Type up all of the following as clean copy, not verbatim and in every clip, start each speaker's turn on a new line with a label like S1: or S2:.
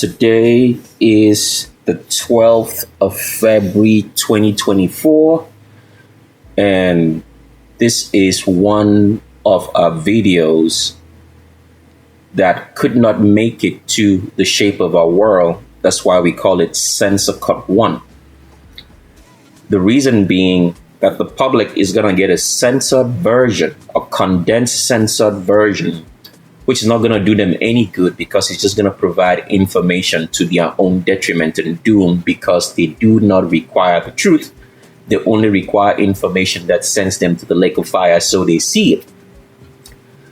S1: Today is the 12th of February 2024, and this is one of our videos that could not make it to the shape of our world. That's why we call it Censor Cut 1. The reason being that the public is going to get a censored version, a condensed censored version, which is not going to do them any good because it's just going to provide information to their own detriment and doom, because they do not require the truth. They only require information that sends them to the lake of fire so they see it.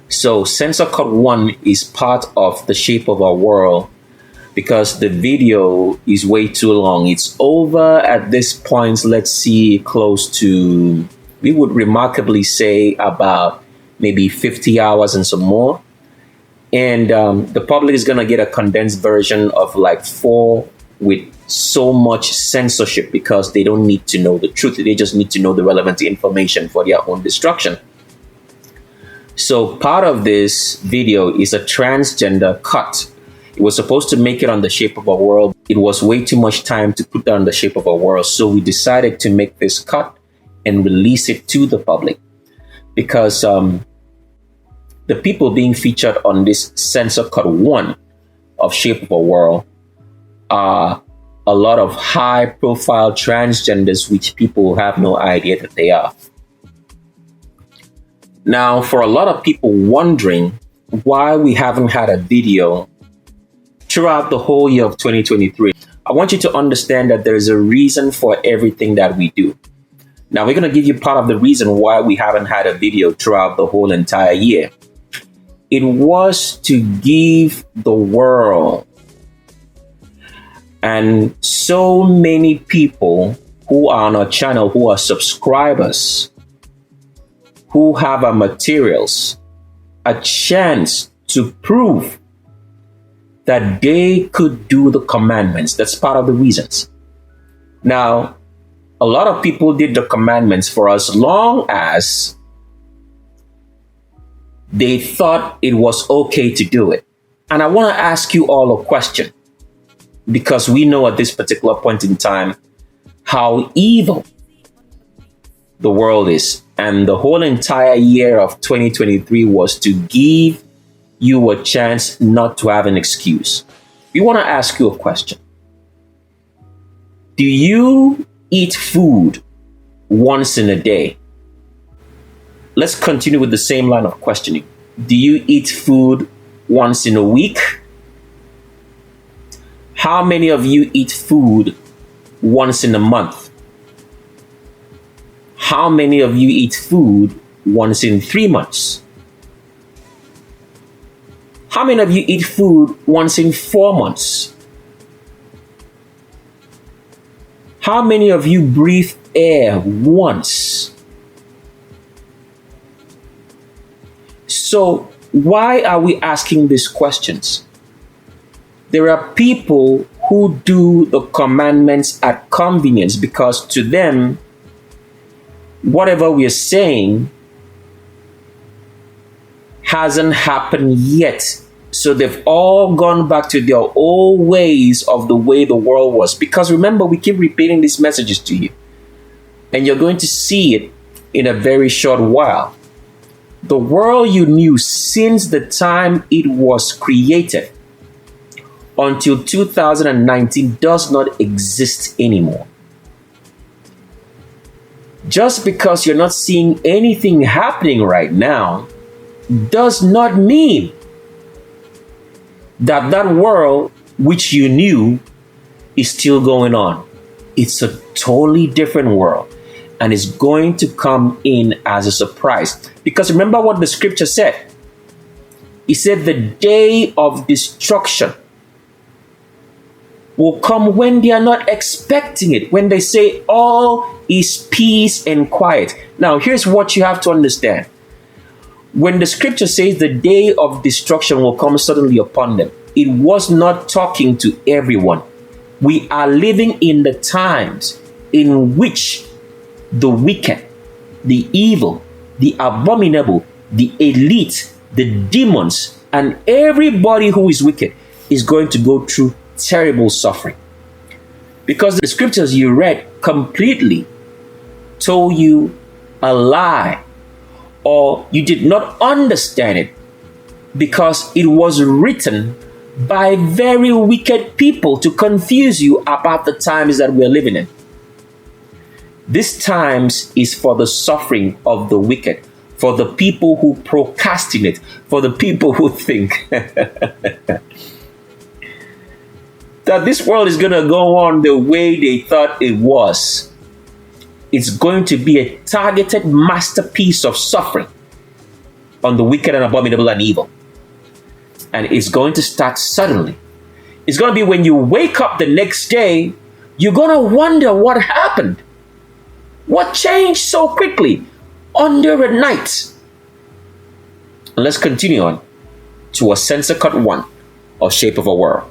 S1: So Censor Cut 1 is part of the shape of our world because the video is way too long. It's over at this point, let's see, close to, we would remarkably say about maybe 50 hours and some more. And the public is going to get a condensed version of like 4 with so much censorship because they don't need to know the truth. They just need to know the relevant information for their own destruction. So part of this video is a transgender cut. It was supposed to make it on the shape of our world. It was way too much time to put down the shape of our world. So we decided to make this cut and release it to the public because the people being featured on this Censor Cut 1 of Shape of a World are a lot of high-profile transgenders, which people have no idea that they are. Now, for a lot of people wondering why we haven't had a video throughout the whole year of 2023, I want you to understand that there is a reason for everything that we do. Now, we're going to give you part of the reason why we haven't had a video throughout the whole entire year. It was to give the world and so many people who are on our channel, who are subscribers, who have our materials, a chance to prove that they could do the commandments. That's part of the reasons. Now, a lot of people did the commandments for as long as they thought it was okay to do it. And I want to ask you all a question, because we know at this particular point in time how evil the world is. And the whole entire year of 2023 was to give you a chance not to have an excuse. We want to ask you a question. Do you eat food once in a day? Let's continue with the same line of questioning. Do you eat food once in a week? How many of you eat food once in a month? How many of you eat food once in 3 months? How many of you eat food once in 4 months? How many of you breathe air once? So why are we asking these questions? There are people who do the commandments at convenience because to them, whatever we are saying hasn't happened yet. So they've all gone back to their old ways of the way the world was. Because remember, we keep repeating these messages to you. And you're going to see it in a very short while. The world you knew since the time it was created until 2019 does not exist anymore. Just because you're not seeing anything happening right now does not mean that that world which you knew is still going on. It's a totally different world. And it's going to come in as a surprise. Because remember what the scripture said. It said the day of destruction will come when they are not expecting it. When they say all is peace and quiet. Now, here's what you have to understand. When the scripture says the day of destruction will come suddenly upon them, it was not talking to everyone. We are living in the times in which the wicked, the evil, the abominable, the elite, the demons, and everybody who is wicked is going to go through terrible suffering. Because the scriptures you read completely told you a lie, or you did not understand it because it was written by very wicked people to confuse you about the times that we're living in. This times is for the suffering of the wicked, for the people who procrastinate, for the people who think that this world is going to go on the way they thought it was. It's going to be a targeted masterpiece of suffering on the wicked and abominable and evil. And it's going to start suddenly. It's going to be when you wake up the next day, you're going to wonder what happened. What changed so quickly under a night? And let's continue on to a Censor Cut 1 of Shape of a World.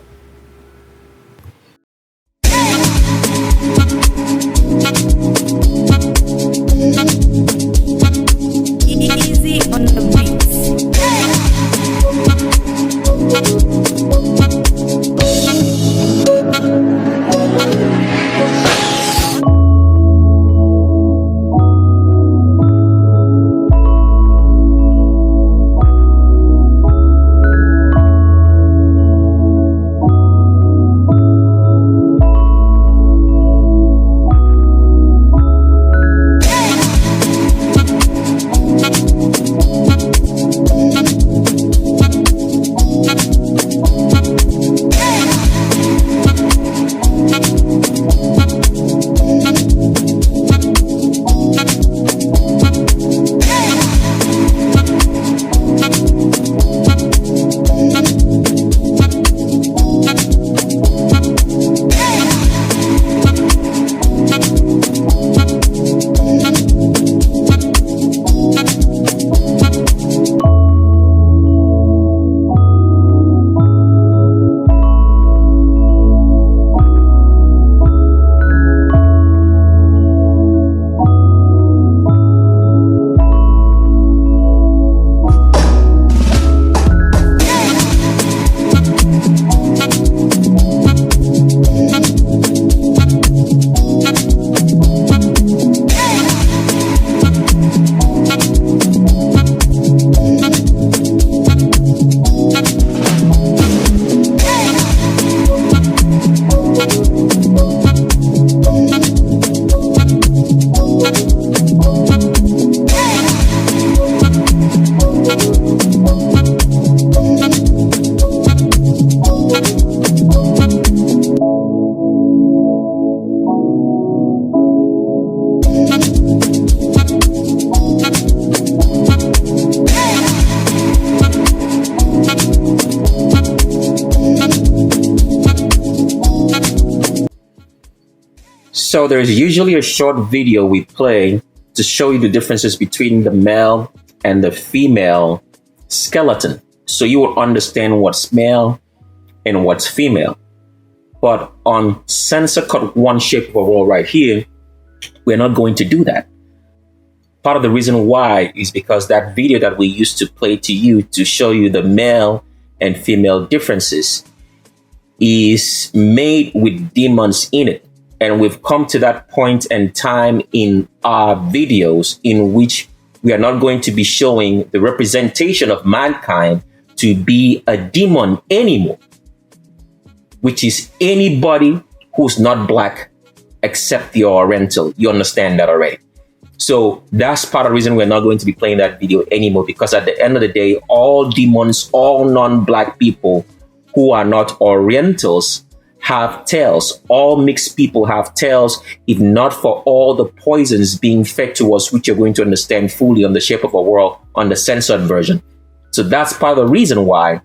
S2: Easy on the beats.
S1: So there's usually a short video we play to show you the differences between the male and the female skeleton, so you will understand what's male and what's female. But on Censor Cut 1 Shape of a World right here, we're not going to do that. Part of the reason why is because that video that we used to play to you to show you the male and female differences is made with demons in it. And we've come to that point and time in our videos in which we are not going to be showing the representation of mankind to be a demon anymore, which is anybody who's not black except the Oriental. You understand that already? So that's part of the reason we're not going to be playing that video anymore, because at the end of the day, all demons, all non-black people who are not Orientals have tails. All mixed people have tails, if not for all the poisons being fed to us, which you're going to understand fully on the Shape of a World on the censored version. So that's part of the reason why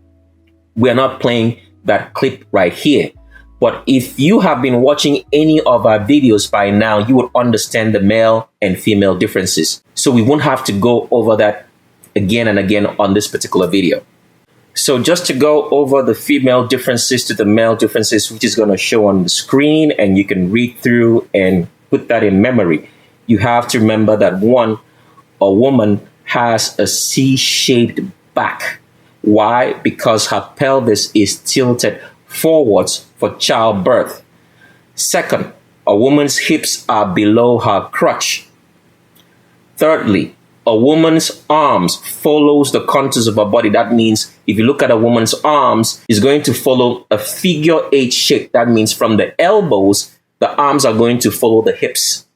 S1: we're not playing that clip right here. But if you have been watching any of our videos by now, you would understand the male and female differences. So we won't have to go over that again and again on this particular video. So just to go over the female differences to the male differences, which is going to show on the screen, and you can read through and put that in memory. You have to remember that one, a woman has a C-shaped back. Why? Because her pelvis is tilted forwards for childbirth. Second, a woman's hips are below her crotch. Thirdly, a woman's arms follows the contours of her body. That means if you look at a woman's arms, it's going to follow a figure eight shape. That means from the elbows, the arms are going to follow the hips.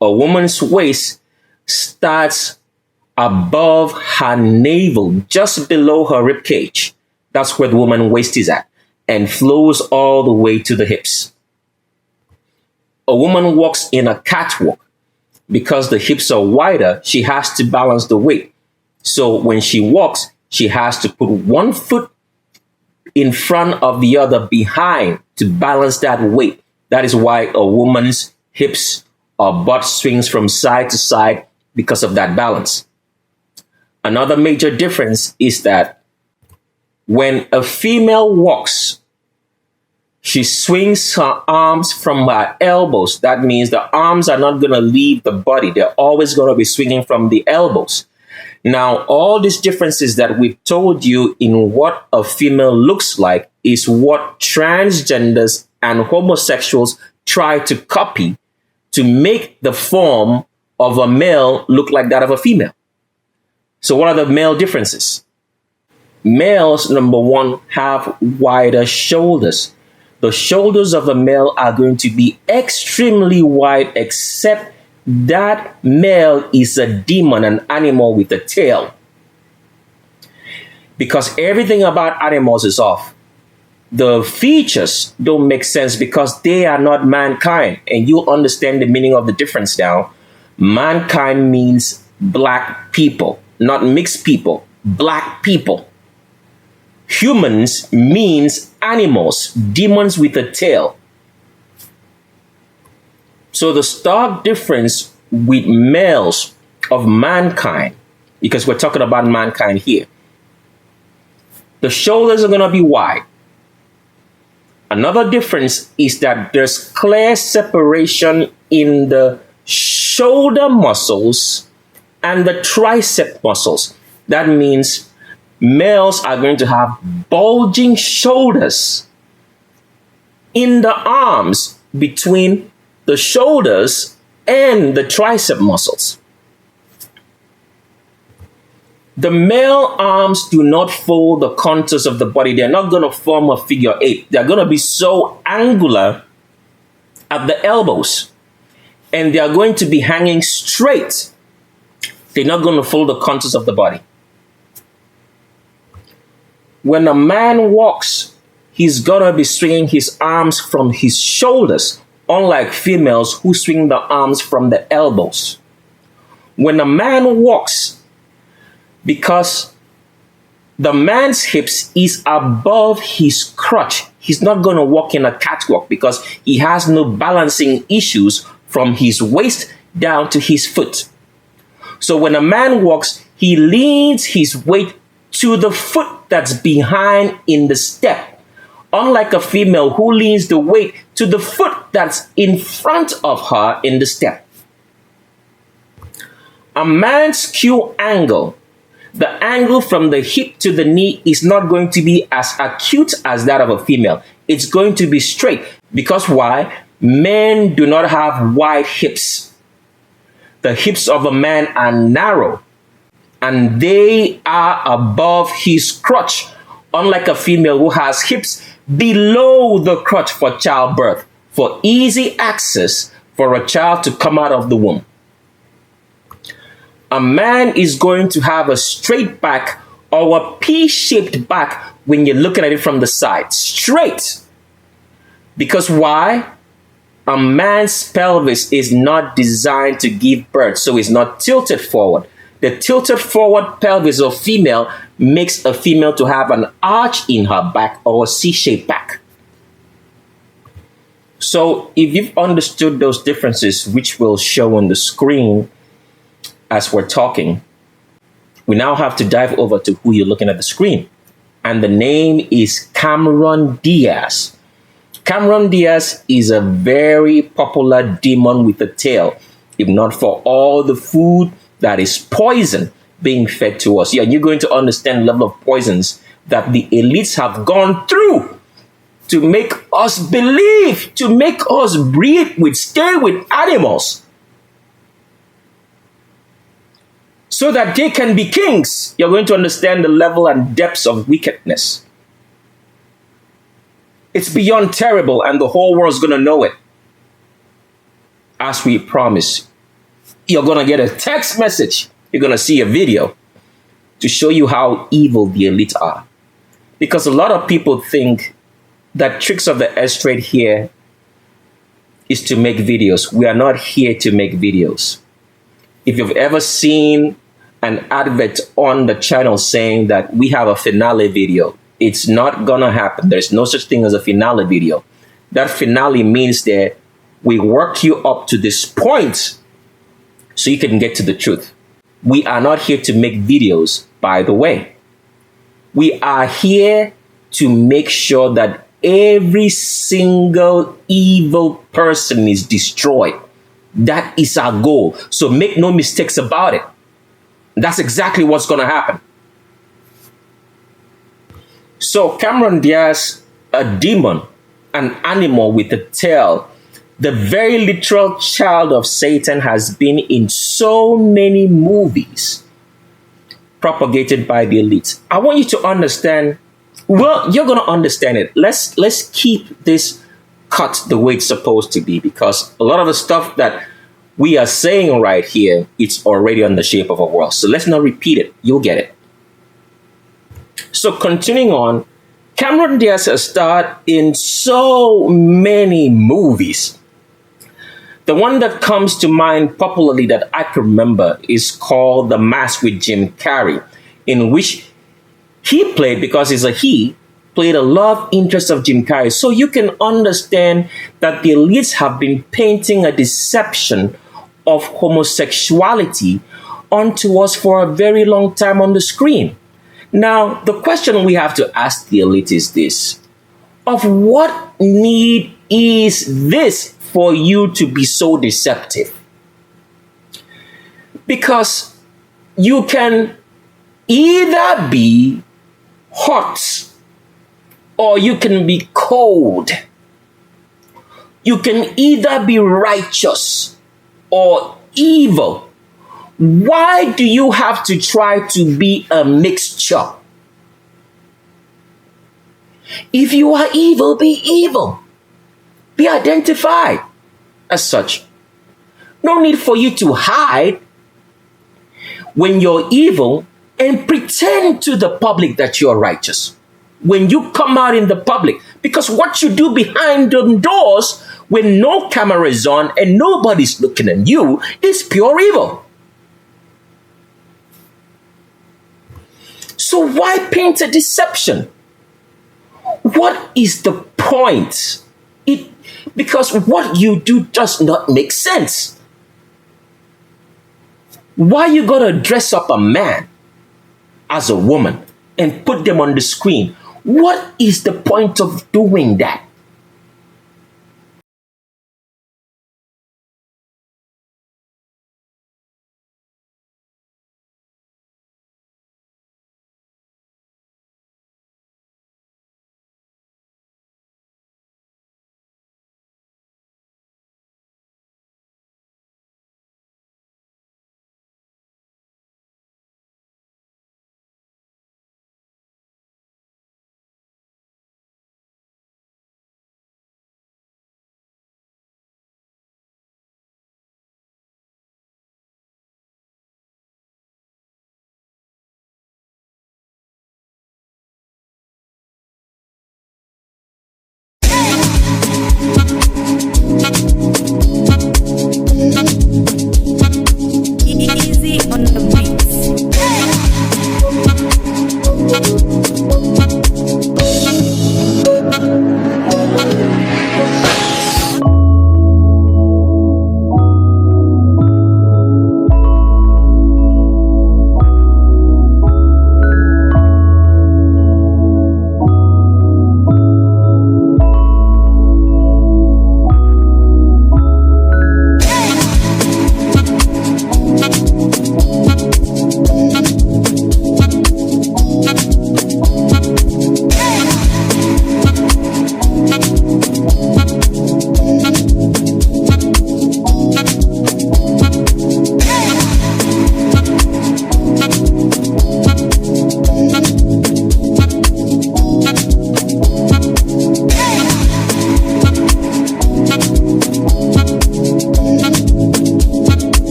S1: A woman's waist starts above her navel, just below her rib cage. That's where the woman's waist is at, and flows all the way to the hips. A woman walks in a catwalk. Because the hips are wider, she has to balance the weight. So when she walks, she has to put one foot in front of the other behind to balance that weight. That is why a woman's hips or butt swings from side to side because of that balance. Another major difference is that when a female walks, she swings her arms from her elbows. That means the arms are not going to leave the body. They're always going to be swinging from the elbows. Now, all these differences that we've told you in what a female looks like is what transgenders and homosexuals try to copy to make the form of a male look like that of a female. So what are the male differences? Males, number one, have wider shoulders. The shoulders of a male are going to be extremely wide, except that male is a demon, an animal with a tail. Because everything about animals is off. The features don't make sense because they are not mankind. And you'll understand the meaning of the difference now. Mankind means black people, not mixed people, black people. Humans means animals, demons with a tail. So the stark difference with males of mankind, because we're talking about mankind here, the shoulders are going to be wide. Another difference is that there's clear separation in the shoulder muscles and the tricep muscles. That means males are going to have bulging shoulders in the arms between the shoulders and the tricep muscles. The male arms do not follow the contours of the body. They're not going to form a figure eight. They're going to be so angular at the elbows, and they are going to be hanging straight. They're not going to follow the contours of the body. When a man walks, he's going to be swinging his arms from his shoulders, unlike females who swing the arms from the elbows. When a man walks, because the man's hips is above his crotch, he's not going to walk in a catwalk because he has no balancing issues from his waist down to his foot. So when a man walks, he leans his weight to the foot that's behind in the step, unlike a female who leans the weight to the foot that's in front of her in the step. A man's Q angle, the angle from the hip to the knee, is not going to be as acute as that of a female. It's going to be straight. Because why? Men do not have wide hips. The hips of a man are narrow, and they are above his crotch, unlike a female who has hips below the crotch for childbirth, for easy access for a child to come out of the womb. A man is going to have a straight back or a P-shaped back when you're looking at it from the side. Straight. Because why? A man's pelvis is not designed to give birth, so it's not tilted forward. The tilted forward pelvis of female makes a female to have an arch in her back or a C-shaped back. So if you've understood those differences, which will show on the screen as we're talking, we now have to dive over to who you're looking at the screen. And the name is Cameron Diaz. Cameron Diaz is a very popular demon with a tail, if not for all the food that is poison being fed to us. Yeah, you're going to understand the level of poisons that the elites have gone through to make us believe, to make us breed with, stay with animals, so that they can be kings, you're going to understand the level and depths of wickedness. It's beyond terrible, and the whole world's going to know it. As we promise, you're going to get a text message, you're going to see a video to show you how evil the elite are. Because a lot of people think that Tricks of the Estrade here is to make videos. We are not here to make videos. If you've ever seen an advert on the channel saying that we have a finale video, it's not gonna happen. There's no such thing as a finale video. That finale means that we work you up to this point so you can get to the truth. We are not here to make videos, by the way. We are here to make sure that every single evil person is destroyed. That is our goal. So make no mistakes about it. That's exactly what's going to happen. So Cameron Diaz, a demon, an animal with a tail, the very literal child of Satan, has been in so many movies propagated by the elite. I want you to understand. Well, you're going to understand it. Let's keep this cut the way it's supposed to be, because a lot of the stuff that we are saying right here, it's already on the shape of a world. So let's not repeat it. You'll get it. So continuing on, Cameron Diaz has starred in so many movies. The one that comes to mind popularly that I can remember is called The Mask with Jim Carrey, in which he played, because he's a he, played a love interest of Jim Carrey. So you can understand that the elites have been painting a deception of homosexuality onto us for a very long time on the screen. Now, the question we have to ask the elite is this: of what need is this for you to be so deceptive? Because you can either be hot or you can be cold. You can either be righteous or evil. Why do you have to try to be a mixture? If you are evil, be evil. Be identified as such. No need for you to hide when you're evil and pretend to the public that you're righteous. When you come out in the public, because what you do behind the doors when no camera is on and nobody's looking at you is pure evil. So why paint a deception? What is the point? Because what you do does not make sense. Why you gotta dress up a man as a woman and put them on the screen? What is the point of doing that?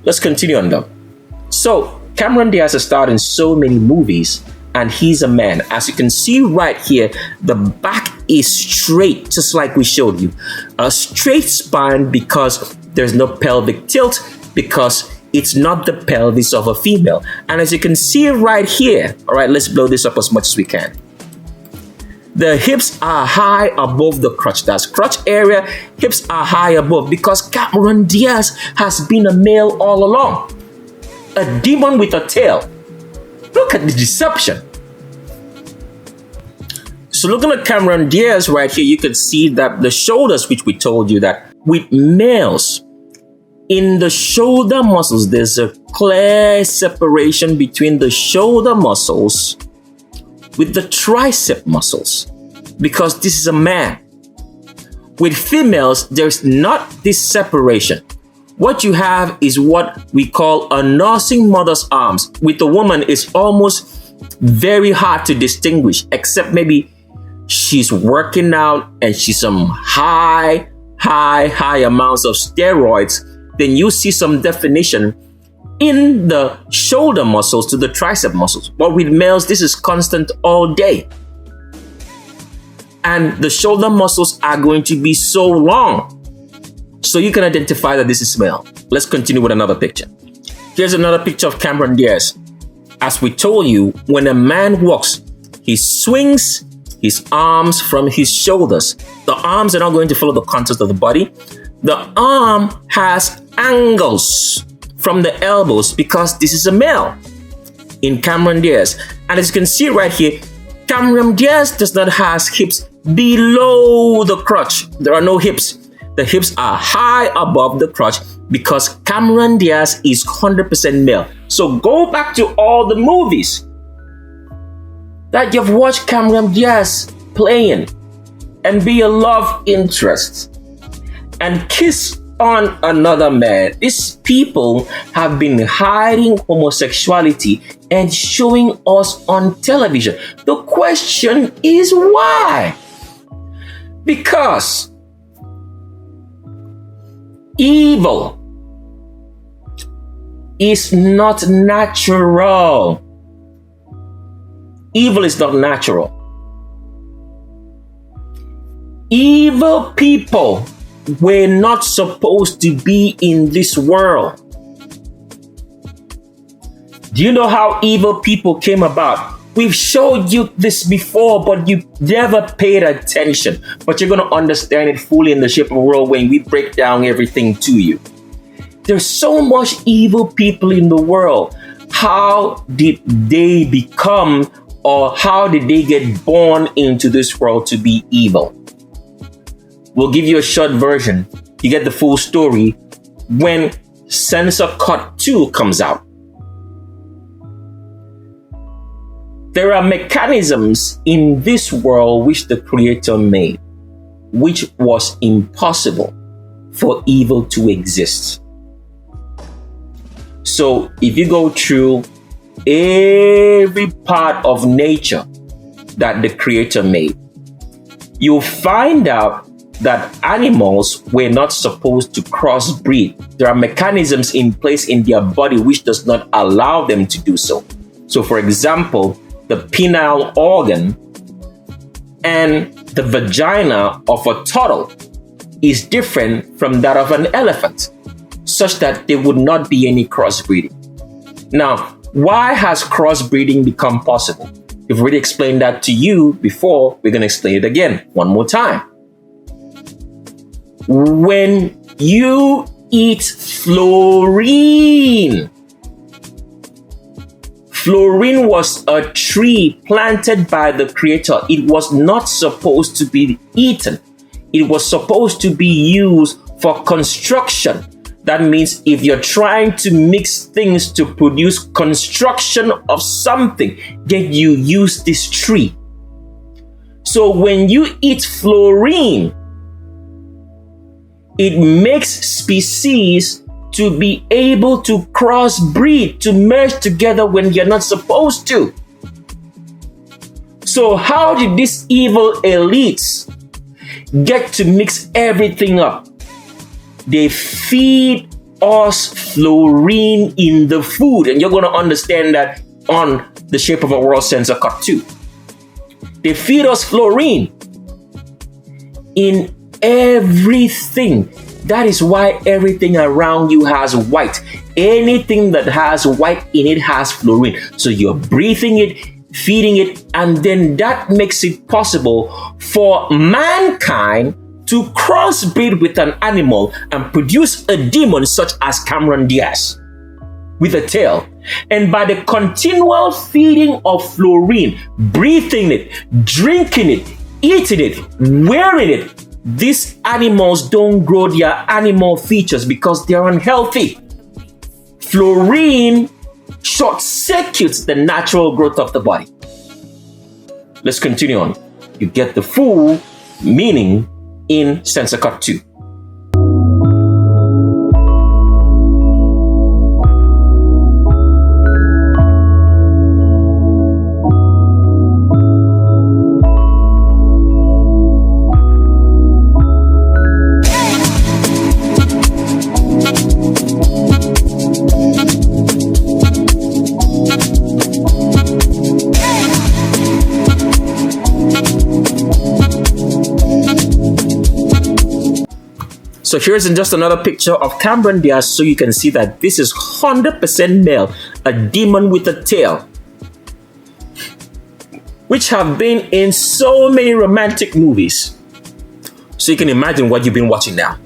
S1: let's continue on though. So Cameron Diaz has starred in so many movies, and he's a man. As you can see right here, the back is straight, just like we showed you. A straight spine because there's no pelvic tilt, because it's not the pelvis of a female. And as you can see right here, all right, let's blow this up as much as we can. The hips are high above the crotch. That's crotch area. Hips are high above because Cameron Diaz has been a male all along. A demon with a tail. Look at the deception. So looking at Cameron Diaz right here, you can see that the shoulders, which we told you that with males, in the shoulder muscles, there's a clear separation between the shoulder muscles with the tricep muscles, because this is a man. With females, there's not this separation. What you have is what we call a nursing mother's arms. With a woman, it's almost very hard to distinguish, except maybe she's working out and she's some high amounts of steroids. Then you see some definition in the shoulder muscles to the tricep muscles. But with males, this is constant all day. And the shoulder muscles are going to be so long. So you can identify that this is male. Let's continue with another picture. Here's another picture of Cameron Diaz. As we told you, when a man walks, he swings his arms from his shoulders. The arms are not going to follow the contours of the body. The arm has angles from the elbows because this is a male in Cameron Diaz. And as you can see right here, Cameron Diaz does not have hips below the crotch. There are no hips. The hips are high above the crotch because Cameron Diaz is 100% male. So go back to all the movies that you've watched Cameron Diaz playing and be a love interest and kiss on another man. These people have been hiding homosexuality and showing us on television. The question is why? Because evil is not natural. Evil is not natural. Evil people were not supposed to be in this world. Do you know how evil people came about? We've showed you this before, but you never paid attention. But you're going to understand it fully in the Shape of a World when we break down everything to you. There's so much evil people in the world. How did they become, or how did they get born into this world to be evil? We'll give you a short version. You get the full story when Censor Cut 2 comes out. There are mechanisms in this world which the Creator made, which was impossible for evil to exist. So if you go through every part of nature that the Creator made, you'll find out that animals were not supposed to crossbreed. There are mechanisms in place in their body which does not allow them to do so. So for example, the penile organ and the vagina of a turtle is different from that of an elephant, such that there would not be any crossbreeding. Now, why has crossbreeding become possible? We've already explained that to you before. We're going to explain it again one more time. When you eat fluorine, fluorine was a tree planted by the Creator. It was not supposed to be eaten. It was supposed to be used for construction. That means if you're trying to mix things to produce construction of something, then you use this tree. So when you eat fluorine, it makes species to be able to crossbreed, to merge together when you're not supposed to. So how did these evil elites get to mix everything up? They feed us fluorine in the food. And you're going to understand that on the Shape of a World-Censor Cut too. They feed us fluorine in everything. That is why everything around you has white. Anything that has white in it has fluorine. So you're breathing it, feeding it, and then that makes it possible for mankind to crossbreed with an animal and produce a demon such as Cameron Diaz with a tail. And by the continual feeding of fluorine, breathing it, drinking it, eating it, wearing it, these animals don't grow their animal features because they're unhealthy. Fluorine short circuits the natural growth of the body. Let's continue on. You get the full meaning in Censor Cut 2. So here's just another picture of Cameron Diaz so you can see that this is 100% male, a demon with a tail, which have been in so many romantic movies. So you can imagine what you've been watching now.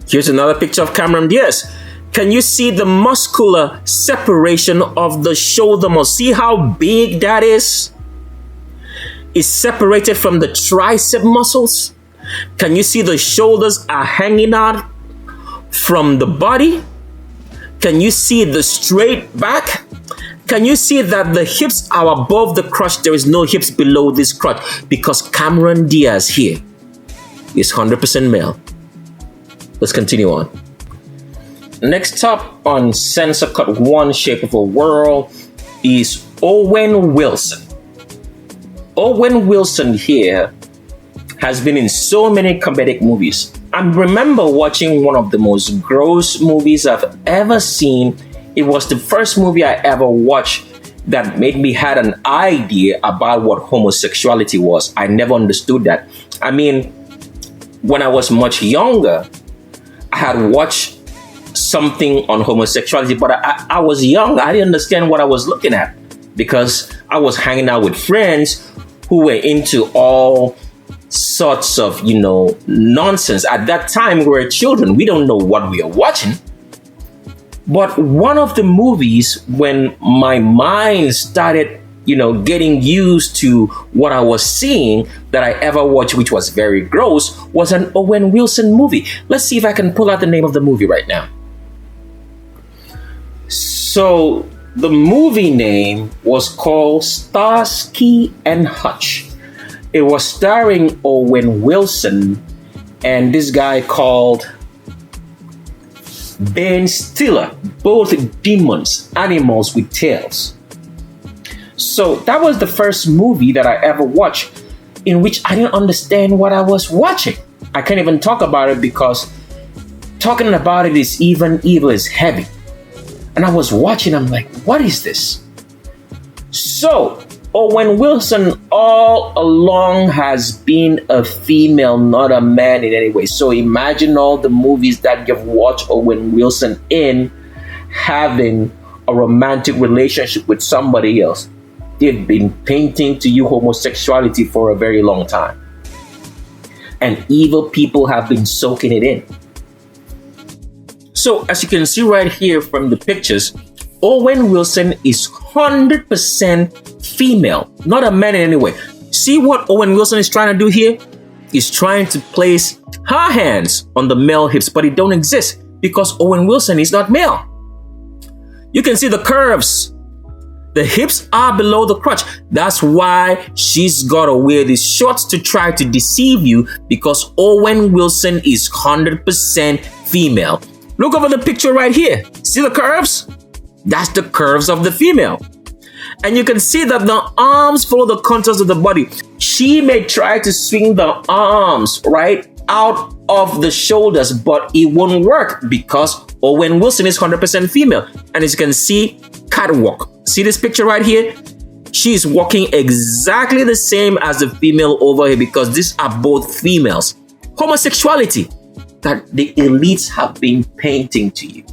S1: Here's another picture of Cameron Diaz. Can you see the muscular separation of the shoulder muscle? See how big that is? It's separated from the tricep muscles. Can you see the shoulders are hanging out from the body? Can you see the straight back? Can you see that the hips are above the crotch? There is no hips below this crotch because Cameron Diaz here is 100% male. Let's continue on. Next up on Censor Cut 1, Shape of a World, is Owen Wilson. Owen Wilson here has been in so many comedic movies. I remember watching one of the most gross movies I've ever seen. It was the first movie I ever watched that made me had an idea about what homosexuality was. I never understood that. I mean, when I was much younger, I had watched something on homosexuality, but I was young. I didn't understand what I was looking at because I was hanging out with friends who were into all sorts of, nonsense. At that time, we were children. We don't know what we are watching. But one of the movies, when my mind started, getting used to what I was seeing that I ever watched, which was very gross, was an Owen Wilson movie. Let's see if I can pull out the name of the movie right now. So the movie name was called Starsky and Hutch. It was starring Owen Wilson and this guy called Ben Stiller, both demons, animals with tails. So that was the first movie that I ever watched in which I didn't understand what I was watching. I can't even talk about it because talking about it is evil is heavy. And I was watching, I'm like, what is this? So Owen Wilson all along has been a female, not a man in any way. So imagine all the movies that you've watched Owen Wilson in having a romantic relationship with somebody else. They've been painting to you homosexuality for a very long time. And evil people have been soaking it in. So as you can see right here from the pictures, Owen Wilson is 100% female, not a man in any way. See what Owen Wilson is trying to do here? He's trying to place her hands on the male hips, but it don't exist because Owen Wilson is not male. You can see the curves. The hips are below the crotch. That's why she's got to wear these shorts to try to deceive you because Owen Wilson is 100% female. Look over the picture right here. See the curves? That's the curves of the female. And you can see that the arms follow the contours of the body. She may try to swing the arms, right, out of the shoulders, but it won't work because Owen Wilson is 100% female. And as you can see, catwalk. See this picture right here? She's walking exactly the same as the female over here because these are both females. Homosexuality that the elites have been painting to you.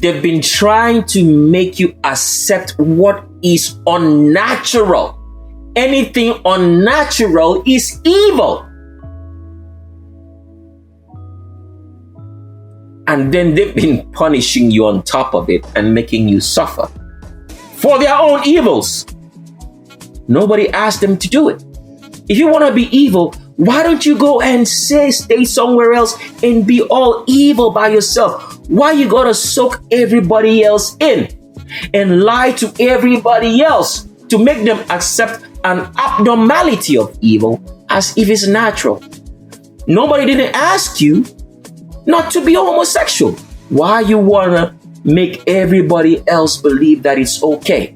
S1: They've been trying to make you accept what is unnatural. Anything unnatural is evil. And then they've been punishing you on top of it and making you suffer for their own evils. Nobody asked them to do it. If you want to be evil, why don't you go and stay somewhere else and be all evil by yourself? Why you gotta soak everybody else in and lie to everybody else to make them accept an abnormality of evil as if it's natural? Nobody didn't ask you not to be homosexual. Why you wanna make everybody else believe that it's okay?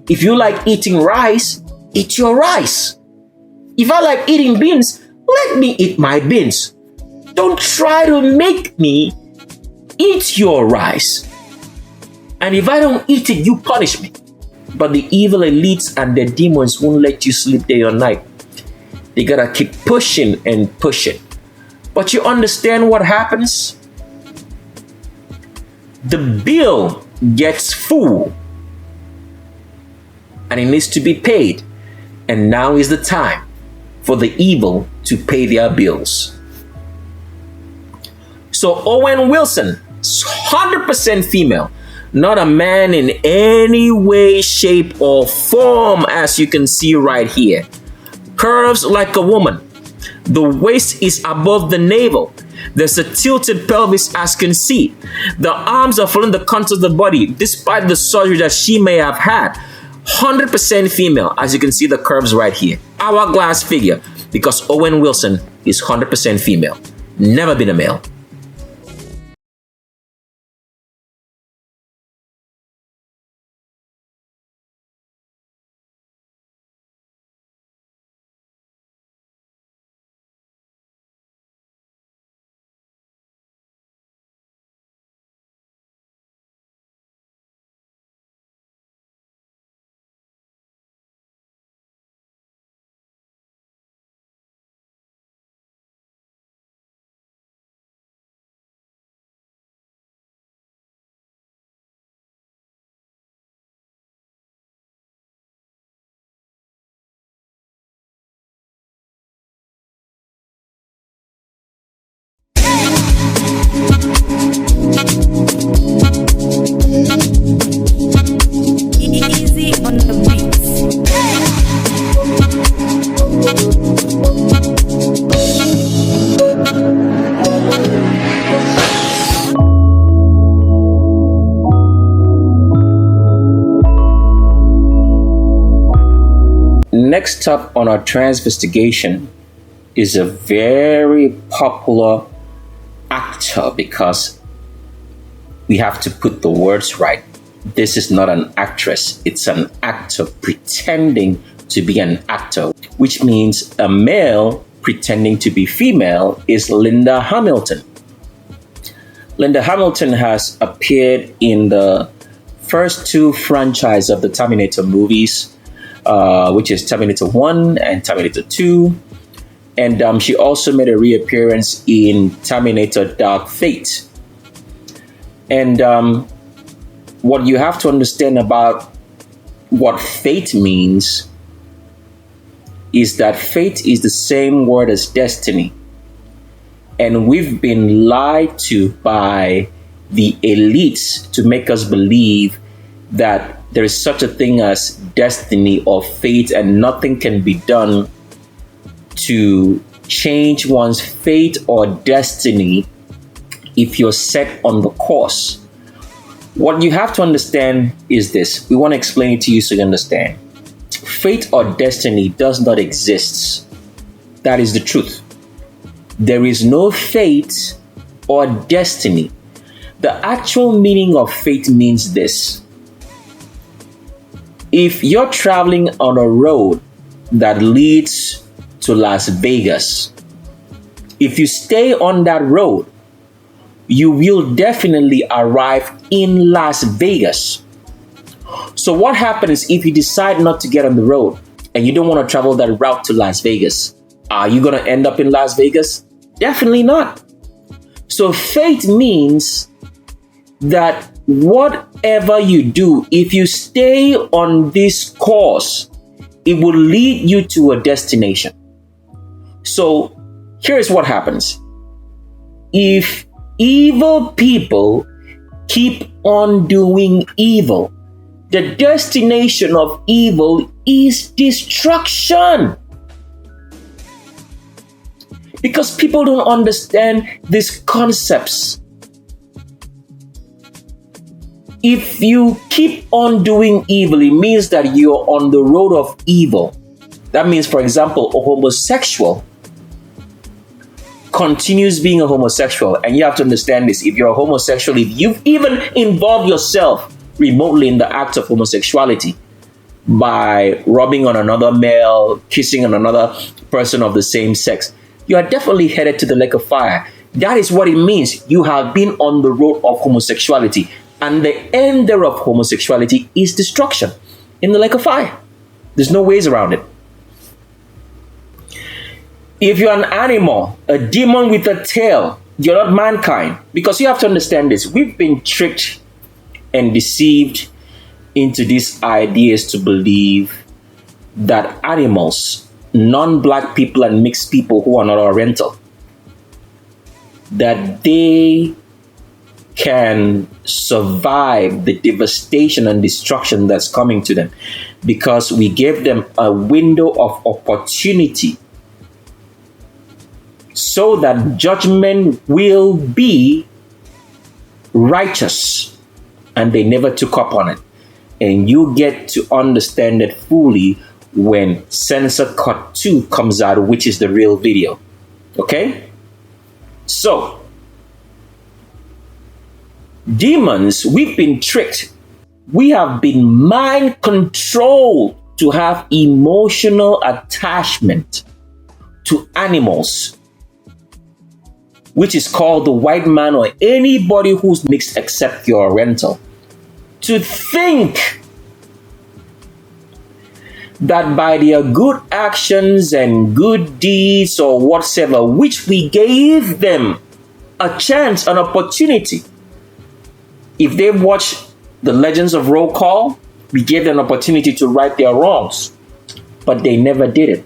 S1: If you like eating rice, eat your rice. If I like eating beans, let me eat my beans. Don't try to make me eat your rice. And if I don't eat it, you punish me. But the evil elites and the demons won't let you sleep day or night. They gotta keep pushing and pushing. But you understand what happens? The bill gets full and it needs to be paid. And now is the time for the evil to pay their bills. So Owen Wilson, 100% female, not a man in any way, shape, or form, as you can see right here. Curves like a woman. The waist is above the navel. There's a tilted pelvis, as you can see. The arms are following the contours of the body, despite the surgery that she may have had. 100% female, as you can see the curves right here. Hourglass figure, because Owen Wilson is 100% female. Never been a male.
S2: Easy on the beats.
S1: Next up on our transvestigation is a very popular actor, because we have to put the words right. This is not an actress, it's an actor pretending to be an actor, which means a male pretending to be female is Linda Hamilton. Linda Hamilton has appeared in the first two franchises of the Terminator movies, which is Terminator 1 and Terminator 2. And she also made a reappearance in Terminator Dark Fate. And what you have to understand about what fate means is that fate is the same word as destiny. And we've been lied to by the elites to make us believe that there is such a thing as destiny or fate, and nothing can be done to change one's fate or destiny if you're set on the course. What you have to understand is this. We want to explain it to you so you understand. Fate or destiny does not exist. That is the truth. There is no fate or destiny. The actual meaning of fate means this. If you're traveling on a road that leads to Las Vegas, If you stay on that road, you will definitely arrive in Las Vegas. So what happens if you decide not to get on the road and you don't want to travel that route to Las Vegas? Are you going to end up in Las Vegas? Definitely not. So faith means that whatever you do, if you stay on this course, it will lead you to a destination. So here's what happens. If evil people keep on doing evil, the destination of evil is destruction. Because people don't understand these concepts. If you keep on doing evil, it means that you're on the road of evil. That means, for example, a homosexual continues being a homosexual. And you have to understand this. If you're a homosexual, if you've even involved yourself remotely in the act of homosexuality by rubbing on another male, kissing on another person of the same sex, you are definitely headed to the lake of fire. That is what it means. You have been on the road of homosexuality. And the end thereof homosexuality is destruction in the lake of fire. There's no ways around it. If you're an animal, a demon with a tail, you're not mankind. Because you have to understand this. We've been tricked and deceived into these ideas to believe that animals, non-black people and mixed people who are not Oriental, that they can survive the devastation and destruction that's coming to them because we gave them a window of opportunity so that judgment will be righteous, and they never took up on it. And you get to understand it fully when Censor Cut 2 comes out, which is the real video. Okay? So, demons, we've been tricked. We have been mind controlled to have emotional attachment to animals, which is called the white man or anybody who's mixed except you're Oriental. To think that by their good actions and good deeds or whatsoever, which we gave them a chance, an opportunity. If they watch the Legends of Roll Call, we gave them an opportunity to right their wrongs, but they never did it.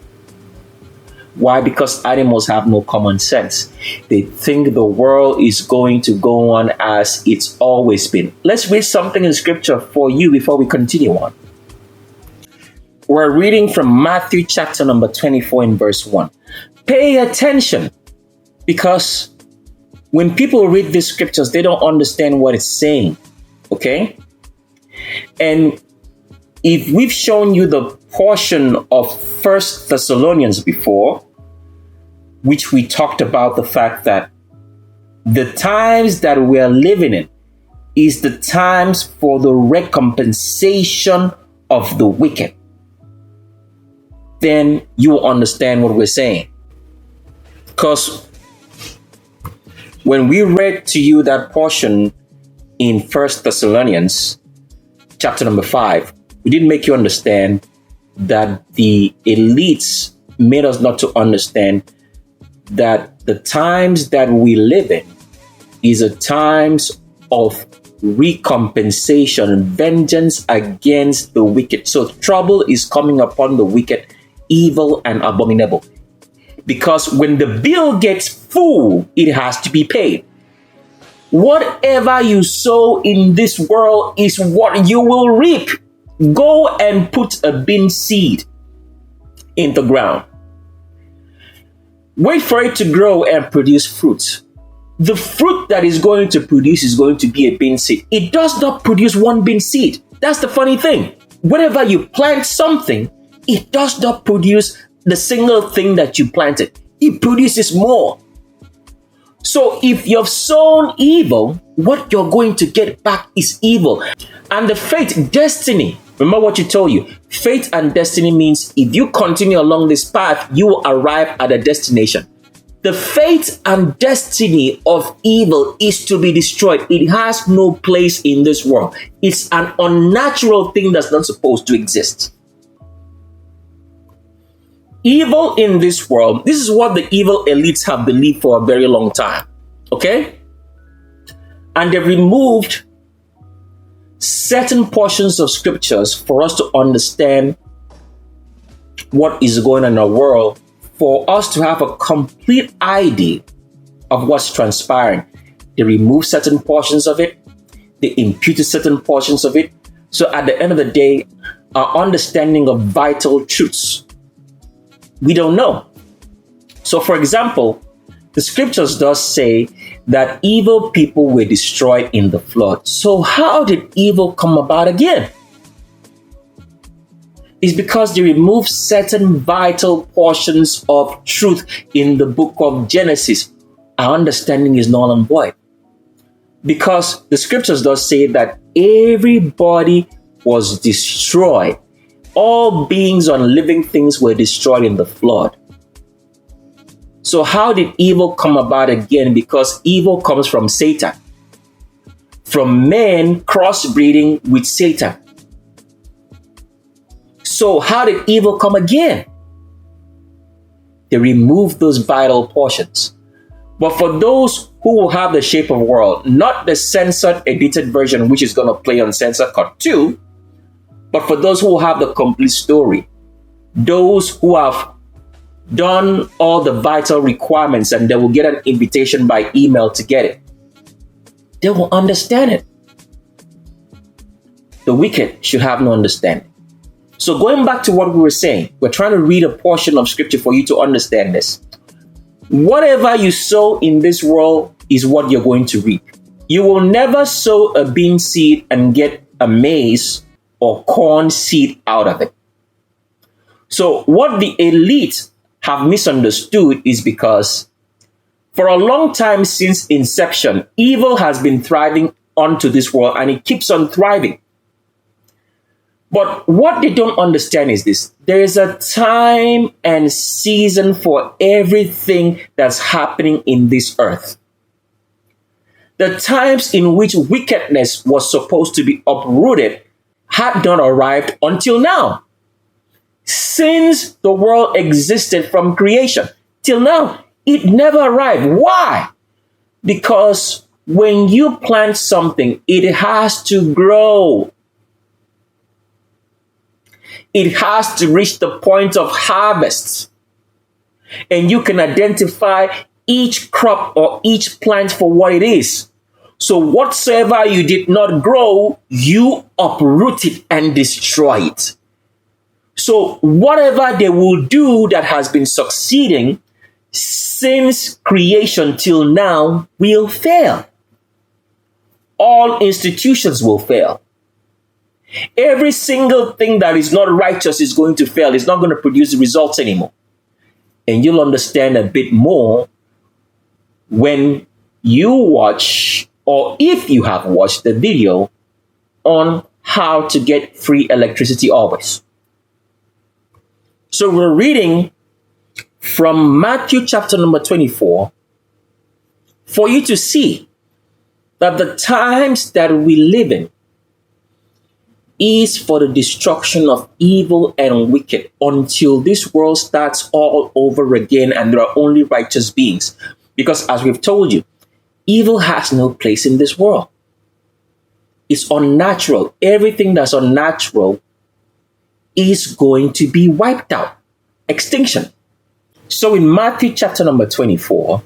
S1: Why? Because animals have no common sense. They think the world is going to go on as it's always been. Let's read something in scripture for you before we continue on. We're reading from Matthew chapter number 24 in verse 1. Pay attention, because when people read these scriptures, they don't understand what it's saying. Okay? And if we've shown you the portion of 1 Thessalonians before, which we talked about the fact that the times that we're living in is the times for the recompensation of the wicked, then you will understand what we're saying. Because when we read to you that portion in 1 Thessalonians chapter number 5, we didn't make you understand that the elites made us not to understand that the times that we live in is a times of recompensation, vengeance against the wicked. So trouble is coming upon the wicked, evil and abominable. Because when the bill gets full, it has to be paid. Whatever you sow in this world is what you will reap. Go and put a bean seed in the ground. Wait for it to grow and produce fruit. The fruit that is going to produce is going to be a bean seed. It does not produce one bean seed. That's the funny thing. Whenever you plant something, it does not produce the single thing that you planted. It produces more. So if you've sown evil, what you're going to get back is evil. And the fate, destiny, remember what you told you. Fate and destiny means if you continue along this path, you will arrive at a destination. The fate and destiny of evil is to be destroyed. It has no place in this world. It's an unnatural thing that's not supposed to exist. Evil in this world, this is what the evil elites have believed for a very long time. Okay? And they removed certain portions of scriptures for us to understand what is going on in our world, for us to have a complete idea of what's transpiring. They remove certain portions of it, they imputed certain portions of it. So at the end of the day, our understanding of vital truths, we don't know. So for example, the scriptures does say that evil people were destroyed in the flood. So how did evil come about again? Is because they remove certain vital portions of truth in the book of Genesis. Our understanding is null and void. Because the scriptures does say that everybody was destroyed. All beings and living things were destroyed in the flood. So how did evil come about again? Because evil comes from Satan. From men crossbreeding with Satan. So how did evil come again? They removed those vital portions. But for those who will have the shape of world, not the censored edited version, which is going to play on Censor Cut 2, but for those who will have the complete story, those who have done all the vital requirements and they will get an invitation by email to get it, they will understand it. The wicked should have no understanding. So going back to what we were saying, we're trying to read a portion of scripture for you to understand this. Whatever you sow in this world is what you're going to reap. You will never sow a bean seed and get a maize or corn seed out of it. So what the elite have misunderstood is because for a long time since inception, evil has been thriving onto this world and it keeps on thriving. But what they don't understand is this. There is a time and season for everything that's happening in this earth. The times in which wickedness was supposed to be uprooted had not arrived until now. Since the world existed from creation till now, it never arrived. Why? Because when you plant something, it has to grow. It has to reach the point of harvest. And you can identify each crop or each plant for what it is. So whatsoever you did not grow, you uproot it and destroy it. So whatever they will do that has been succeeding since creation till now will fail. All institutions will fail. Every single thing that is not righteous is going to fail. It's not going to produce results anymore. And you'll understand a bit more when you watch, or if you have watched the video on how to get free electricity always. So we're reading from Matthew chapter number 24 for you to see that the times that we live in is for the destruction of evil and wicked until this world starts all over again and there are only righteous beings. Because as we've told you, evil has no place in this world. It's unnatural. Everything that's unnatural is going to be wiped out. Extinction. So in Matthew chapter number 24,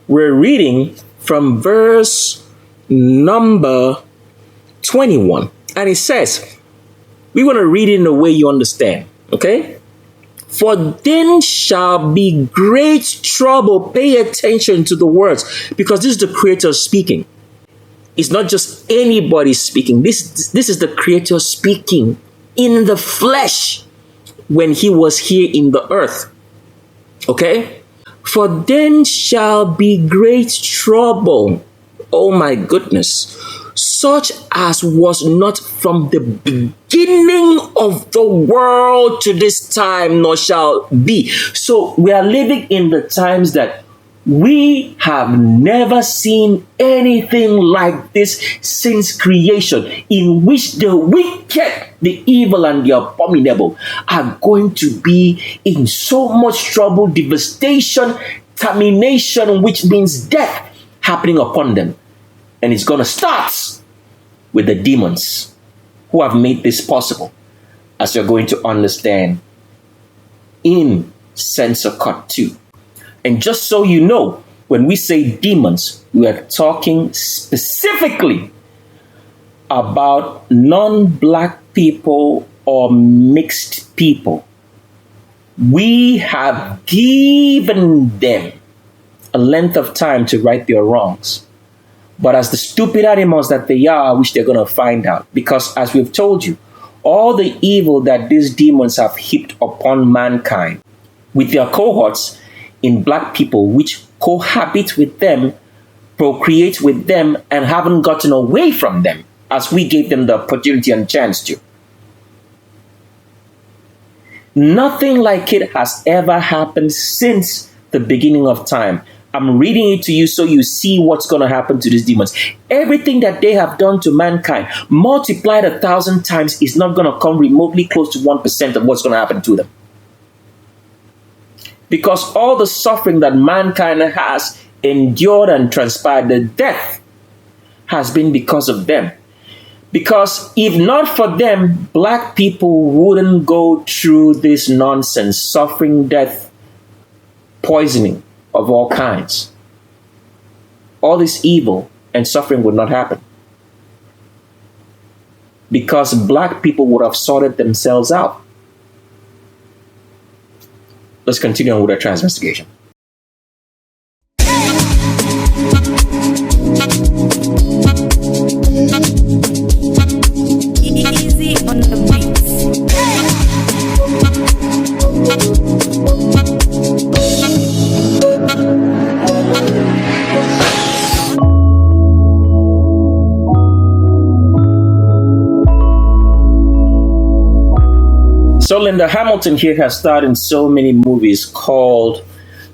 S1: we're reading from verse number 21. And it says, we want to read it in a way you understand, okay? For then shall be great trouble. Pay attention to the words, because this is the Creator speaking. It's not just anybody speaking. This is the Creator speaking in the flesh when he was here in the earth, okay? For then shall be great trouble. Oh my goodness. Such as was not from the beginning of the world to this time, nor shall be. So we are living in the times that We have never seen anything like this since creation, in which the wicked, the evil, and the abominable are going to be in so much trouble, devastation, termination, which means death happening upon them. And it's going to start with the demons who have made this possible, as you're going to understand in Censor Cut 2. And just so you know, when we say demons, we are talking specifically about non-black people or mixed people. We have given them a length of time to right their wrongs. But as the stupid animals that they are, which they're going to find out. Because as we've told you, all the evil that these demons have heaped upon mankind with their cohorts in black people, which cohabit with them, procreate with them, and haven't gotten away from them as we gave them the opportunity and chance to. Nothing like it has ever happened since the beginning of time. I'm reading it to you so you see what's going to happen to these demons. Everything that they have done to mankind, multiplied 1,000 times, is not going to come remotely close to 1% of what's going to happen to them. Because all the suffering that mankind has endured and transpired, the death, has been because of them. Because if not for them, black people wouldn't go through this nonsense, suffering, death, poisoning of all kinds. All this evil and suffering would not happen. Because black people would have sorted themselves out. Let's continue on with our trans investigation.
S2: Easy on the beats.
S1: So Linda Hamilton here has starred in so many movies called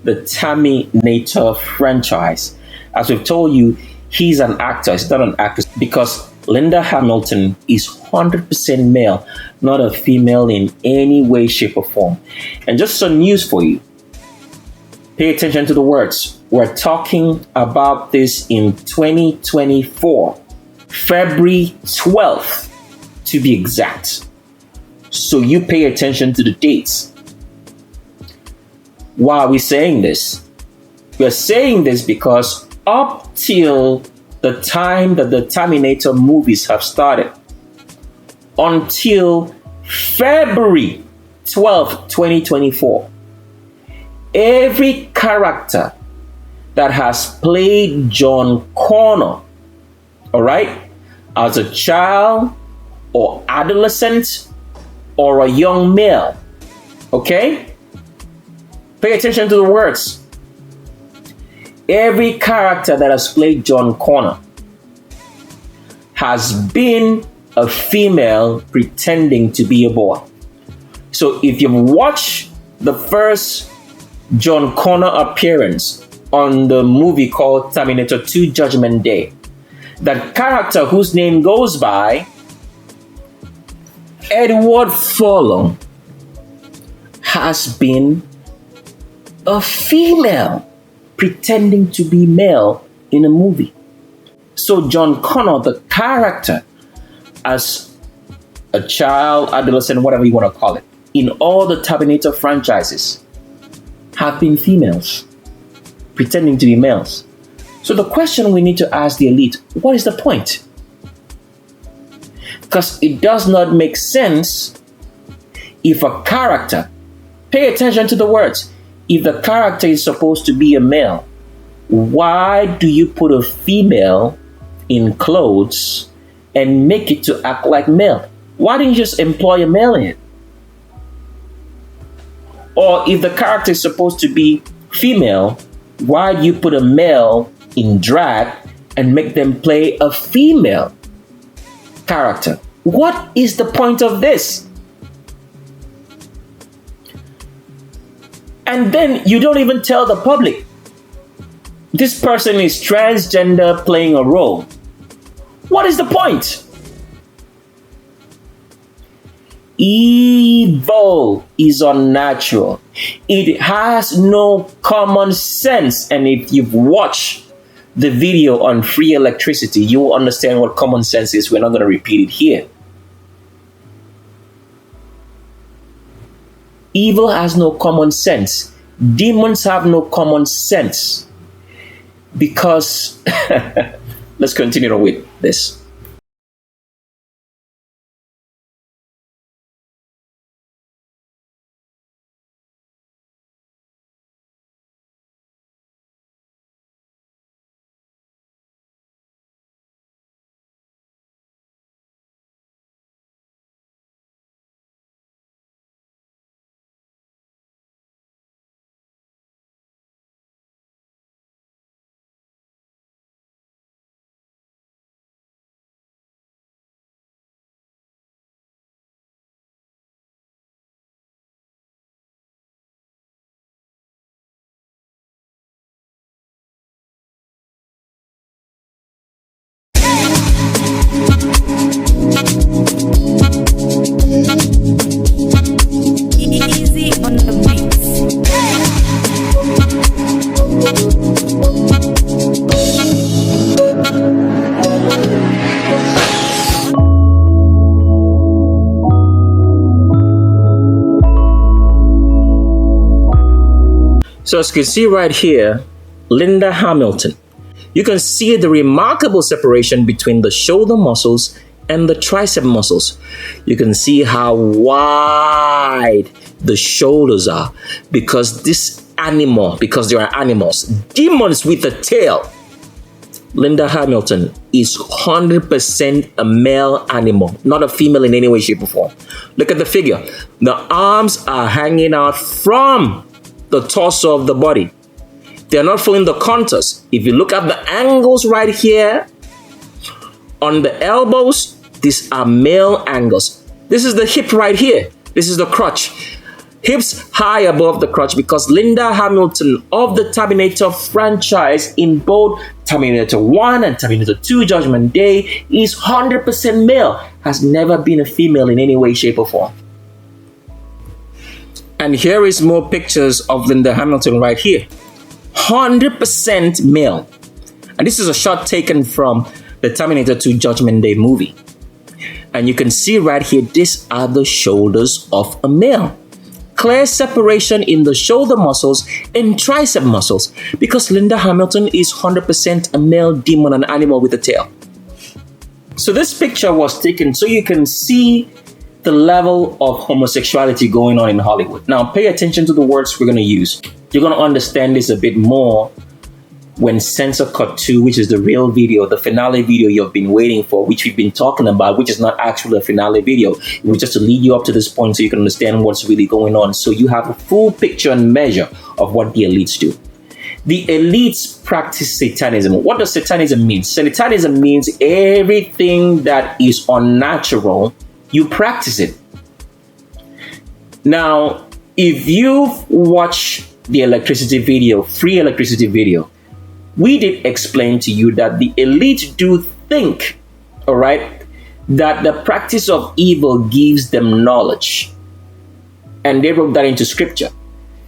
S1: the Terminator franchise. As we've told you, he's an actor, he's not an actress, because Linda Hamilton is 100% male, not a female in any way, shape, or form. And just some news for you. Pay attention to the words. We're talking about this in 2024, February 12th, to be exact. So you pay attention to the dates. Why are we saying this? We're saying this because up till the time that the Terminator movies have started, until February 12th, 2024, every character that has played John Connor, all right, as a child or adolescent or a young male, okay? Pay attention to the words. Every character that has played John Connor has been a female pretending to be a boy. So if you've watched the first John Connor appearance on the movie called Terminator 2 Judgment Day, that character whose name goes by Edward Furlong has been a female pretending to be male in a movie. So John Connor, the character, as a child, adolescent, whatever you want to call it, in all the Terminator franchises, have been females pretending to be males. So the question we need to ask the elite, what is the point? Because it does not make sense if a character, pay attention to the words, if the character is supposed to be a male, why do you put a female in clothes and make it to act like male? Why didn't you just employ a male in it? Or if the character is supposed to be female, why do you put a male in drag and make them play a female character? What is the point of this? And then you don't even tell the public This person is transgender playing a role. What is the point? Evil is unnatural. It has no common sense. And if you've watched the video on free electricity, you will understand what common sense is. We're not going to repeat it here. Evil has no common sense. Demons have no common sense. Because, let's continue on with this.
S2: Easy on the beats.
S1: So as you can see right here, Linda Hamilton. You can see the remarkable separation between the shoulder muscles and the tricep muscles. You can see how wide the shoulders are because they are animals, demons with a tail. Linda Hamilton is 100% a male animal, not a female in any way, shape, or form. Look at the figure. The arms are hanging out from the torso of the body. They're not following the contours. If you look at the angles right here on the elbows, these are male angles. This is the hip right here. This is the crotch. Hips high above the crotch because Linda Hamilton of the Terminator franchise in both Terminator 1 and Terminator 2 Judgment Day is 100% male, has never been a female in any way, shape, or form. And here is more pictures of Linda Hamilton right here. 100% male. And this is a shot taken from the Terminator 2 Judgment Day movie. And you can see right here, these are the shoulders of a male. Clear separation in the shoulder muscles and tricep muscles because Linda Hamilton is 100% a male demon, an animal with a tail. So this picture was taken so you can see the level of homosexuality going on in Hollywood. Now pay attention to the words we're going to use. You're going to understand this a bit more when Censor Cut 2, which is the real video, the finale video you've been waiting for, which we've been talking about, which is not actually a finale video. It was just to lead you up to this point so you can understand what's really going on. So you have a full picture and measure of what the elites do. The elites practice satanism. What does satanism mean? Satanism means everything that is unnatural, you practice it. Now, if you've watched the electricity video, free electricity video, we did explain to you that the elite do think, all right, that the practice of evil gives them knowledge. And they wrote that into scripture,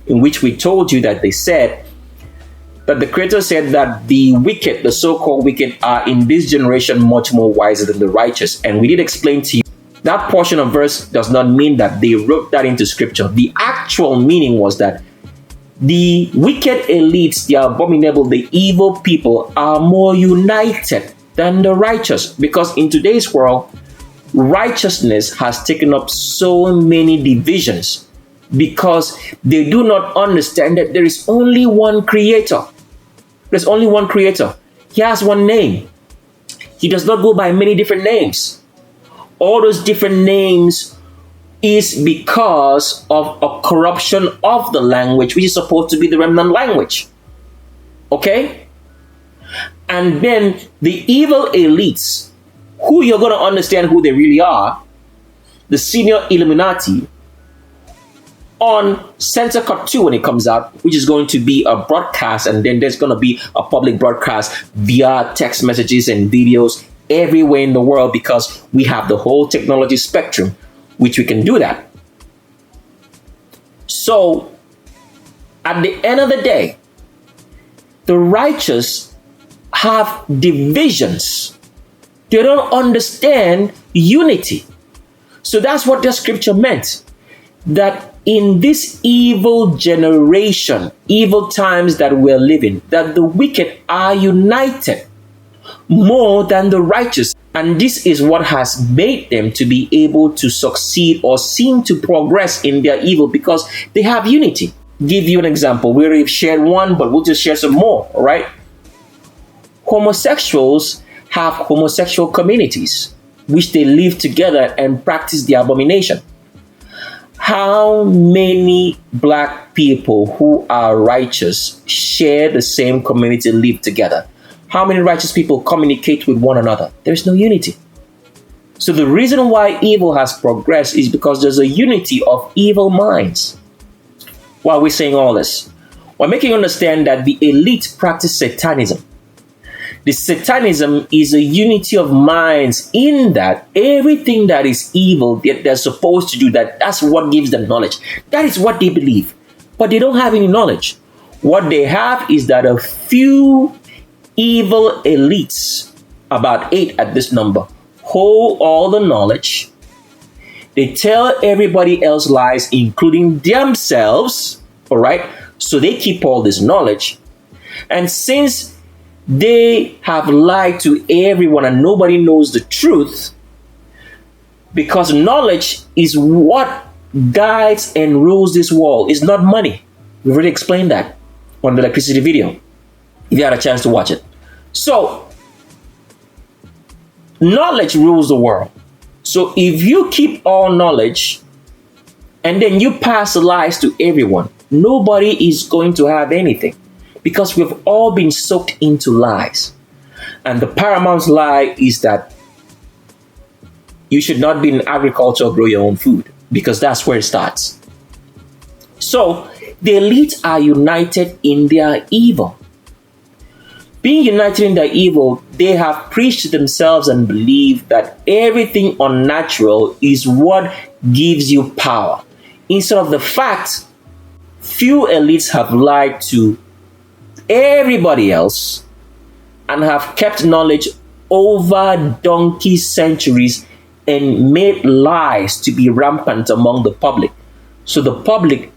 S1: in which we told you that they said that the Creator said that the wicked, the so-called wicked, are in this generation much more wiser than the righteous. And we did explain to you that portion of verse does not mean that they wrote that into scripture. The actual meaning was that the wicked elites, the abominable, the evil people are more united than the righteous. Because in today's world, righteousness has taken up so many divisions because they do not understand that there is only one creator. There's only one creator. He has one name. He does not go by many different names. All those different names is because of a corruption of the language, which is supposed to be the remnant language. Okay? And then the evil elites, who you're going to understand who they really are, the senior Illuminati, on Censor Cut 2 when it comes out, which is going to be a broadcast, and then there's going to be a public broadcast via text messages and videos everywhere in the world, because we have the whole technology spectrum, which we can do that. So, at the end of the day, the righteous have divisions. They don't understand unity. So that's what the scripture meant. That in this evil generation, evil times that we're living, that the wicked are united more than the righteous. And this is what has made them to be able to succeed or seem to progress in their evil, because they have unity. Give you an example. We already shared one, but we'll just share some more, all right? Homosexuals have homosexual communities, which they live together and practice the abomination. How many black people who are righteous share the same community, live together? How many righteous people communicate with one another? There's no unity. So the reason why evil has progressed is because there's a unity of evil minds. Why are we saying all this? We're making you understand that the elite practice Satanism. The Satanism is a unity of minds, in that everything that is evil that they're supposed to do, that's what gives them knowledge. That is what they believe. But they don't have any knowledge. What they have is that a few evil elites, about 8 at this number, hold all the knowledge. They tell everybody else lies, including themselves, all right? So they keep all this knowledge. And since they have lied to everyone and nobody knows the truth, because knowledge is what guides and rules this world. It's not money. We've already explained that on the electricity video, if you had a chance to watch it. So, knowledge rules the world. So if you keep all knowledge and then you pass lies to everyone, nobody is going to have anything, because we've all been soaked into lies. And the paramount lie is that you should not be in agriculture or grow your own food, because that's where it starts. So the elite are united in their evil. Being united in their evil, they have preached to themselves and believe that everything unnatural is what gives you power, instead of the fact few elites have lied to everybody else and have kept knowledge over donkey centuries and made lies to be rampant among the public. So the public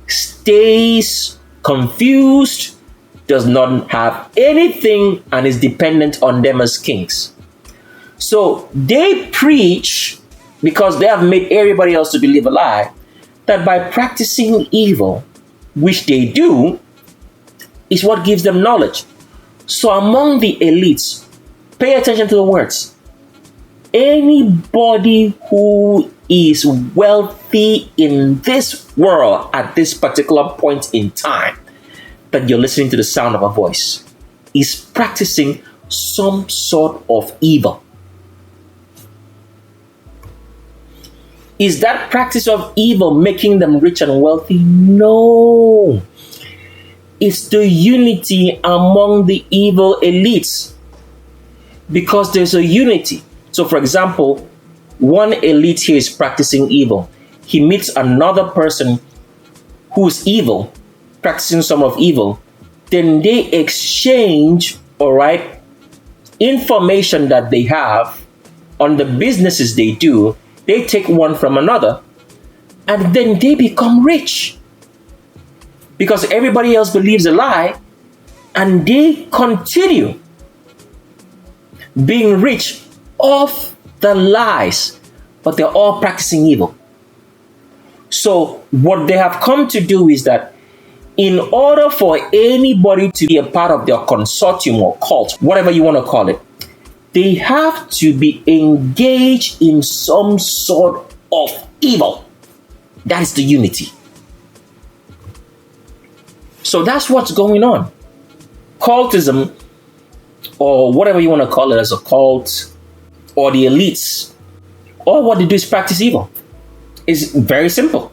S1: stays confused, does not have anything, and is dependent on them as kings. So they preach, because they have made everybody else to believe a lie, that by practicing evil, which they do, is what gives them knowledge. So among the elites, pay attention to the words. Anybody who is wealthy in this world at this particular point in time that you're listening to the sound of a voice is practicing some sort of evil. Is that practice of evil making them rich and wealthy? No. It's the unity among the evil elites, because there's a unity. So for example, one elite here is practicing evil. He meets another person who's evil, practicing some of evil. Then they exchange, all right, information that they have on the businesses they do. They take one from another, and then they become rich, because everybody else believes a lie, and they continue being rich off the lies, but they're all practicing evil. So what they have come to do is that in order for anybody to be a part of their consortium or cult, whatever you want to call it, they have to be engaged in some sort of evil. That is the unity. So that's what's going on. Cultism, or whatever you want to call it, as a cult, or the elites, all what they do is practice evil. It's very simple.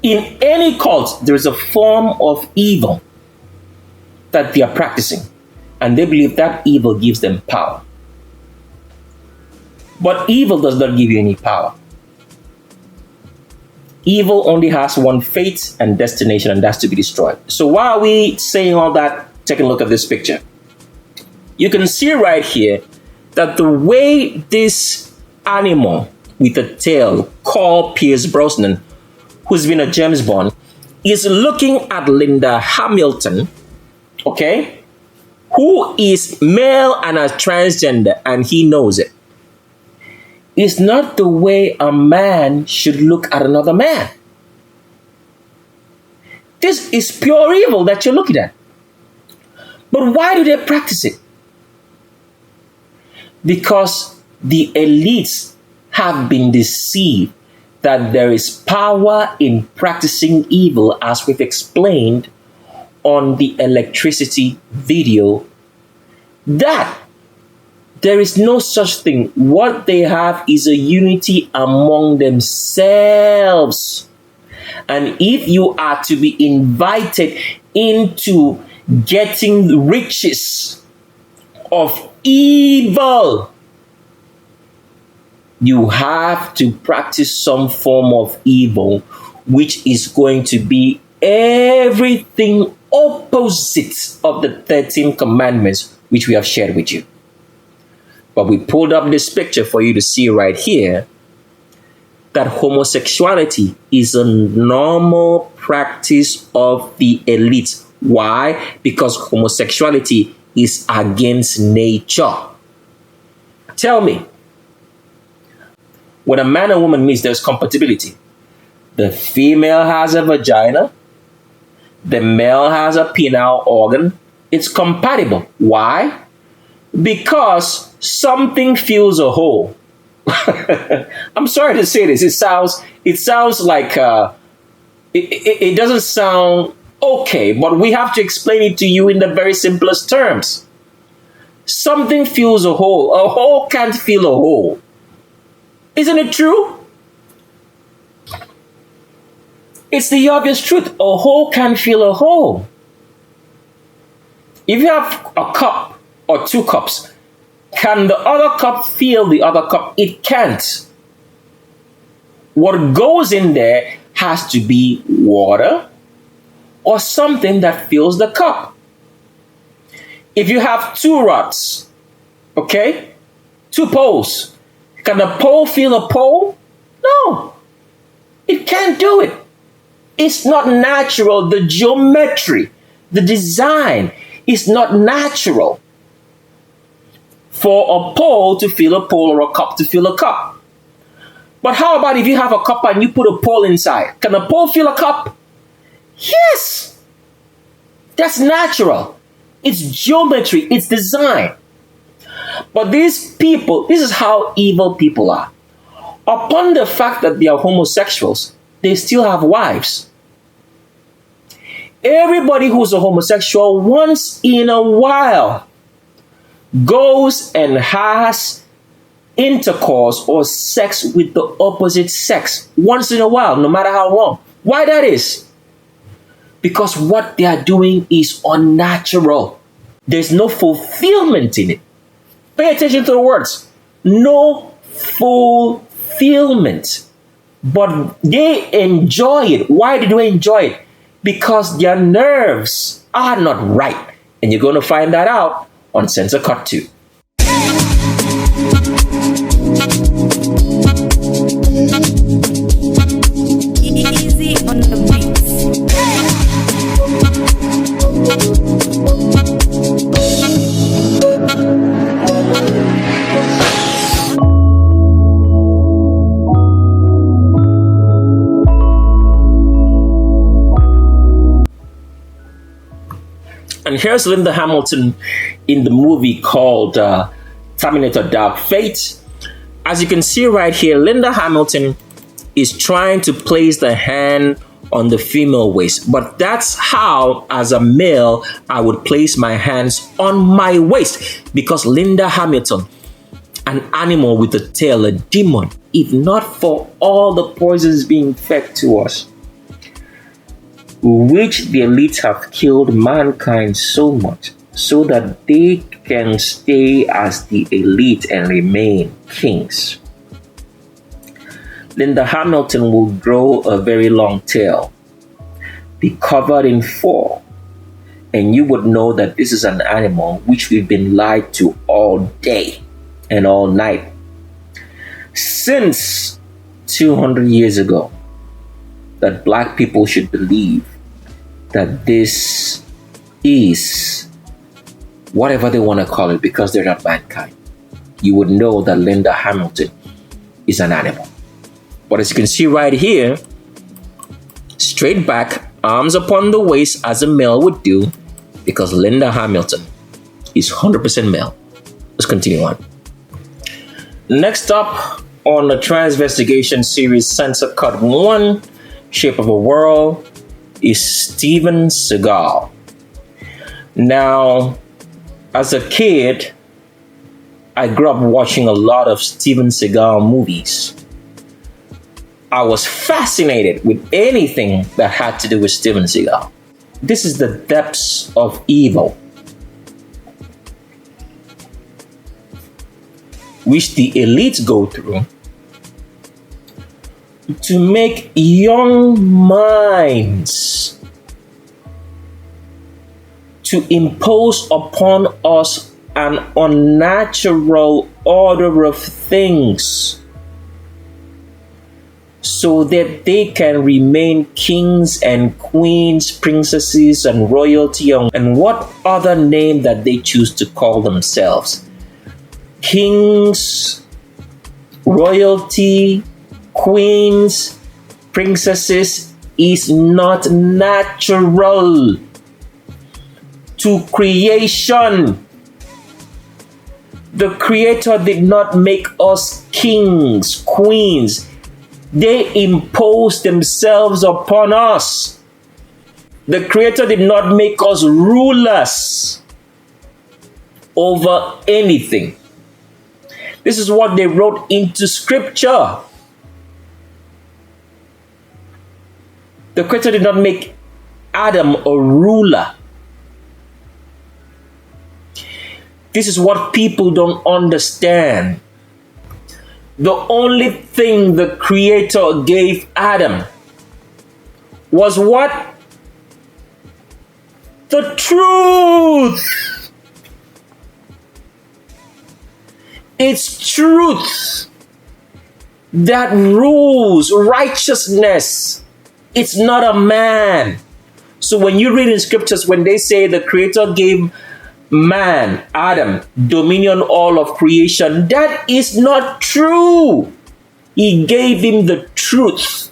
S1: In any cult, there is a form of evil that they are practicing, and they believe that evil gives them power. But evil does not give you any power. Evil only has one fate and destination, and that's to be destroyed. So why are we saying all that? Take a look at this picture. You can see right here that the way this animal with a tail called Pierce Brosnan, who's been a James Bond, is looking at Linda Hamilton, okay, who is male and a transgender, and he knows it. It's not the way a man should look at another man. This is pure evil that you're looking at. But why do they practice it? Because the elites have been deceived that there is power in practicing evil, as we've explained on the electricity video, that there is no such thing. What they have is a unity among themselves. And if you are to be invited into getting the riches of evil, you have to practice some form of evil, which is going to be everything opposite of the 13 commandments, which we have shared with you. But we pulled up this picture for you to see right here that homosexuality is a normal practice of the elite. Why? Because homosexuality is against nature. Tell me, when a man and woman meets, there's compatibility. The female has a vagina, the male has a penile organ. It's compatible. Why? Because something fills a hole. I'm sorry to say this. It sounds like it doesn't sound okay, but we have to explain it to you in the very simplest terms. Something fills a hole. A hole can't fill a hole. Isn't it true? It's the obvious truth. A hole can't fill a hole. If you have a cup or two cups, can the other cup fill the other cup? It can't. What goes in there has to be water or something that fills the cup. If you have two rods, okay, two poles, can a pole fill a pole? No, it can't do it. It's not natural. The geometry, the design is not natural for a pole to fill a pole or a cup to fill a cup. But how about if you have a cup and you put a pole inside? Can a pole fill a cup? Yes. That's natural. It's geometry. It's design. But these people, this is how evil people are. Upon the fact that they are homosexuals, they still have wives. Everybody who's a homosexual once in a while goes and has intercourse or sex with the opposite sex once in a while, no matter how long. Why that is? Because what they are doing is unnatural. There's no fulfillment in it. Pay attention to the words. No fulfillment. But they enjoy it. Why do they enjoy it? Because their nerves are not right. And you're going to find that out on Censor Cut 2.
S2: Easy on the beats.
S1: And here's Linda Hamilton in the movie called Terminator Dark Fate. As you can see right here, Linda Hamilton is trying to place the hand on the female waist. But that's how, as a male, I would place my hands on my waist. Because Linda Hamilton, an animal with a tail, a demon, if not for all the poisons being fed to us, which the elites have killed mankind so much so that they can stay as the elite and remain kings. Linda Hamilton will grow a very long tail, be covered in fur, and you would know that this is an animal which we've been lied to all day and all night since 200 years ago, that black people should believe that this is whatever they want to call it because they're not mankind. You would know that Linda Hamilton is an animal. But as you can see right here, straight back, arms upon the waist as a male would do, because Linda Hamilton is 100% male. Let's continue on. Next up on the Transvestigation series Censor Cut 1, Shape of a World, is Steven Seagal. Now, as a kid, I grew up watching a lot of Steven Seagal movies. I was fascinated with anything that had to do with Steven Seagal. This is the depths of evil, which the elites go through to make young minds to impose upon us an unnatural order of things so that they can remain kings and queens, princesses and royalty, and what other name that they choose to call themselves. Kings, royalty, queens, princesses is not natural to creation. The Creator did not make us kings, queens. They impose themselves upon us. The Creator did not make us rulers over anything. This is what they wrote into scripture. The Creator did not make Adam a ruler. This is what people don't understand. The only thing the Creator gave Adam was what? The truth. It's truth that rules, righteousness. It's not a man. So when you read in scriptures, when they say the Creator gave man, Adam, dominion all of creation, that is not true. He gave him the truth.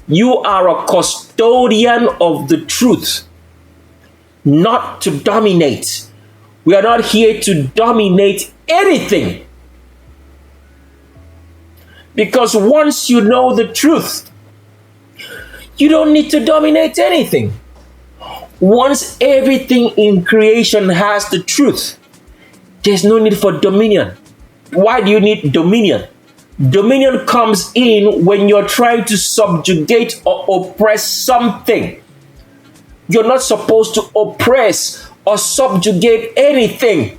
S1: You are a custodian of the truth, not to dominate. We are not here to dominate anything. Because once you know the truth, you don't need to dominate anything. Once everything in creation has the truth, there's no need for dominion. Why do you need dominion? Dominion comes in when you're trying to subjugate or oppress something. You're not supposed to oppress or subjugate anything.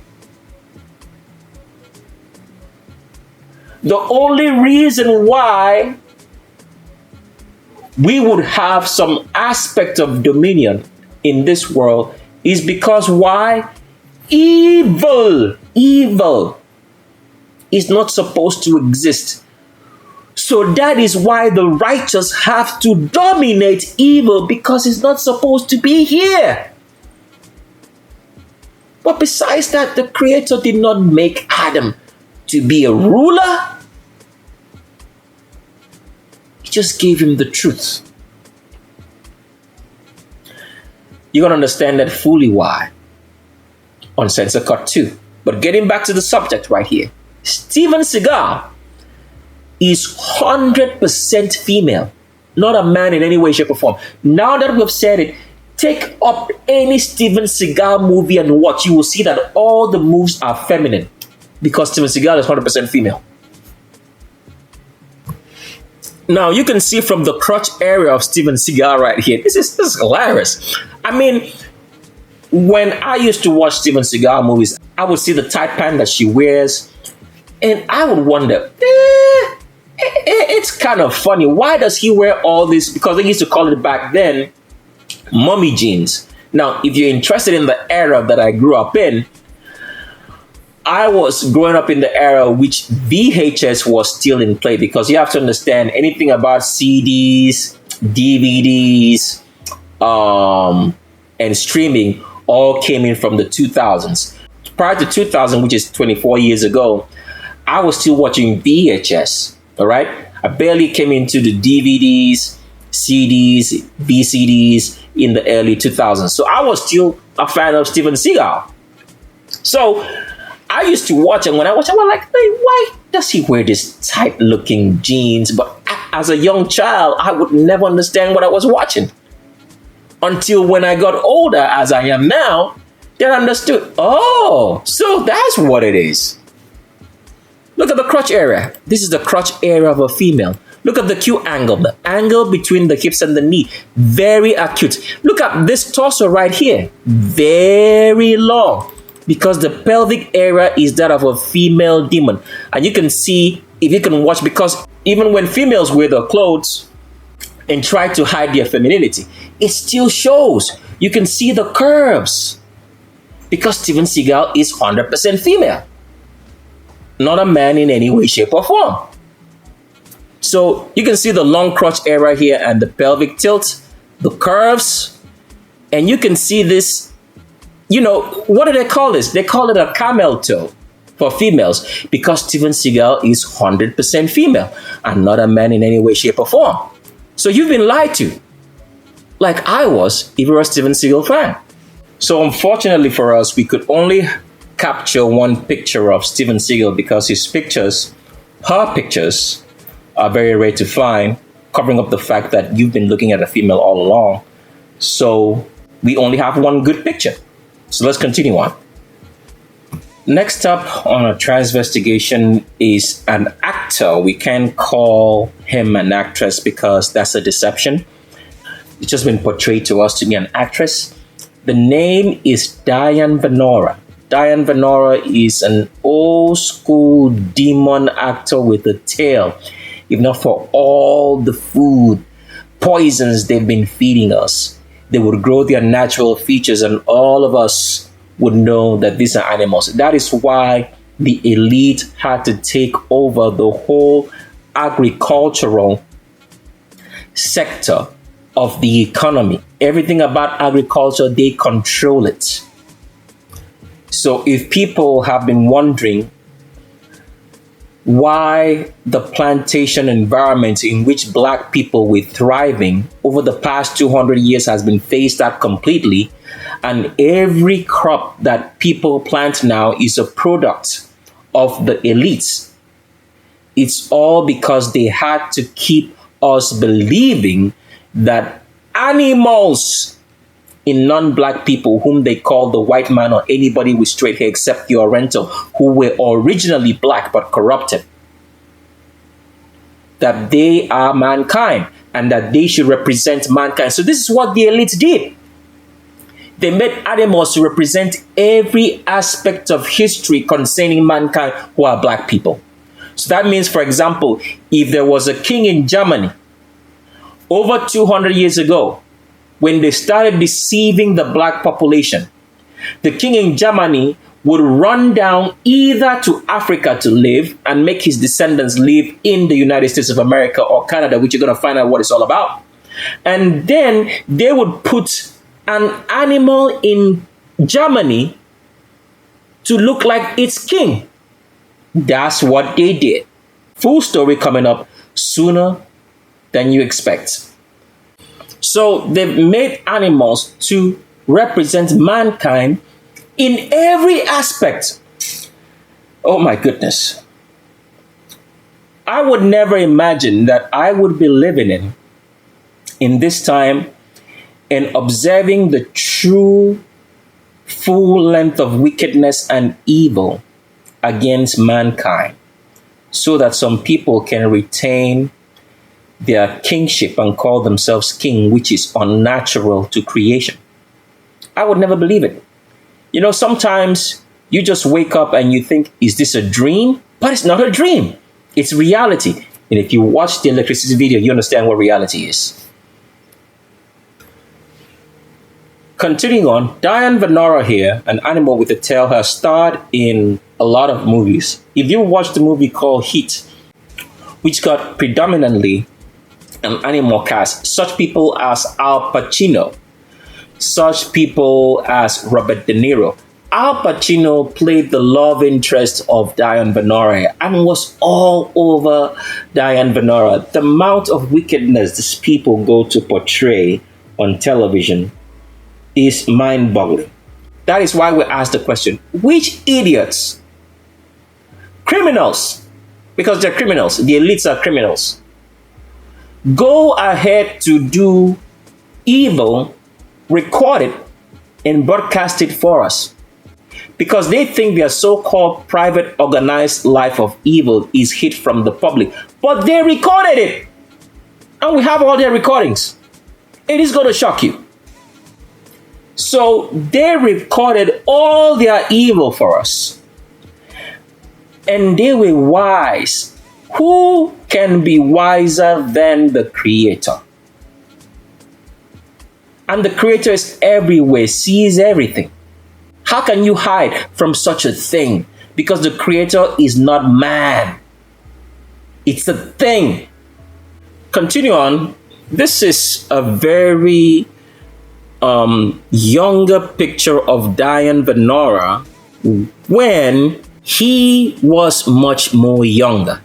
S1: The only reason why we would have some aspect of dominion in this world is because why? Evil is not supposed to exist. So that is why the righteous have to dominate evil, because it's not supposed to be here. But besides that, the Creator did not make Adam to be a ruler. He just gave him the truth. You're going to understand that fully why on Censor Cut 2. But getting back to the subject right here, Steven Seagal is 100% female, not a man in any way, shape, or form. Now that we've said it, take up any Steven Seagal movie and watch. You will see that all the moves are feminine because Steven Seagal is 100% female. Now you can see from the crotch area of Steven Seagal right here. This is hilarious. I mean, when I used to watch Steven Seagal movies, I would see the tight pant that she wears, and I would wonder, it's kind of funny. Why does he wear all this? Because they used to call it back then mommy jeans. Now, if you're interested in the era that I grew up in, I was growing up in the era which VHS was still in play, because you have to understand anything about CDs, DVDs, and streaming all came in from the 2000s. Prior to 2000, which is 24 years ago, I was still watching VHS, all right? I barely came into the DVDs, CDs, VCDs in the early 2000s. So I was still a fan of Steven Seagal. So I used to watch, and when I watch, I was like, hey, why does he wear this tight looking jeans? But as a young child, I would never understand what I was watching. Until when I got older, as I am now, then I understood, oh, so that's what it is. Look at the crotch area. This is the crotch area of a female. Look at the Q angle, the angle between the hips and the knee. Very acute. Look at this torso right here. Very long, because the pelvic area is that of a female demon. And you can see, if you can watch, because even when females wear their clothes and try to hide their femininity, it still shows. You can see the curves, because Steven Seagal is 100% female, not a man in any way, shape, or form. So you can see the long crotch area here and the pelvic tilt, the curves, and you can see this, what do they call this? They call it a camel toe for females, because Steven Seagal is 100% female and not a man in any way, shape, or form. So you've been lied to, like I was if you were a Steven Seagal fan. So unfortunately for us, we could only capture one picture of Steven Seagal, because her pictures, are very rare to find, covering up the fact that you've been looking at a female all along. So we only have one good picture. So let's continue on. Next up on our transvestigation is an actor. We can't call him an actress, because that's a deception. It's just been portrayed to us to be an actress. The name is Diane Venora. Diane Venora is an old school demon actor with a tail. If not for all the food poisons they've been feeding us, they would grow their natural features, and all of us would know that these are animals. That is why the elite had to take over the whole agricultural sector of the economy. Everything about agriculture, they control it. So if people have been wondering why the plantation environment in which Black people were thriving over the past 200 years has been phased out completely, and every crop that people plant now is a product of the elites, it's all because they had to keep us believing that animals in non-Black people, whom they call the white man or anybody with straight hair except the Oriental, who were originally Black but corrupted, that they are mankind and that they should represent mankind. So this is what the elites did. They made animals to represent every aspect of history concerning mankind who are Black people. So that means, for example, if there was a king in Germany over 200 years ago, when they started deceiving the Black population, the king in Germany would run down either to Africa to live and make his descendants live in the United States of America or Canada, which you're going to find out what it's all about. And then they would put an animal in Germany to look like its king. That's what they did. Full story coming up sooner than you expect. So they've made animals to represent mankind in every aspect. Oh my goodness. I would never imagine that I would be living in this time and observing the true full length of wickedness and evil against mankind, so that some people can retain their kingship and call themselves king, which is unnatural to creation. I would never believe it. You know, sometimes you just wake up and you think, is this a dream? But it's not a dream. It's reality. And if you watch the electricity video, you understand what reality is. Continuing on, Diane Venora here, an animal with a tail, has starred in a lot of movies. If you watch the movie called Heat, which got predominantly an animal cast, such people as Al Pacino, such people as Robert De Niro. Al Pacino played the love interest of Diane Venora and was all over Diane Venora. The amount of wickedness these people go to portray on television is mind-boggling. That is why we ask the question, which idiots, criminals, because they're criminals, the elites are criminals, go ahead to do evil, record it, and broadcast it for us? Because they think their so-called private organized life of evil is hid from the public. But they recorded it. And we have all their recordings. It is going to shock you. So they recorded all their evil for us. And they were wise. Who can be wiser than the Creator? And the Creator is everywhere, sees everything. How can you hide from such a thing? Because the Creator is not man. It's a thing. Continue on. This is a very younger picture of Diane Venora when he was much more younger.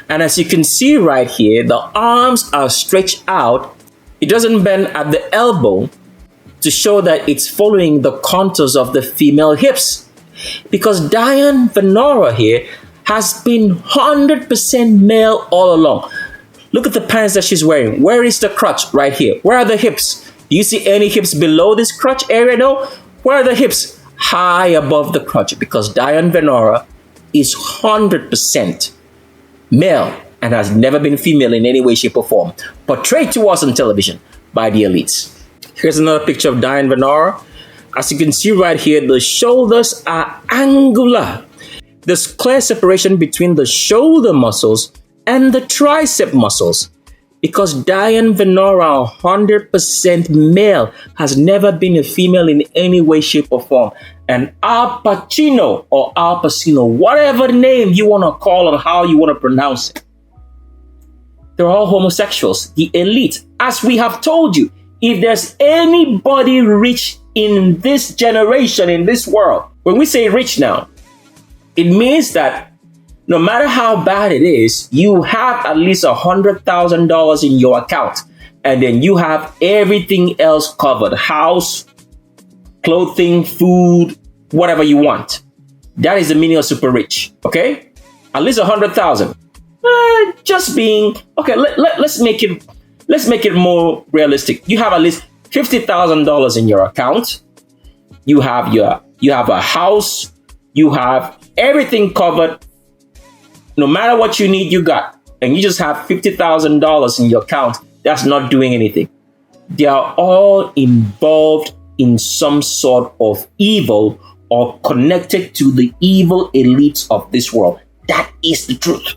S1: And as you can see right here, the arms are stretched out. It doesn't bend at the elbow to show that it's following the contours of the female hips. Because Diane Venora here has been 100% male all along. Look at the pants that she's wearing. Where is the crotch? Right here. Where are the hips? Do you see any hips below this crotch area? No. Where are the hips? High above the crotch, because Diane Venora is 100% male and has never been female in any way, shape, or form, portrayed to us on television by the elites. Here's another picture of Diane Venora. As you can see right here, the shoulders are angular. There's clear separation between the shoulder muscles and the tricep muscles, because Diane Venora, 100% male, has never been a female in any way, shape, or form. And Al Pacino or Al Pacino, whatever name you want to call or how you want to pronounce it, they're all homosexuals, the elite. As we have told you, if there's anybody rich in this generation, in this world, when we say rich now, it means that no matter how bad it is, you have at least $100,000 in your account. And then you have everything else covered. House, clothing, food, whatever you want. That is the meaning of super rich. Okay? At least 100,000. Just being, okay, let's make it more realistic. You have at least $50,000 in your account. You have a house. You have everything covered. No matter what you need, you got. And you just have $50,000 in your account. That's not doing anything. They are all involved in some sort of evil or connected to the evil elites of this world. That is the truth.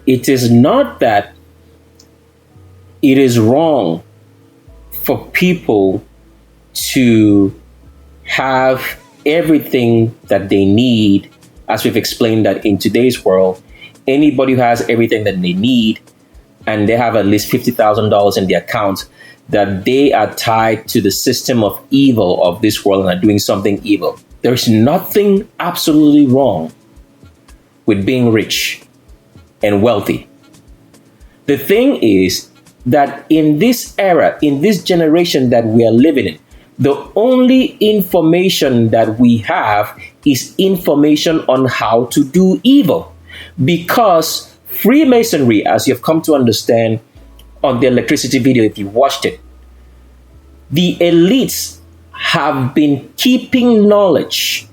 S1: It is not that it is wrong for people to have everything that they need, as we've explained that in today's world. Anybody who has everything that they need and they have at least $50,000 in their account, that they are tied to the system of evil of this world and are doing something evil. There's nothing absolutely wrong with being rich and wealthy. The thing is that in this era, in this generation that we are living in, the only information that we have is information on how to do evil. Because Freemasonry, as you've come to understand on the electricity video, if you watched it, the elites have been keeping knowledge,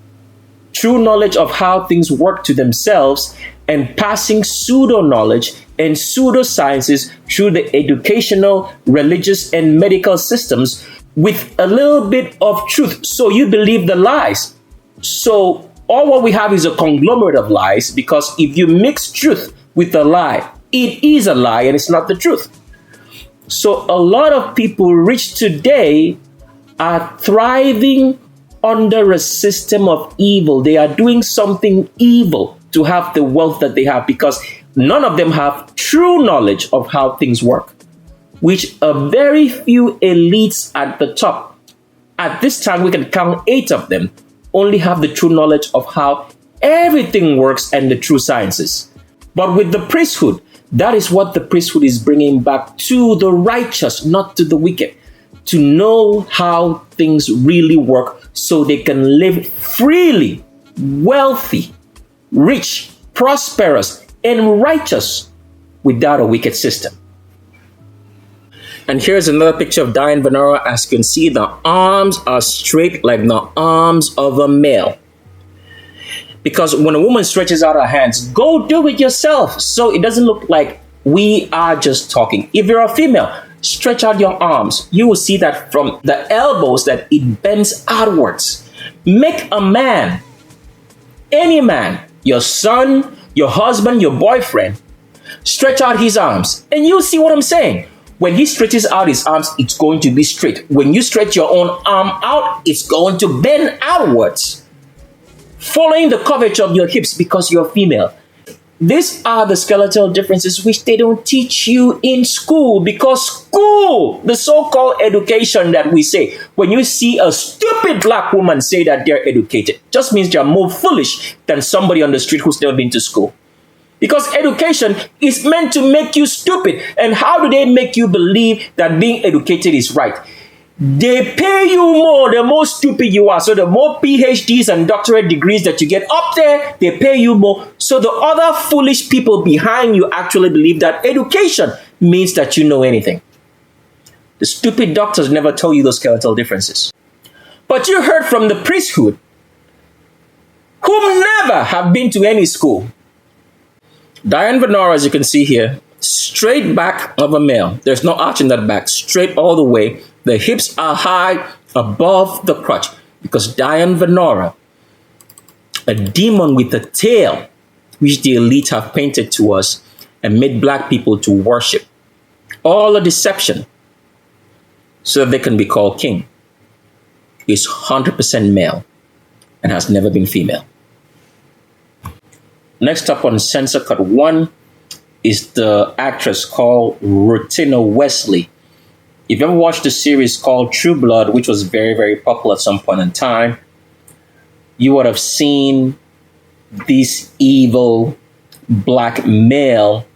S1: true knowledge of how things work to themselves, and passing pseudo knowledge and pseudosciences through the educational, religious, and medical systems with a little bit of truth. So you believe the lies. So all what we have is a conglomerate of lies, because if you mix truth with a lie, it is a lie and it's not the truth. So a lot of people rich today are thriving under a system of evil. They are doing something evil to have the wealth that they have, because none of them have true knowledge of how things work, which a very few elites at the top, at this time we can count 8 of them, only have the true knowledge of how everything works and the true sciences. But with the priesthood, that is what the priesthood is bringing back to the righteous, not to the wicked, to know how things really work so they can live freely, wealthy, rich, prosperous, and righteous without a wicked system. And here's another picture of Diane Venora. As you can see, the arms are straight like the arms of a male. Because when a woman stretches out her hands, go do it yourself, so it doesn't look like we are just talking. If you're a female, stretch out your arms. You will see that from the elbows that it bends outwards. Make a man, any man, your son, your husband, your boyfriend, stretch out his arms, and you'll see what I'm saying. When he stretches out his arms, it's going to be straight. When you stretch your own arm out, it's going to bend outwards, following the curvature of your hips, because you're female. These are the skeletal differences which they don't teach you in school, because school, the so-called education that we say, when you see a stupid black woman say that they're educated, just means they're more foolish than somebody on the street who's never been to school. Because education is meant to make you stupid. And how do they make you believe that being educated is right? They pay you more the more stupid you are. So the more PhDs and doctorate degrees that you get up there, they pay you more. So the other foolish people behind you actually believe that education means that you know anything. The stupid doctors never tell you those skeletal differences. But you heard from the priesthood, whom never have been to any school. Diane Venora, as you can see here, straight back of a male. There's no arch in that back, straight all the way. The hips are high above the crotch, because Diane Venora, a demon with a tail, which the elite have painted to us and made black people to worship. All a deception so that they can be called king, is 100% male and has never been female. Next up on Censor Cut 1 is the actress called Rutina Wesley. If you ever watched the series called True Blood, which was very, very popular at some point in time, you would have seen this evil black male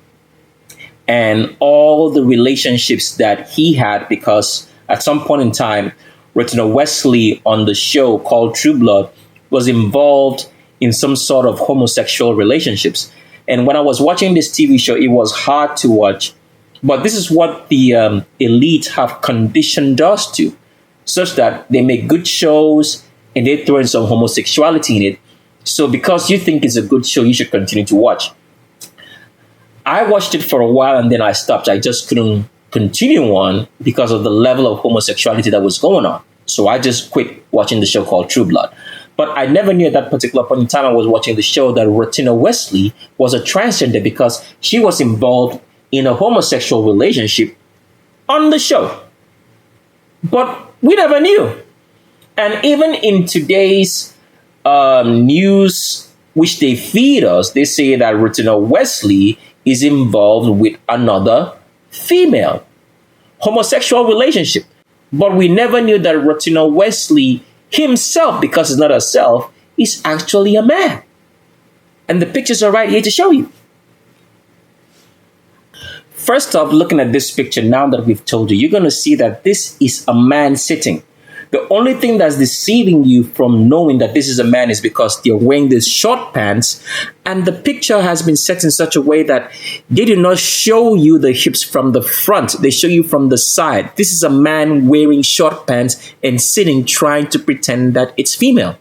S1: and all the relationships that he had, because at some point in time, Rutina Wesley on the show called True Blood was involved in some sort of homosexual relationships. And when I was watching this TV show, it was hard to watch. But this is what the elite have conditioned us to, such that they make good shows and they throw in some homosexuality in it. So because you think it's a good show, you should continue to watch. I watched it for a while and then I stopped. I just couldn't continue on because of the level of homosexuality that was going on. So I just quit watching the show called True Blood. But I never knew at that particular point in time I was watching the show that Rutina Wesley was a transgender, because she was involved in a homosexual relationship on the show. But we never knew. And even in today's news, which they feed us, they say that Rutina Wesley is involved with another female homosexual relationship. But we never knew that Rutina Wesley himself, because it's not herself, is actually a man. And the pictures are right here to show you. First off, looking at this picture, now that we've told you, you're going to see that this is a man sitting. The only thing that's deceiving you from knowing that this is a man is because they're wearing these short pants, and the picture has been set in such a way that they do not show you the hips from the front. They show you from the side. This is a man wearing short pants and sitting, trying to pretend that it's female.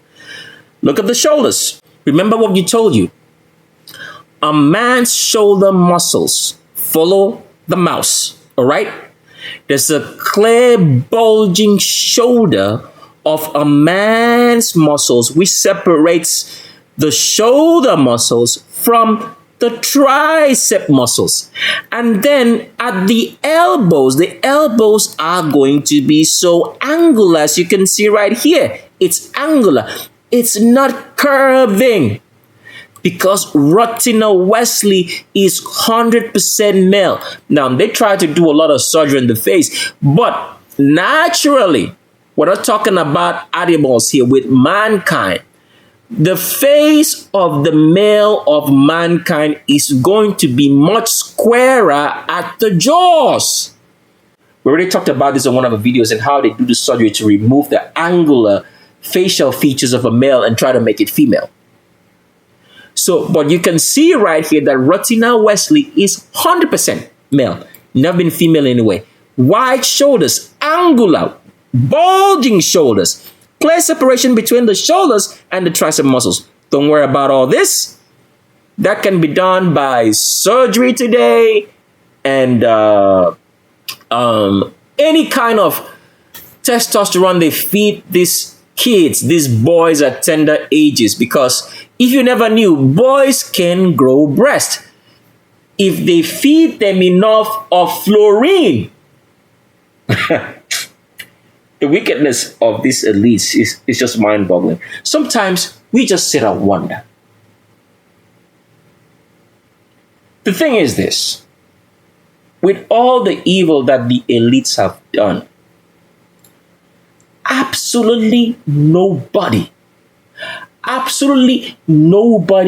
S1: Look at the shoulders. Remember what we told you. a man's shoulder muscles follow the mouse, all right? There's a clear bulging shoulder of a man's muscles which separates the shoulder muscles from the tricep muscles. And then at the elbows are going to be so angular, as you can see right here. It's angular. It's not curving, because Rottina Wesley is 100% male. Now, they try to do a lot of surgery in the face, but naturally, we're not talking about animals here, with mankind. The face of the male of mankind is going to be much squarer at the jaws. We already talked about this in one of the videos and how they do the surgery to remove the angular facial features of a male and try to make it female. So, but you can see right here that Rottina Wesley is 100% male, never been female anyway. Wide shoulders, angular, bulging shoulders, clear separation between the shoulders and the tricep muscles. Don't worry about all this. That can be done by surgery today, and any kind of testosterone they feed these kids, these boys at tender ages. Because if you never knew, boys can grow breast if they feed them enough of fluorine. The wickedness of these elites is just mind-boggling. Sometimes we just sit and wonder. The thing is this: with all the evil that the elites have done, absolutely nobody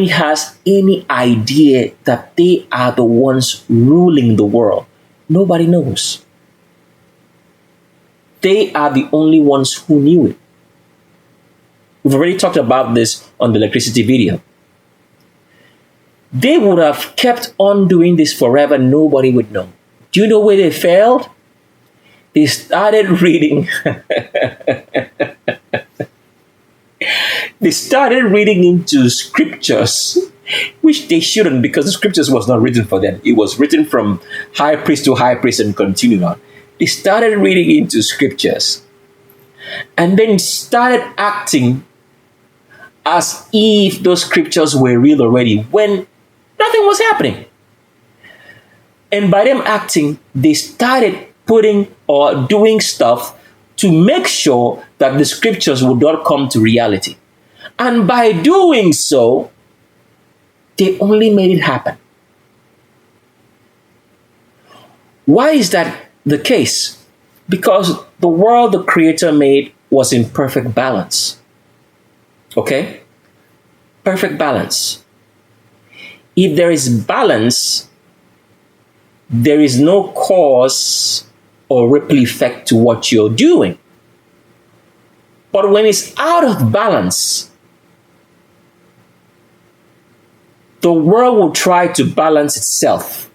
S1: has any idea that they are the ones ruling the world. Nobody knows. They are the only ones who knew it. We've already talked about this on the electricity video. They would have kept on doing this forever. Nobody would know. Do you know where they failed? They started reading. They started reading into scriptures, which they shouldn't, because the scriptures was not written for them. It was written from high priest to high priest and continued on. They started reading into scriptures and then started acting as if those scriptures were real already, when nothing was happening. And by them acting, they started putting or doing stuff to make sure that the scriptures would not come to reality. And by doing so, they only made it happen. Why is that the case? Because the world the Creator made was in perfect balance. Okay? Perfect balance. If there is balance, there is no cause or ripple effect to what you're doing. But when it's out of balance, the world will try to balance itself.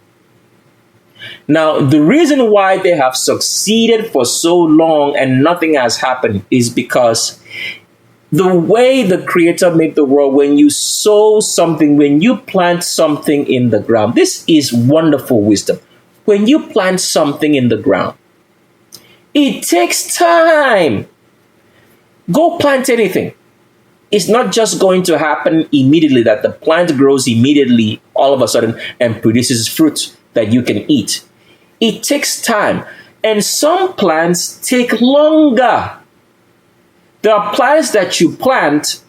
S1: Now, the reason why they have succeeded for so long and nothing has happened is because the way the Creator made the world, when you sow something, when you plant something in the ground, this is wonderful wisdom. When you plant something in the ground, it takes time. Go plant anything. It's not just going to happen immediately, that the plant grows immediately all of a sudden and produces fruit that you can eat. It takes time. And some plants take longer. There are plants that you plant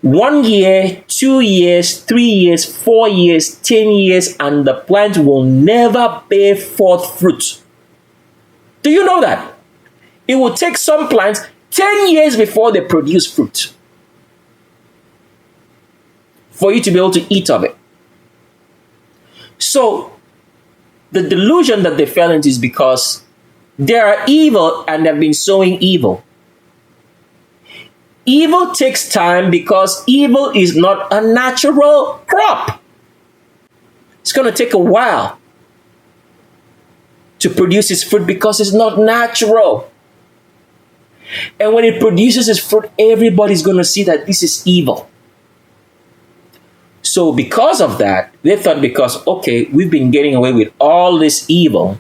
S1: 1 year, 2 years, 3 years, 4 years, 10 years, and the plant will never bear forth fruit. Do you know that? It will take some plants 10 years before they produce fruit for you to be able to eat of it. So, the delusion that they fell into is because they are evil and they've been sowing evil. Evil takes time because evil is not a natural crop. It's going to take a while to produce its fruit because it's not natural. And when it produces its fruit, everybody's going to see that this is evil. So because of that, they thought because, okay, we've been getting away with all this evil,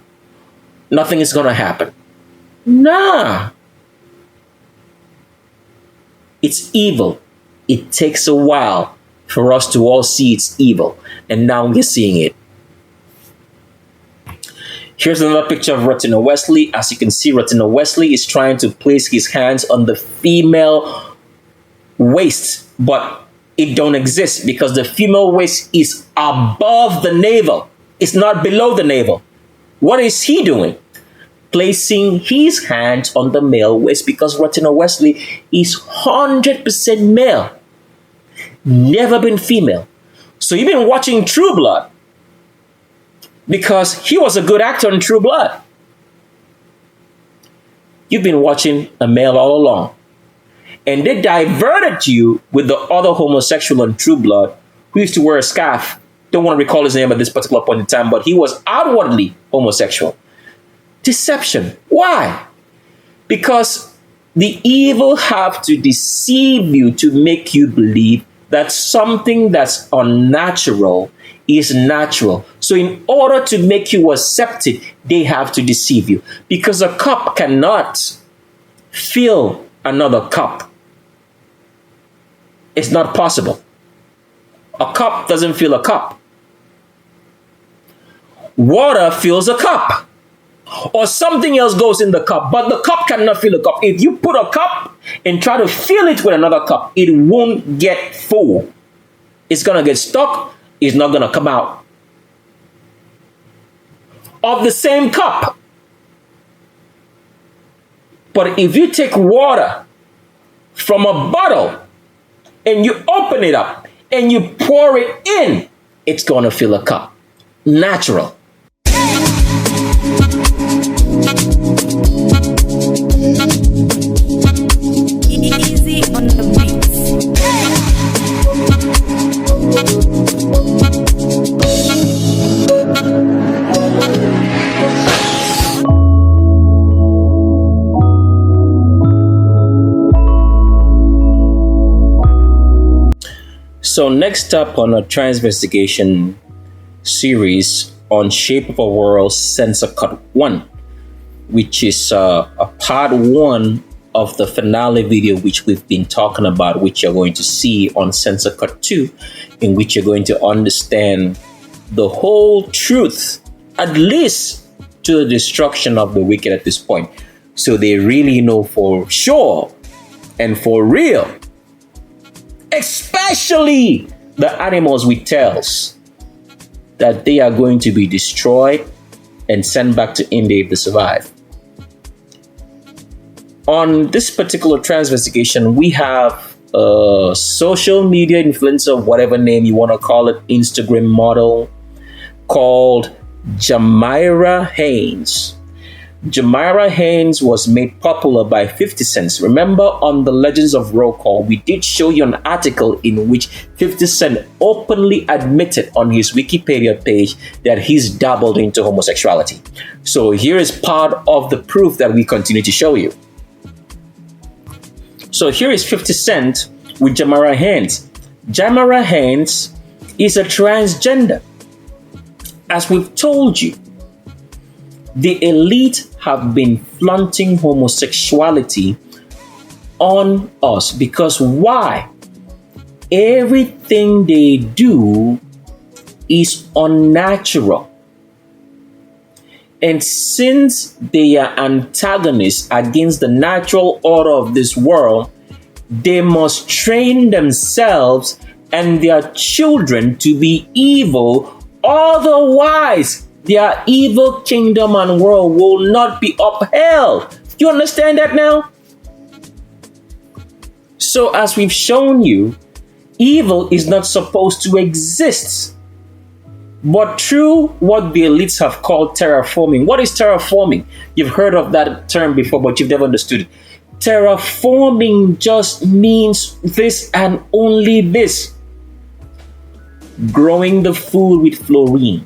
S1: nothing is going to happen. Nah, it's evil. It takes a while for us to all see it's evil. And now we're seeing it. Here's another picture of Rotino Wesley. As you can see, Rotino Wesley is trying to place his hands on the female waist, but it don't exist because the female waist is above the navel. It's not below the navel. What is he doing? Placing his hands on the male waist because Rotino Wesley is 100% male. Never been female. So you've been watching True Blood because he was a good actor in True Blood. You've been watching a male all along. And they diverted you with the other homosexual in True Blood who used to wear a scarf. Don't want to recall his name at this particular point in time, but he was outwardly homosexual. Deception. Why? Because the evil have to deceive you to make you believe that something that's unnatural is natural. So in order to make you accept it, they have to deceive you. Because a cup cannot fill another cup. It's not possible. A cup doesn't fill a cup. Water fills a cup. Or something else goes in the cup, but the cup cannot fill a cup. If you put a cup and try to fill it with another cup, it won't get full. It's going to get stuck. It's not going to come out. Of the same cup. But if you take water from a bottle and you open it up and you pour it in, it's going to fill a cup. Natural.
S2: Easy on the beats.
S1: So next up on a transvestigation series on Shape of a World-Censor Cut 1, which is a part 1 of the finale video which we've been talking about, which you're going to see on Censor Cut 2, in which you're going to understand the whole truth, at least to the destruction of the wicked at this point. So they really know for sure and for real, especially the animals with tails, that they are going to be destroyed and sent back to India if they survive. On this particular transvestigation, we have a social media influencer, whatever name you want to call it, Instagram model, called Jamira Haynes. Jamira Haynes was made popular by 50 Cent. Remember on the Legends of Roll Call, we did show you an article in which 50 Cent openly admitted on his Wikipedia page that he's dabbled into homosexuality. So here is part of the proof that we continue to show you. So here is 50 Cent with Jamira Haynes. Jamira Haynes is a transgender. As we've told you, the elite have been flaunting homosexuality on us because why? Everything they do is unnatural. And since they are antagonists against the natural order of this world, they must train themselves and their children to be evil. Otherwise, their evil kingdom and world will not be upheld. Do you understand that now? So as we've shown you, evil is not supposed to exist. But through what the elites have called terraforming. What is terraforming? You've heard of that term before, but you've never understood it. Terraforming just means this and only this. Growing the food with fluorine.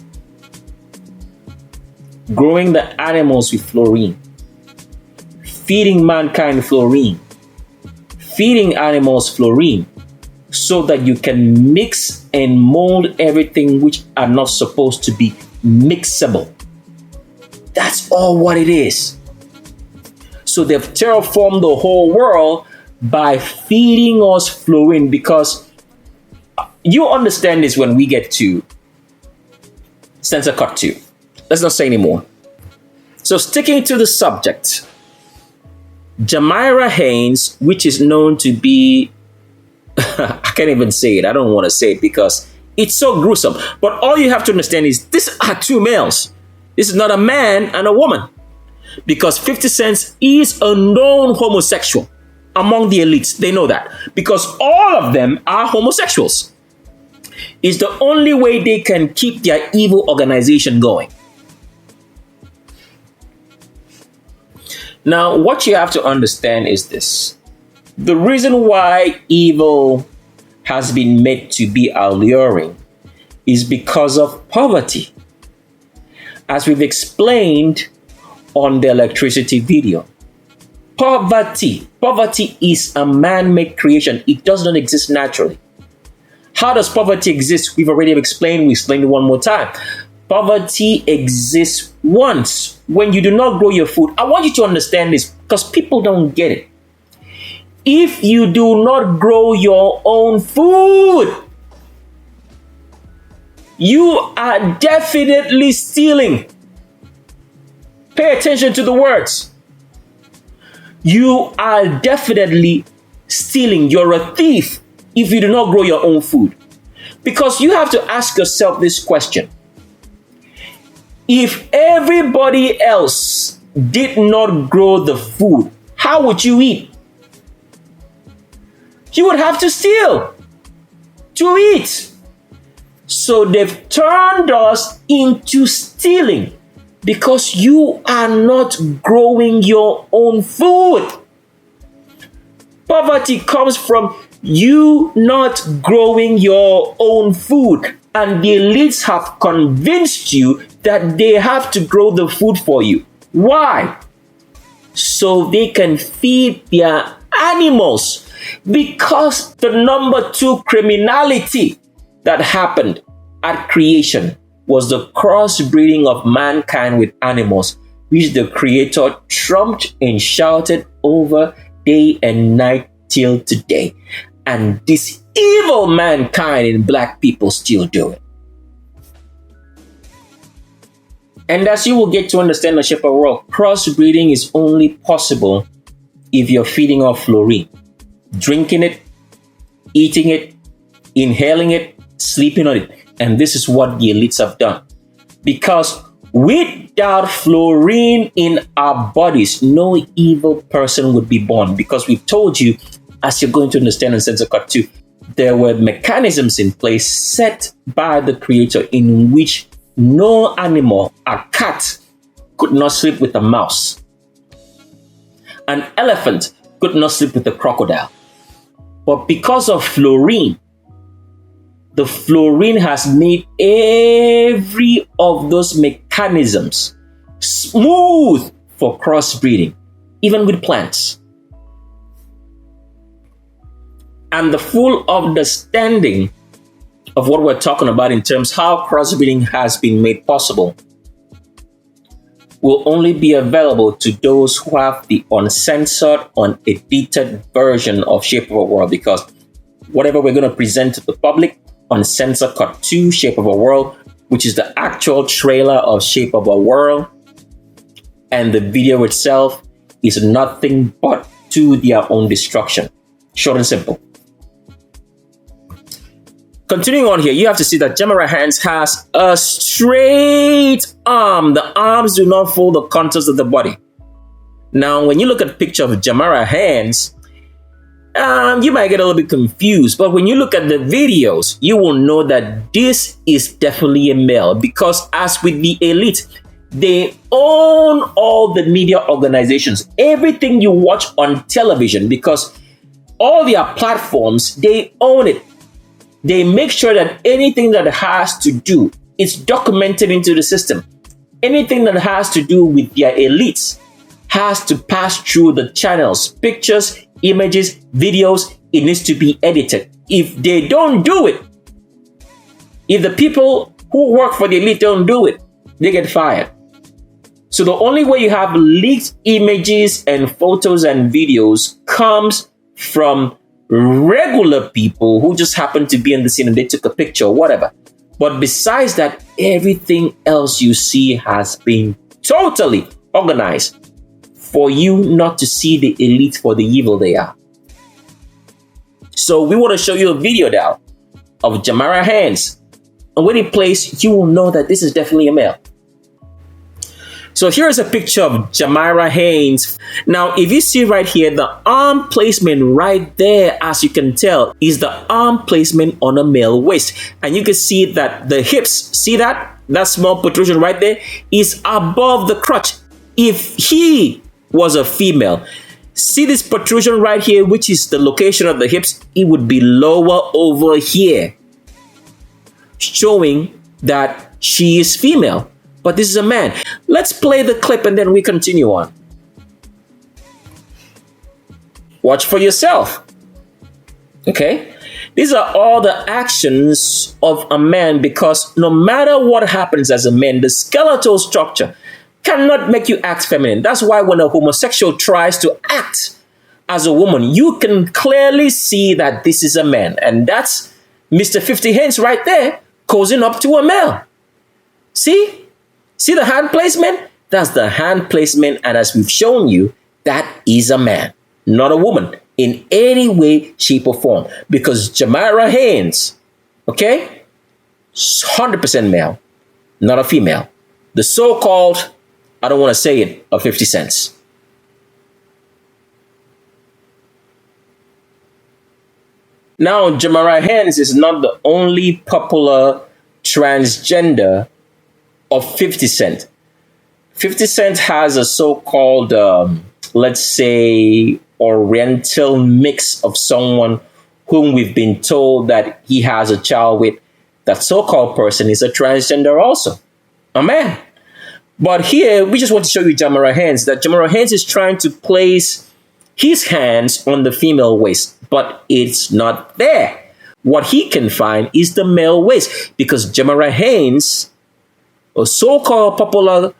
S1: Growing the animals with fluorine. Feeding mankind fluorine. Feeding animals fluorine. so that you can mix and mold everything which are not supposed to be mixable. That's all what it is. So they've terraformed the whole world by feeding us fluorine, because you understand this when we get to Censor Cut 2. Let's not say anymore. So sticking to the subject, Jamira Haynes, which is known to be, I can't even say it. I don't want to say it because it's so gruesome. But all you have to understand is these are two males. This is not a man and a woman. Because 50 Cent is a known homosexual among the elites. They know that. Because all of them are homosexuals. It's the only way they can keep their evil organization going. Now, what you have to understand is this. The reason why evil has been made to be alluring is because of poverty. As we've explained on the electricity video, poverty is a man-made creation. It does not exist naturally. How does poverty exist? We've already explained. We explained it one more time. Poverty exists once when you do not grow your food. I want you to understand this because people don't get it. If you do not grow your own food, you are definitely stealing. Pay attention to the words. You are definitely stealing. You're a thief if you do not grow your own food. Because you have to ask yourself this question. If everybody else did not grow the food, how would you eat? You would have to steal to eat. So they've turned us into stealing because you are not growing your own food. Poverty comes from you not growing your own food. And the elites have convinced you that they have to grow the food for you. Why? So they can feed their animals. Because the number 2 criminality that happened at creation was the crossbreeding of mankind with animals, which the Creator trumped and shouted over day and night till today. And this evil mankind in black people still do it. And as you will get to understand the shape of the world, crossbreeding is only possible if you're feeding off fluorine. Drinking it, eating it, inhaling it, sleeping on it. And this is what the elites have done. Because without fluorine in our bodies, no evil person would be born. Because we've told you, as you're going to understand in Censor Cut 2, there were mechanisms in place set by the Creator in which no animal, a cat, could not sleep with a mouse. An elephant could not sleep with a crocodile. But because of fluorine, the fluorine has made every of those mechanisms smooth for crossbreeding, even with plants. And the full understanding of what we're talking about in terms of how crossbreeding has been made possible will only be available to those who have the uncensored, unedited version of Shape of a World, because whatever we're going to present to the public on Censor Cut 2, Shape of a World, which is the actual trailer of Shape of a World, and the video itself is nothing but to their own destruction. Short and simple. Continuing on here, you have to see that Jamira Haynes has a straight arm. The arms do not follow the contours of the body. Now, when you look at a picture of Jamira Haynes, you might get a little bit confused. But when you look at the videos, you will know that this is definitely a male. Because as with the elite, they own all the media organizations. Everything you watch on television, because all their platforms, they own it. They make sure that anything that has to do is documented into the system. Anything that has to do with their elites has to pass through the channels. Pictures, images, videos, it needs to be edited. if they don't do it, if the people who work for the elite don't do it, they get fired. So the only way you have leaked images and photos and videos comes from regular people who just happen to be in the scene and they took a picture or whatever. But besides that, everything else you see has been totally organized for you not to see the elite for the evil they are. So we want to show you a video now of Jamara Haynes. And when it plays, you will know that this is definitely a male. So here's a picture of Jamara Haynes. Now, if you see right here, the arm placement right there, as you can tell, is the arm placement on a male waist. And you can see that the hips, see that? That small protrusion right there is above the crotch. If he was a female, see this protrusion right here, which is the location of the hips, it would be lower over here, showing that she is female. But this is a man. Let's play the clip and then we continue on. Watch for yourself. Okay? These are all the actions of a man, because no matter what happens as a man, the skeletal structure cannot make you act feminine. That's why when a homosexual tries to act as a woman, you can clearly see that this is a man. And that's Mr. 50 Haynes right there, causing up to a male. See? See the hand placement? That's the hand placement. And as we've shown you, that is a man, not a woman in any way, shape, or form. Because Jamara Haynes, okay, 100% male, not a female. The so-called, I don't want to say it, of 50 cents. Now, Jamara Haynes is not the only popular transgender of 50 Cent. 50 Cent has a so-called, let's say, oriental mix of someone whom we've been told that he has a child with. That so-called person is a transgender also, a man. But here, we just want to show you Jamara Haynes, that Jamara Haynes is trying to place his hands on the female waist, but it's not there. What he can find is the male waist, because Jamara Haynes, a so-called popular,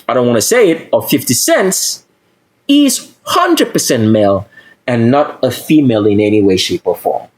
S1: I don't want to say it, of 50 cents, is 100% male and not a female in any way, shape, or form.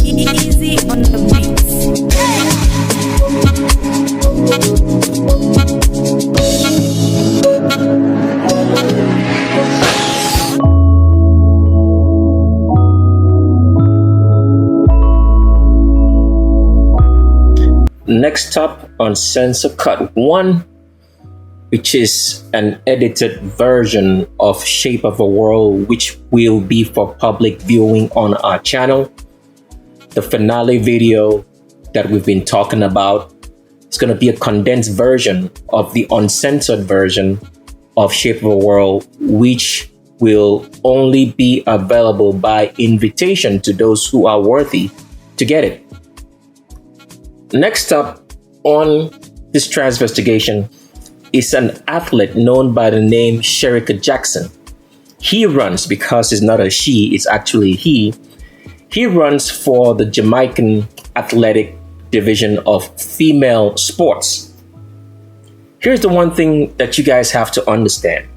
S2: Easy on the beats.
S1: Next up on Censor Cut 1, which is an edited version of Shape of a World, which will be for public viewing on our channel. The finale video that we've been talking about is going to be a condensed version of the uncensored version of Shape of a World, which will only be available by invitation to those who are worthy to get it. Next up on this transvestigation is an athlete known by the name Sherika Jackson. He runs, because it's not a she, it's actually he. He runs for the Jamaican Athletic Division of Female Sports. Here's the one thing that you guys have to understand.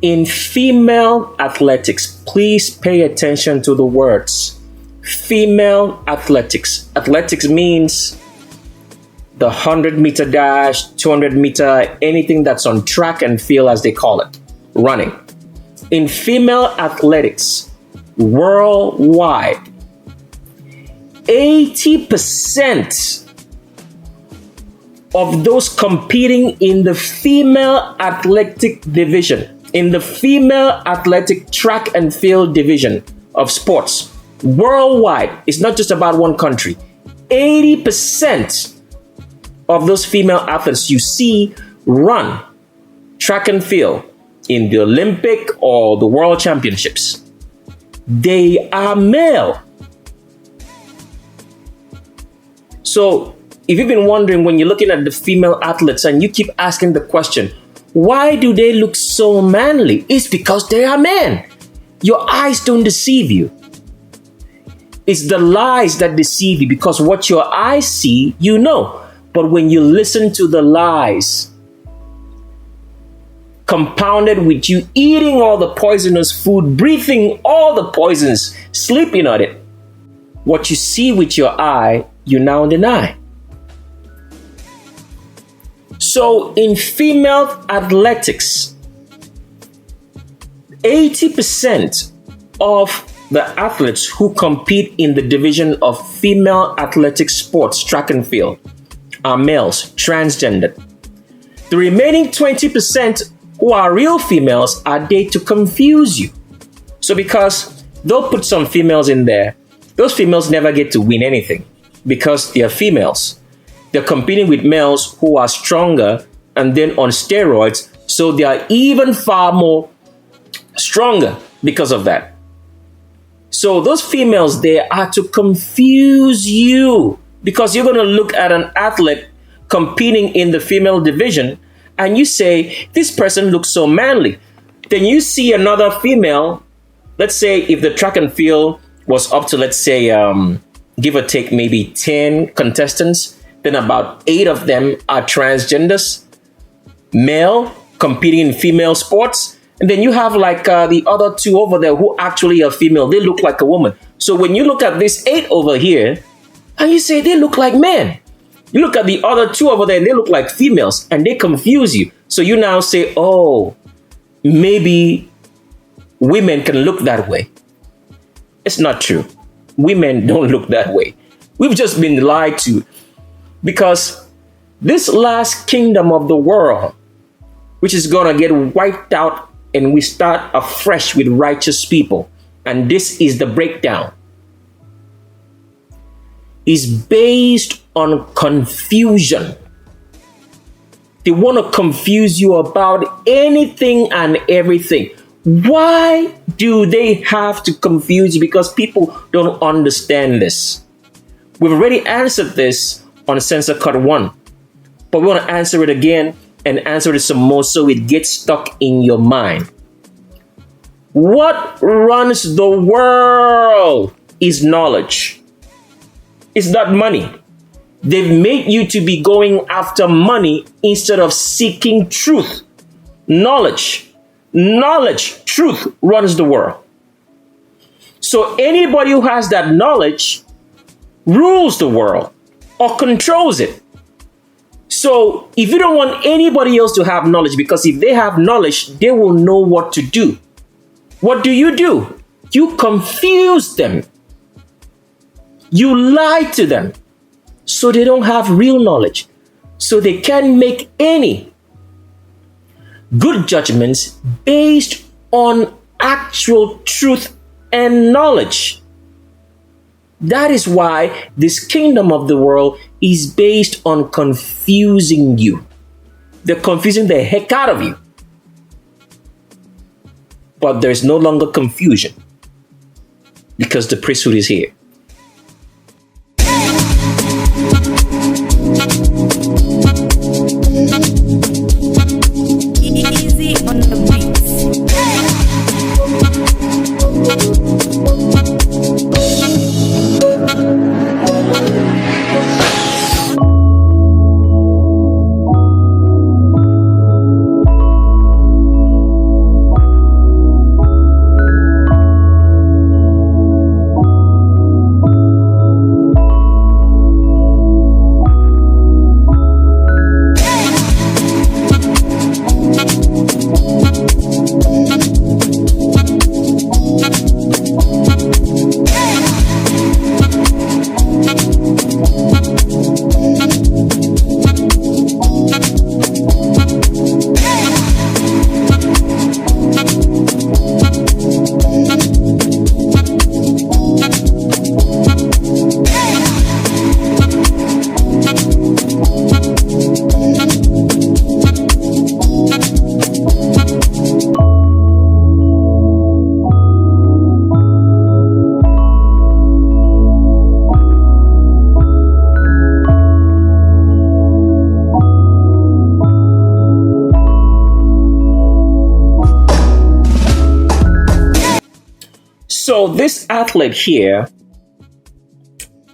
S1: In female athletics, please pay attention to the words. Female athletics. Athletics means the 100-meter dash, 200-meter, anything that's on track and field, as they call it. running. In female athletics, worldwide, 80% of those competing in the female athletic division, in the female athletic track and field division of sports, worldwide, it's not just about one country. 80% of those female athletes you see run track and field in the Olympic or the World Championships, they are male. So if you've been wondering when you're looking at the female athletes and you keep asking the question, why do they look so manly? It's because they are men. Your eyes don't deceive you. It's the lies that deceive you, because what your eyes see, you know. But when you listen to the lies, compounded with you eating all the poisonous food, breathing all the poisons, sleeping on it, what you see with your eye, you now deny. So in female athletics, 80% of the athletes who compete in the division of female athletic sports, track and field, are males, transgendered. The remaining 20% who are real females are there to confuse you. So because they'll put some females in there, those females never get to win anything because they are females. They're competing with males who are stronger and then on steroids, so they are even far more stronger because of that. So those females there are to confuse you, because you're going to look at an athlete competing in the female division and you say, this person looks so manly. Then you see another female, let's say if the track and field was up to, let's say, give or take maybe 10 contestants, then about 8 of them are transgenders, male, competing in female sports. And then you have like the other 2 over there who actually are female. They look like a woman. So when you look at this 8 over here, and you say they look like men. You look at the other 2 over there and they look like females, and they confuse you. So you now say, oh, maybe women can look that way. It's not true. Women don't look that way. We've just been lied to, because this last kingdom of the world, which is going to get wiped out and we start afresh with righteous people, and this is the breakdown, is based on confusion. They want to confuse you about anything and everything. Why do they have to confuse you? Because people don't understand this. We've already answered this on Censor Cut 1, but we want to answer it again and answer it some more so it gets stuck in your mind. What runs the world is knowledge. It's not money. They've made you to be going after money instead of seeking truth. Knowledge, truth runs the world. So anybody who has that knowledge rules the world or controls it. So if you don't want anybody else to have knowledge, because if they have knowledge, they will know what to do. What do? You confuse them. You lie to them. So they don't have real knowledge. So they can't make any good judgments based on actual truth and knowledge. That is why this kingdom of the world is based on confusing you. They're confusing the heck out of you. But there's no longer confusion because the priesthood is here.
S2: Easy on the beats.
S1: So this athlete here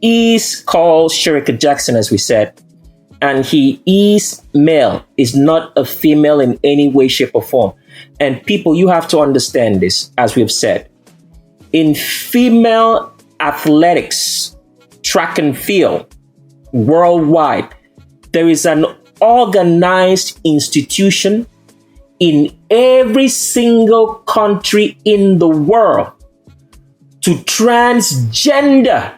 S1: is called Sherika Jackson, as we said, and he is male, is not a female in any way, shape, or form. And people, you have to understand this, as we've said. In female athletics, track and field, worldwide, there is an organized institution in every single country in the world to transgender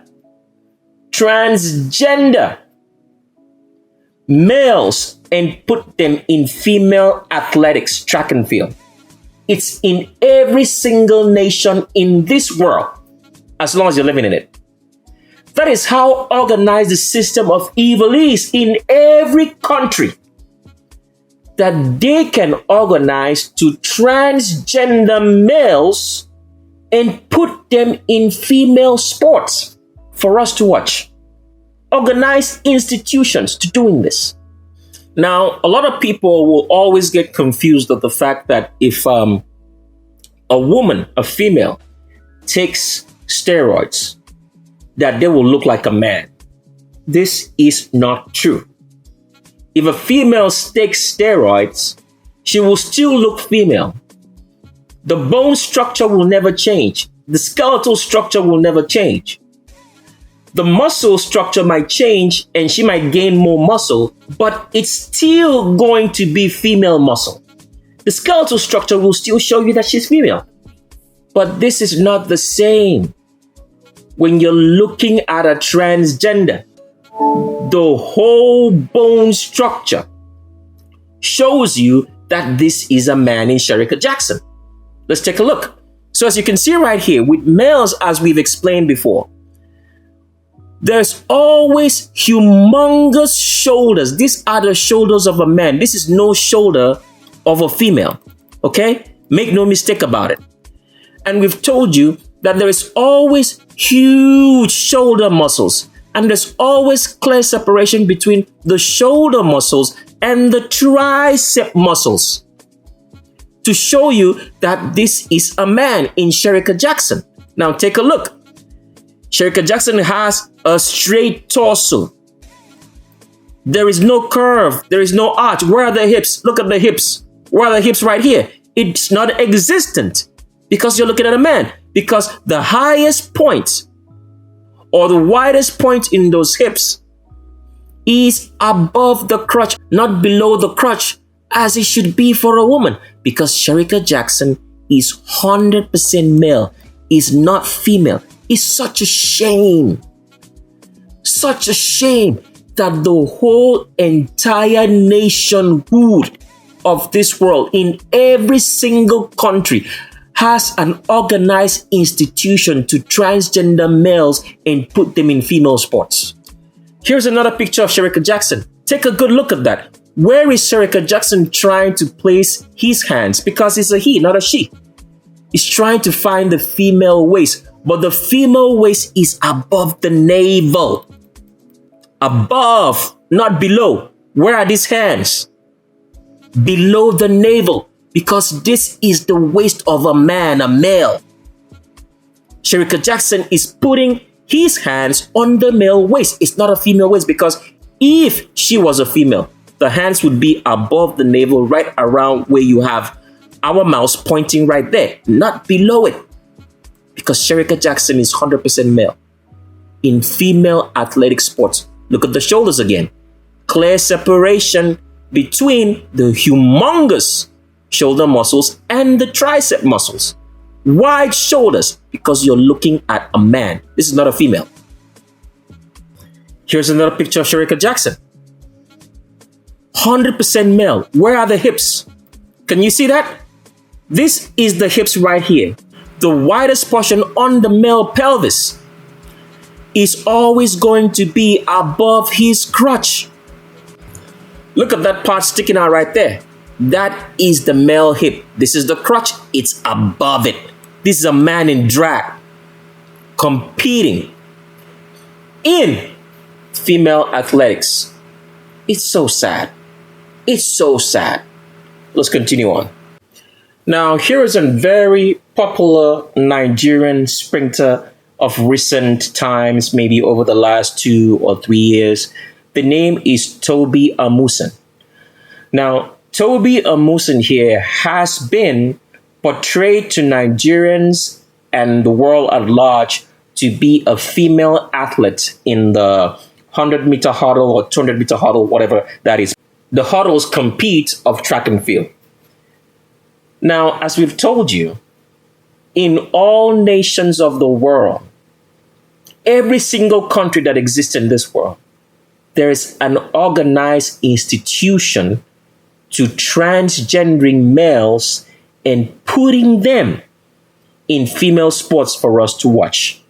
S1: males and put them in female athletics, track and field. It's in every single nation in this world, as long as you're living in it. That is how organized the system of evil is in every country, that they can organize to transgender males and put them in female sports for us to watch. Organized institutions to doing this. Now, a lot of people will always get confused of the fact that if a woman, a female, takes steroids, that they will look like a man. This is not true. If a female takes steroids, she will still look female. The bone structure will never change. The skeletal structure will never change. The muscle structure might change and she might gain more muscle, but it's still going to be female muscle. The skeletal structure will still show you that she's female. But this is not the same when you're looking at a transgender. The whole bone structure shows you that this is a man in Sherika Jackson. Let's take a look. So as you can see right here, with males, as we've explained before, there's always humongous shoulders. These are the shoulders of a man. This is no shoulder of a female. Okay? Make no mistake about it. And we've told you that there is always huge shoulder muscles. And there's always clear separation between the shoulder muscles and the tricep muscles to show you that this is a man in Sherika Jackson. Now take a look. Sherika Jackson has a straight torso. There is no curve. There is no arch. Where are the hips? Look at the hips. Where are the hips right here? It's not existent because you're looking at a man. Because the highest point or the widest point in those hips is above the crotch, not below the crotch, as it should be for a woman. Because Sherika Jackson is 100% male, is not female. It's such a shame. Such a shame that the whole entire nationhood of this world, in every single country, has an organized institution to transgender males and put them in female sports. Here's another picture of Sherika Jackson. Take a good look at that. Where is Sherika Jackson trying to place his hands? Because it's a he, not a she. He's trying to find the female waist, but the female waist is above the navel. Above, not below. Where are these hands? Below the navel. Because this is the waist of a man, a male. Sherika Jackson is putting his hands on the male waist. It's not a female waist, because if she was a female, the hands would be above the navel, right around where you have our mouse pointing right there, not below it. Because Sherika Jackson is 100% male in female athletic sports. Look at the shoulders again. Clear separation between the humongous shoulder muscles and the tricep muscles. Wide shoulders because you're looking at a man. This is not a female. Here's another picture of Sherika Jackson. 100% male. Where are the hips? Can you see that? This is the hips right here. The widest portion on the male pelvis is always going to be above his crotch. Look at that part sticking out right there. That is the male hip. This is the crotch. It's above it. This is a man in drag competing in female athletics. It's so sad. It's so sad. Let's continue on. Now, here is a very popular Nigerian sprinter of recent times, maybe over the last 2 or 3 years. The name is Toby Amusan. Now, Toby Amusan here has been portrayed to Nigerians and the world at large to be a female athlete in the 100-meter hurdle or 200-meter hurdle, whatever that is. The hurdles compete of track and field. Now, as we've told you, in all nations of the world, every single country that exists in this world, there is an organized institution to transgendering males and putting them in female sports for us to watch.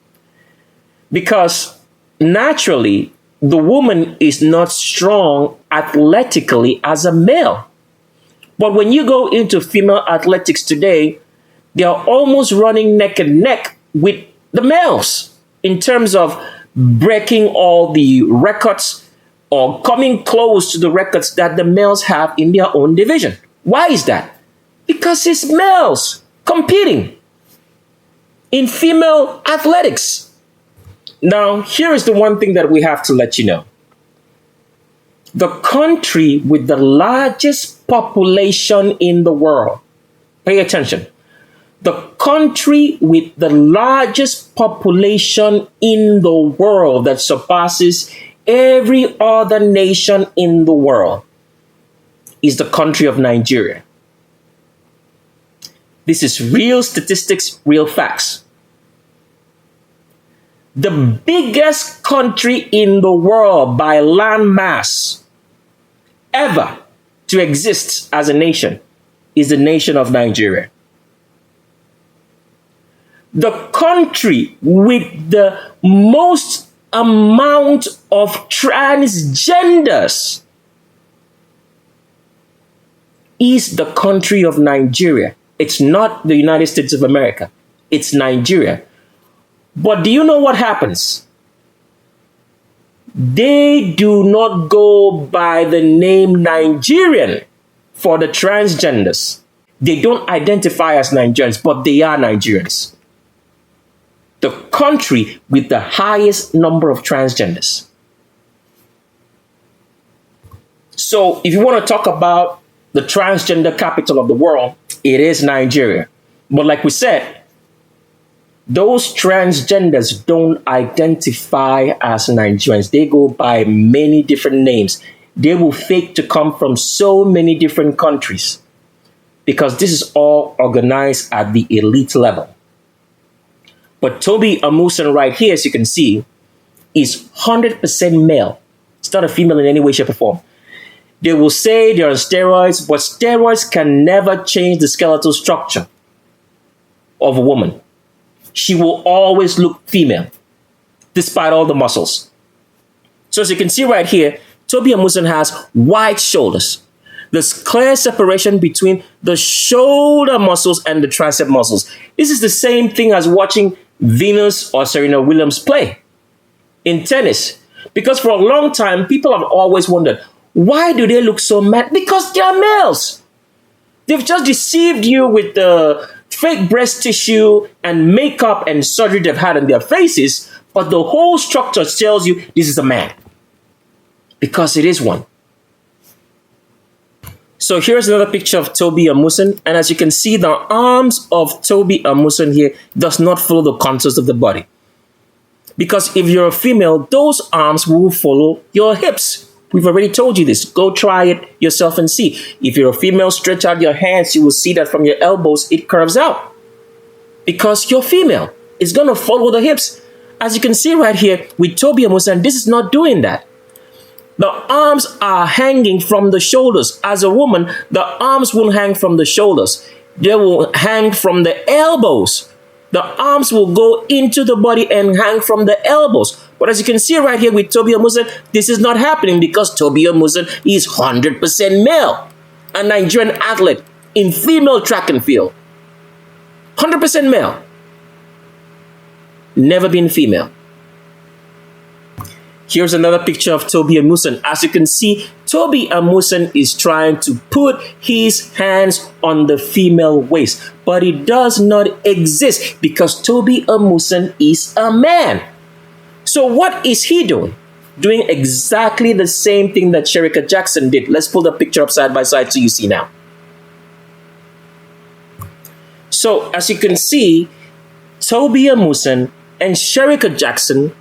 S1: Because naturally, the woman is not strong athletically as a male. But when you go into female athletics today, they are almost running neck and neck with the males in terms of breaking all the records or coming close to the records that the males have in their own division. Why is that? Because it's males competing in female athletics. Now, here is the one thing that we have to let you know. The country with the largest population in the world, pay attention, the country with the largest population in the world that surpasses every other nation in the world is the country of Nigeria. This is real statistics, real facts. The biggest country in the world by land mass ever to exist as a nation is the nation of Nigeria. The country with the most amount of transgenders is the country of Nigeria. It's not the United States of America. It's Nigeria. But do you know what happens? They do not go by the name Nigerian for the transgenders. They don't identify as Nigerians, but they are Nigerians. The country with the highest number of transgenders. So if you want to talk about the transgender capital of the world, it is Nigeria. But like we said, those transgenders don't identify as Nigerians. They go by many different names. They will fake to come from so many different countries because this is all organized at the elite level. But Toby Amusan right here, as you can see, is 100% male. It's not a female in any way, shape, or form. They will say they're on steroids, but steroids can never change the skeletal structure of a woman. She will always look female, despite all the muscles. So as you can see right here, Toby Amusan has wide shoulders. There's clear separation between the shoulder muscles and the tricep muscles. This is the same thing as watching Venus or Serena Williams play in tennis. Because for a long time, people have always wondered, why do they look so mad? Because they are males. They've just deceived you with the fake breast tissue and makeup and surgery they've had on their faces, but the whole structure tells you this is a man. Because it is one. So here's another picture of Toby Amusan, and as you can see, the arms of Toby Amusan here does not follow the contours of the body. Because if you're a female, those arms will follow your hips. We've already told you this. Go try it yourself and see. If you're a female, stretch out your hands, you will see that from your elbows, it curves out. Because you're female. It's going to follow the hips. As you can see right here with Toby Amusan, this is not doing that. The arms are hanging from the shoulders. As a woman, the arms won't hang from the shoulders. They will hang from the elbows. The arms will go into the body and hang from the elbows. But as you can see right here with Toby Amusan, this is not happening because Toby Amusan is 100% male. A Nigerian athlete in female track and field. 100% male. Never been female. Here's another picture of Toby Amusan. As you can see, Toby Amusan is trying to put his hands on the female waist, but it does not exist because Toby Amusan is a man. So what is he doing? Doing exactly the same thing that Shericka Jackson did. Let's pull the picture up side by side so you see now. So as you can see, Toby Amusan and Shericka Jackson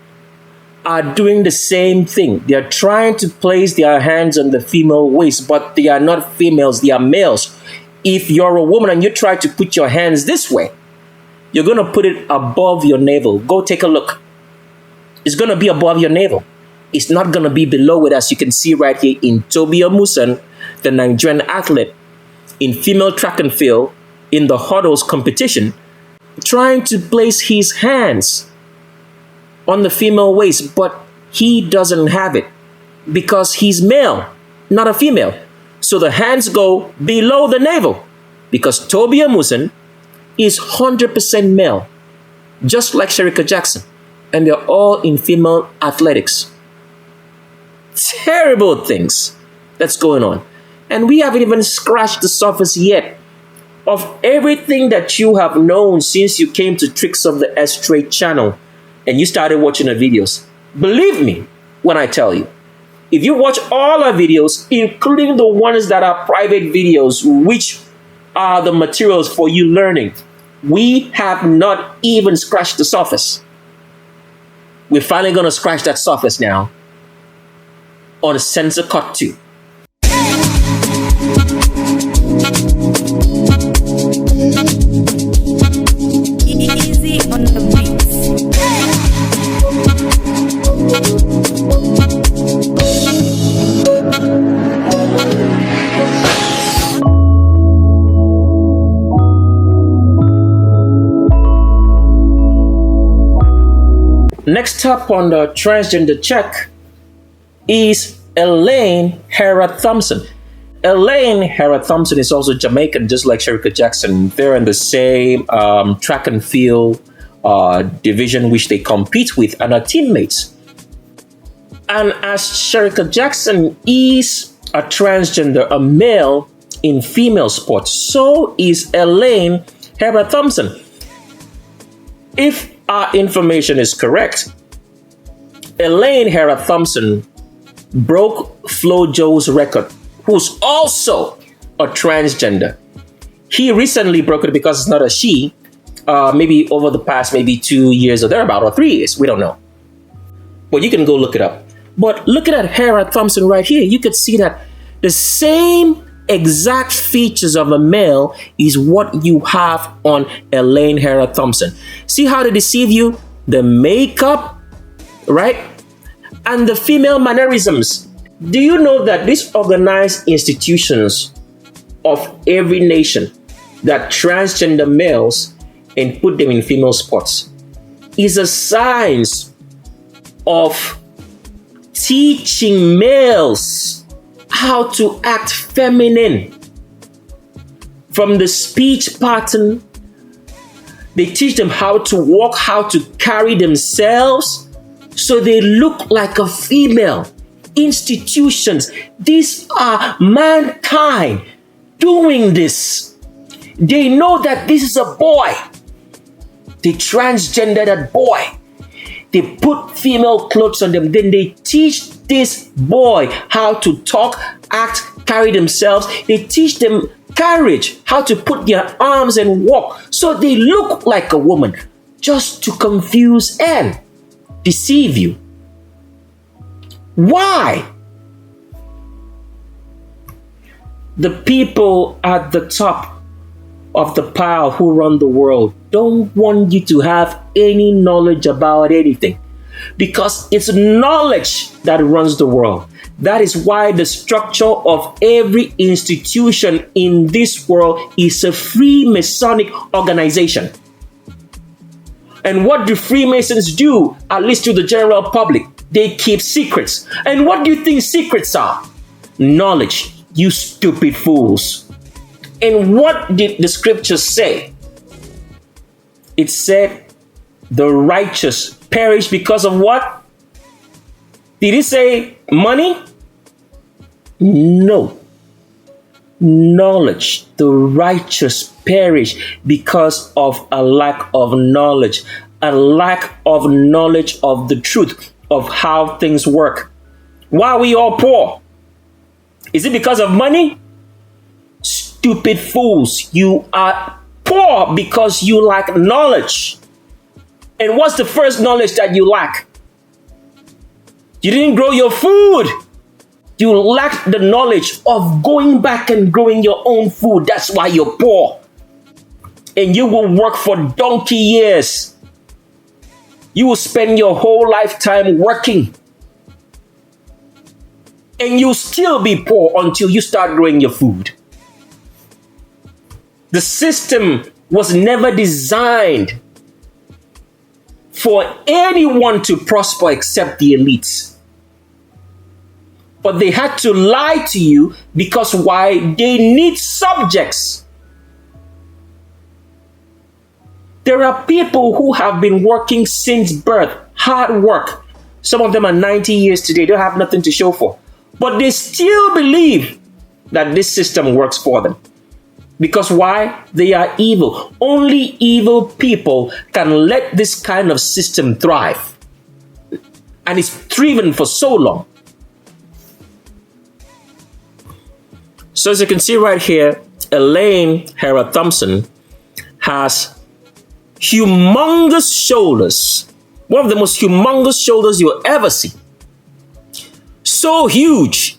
S1: are doing the same thing. They are trying to place their hands on the female waist, but they are not females, they are males. If you're a woman and you try to put your hands this way, you're going to put it above your navel. Go take a look. It's going to be above your navel. It's not going to be below it, as you can see right here in Toby Amusan, the Nigerian athlete in female track and field in the hurdles competition, trying to place his hands on the female waist, but he doesn't have it because he's male, not a female. So the hands go below the navel because Toby Amusan is 100% male, just like Shericka Jackson, and they're all in female athletics. Terrible things that's going on. And we haven't even scratched the surface yet of everything that you have known since you came to Tricks of the S-Trade channel and you started watching the videos. Believe me when I tell you, if you watch all our videos, including the ones that are private videos, which are the materials for you learning, we have not even scratched the surface. We're finally going to scratch that surface now on Censor Cut 2.
S2: Easy on the beats.
S1: Next up on the transgender check is Elaine Hera Thompson. Elaine Hera Thompson is also Jamaican, just like Shericka Jackson. They're in the same track and field division which they compete with and are teammates. And as Shericka Jackson is a transgender, a male in female sports, so is Elaine Hera Thompson. If our information is correct, Elaine Hera Thompson broke Flo Jo's record, who's also a transgender. He recently broke it because it's not a she, maybe over the past maybe 2 years or thereabout, or 3 years, we don't know. But you can go look it up. But looking at Hera Thompson right here, you could see that the same exact features of a male is what you have on Elaine Hera Thompson. See how they deceive you? The makeup, right? And the female mannerisms. Do you know that these organized institutions of every nation that transgender males and put them in female sports is a signs of teaching males how to act feminine? From the speech pattern, they teach them how to walk, how to carry themselves so they look like a female. Institutions, these are mankind doing this. They know that this is a boy. They transgender that boy. They put female clothes on them. Then they teach this boy how to talk, act, carry themselves. They teach them courage, how to put their arms and walk so they look like a woman, just to confuse and deceive you. Why? The people at the top of the pile who run the world don't want you to have any knowledge about anything, because it's knowledge that runs the world. That is why the structure of every institution in this world is a Freemasonic organization. And what do Freemasons do, at least to the general public? They keep secrets. And what do you think secrets are? Knowledge, you stupid fools. And what did the scriptures say? It said the righteous perish because of what? Did he say money? No. Knowledge. The righteous perish because of a lack of knowledge, a lack of knowledge of the truth of how things work. Why are we all poor? Is it because of money? Stupid fools. You are poor because you lack knowledge. And what's the first knowledge that you lack? You didn't grow your food. You lack the knowledge of going back and growing your own food. That's why you're poor. And you will work for donkey years. You will spend your whole lifetime working. And you'll still be poor until you start growing your food. The system was never designed for anyone to prosper except the elites. But they had to lie to you because why? They need subjects. There are people who have been working since birth, hard work. Some of them are 90 years today, they don't have nothing to show for. But they still believe that this system works for them. Because why? They are evil. Only evil people can let this kind of system thrive. And it's thriven for so long. So as you can see right here, Elaine Hera Thompson has humongous shoulders. One of the most humongous shoulders you'll ever see. So huge.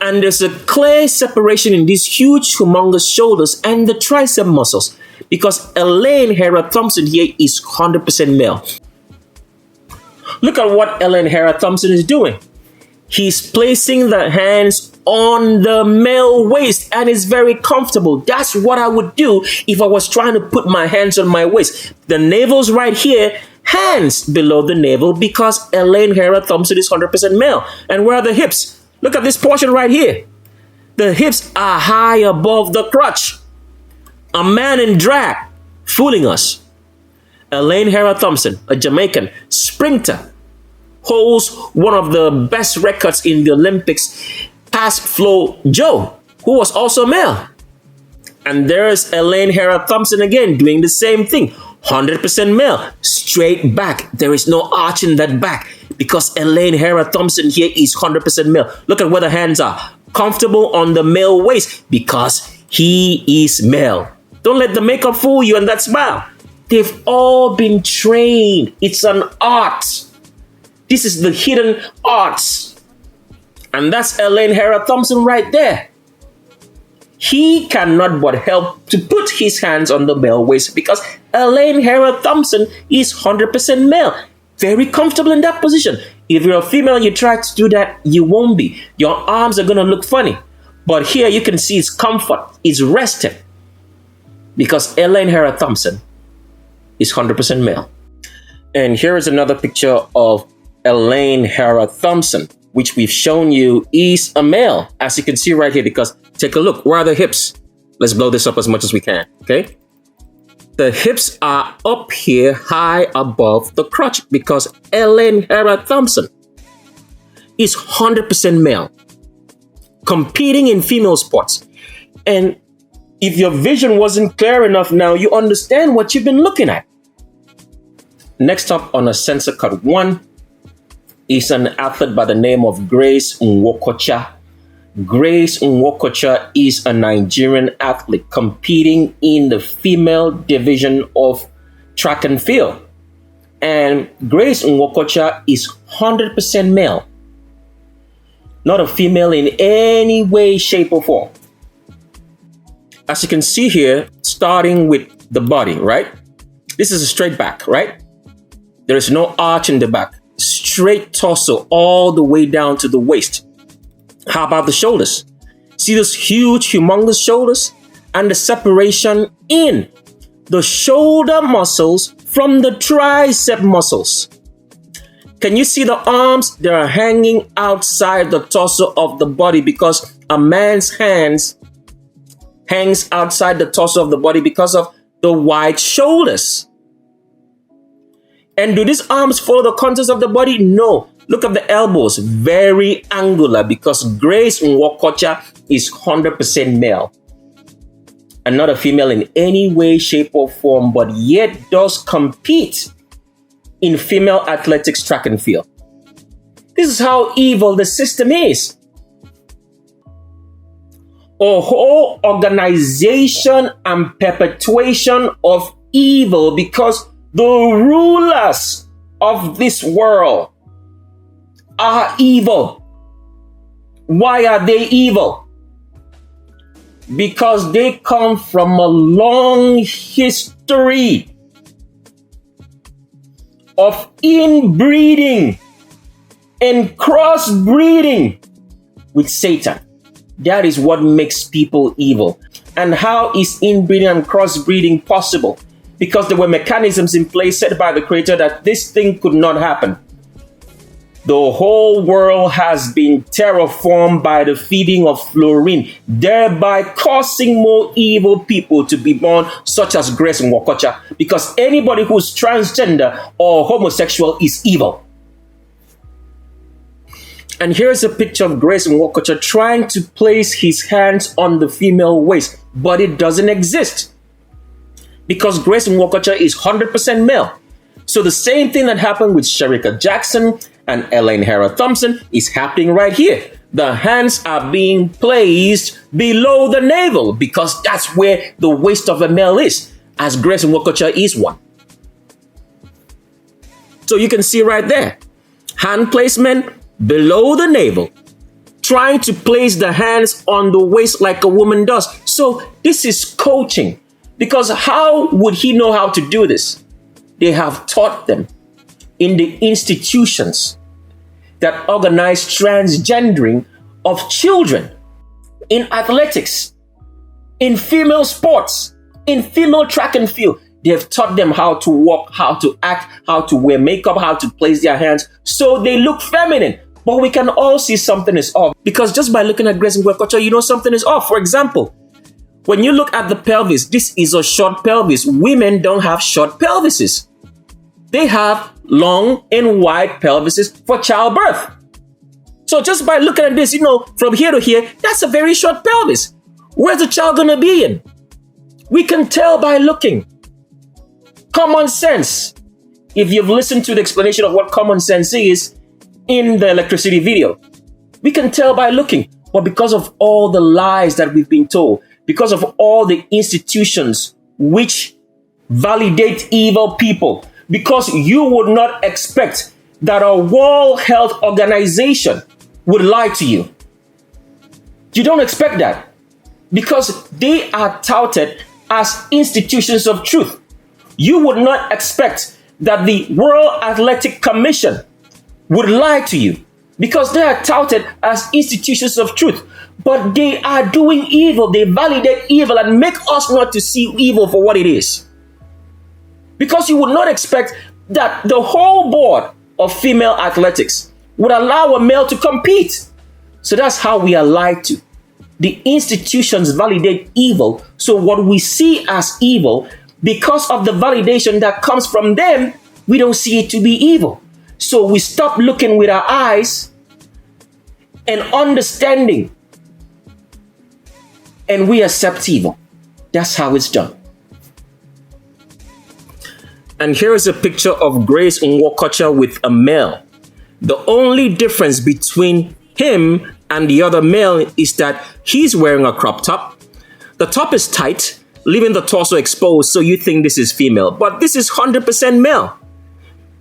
S1: And there's a clear separation in these huge, humongous shoulders and the tricep muscles. Because Elaine Hera Thompson here is 100% male. Look at what Elaine Hera Thompson is doing. He's placing the hands on the male waist and it's very comfortable. That's what I would do if I was trying to put my hands on my waist. The navel's right here, hands below the navel because Elaine Hera Thompson is 100% male. And where are the hips? Look at this portion right here. The hips are high above the crotch. A man in drag fooling us. Elaine Hera Thompson, a Jamaican sprinter, holds one of the best records in the Olympics past Flo Joe, who was also male. And there's Elaine Hera Thompson again doing the same thing. 100% male, straight back. There is no arch in that back because Elaine Hera Thompson here is 100% male. Look at where the hands are. Comfortable on the male waist because he is male. Don't let the makeup fool you and that smile. They've all been trained. It's an art. This is the hidden arts. And that's Elaine Hera Thompson right there. He cannot but help to put his hands on the male waist because Elaine Hera Thompson is 100% male. Very comfortable in that position. If you're a female, you try to do that, you won't be. Your arms are going to look funny. But here you can see it's comfort. It's rested. Because Elaine Hera Thompson is 100% male. And here is another picture of Elaine Hera Thompson, which we've shown you is a male, as you can see right here, because take a look. Where are the hips? Let's blow this up as much as we can, okay? The hips are up here high above the crotch because Elaine Hera Thompson is 100% male, competing in female sports. And if your vision wasn't clear enough now, you understand what you've been looking at. Next up on a Censor Cut 1 is an athlete by the name of Grace Nwokocha. Grace Nwokocha is a Nigerian athlete competing in the female division of track and field. And Grace Nwokocha is 100% male. Not a female in any way, shape, or form. As you can see here, starting with the body, right? This is a straight back, right? There is no arch in the back. Straight torso all the way down to the waist. How about the shoulders? See those huge, humongous shoulders? And the separation in the shoulder muscles from the tricep muscles. Can you see the arms? They are hanging outside the torso of the body because a man's hands hangs outside the torso of the body because of the wide shoulders. And do these arms follow the contours of the body? No. Look at the elbows, very angular because Grace Nwokocha is 100% male and not a female in any way, shape, or form, but yet does compete in female athletics track and field. This is how evil the system is. A whole organization and perpetuation of evil because the rulers of this world are evil. Why are they evil? Because they come from a long history of inbreeding and crossbreeding with Satan. That is what makes people evil. And how is inbreeding and crossbreeding possible? Because there were mechanisms in place set by the Creator that this thing could not happen. The whole world has been terraformed by the feeding of fluorine, thereby causing more evil people to be born, such as Grace Nwokocha, because anybody who's transgender or homosexual is evil. And here's a picture of Grace Nwokocha trying to place his hands on the female waist, but it doesn't exist because Grace Nwokocha is 100% male. So the same thing that happened with Shericka Jackson and Elaine Hara Thompson is happening right here. The hands are being placed below the navel because that's where the waist of a male is, as Grace Nwokocha is one. So you can see right there, hand placement below the navel, trying to place the hands on the waist like a woman does. So this is coaching, because how would he know how to do this? They have taught them in the institutions that organize transgendering of children in athletics, in female sports, in female track and field. They have taught them how to walk, how to act, how to wear makeup, how to place their hands so they look feminine. But we can all see something is off, because just by looking at Grace Nwokocha, you know something is off. For example, when you look at the pelvis, this is a short pelvis. Women don't have short pelvises. They have long and wide pelvises for childbirth. So just by looking at this, from here to here, that's a very short pelvis. Where's the child going to be in? We can tell by looking. Common sense. If you've listened to the explanation of what common sense is in the electricity video, we can tell by looking. But because of all the lies that we've been told, because of all the institutions which validate evil people, because you would not expect that a World Health Organization would lie to you. You don't expect that because they are touted as institutions of truth. You would not expect that the World Athletic Commission would lie to you because they are touted as institutions of truth. But they are doing evil. They validate evil and make us not to see evil for what it is. Because you would not expect that the whole board of female athletics would allow a male to compete. So that's how we are lied to. The institutions validate evil. So what we see as evil, because of the validation that comes from them, we don't see it to be evil. So we stop looking with our eyes and understanding, and we accept evil. That's how it's done. And here is a picture of Grace Nwokocha with a male. The only difference between him and the other male is that he's wearing a crop top. The top is tight, leaving the torso exposed, so you think this is female. But this is 100% male.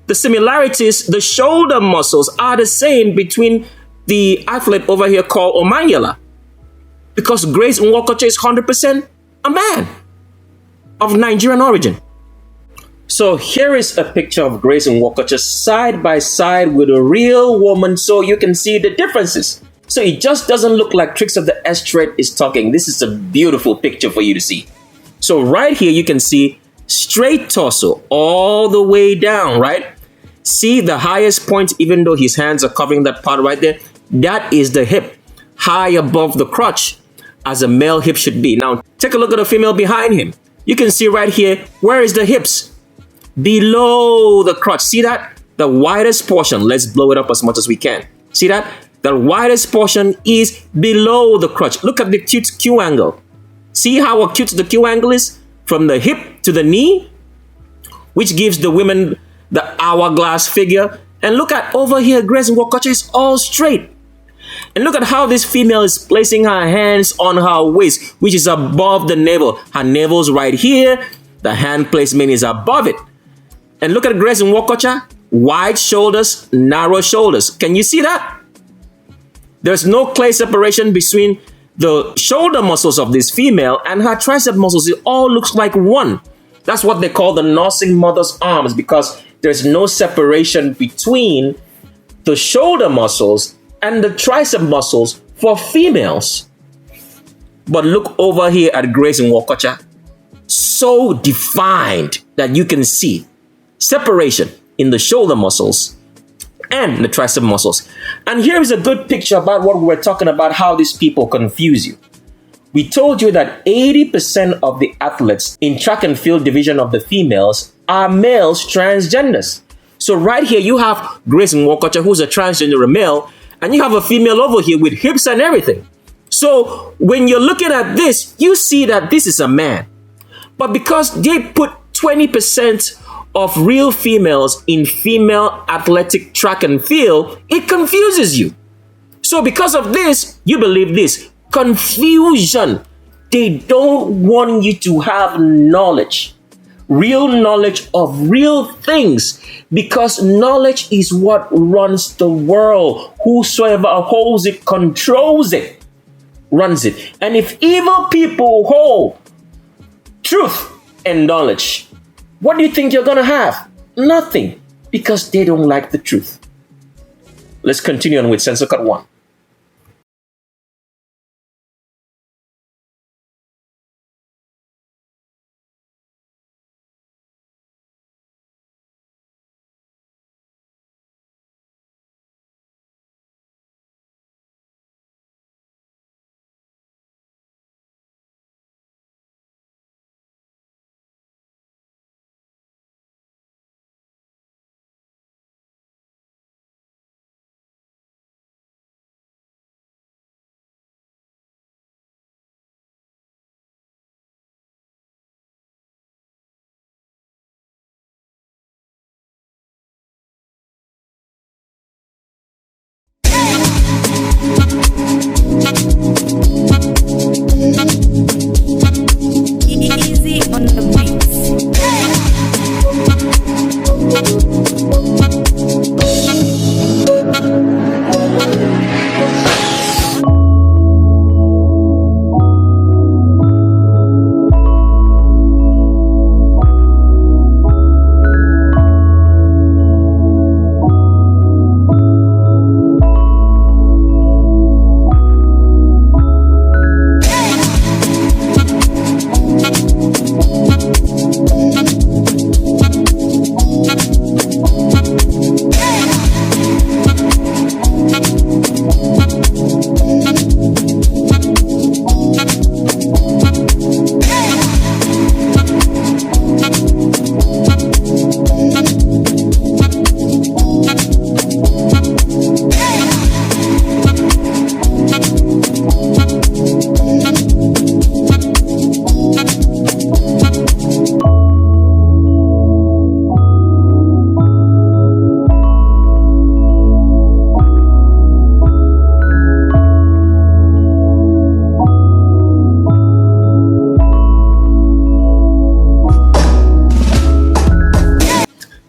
S1: The similarities, the shoulder muscles are the same between the athlete over here called Omanyala, because Grace Nwokocha is 100% a man of Nigerian origin. So here is a picture of Grace Nwokocha side by side with a real woman, so you can see the differences. So it just doesn't look like Tricks of the Estrade is talking. This is a beautiful picture for you to see. So right here you can see straight torso all the way down, right? See the highest point, even though his hands are covering that part right there, that is the hip, high above the crotch, as a male hip should be. Now take a look at the female behind him. You can see right here, where is the hips? Below the crotch. See that? the widest portion, let's blow it up as much as we can. See that? The widest portion is below the crotch. Look at the cute Q angle. See how acute the Q angle is? From the hip to the knee, which gives the women the hourglass figure. And look at over here, Grace and Wokocha is all straight. And look at how this female is placing her hands on her waist, which is above the navel. Her navel's right here. The hand placement is above it. And look at Grace and Wokocha. Wide shoulders, narrow shoulders. Can you see that? There's no clear separation between the shoulder muscles of this female and her tricep muscles. It all looks like one. That's what they call the nursing mother's arms, because there's no separation between the shoulder muscles and the tricep muscles for females. But look over here at Grace and Wokocha. So defined that you can see separation in the shoulder muscles and the tricep muscles. And here is a good picture about what we were talking about, how these people confuse you. We told you that 80% of the athletes in track and field division of the females are males transgenders. So right here you have Grace and Wokocha, who's a transgender male, and you have a female over here with hips and everything. So when you're looking at this, you see that this is a man. But because they put 20% of real females in female athletic track and field, it confuses you. So because of this, you believe this. Confusion. They don't want you to have knowledge. Real knowledge of real things. Because knowledge is what runs the world. Whosoever holds it, controls it, runs it. And if evil people hold truth and knowledge, what do you think you're going to have? Nothing, because they don't like the truth. Let's continue on with Censor Cut 1.
S2: Easy on the beats.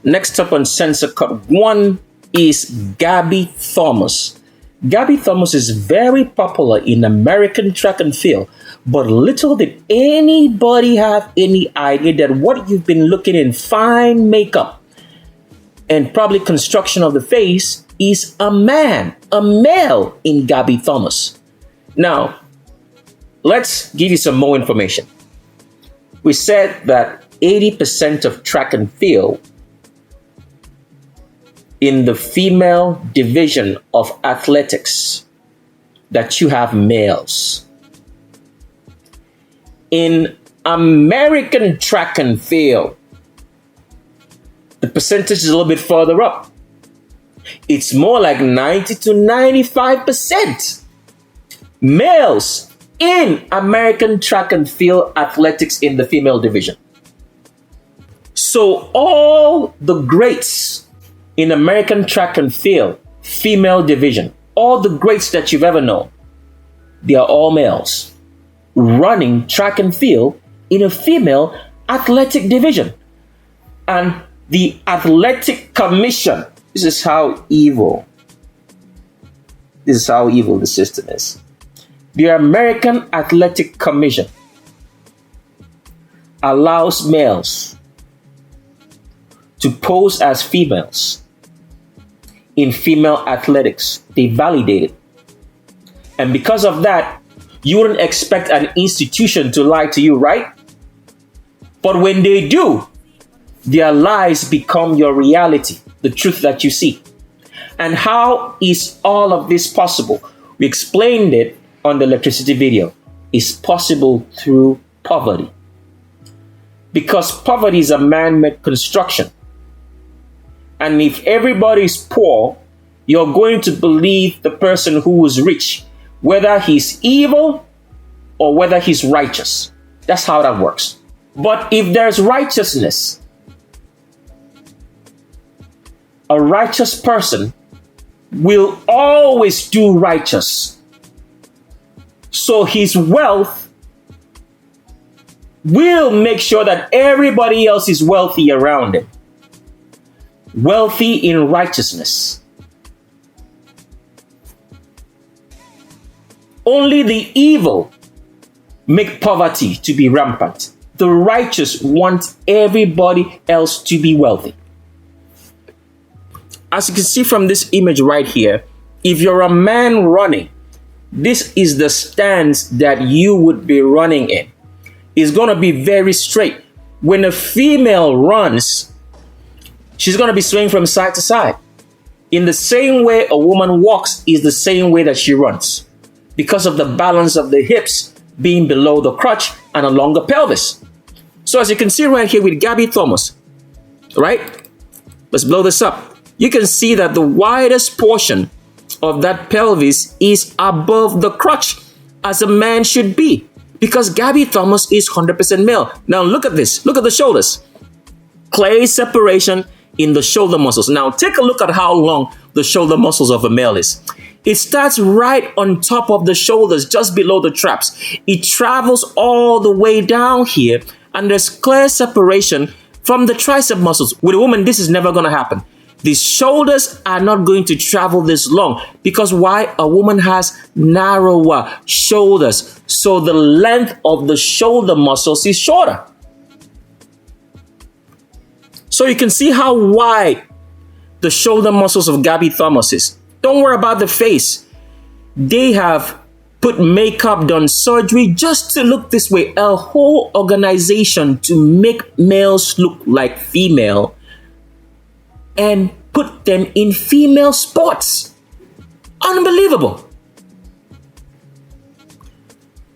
S1: Next up on Censor Cut 1 is Gabby Thomas. Gabby Thomas is very popular in American track and field, but little did anybody have any idea that what you've been looking in fine makeup and probably construction of the face is a man, a male in Gabby Thomas. Now, let's give you some more information. We said that 80% of track and field in the female division of athletics that you have males. In American track and field, the percentage is a little bit further up. It's more like 90 to 95% males in American track and field athletics in the female division. So all the greats in American track and field female division, all the greats that you've ever known, they are all males running track and field in a female athletic division. And the athletic commission, this is how evil the system is. The American Athletic Commission allows males to pose as females in female athletics. They validate it. And because of that, you wouldn't expect an institution to lie to you, right? But when they do, their lies become your reality, the truth that you see. And how is all of this possible? We explained it on the electricity video. It's possible through poverty. Because poverty is a man-made construction. And if everybody is poor, you're going to believe the person who is rich, whether he's evil or whether he's righteous. That's how that works. But if there's righteousness, a righteous person will always do righteous. So his wealth will make sure that everybody else is wealthy around him. Wealthy in righteousness. Only the evil make poverty to be rampant. The righteous want everybody else to be wealthy. As you can see from this image right here, if you're a man running, this is the stance that you would be running in. It's going to be very straight. When a female runs, she's going to be swaying from side to side. In the same way a woman walks is the same way that she runs, because of the balance of the hips being below the crotch and a longer pelvis. So as you can see right here with Gabby Thomas, right? Let's blow this up. You can see that the widest portion of that pelvis is above the crotch, as a man should be, because Gabby Thomas is 100% male. Now look at this. Look at the shoulders. Clear separation in the shoulder muscles. Now take a look at how long the shoulder muscles of a male is. It starts right on top of the shoulders, just below the traps. It travels all the way down here, and there's clear separation from the tricep muscles. With a woman, this is never going to happen. The shoulders are not going to travel this long, because why? A woman has narrower shoulders, so the length of the shoulder muscles is shorter. So you can see how wide the shoulder muscles of Gabby Thomas is. Don't worry about the face. They have put makeup, done surgery just to look this way. A whole organization to make males look like female and put them in female sports. Unbelievable.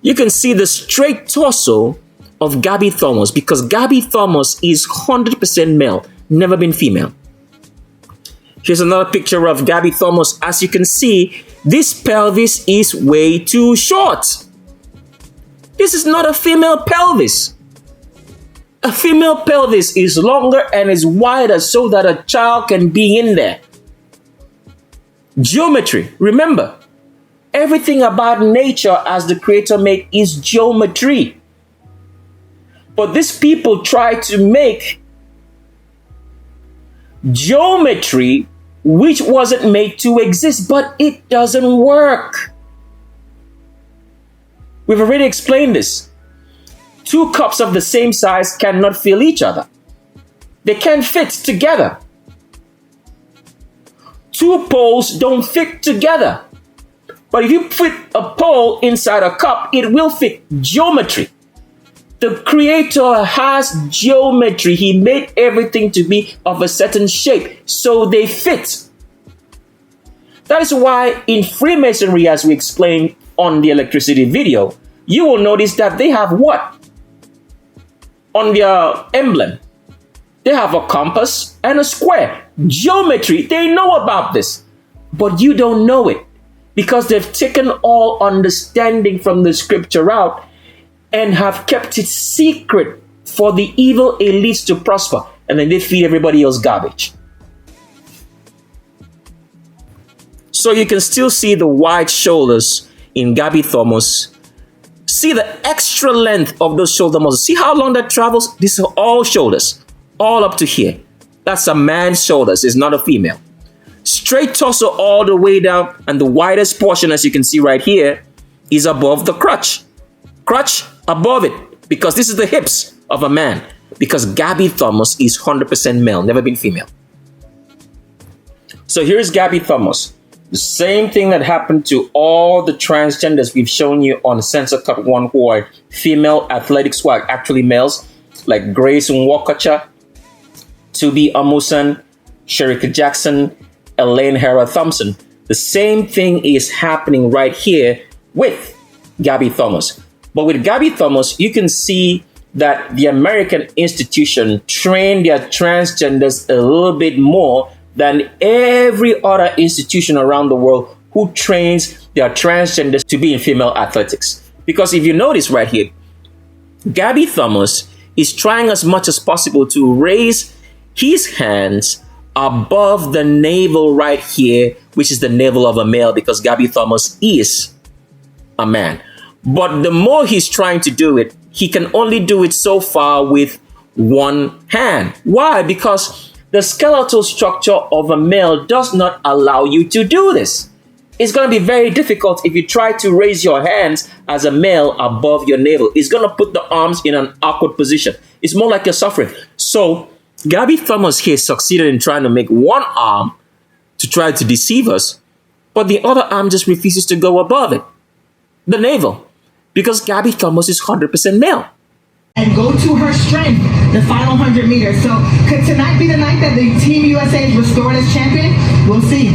S1: You can see the straight torso of Gabby Thomas, because Gabby Thomas is 100% male, never been female. Here's another picture of Gabby Thomas. As you can see, this pelvis is way too short. This is not a female pelvis. A female pelvis is longer and is wider so that a child can be in there. Geometry. Remember, everything about nature as the Creator made is geometry. But these people try to make geometry which wasn't made to exist, but it doesn't work. We've already explained this. Two cups of the same size cannot fill each other. They can't fit together. Two poles don't fit together. But if you fit a pole inside a cup, it will fit. Geometry. The Creator has geometry. He made everything to be of a certain shape, so they fit. That is why in Freemasonry, as we explained on the electricity video, you will notice that they have what? On their emblem, They have a compass and a square. Geometry, they know about this. But you don't know it because they've taken all understanding from the scripture out and have kept it secret for the evil elites to prosper. And then they feed everybody else garbage. So you can still see the wide shoulders in Gabby Thomas. See the extra length of those shoulder muscles. See how long that travels? These are all shoulders, all up to here. That's a man's shoulders, it's not a female. Straight torso all the way down, and the widest portion, as you can see right here, is above the crotch. Crotch above it, because this is the hips of a man. Because Gabby Thomas is 100% male, never been female. So here's Gabby Thomas. The same thing that happened to all the transgenders we've shown you on Censor Cut 1 who are female athletics who are actually males, like Grace Nwakacha, Tubi Amusan, Sherika Jackson, Elaine Hera Thompson. The same thing is happening right here with Gabby Thomas. But with Gabby Thomas, you can see that the American institution trained their transgenders a little bit more than every other institution around the world who trains their transgenders to be in female athletics. Because if you notice right here, Gabby Thomas is trying as much as possible to raise his hands above the navel right here, which is the navel of a male, because Gabby Thomas is a man. But the more he's trying to do it, he can only do it so far with one hand. Why? Because the skeletal structure of a male does not allow you to do this. It's going to be very difficult if you try to raise your hands as a male above your navel. It's going to put the arms in an awkward position. It's more like you're suffering. So Gabby Thomas here succeeded in trying to make one arm to try to deceive us, but the other arm just refuses to go above it, the navel, because Gabby Thomas is 100% male.
S3: And go to her strength, the final 100 meters. So could tonight be the night that the Team USA is restored as champion? We'll see.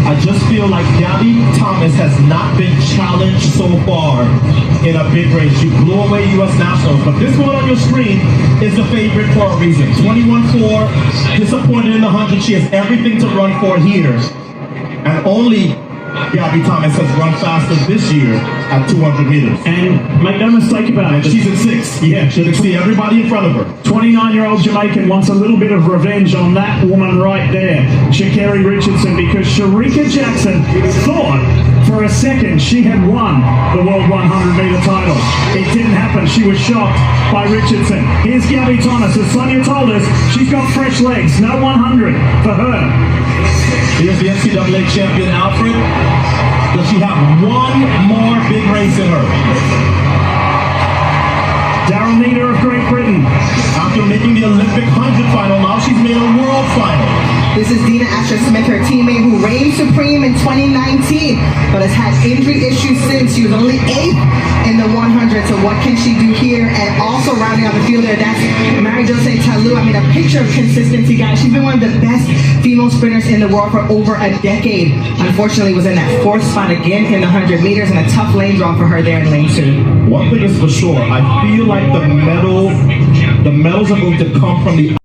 S4: I just feel like Gabby Thomas has not been challenged so far in a big race. You blew away U.S. Nationals, but this one on your screen is the favorite for a reason. 21-4, disappointed in the 100. She has everything to run for here. And only Gabby Thomas has run faster this year at 200 meters.
S5: And make no mistake about it.
S4: She's in 6th. Yeah, she can see everybody in front of her.
S5: 29-year-old Jamaican wants a little bit of revenge on that woman right there, Sha'Carri Richardson, because Sherika Jackson thought for a second she had won the World 100-meter title. It didn't happen. She was shocked by Richardson. Here's Gabby Thomas. As Sonia told us, she's got fresh legs. No 100 for her.
S4: Here's the NCAA champion, Alfred. Does she have one more big race in her?
S5: Darren Meader of Great Britain.
S4: After making the Olympic 100 final, now she's made a world final.
S3: This is Dina Asher-Smith, her teammate who reigned supreme in 2019, but has had injury issues since. She was only 8th in the 100, so what can she do here? And also rounding out the field there, that's Mary-José Talu. I mean, a picture of consistency, guys. She's been one of the best female sprinters in the world for over a decade. Unfortunately, was in that 4th spot again in the 100 meters, and a tough lane draw for her there in lane 2.
S4: One thing is for sure, I feel like the medals are going to come from the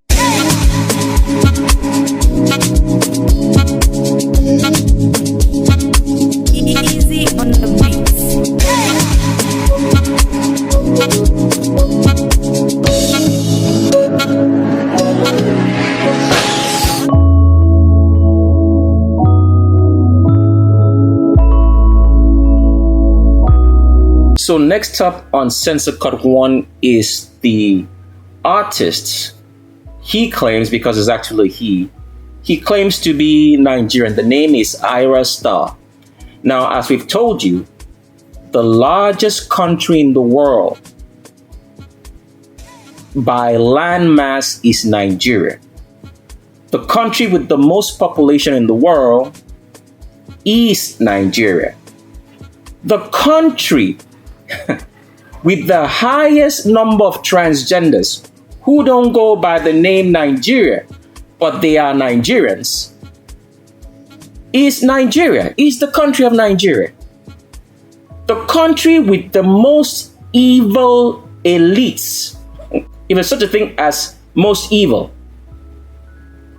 S2: Easy on the beats.
S1: So next up on Censor Cut 1 is the artist. He claims, because it's actually he claims to be Nigerian. The name is Ira Star. Now, as we've told you, the largest country in the world by landmass is Nigeria. The country with the most population in the world is Nigeria. The country with the highest number of transgenders who don't go by the name Nigeria, but they are Nigerians, is Nigeria, is the country of Nigeria. The country with the most evil elites. Even such a thing as most evil,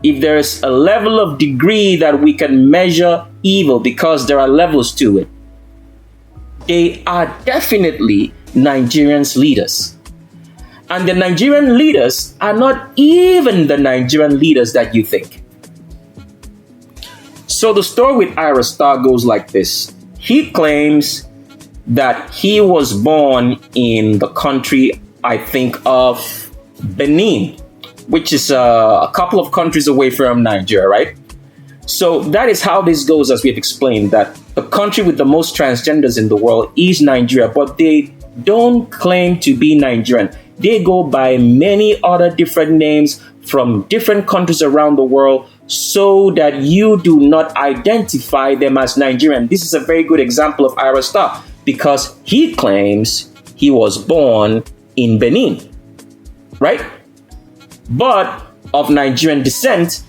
S1: if there's a level of degree that we can measure evil, because there are levels to it, they are definitely Nigerians leaders. And the Nigerian leaders are not even the Nigerian leaders that you think. So the story with Ira Star goes like this. He claims that he was born in the country, I think, of Benin, which is a couple of countries away from Nigeria, right? So that is how this goes, as we've explained, that the country with the most transgenders in the world is Nigeria, but they don't claim to be Nigerian. They go by many other different names from different countries around the world so that you do not identify them as Nigerian. This is a very good example of Ira Star because he claims he was born in Benin, right? But of Nigerian descent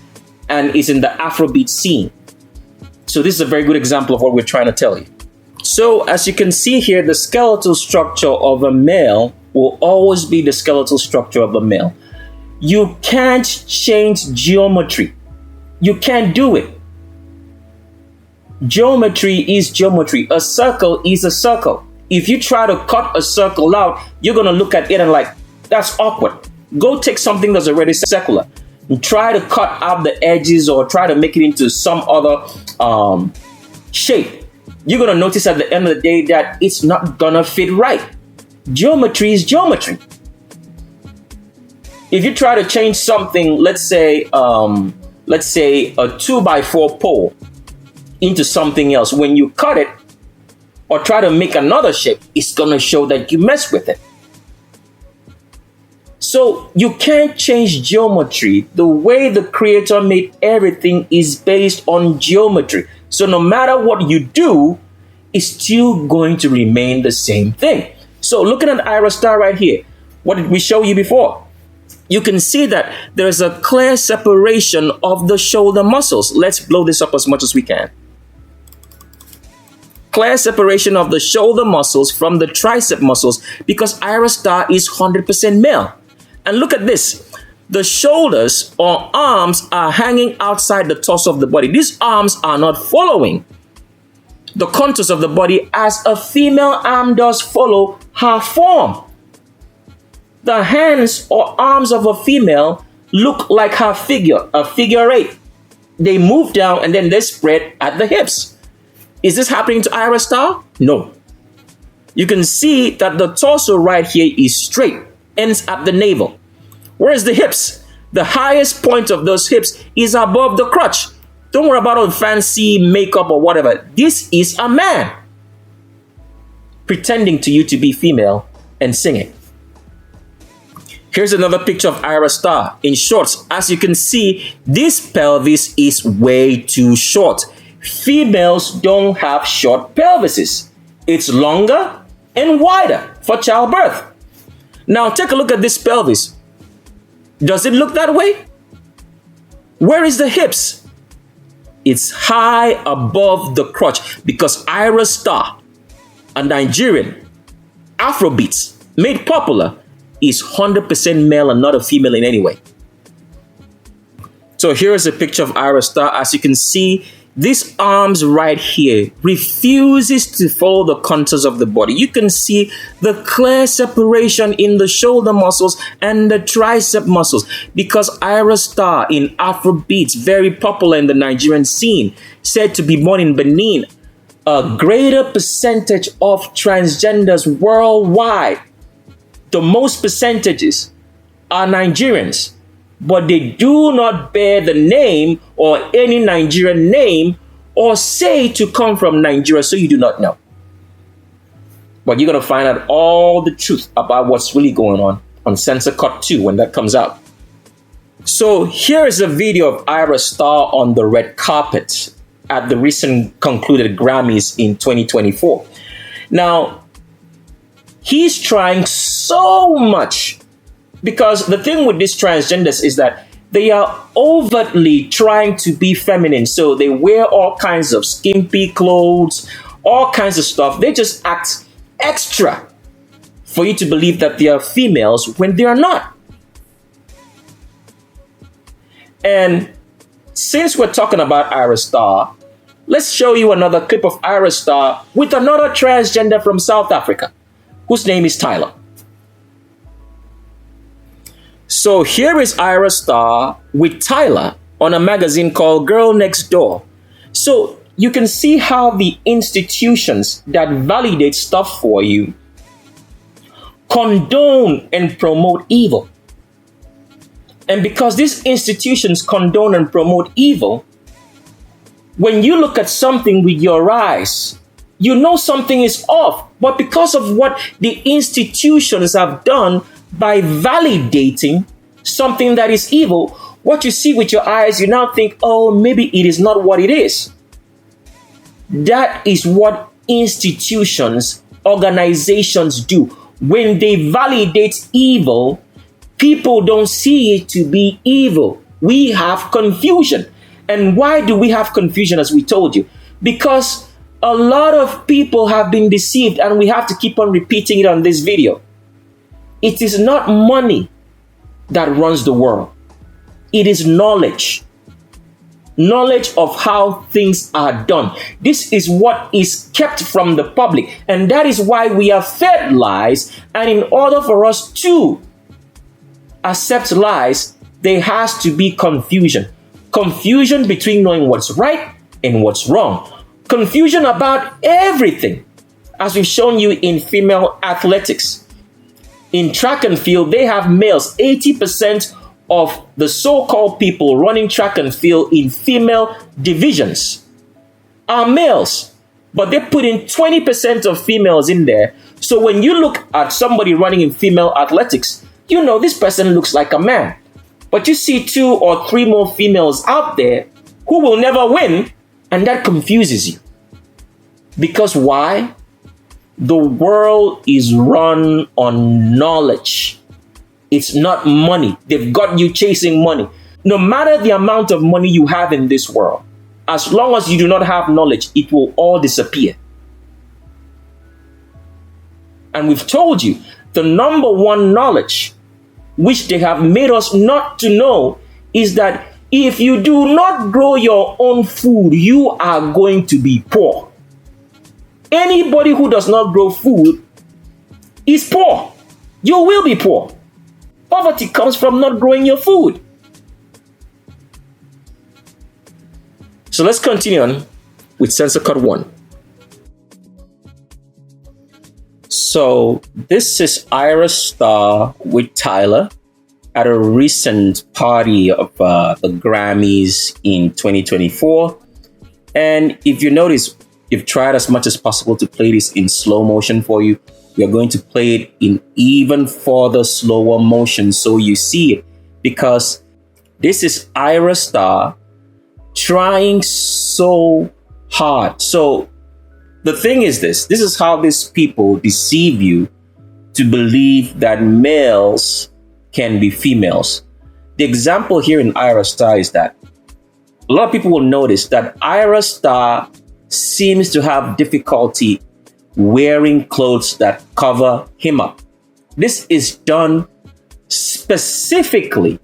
S1: and is in the Afrobeat scene. So this is a very good example of what we're trying to tell you. So as you can see here, the skeletal structure of a male will always be the skeletal structure of a male. You can't change geometry. You can't do it. Geometry is geometry. A circle is a circle. If you try to cut a circle out, you're going to look at it and like, that's awkward. Go take something that's already circular and try to cut out the edges or try to make it into some other shape. You're going to notice at the end of the day that it's not going to fit right. Geometry is geometry. If you try to change something, let's say a 2x4 pole into something else, when you cut it or try to make another shape, it's going to show that you mess with it. So you can't change geometry. The way the creator made everything is based on geometry. So no matter what you do, it's still going to remain the same thing. So looking at Ira Star right here, what did we show you before? You can see that there's a clear separation of the shoulder muscles. Let's blow this up as much as we can. Clear separation of the shoulder muscles from the tricep muscles because Ira Star is 100% male. And look at this. The shoulders or arms are hanging outside the torso of the body. These arms are not following the contours of the body as a female arm does follow her form. The hands or arms of a female look like her figure, a figure eight. They move down and then they spread at the hips. Is this happening to Ira Star? No. You can see that the torso right here is straight, ends at the navel. Whereas the hips, the highest point of those hips is above the crotch. Don't worry about all the fancy makeup or whatever. This is a man pretending to you to be female and singing. Here's another picture of Ira Star in shorts. As you can see, this pelvis is way too short. Females don't have short pelvises. It's longer and wider for childbirth. Now take a look at this pelvis. Does it look that way? Where is the hips? It's high above the crotch because Ira Star, a Nigerian Afrobeats made popular, is 100% male and not a female in any way. So here is a picture of Ira Star. As you can see, this arms right here refuses to follow the contours of the body. You can see the clear separation in the shoulder muscles and the tricep muscles because Ira Star in Afrobeats, very popular in the Nigerian scene, said to be born in Benin. A greater percentage of transgenders worldwide, the most percentages are Nigerians, but they do not bear the name or any Nigerian name or say to come from Nigeria, so you do not know. But you're going to find out all the truth about what's really going on Censor Cut 2 when that comes out. So here is a video of Ira Star on the red carpet at the recent concluded Grammys in 2024. Now, he's trying so much because the thing with these transgenders is that they are overtly trying to be feminine. So they wear all kinds of skimpy clothes, all kinds of stuff. They just act extra for you to believe that they are females when they are not. And since we're talking about Ira Star, let's show you another clip of Ira Star with another transgender from South Africa, whose name is Tyler. So here is Ira Star with Tyler on a magazine called Girl Next Door. So you can see how the institutions that validate stuff for you condone and promote evil. And because these institutions condone and promote evil, when you look at something with your eyes, you know something is off. But because of what the institutions have done by validating something that is evil, what you see with your eyes, you now think, oh, maybe it is not what it is. That is what institutions, organizations do. When they validate evil, people don't see it to be evil. We have confusion. And why do we have confusion, as we told you? Because a lot of people have been deceived, and we have to keep on repeating it on this video. It is not money that runs the world. It is knowledge. Knowledge of how things are done. This is what is kept from the public. And that is why we are fed lies. And in order for us to accept lies, there has to be confusion. Confusion between knowing what's right and what's wrong. Confusion about everything. As we've shown you in female athletics. In track and field, they have males. 80% of the so-called people running track and field in female divisions are males. But they put in 20% of females in there. So when you look at somebody running in female athletics, you know this person looks like a man. But you see 2 or 3 more females out there who will never win, and that confuses you. Because why? The world is run on knowledge. It's not money. They've got you chasing money. No matter the amount of money you have in this world, as long as you do not have knowledge, it will all disappear. And we've told you, the number one knowledge which they have made us not to know is that if you do not grow your own food, you are going to be poor. Anybody who does not grow food is poor. You will be poor. Poverty comes from not growing your food. So let's continue on with Censor Cut 1. So this is Ira Star with Tyler at a recent party of the Grammys in 2024. And if you notice, we've tried as much as possible to play this in slow motion for you. We are going to play it in even further slower motion so you see it. Because this is Ira Star trying so hard. So the thing is this is how these people deceive you to believe that males can be females. The example here in Ira Star is that a lot of people will notice that Ira Star seems to have difficulty wearing clothes that cover him up. This is done specifically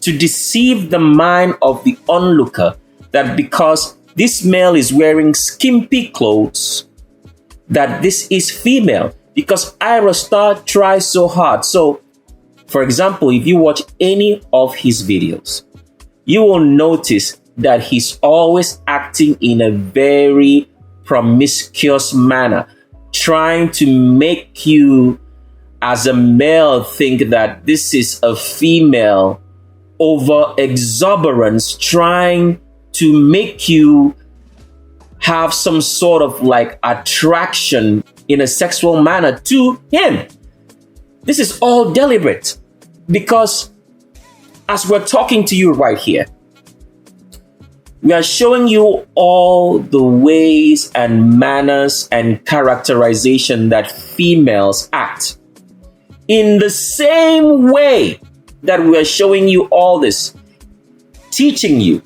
S1: to deceive the mind of the onlooker that because this male is wearing skimpy clothes, that this is female, because Ira Star tries so hard. So, for example, if you watch any of his videos, you will notice that he's always acting in a very promiscuous manner, trying to make you as a male think that this is a female, over exuberance, trying to make you have some sort of like attraction in a sexual manner to him. This is all deliberate because as we're talking to you right here, we are showing you all the ways and manners and characterization that females act. In the same way that we are showing you all this, teaching you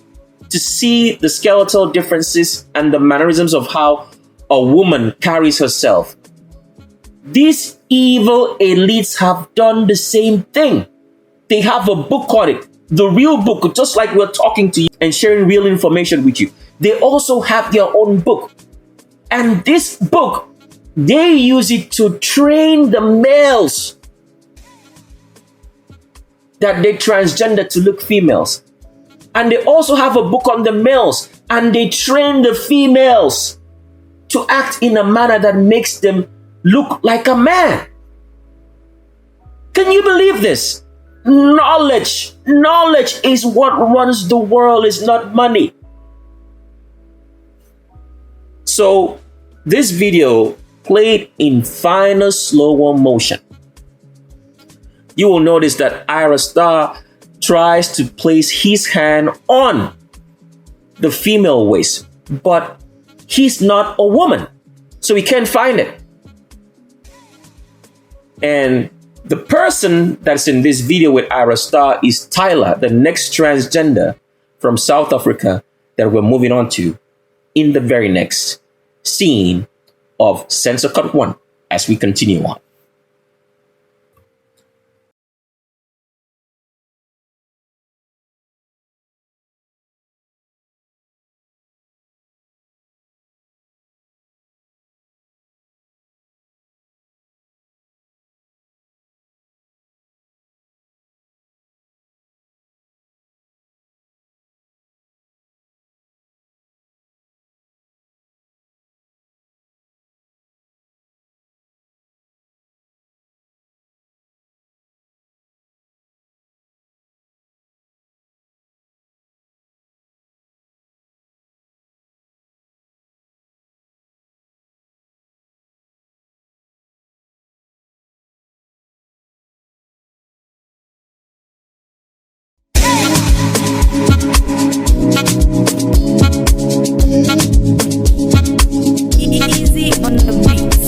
S1: to see the skeletal differences and the mannerisms of how a woman carries herself. These evil elites have done the same thing. They have a book on it. the real book, just like we're talking to you and sharing real information with you, they also have their own book. And this book, they use it to train the males that they transgender to look females. And they also have a book on the males, and they train the females to act in a manner that makes them look like a man. Can you believe this? Knowledge is what runs the world, is not money. So this video played in finer, slower motion. You will notice that Ira Star tries to place his hand on the female waist, but he's not a woman, so he can't find it. And the person that's in this video with Ira Star is Tyler, the next transgender from South Africa that we're moving on to in the very next scene of Censor Cut 1 as we continue on.
S2: Easy on the beats.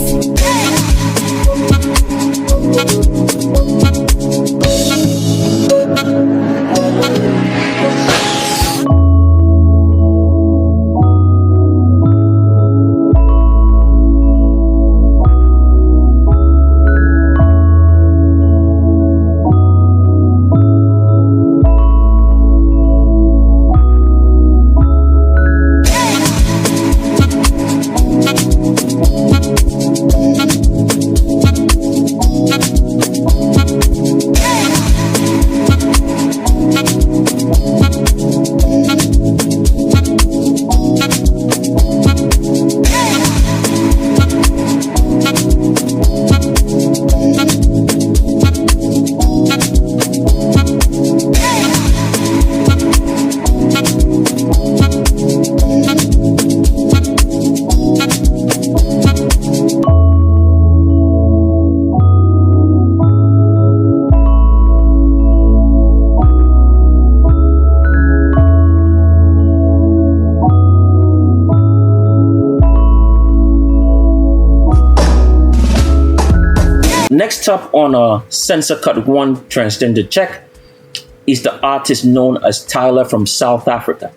S1: Next up on a Censor Cut 1 transgender check is the artist known as Tyler from South Africa.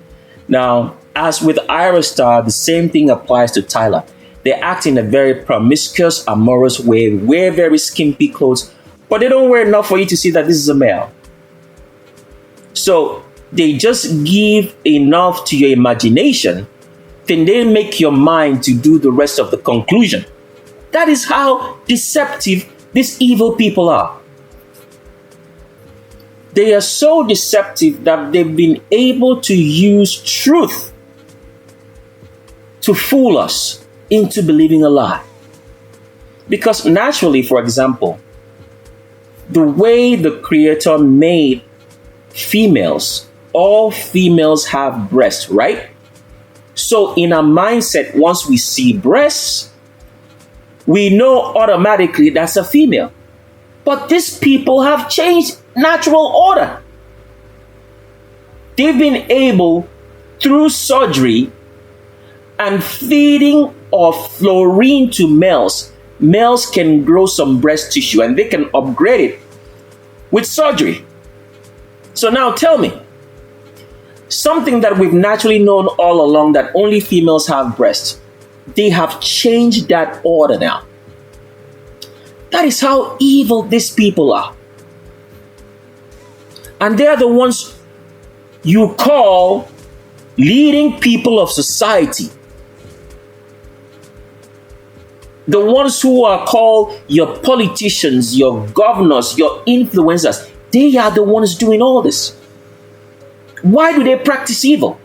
S1: Now, as with Ira Star, the same thing applies to Tyler. They act in a very promiscuous, amorous way, wear very skimpy clothes, but they don't wear enough for you to see that this is a male. So they just give enough to your imagination, then they make your mind to do the rest of the conclusion. That is how deceptive these evil people are. They are so deceptive that they've been able to use truth to fool us into believing a lie. Because naturally, for example, the way the Creator made females, all females have breasts, right? So in our mindset, once we see breasts, we know automatically that's a female. But these people have changed natural order. They've been able, through surgery and feeding of fluorine to males, males can grow some breast tissue and they can upgrade it with surgery. So now tell me, something that we've naturally known all along, that only females have breasts, they have changed that order now. That is how evil these people are. And they are the ones you call leading people of society, the ones who are called your politicians, your governors, your influencers, they are the ones doing all this. Why do they practice evil?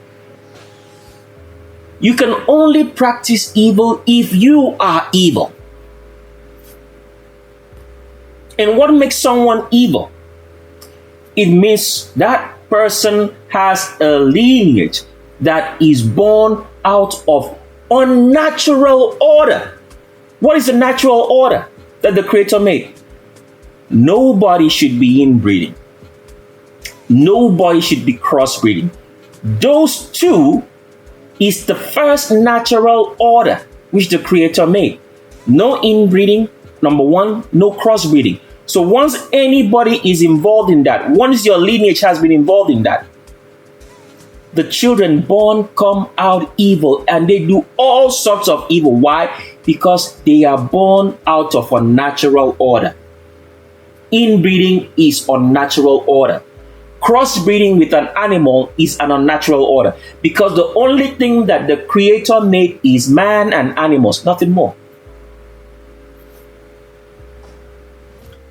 S1: You can only practice evil if you are evil. And what makes someone evil? It means that person has a lineage that is born out of unnatural order. What is the natural order that the Creator made? Nobody should be inbreeding. Nobody should be crossbreeding. Those two is the first natural order which the Creator made. No inbreeding, number one, no crossbreeding. So once anybody is involved in that, once your lineage has been involved in that, the children born come out evil and they do all sorts of evil. Why? Because they are born out of unnatural order. Inbreeding is unnatural order. Crossbreeding with an animal is an unnatural order, because the only thing that the Creator made is man and animals, nothing more.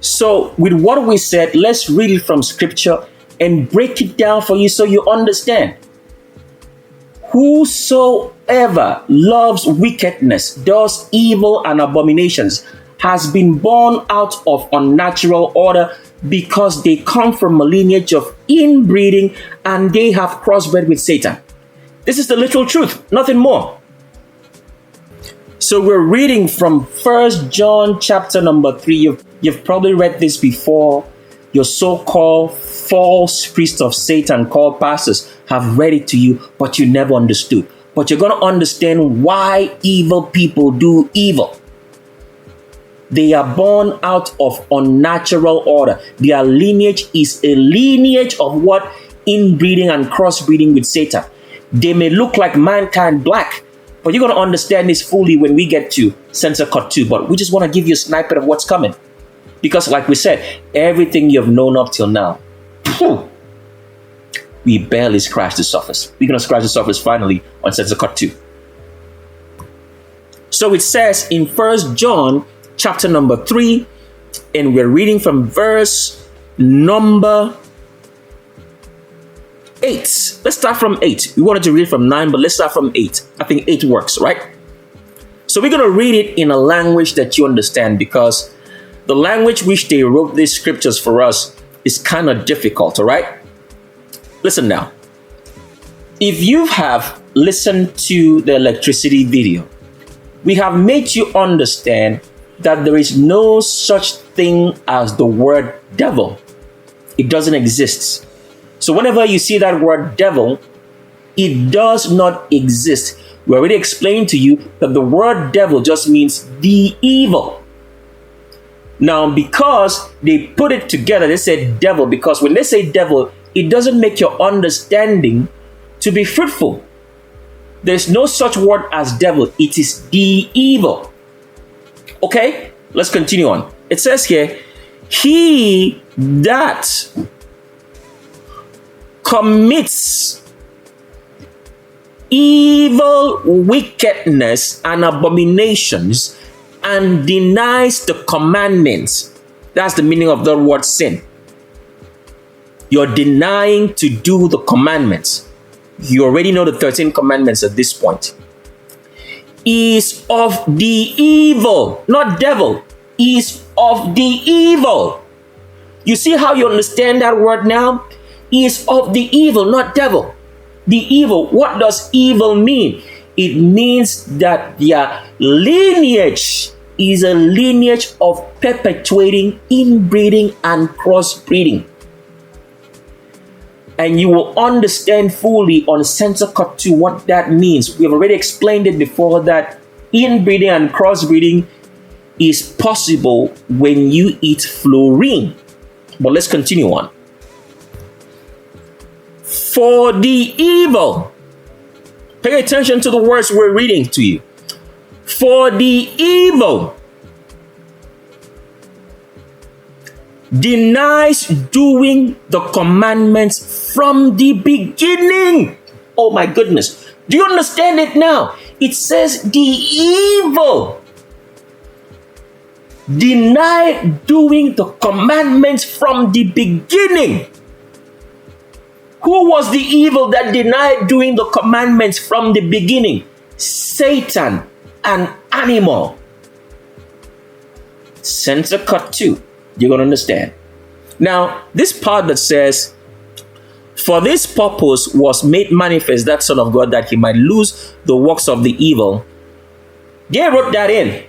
S1: So with what we said, let's read it from scripture and break it down for you so you understand. Whosoever loves wickedness, does evil and abominations, has been born out of unnatural order, because they come from a lineage of inbreeding and they have crossbred with Satan. This is the literal truth, nothing more. So we're reading from 1 John chapter number 3. You've probably read this before. Your so-called false priests of Satan called pastors have read it to you, but you never understood. But you're going to understand why evil people do evil. They are born out of unnatural order. Their lineage is a lineage of what? Inbreeding and crossbreeding with Satan. They may look like mankind black, but you're going to understand this fully when we get to Censor Cut 2. But we just want to give you a snippet of what's coming. Because like we said, everything you've known up till now, we barely scratched the surface. We're going to scratch the surface finally on Censor Cut 2. So it says in 1 John chapter number 3, and we're reading from verse number 8. Let's start from 8. We wanted to read from 9, but let's start from 8. I think 8 works, right? So we're going to read it in a language that you understand, because the language which they wrote these scriptures for us is kind of difficult, all right? Listen now. If you have listened to the electricity video, we have made you understand that there is no such thing as the word devil. It doesn't exist. So whenever you see that word devil, it does not exist. We already explained to you that the word devil just means the evil. Now, because they put it together, they said devil, because when they say devil, it doesn't make your understanding to be fruitful. There's no such word as devil. It is the evil. Okay, let's continue on. It says here, he that commits evil, wickedness, and abominations, and denies the commandments. That's the meaning of the word sin. You're denying to do the commandments. You already know the 13 commandments at this point. Is of the evil, not devil, is of the evil. You see how you understand that word now? Is of the evil, not devil. The evil. What does evil mean? It means that their lineage is a lineage of perpetuating inbreeding and crossbreeding. And you will understand fully on Censor Cut 2 what that means. We have already explained it before, that inbreeding and crossbreeding is possible when you eat fluorine. But let's continue on. For the evil, pay attention to the words we're reading to you. For the evil denies doing the commandments from the beginning. Oh my goodness. Do you understand it now? It says the evil deny doing the commandments from the beginning. Who was the evil that denied doing the commandments from the beginning? Satan, an animal. Censor cut 2. You're going to understand. Now, this part that says, for this purpose was made manifest that Son of God, that he might lose the works of the evil. They wrote that in.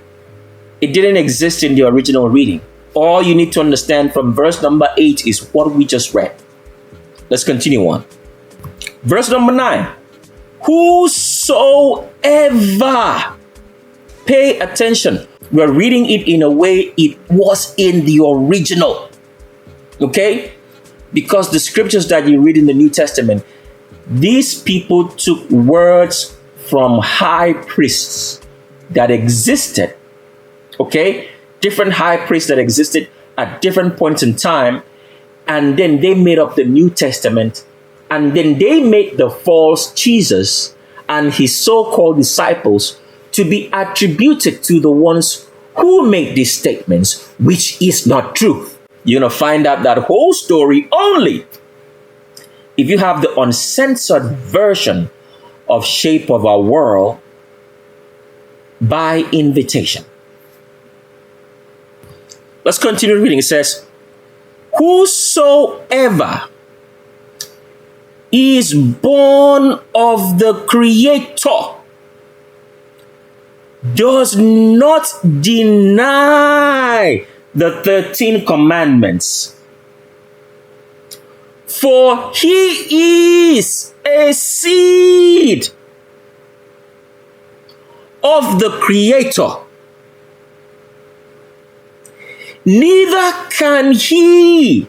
S1: It didn't exist in the original reading. All you need to understand from verse number 8 is what we just read. Let's continue on. Verse number 9. Whosoever, pay attention. We're reading it in a way it was in the original. Okay? Because the scriptures that you read in the New Testament, these people took words from high priests that existed. Okay? Different high priests that existed at different points in time. And then they made up the New Testament. And then they made the false Jesus and his so-called disciples to be attributed to the ones who made these statements, which is not true. You're going to find out that whole story only if you have the uncensored version of Shape of Our World by invitation. Let's continue reading. It says, whosoever is born of the Creator does not deny the 13 commandments. For he is a seed of the Creator. Neither can he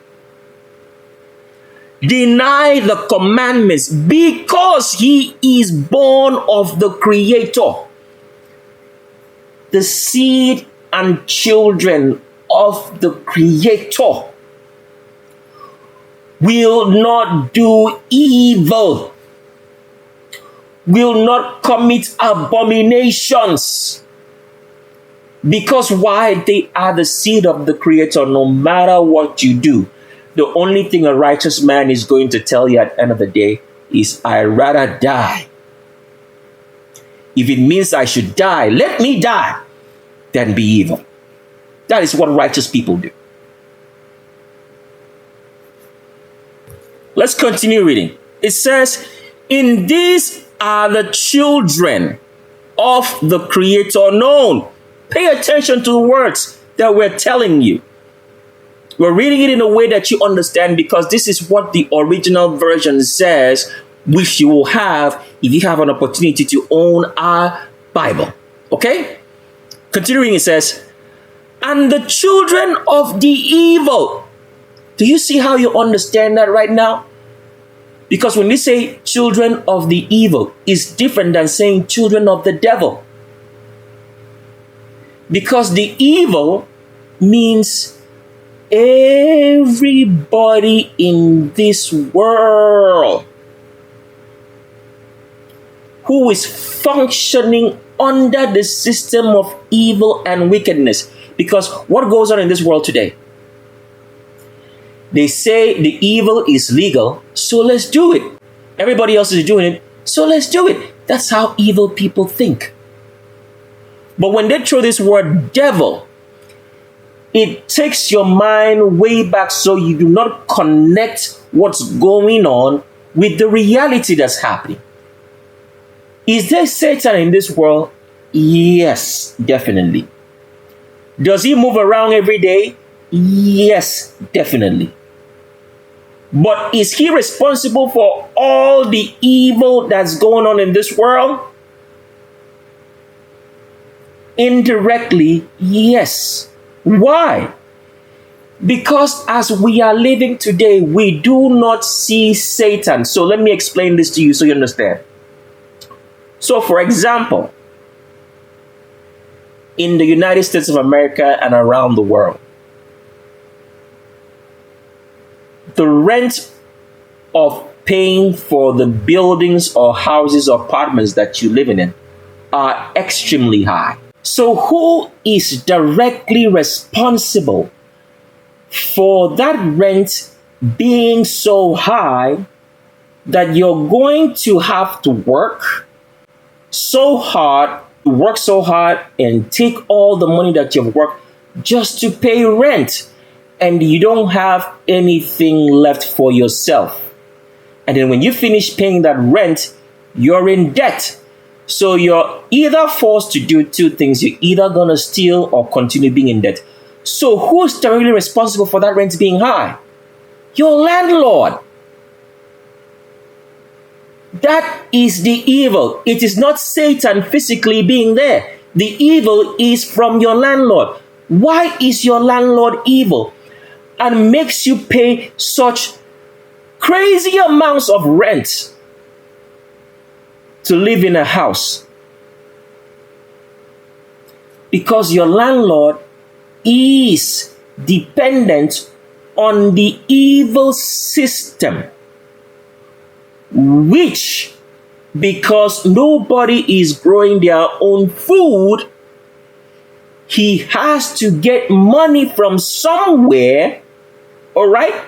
S1: deny the commandments because he is born of the Creator. The seed and children of the Creator will not do evil, will not commit abominations. Because why? They are the seed of the Creator. No matter what you do, the only thing a righteous man is going to tell you at the end of the day is, I'd rather die. If it means I should die, let me die, than be evil. That is what righteous people do. Let's continue reading. It says, in these are the children of the Creator known. Pay attention to the words that we're telling you. We're reading it in a way that you understand, because this is what the original version says, which you will have if you have an opportunity to own our Bible. Okay? Continuing, it says, and the children of the evil. Do you see how you understand that right now? Because when we say children of the evil, it's different than saying children of the devil. Because the evil means everybody in this world who is functioning under the system of evil and wickedness. Because what goes on in this world today? They say the evil is legal, so let's do it. Everybody else is doing it, so let's do it. That's how evil people think. But when they throw this word devil, it takes your mind way back, so you do not connect what's going on with the reality that's happening. Is there Satan in this world? Yes, definitely. Does he move around every day? Yes, definitely. But is he responsible for all the evil that's going on in this world? Indirectly, yes. Why? Because as we are living today, we do not see Satan. So let me explain this to you so you understand. So for example, in the United States of America and around the world, the rent of paying for the buildings or houses or apartments that you live in are extremely high. So who is directly responsible for that rent being so high that you're going to have to work so hard and take all the money that you've worked just to pay rent, and you don't have anything left for yourself? And then when you finish paying that rent, you're in debt. So you're either forced to do two things. You're either going to steal or continue being in debt. So who's directly responsible for that rent being high? Your landlord. That is the evil. It is not Satan physically being there. The evil is from your landlord. Why is your landlord evil and makes you pay such crazy amounts of rent to live in a house? Because your landlord is dependent on the evil system, which, because nobody is growing their own food, he has to get money from somewhere, all right,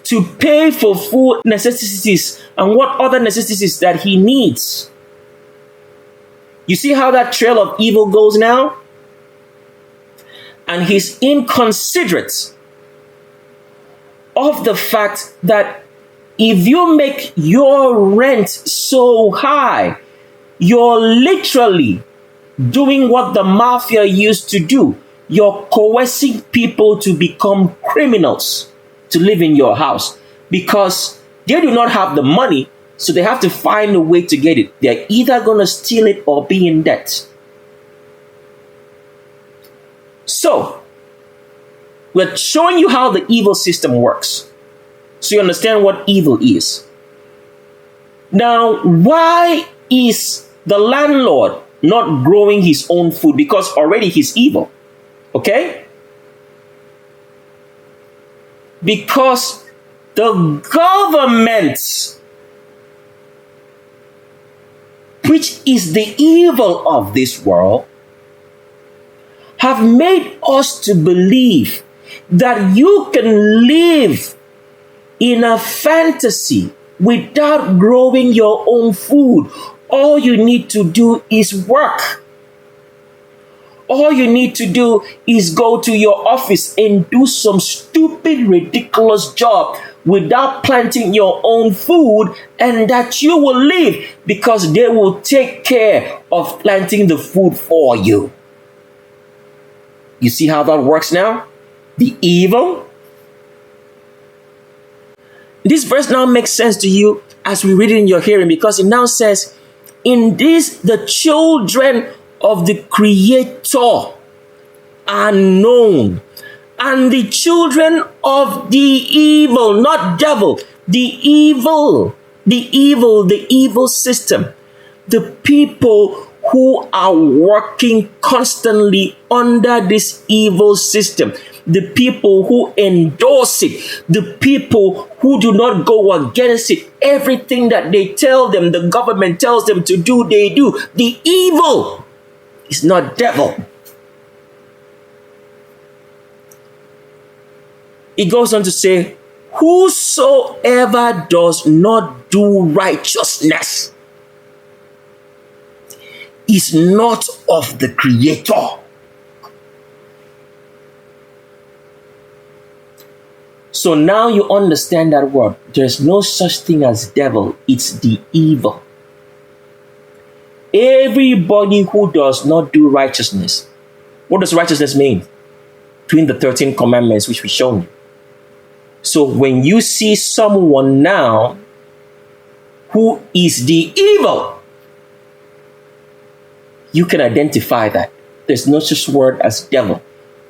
S1: to pay for food necessities and what other necessities that he needs. You see how that trail of evil goes now? And he's inconsiderate of the fact that if you make your rent so high, you're literally doing what the mafia used to do. You're coercing people to become criminals to live in your house because they do not have the money, so they have to find a way to get it. They're either going to steal it or be in debt. So, we're showing you how the evil system works, so you understand what evil is. Now, why is the landlord not growing his own food? Because already he's evil. Okay? Because the government, which is the evil of this world, have made us to believe that you can live in a fantasy without growing your own food. All you need to do is work. All you need to do is go to your office and do some stupid, ridiculous job without planting your own food, and that you will live because they will take care of planting the food for you. You see how that works now? The evil. This verse now makes sense to you as we read it in your hearing, because it now says, in this the children of the Creator are known, and the children of the evil, not devil, the evil system, the people who are working constantly under this evil system, the people who endorse it, the people who do not go against it. Everything that they tell them, the government tells them to do, they do. The evil is not devil. It goes on to say, whosoever does not do righteousness is not of the Creator. So now you understand that word. There's no such thing as devil. It's the evil. Everybody who does not do righteousness. What does righteousness mean? Between the 13 commandments which we've shown you. So when you see someone now who is the evil, you can identify that. There's no such word as devil.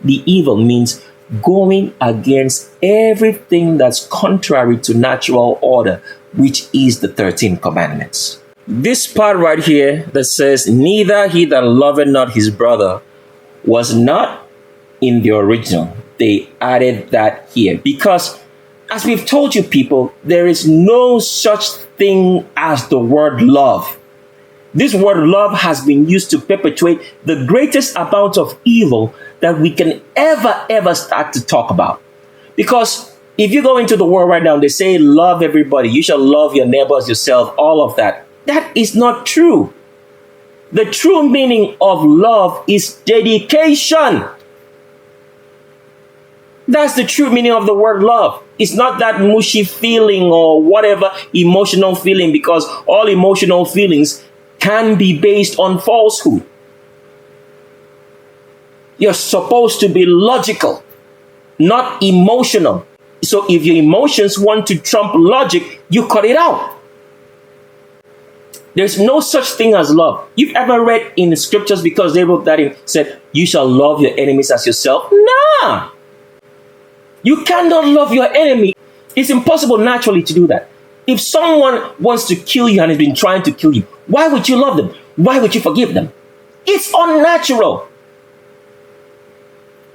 S1: The evil means going against everything that's contrary to natural order, which is the 13 commandments. This part right here that says, neither he that loveth not his brother, was not in the original. They added that here because As we've told you people, there is no such thing as the word love. This word love has been used to perpetuate the greatest amount of evil that we can ever start to talk about. Because if you go into the world right now, they say love everybody, you shall love your neighbors yourself, all of that. That is not true. The true meaning of love is dedication. That's the true meaning of the word love. It's not that mushy feeling or whatever emotional feeling, because all emotional feelings can be based on falsehood. You're supposed to be logical, not emotional. So if your emotions want to trump logic, you cut it out. There's no such thing as love. You've ever read in the scriptures, because they wrote that in, said, you shall love your enemies as yourself? Nah. You cannot love your enemy. It's impossible naturally to do that. If someone wants to kill you and has been trying to kill you, why would you love them? Why would you forgive them? It's unnatural.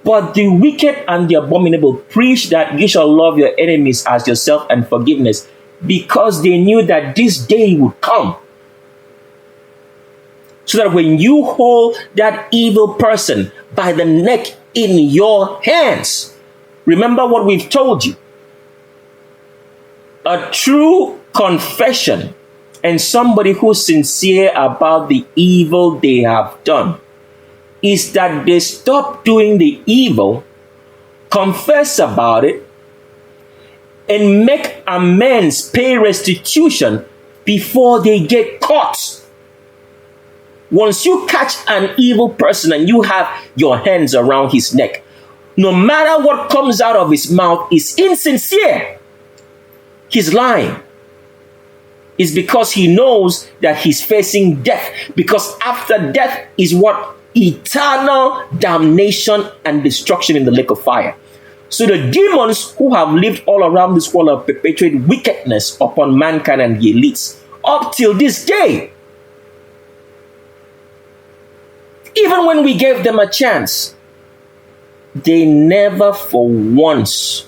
S1: But the wicked and the abominable preach that you shall love your enemies as yourself and forgiveness, because they knew that this day would come. So that when you hold that evil person by the neck in your hands, remember what we've told you. A true confession and somebody who's sincere about the evil they have done is that they stop doing the evil, confess about it, and make amends, pay restitution before they get caught. Once you catch an evil person and you have your hands around his neck, no matter what comes out of his mouth is insincere. He's lying. It's because he knows that he's facing death. Because after death is what? Eternal damnation and destruction in the lake of fire. So the demons who have lived all around this world have perpetuated wickedness upon mankind and the elites up till this day. Even when we gave them a chance, they never for once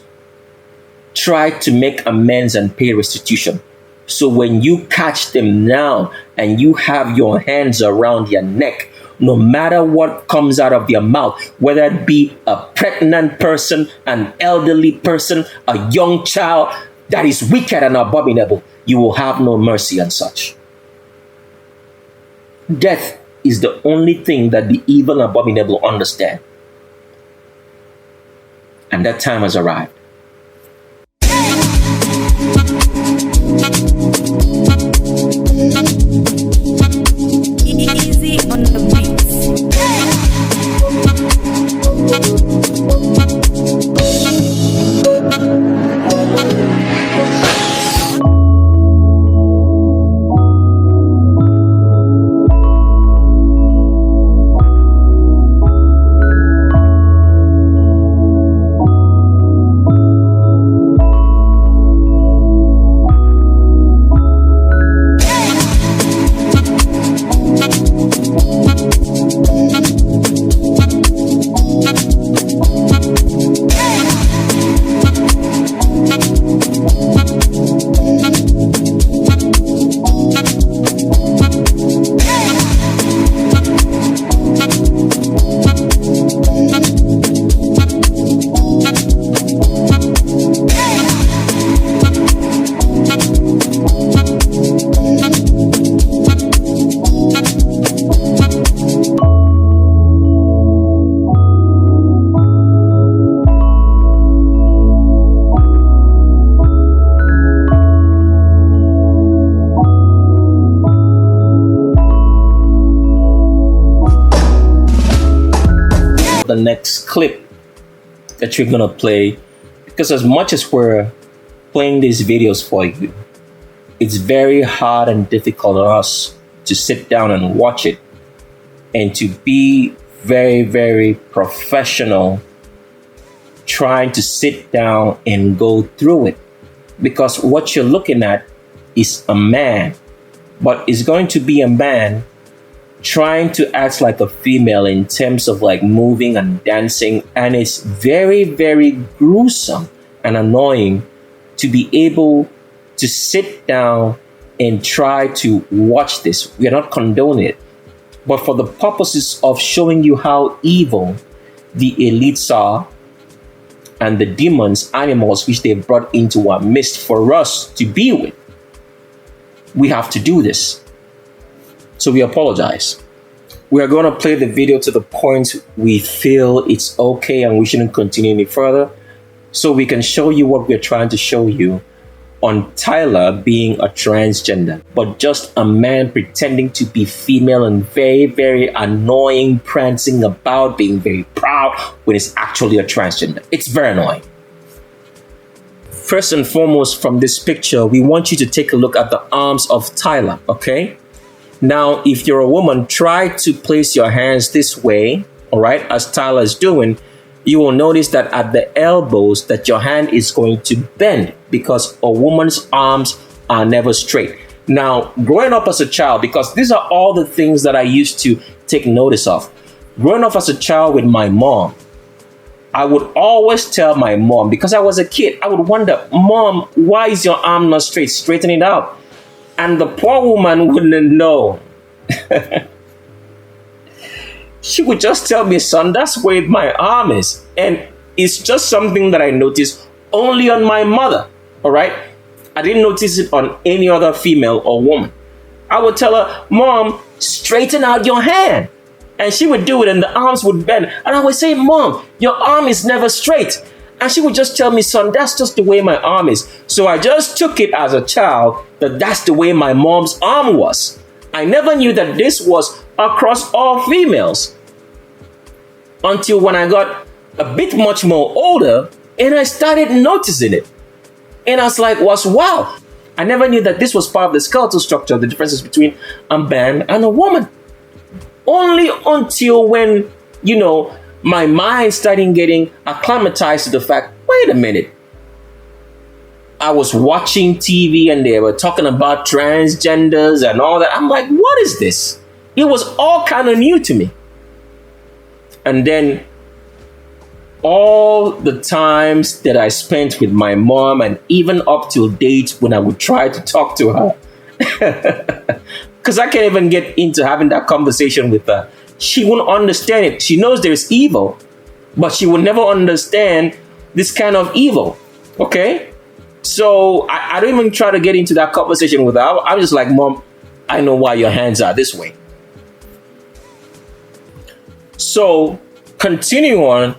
S1: tried to make amends and pay restitution. So when you catch them now and you have your hands around their neck, no matter what comes out of their mouth, whether it be a pregnant person, an elderly person, a young child that is wicked and abominable, you will have no mercy on such. Death is the only thing that the evil and abominable understand. And that time has arrived.
S2: Easy on the beats.
S1: The next clip that you're gonna play, because as much as we're playing these videos for you, it's very hard and difficult for us to sit down and watch it and to be very professional trying to sit down and go through it, because what you're looking at is a man, but it's going to be a man trying to act like a female in terms of like moving and dancing, and it's very gruesome and annoying to be able to sit down and try to watch this. We are not condoning it, but for the purposes of showing you how evil the elites are and the demons, animals which they've brought into our midst for us to be with, we have to do this. So we apologize. We are going to play the video to the point we feel it's okay and we shouldn't continue any further, so we can show you what we're trying to show you on Tyler being a transgender, but just a man pretending to be female and very, very annoying, prancing about, being very proud when it's actually a transgender. It's very annoying. First and foremost, from this picture, we want you to take a look at the arms of Tyler, okay? Now, if you're a woman, try to place your hands this way, all right, as Tyler is doing. You will notice that at the elbows that your hand is going to bend because a woman's arms are never straight. Now, growing up as a child, because these are all the things that I used to take notice of. Growing up as a child with my mom, I would always tell my mom, because I was a kid, I would wonder, Mom, why is your arm not straight? Straighten it out. And the poor woman wouldn't know. She would just tell me, son, that's where my arm is. And it's just something that I noticed only on my mother, all right? I didn't notice it on any other female or woman. I would tell her, Mom, straighten out your hand. And she would do it and the arms would bend. And I would say, Mom, your arm is never straight. And she would just tell me, son, that's just the way my arm is. So I just took it as a child that that's the way my mom's arm was. I never knew that this was across all females until when I got a bit much more older and I started noticing it. And I was like, wow. I never knew that this was part of the skeletal structure, the differences between a man and a woman. Only until when, my mind started getting acclimatized to the fact, wait a minute. I was watching TV and they were talking about transgenders and all that. I'm like, what is this? It was all kind of new to me. And then all the times that I spent with my mom, and even up till date when I would try to talk to her, because I can't even get into having that conversation with her. She won't understand it. She knows there's evil, but she will never understand this kind of evil. Okay? So I don't even try to get into that conversation with her. I'm just like, Mom, I know why your hands are this way. So continue on.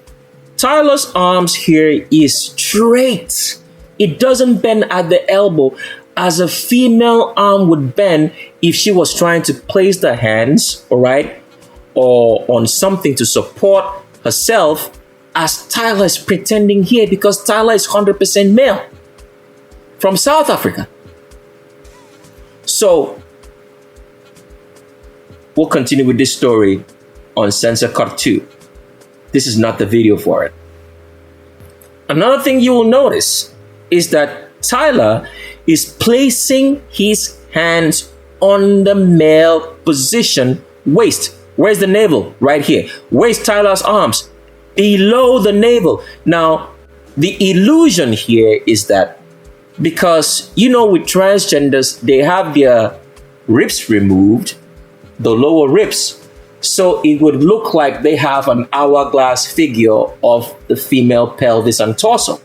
S1: Tyler's arms here is straight. It doesn't bend at the elbow as a female arm would bend if she was trying to place the hands, all right, or on something to support herself, as Tyler is pretending here, because Tyler is 100% male from South Africa. So we'll continue with this story on Censor Cut 2. This is not the video for it. Another thing you will notice is that Tyler is placing his hands on the male position waist. Where's the navel? Right here. Where's Tyler's arms? Below the navel. Now, the illusion here is that because, with transgenders, they have their ribs removed, the lower ribs. So it would look like they have an hourglass figure of the female pelvis and torso.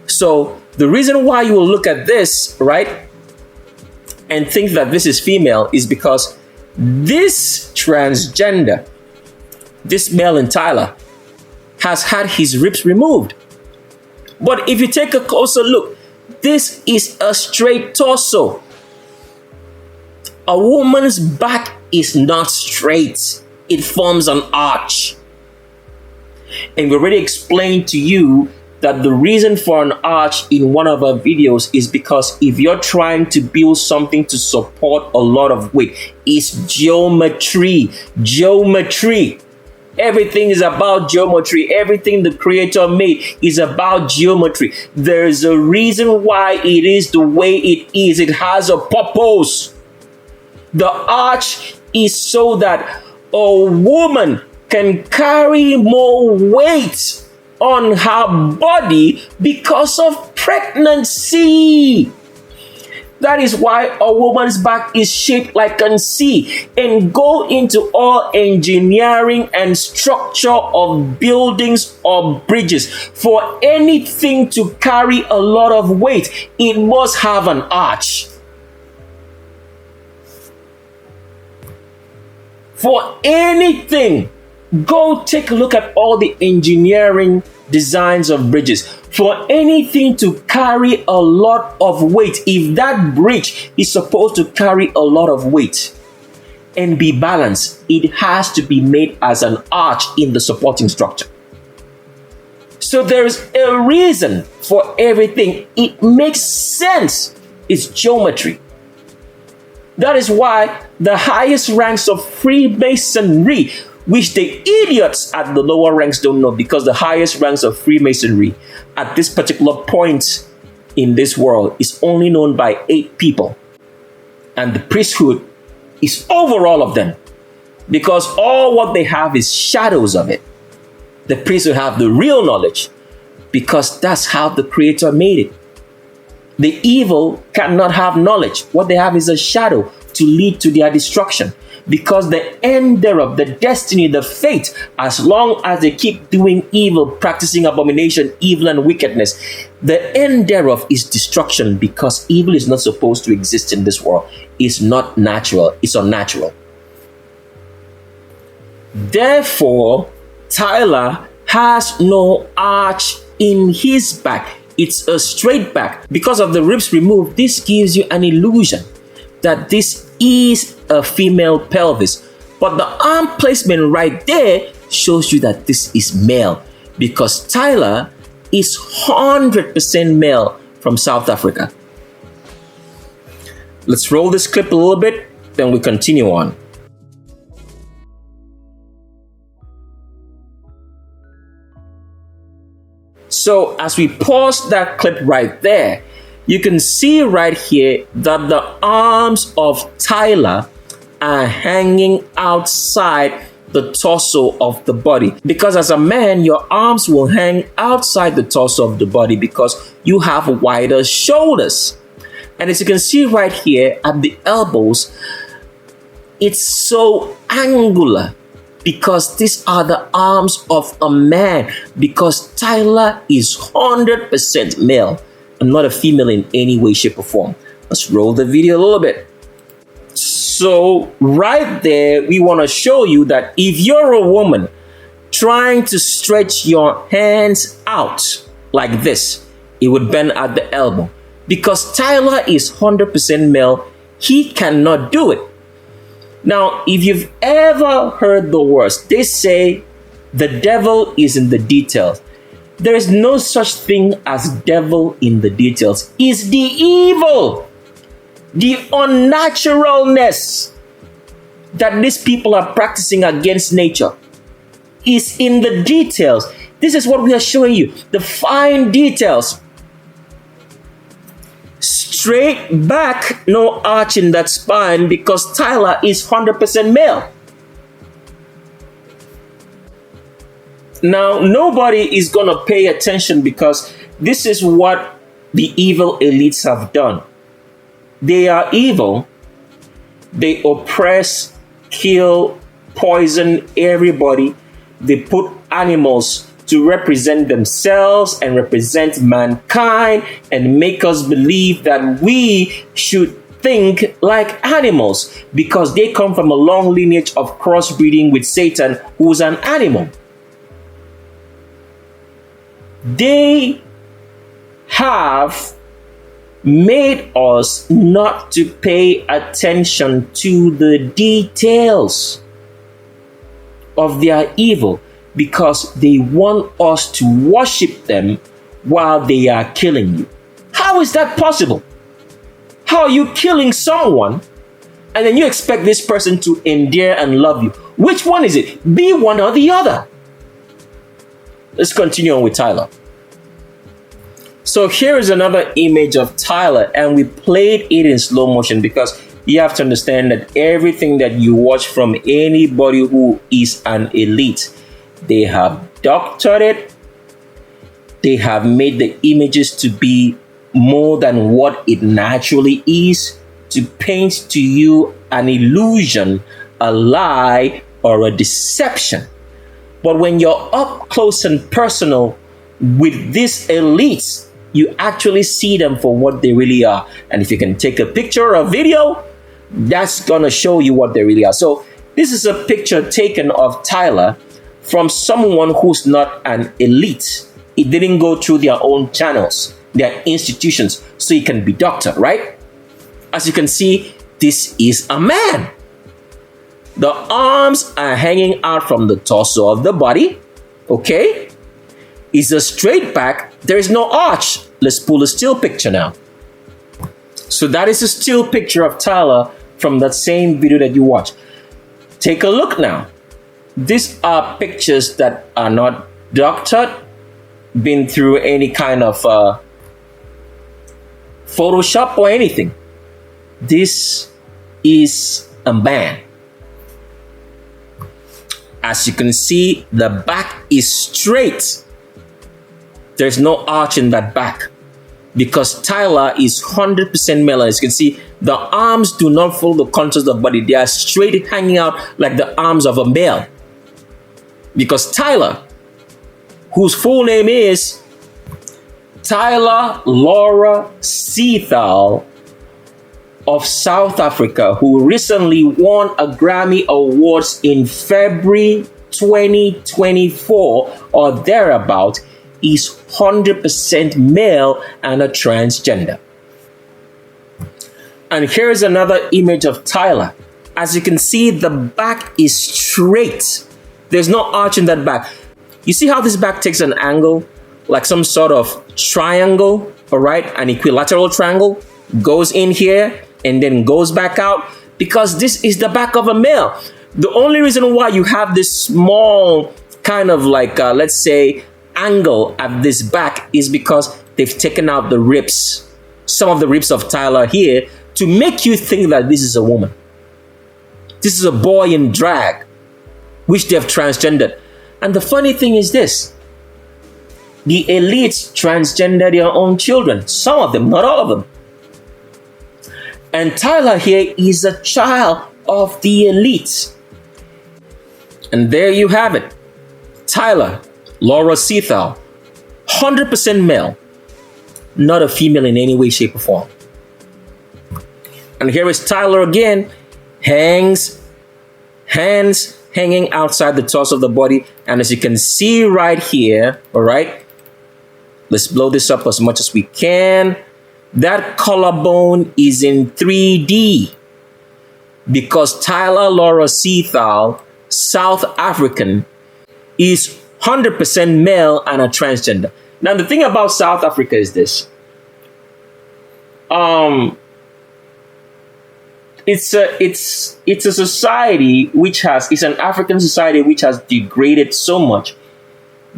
S1: So the reason why you will look at this, right, and think that this is female is because this transgender, this male in Tyler, has had his ribs removed. But if you take a closer look, this is a straight torso. A woman's back is not straight. It forms an arch. And we already explained to you that the reason for an arch in one of our videos is because if you're trying to build something to support a lot of weight, it's geometry. Geometry. Everything is about geometry. Everything the creator made is about geometry. There's a reason why it is the way it is. It has a purpose. The arch is so that a woman can carry more weight on her body because of pregnancy. That is why a woman's back is shaped like a C, and go into all engineering and structure of buildings or bridges. For anything to carry a lot of weight, it must have an arch. For anything, go take a look at all the engineering designs of bridges. For anything to carry a lot of weight, if that bridge is supposed to carry a lot of weight and be balanced, it has to be made as an arch in the supporting structure. So there's a reason for everything. It makes sense. It's geometry. That is why the highest ranks of Freemasonry, which the idiots at the lower ranks don't know, because the highest ranks of Freemasonry at this particular point in this world is only known by 8 people. And the priesthood is over all of them, because all what they have is shadows of it. The priesthood have the real knowledge, because that's how the Creator made it. The evil cannot have knowledge. What they have is a shadow to lead to their destruction. Because the end thereof, the destiny, the fate, as long as they keep doing evil, practicing abomination, evil and wickedness, the end thereof is destruction, because evil is not supposed to exist in this world. It's not natural. It's unnatural. Therefore, Tyler has no arch in his back. It's a straight back. Because of the ribs removed, this gives you an illusion that this is a female pelvis. But the arm placement right there shows you that this is male, because Tyler is 100% male from South Africa. Let's roll this clip a little bit, then we continue on. So as we pause that clip right there, you can see right here that the arms of Tyler are hanging outside the torso of the body. Because as a man, your arms will hang outside the torso of the body because you have wider shoulders. And as you can see right here at the elbows, it's so angular, because these are the arms of a man, because Tyler is 100% male and not a female in any way, shape, or form. Let's roll the video a little bit. So right there, we want to show you that if you're a woman trying to stretch your hands out like this, it would bend at the elbow. Because Tyler is 100% male, he cannot do it. Now, if you've ever heard the words, they say the devil is in the details. There is no such thing as devil in the details. It's the evil, the unnaturalness that these people are practicing against nature is in the details. This is what we are showing you, the fine details. Straight back, no arch in that spine, because Tyler is 100% male. Now, nobody is going to pay attention, because this is what the evil elites have done. They are evil. They oppress, kill, poison everybody. They put animals to represent themselves and represent mankind and make us believe that we should think like animals, because they come from a long lineage of crossbreeding with Satan, who's an animal. They have made us not to pay attention to the details of their evil, because they want us to worship them while they are killing you. How is that possible? How are you killing someone and then you expect this person to endear and love you? Which one is it? Be one or the other. Let's continue on with Tyler. So here is another image of Tyler, and we played it in slow motion because you have to understand that everything that you watch from anybody who is an elite, they have doctored it, they have made the images to be more than what it naturally is, to paint to you an illusion, a lie, or a deception. But when you're up close and personal with these elites, you actually see them for what they really are. And if you can take a picture or a video, that's gonna show you what they really are. So this is a picture taken of Tyler from someone who's not an elite. It didn't go through their own channels, their institutions, so he can be doctored, right? As you can see, this is a man. The arms are hanging out from the torso of the body, okay? It's a straight back. There is no arch. Let's pull a still picture now. So that is a still picture of Tyler from that same video that you watched. Take a look now. These are pictures that are not doctored, been through any kind of Photoshop or anything. This is a man. As you can see, the back is straight. There's no arch in that back because Tyler is 100% male. As you can see, the arms do not follow the contours of the body. They are straight hanging out like the arms of a male. Because Tyler, whose full name is Tyler Laura Seethal of South Africa, who recently won a Grammy Awards in February 2024 or thereabout, is 100% male and a transgender. And here's another image of Tyler. As you can see, the back is straight. There's no arch in that back. You see how this back takes an angle, like some sort of triangle, all right? An equilateral triangle goes in here and then goes back out because this is the back of a male. The only reason why you have this small kind of like, let's say, angle at this back is because they've taken out the ribs, some of the ribs of Tyler here, to make you think that this is a woman. This is a boy in drag, which they have transgendered. And the funny thing is this: the elites transgender their own children. Some of them, not all of them. And Tyler here is a child of the elites. And there you have it. Tyler Laura Seethal, 100% male, not a female in any way, shape, or form. And here is Tyler again, hands hanging outside the torso of the body. And as you can see right here, all right, let's blow this up as much as we can. That collarbone is in 3D because Tyler Laura Seethal, South African, is 100% male and a transgender. Now, the thing about South Africa is this. It's a society which it's an African society which has degraded so much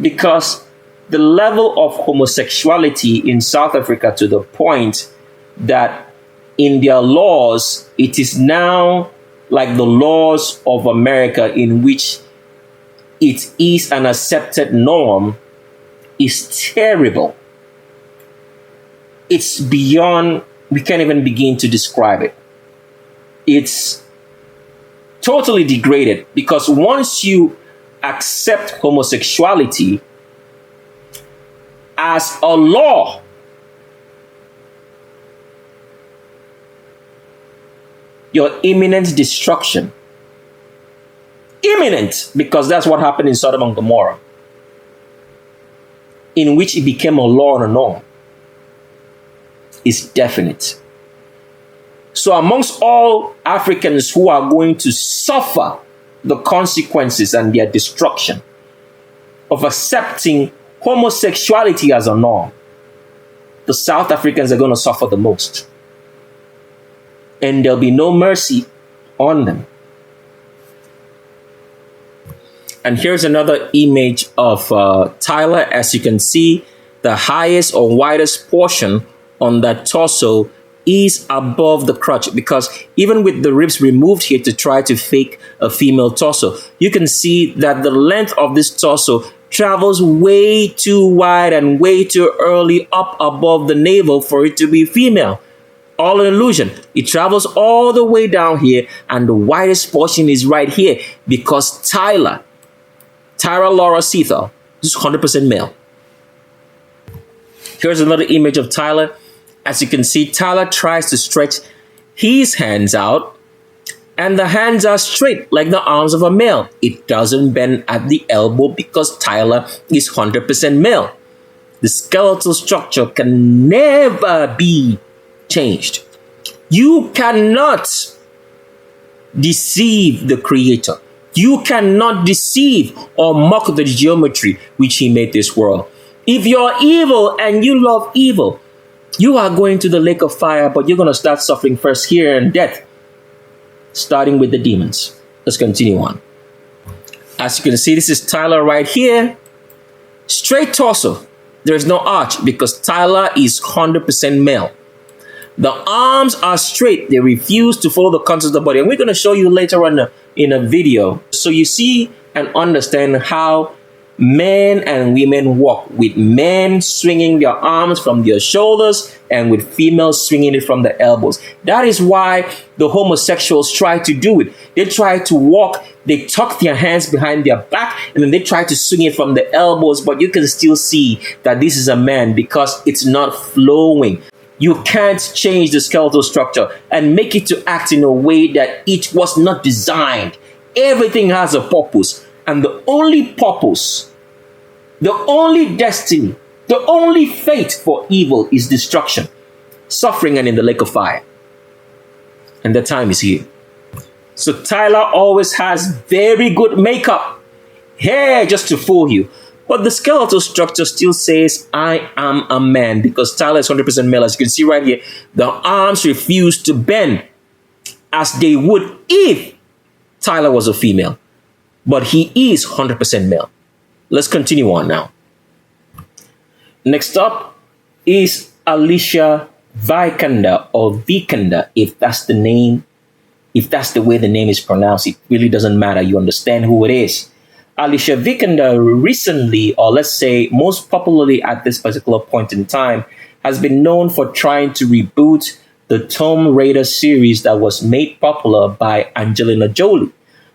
S1: because the level of homosexuality in South Africa, to the point that in their laws, it is now like the laws of America, in which it is an accepted norm, is terrible. It's beyond, we can't even begin to describe it. It's totally degraded because once you accept homosexuality as a law, your imminent destruction. Imminent, because that's what happened in Sodom and Gomorrah, in which it became a law and a norm, is definite. So amongst all Africans who are going to suffer the consequences and their destruction of accepting homosexuality as a norm, the South Africans are going to suffer the most. And there'll be no mercy on them. And here's another image of Tyler. As you can see, the highest or widest portion on that torso is above the crotch, because even with the ribs removed here to try to fake a female torso, you can see that the length of this torso travels way too wide and way too early up above the navel for it to be female. All an illusion. It travels all the way down here, and the widest portion is right here because Tyler Laura Seathall is 100% male. Here's another image of Tyler. As you can see, Tyler tries to stretch his hands out, and the hands are straight like the arms of a male. It doesn't bend at the elbow because Tyler is 100% male. The skeletal structure can never be changed. You cannot deceive the Creator. You cannot deceive or mock the geometry which He made this world. If you're evil and you love evil, you are going to the lake of fire, but you're going to start suffering first here and death, starting with the demons. Let's continue on. As you can see, this is Tyler right here. Straight torso. There's no arch because Tyler is 100% male. The arms are straight. They refuse to follow the contours of the body. And we're going to show you later on in a video. So you see and understand how men and women walk, with men swinging their arms from their shoulders and with females swinging it from the elbows. That is why the homosexuals try to do it. They try to walk, they tuck their hands behind their back, and then they try to swing it from the elbows, but you can still see that this is a man because it's not flowing. You can't change the skeletal structure and make it to act in a way that it was not designed. Everything has a purpose. And the only purpose, the only destiny, the only fate for evil is destruction, suffering, and in the lake of fire. And the time is here. So Tyler always has very good makeup, hair just to fool you. But the skeletal structure still says, I am a man, because Tyler is 100% male. As you can see right here, the arms refuse to bend as they would if Tyler was a female. But he is 100% male. Let's continue on now. Next up is Alicia Vikander, or Vikander, if that's the name, if that's the way the name is pronounced. It really doesn't matter. You understand who it is. Alicia Vikander recently, or let's say most popularly at this particular point in time, has been known for trying to reboot the Tomb Raider series that was made popular by Angelina Jolie.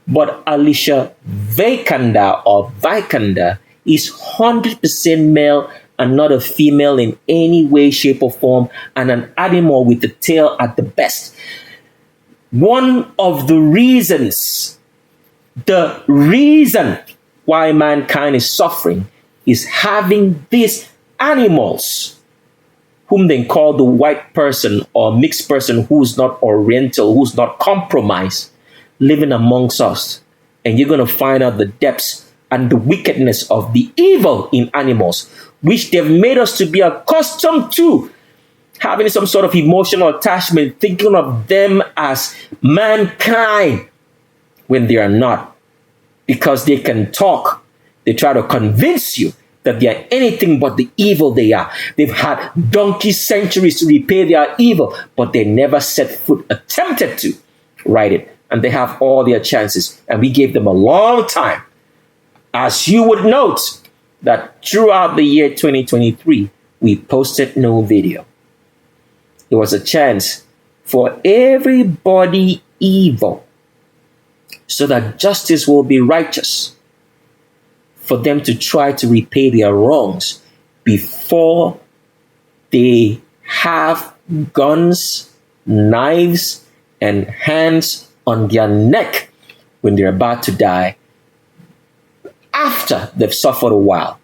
S1: But Alicia Vikander, or Vikander, is 100% male and not a female in any way, shape, or form, and an animal with a tail at the best. One of the reasons, the reason why mankind is suffering is having these animals, whom they call the white person or mixed person who's not oriental, who's not compromised, living amongst us. And you're going to find out the depths and the wickedness of the evil in animals, which they've made us to be accustomed to, having some sort of emotional attachment, thinking of them as mankind when they are not. Because they can talk, they try to convince you that they are anything but the evil they are. They've had donkey centuries to repay their evil, but they never set foot, attempted to right it. And they have all their chances. And we gave them a long time. As you would note, that throughout the year 2023, we posted no video. It was a chance for everybody evil, so that justice will be righteous, for them to try to repay their wrongs before they have guns, knives, and hands on their neck when they're about to die, after they've suffered a while.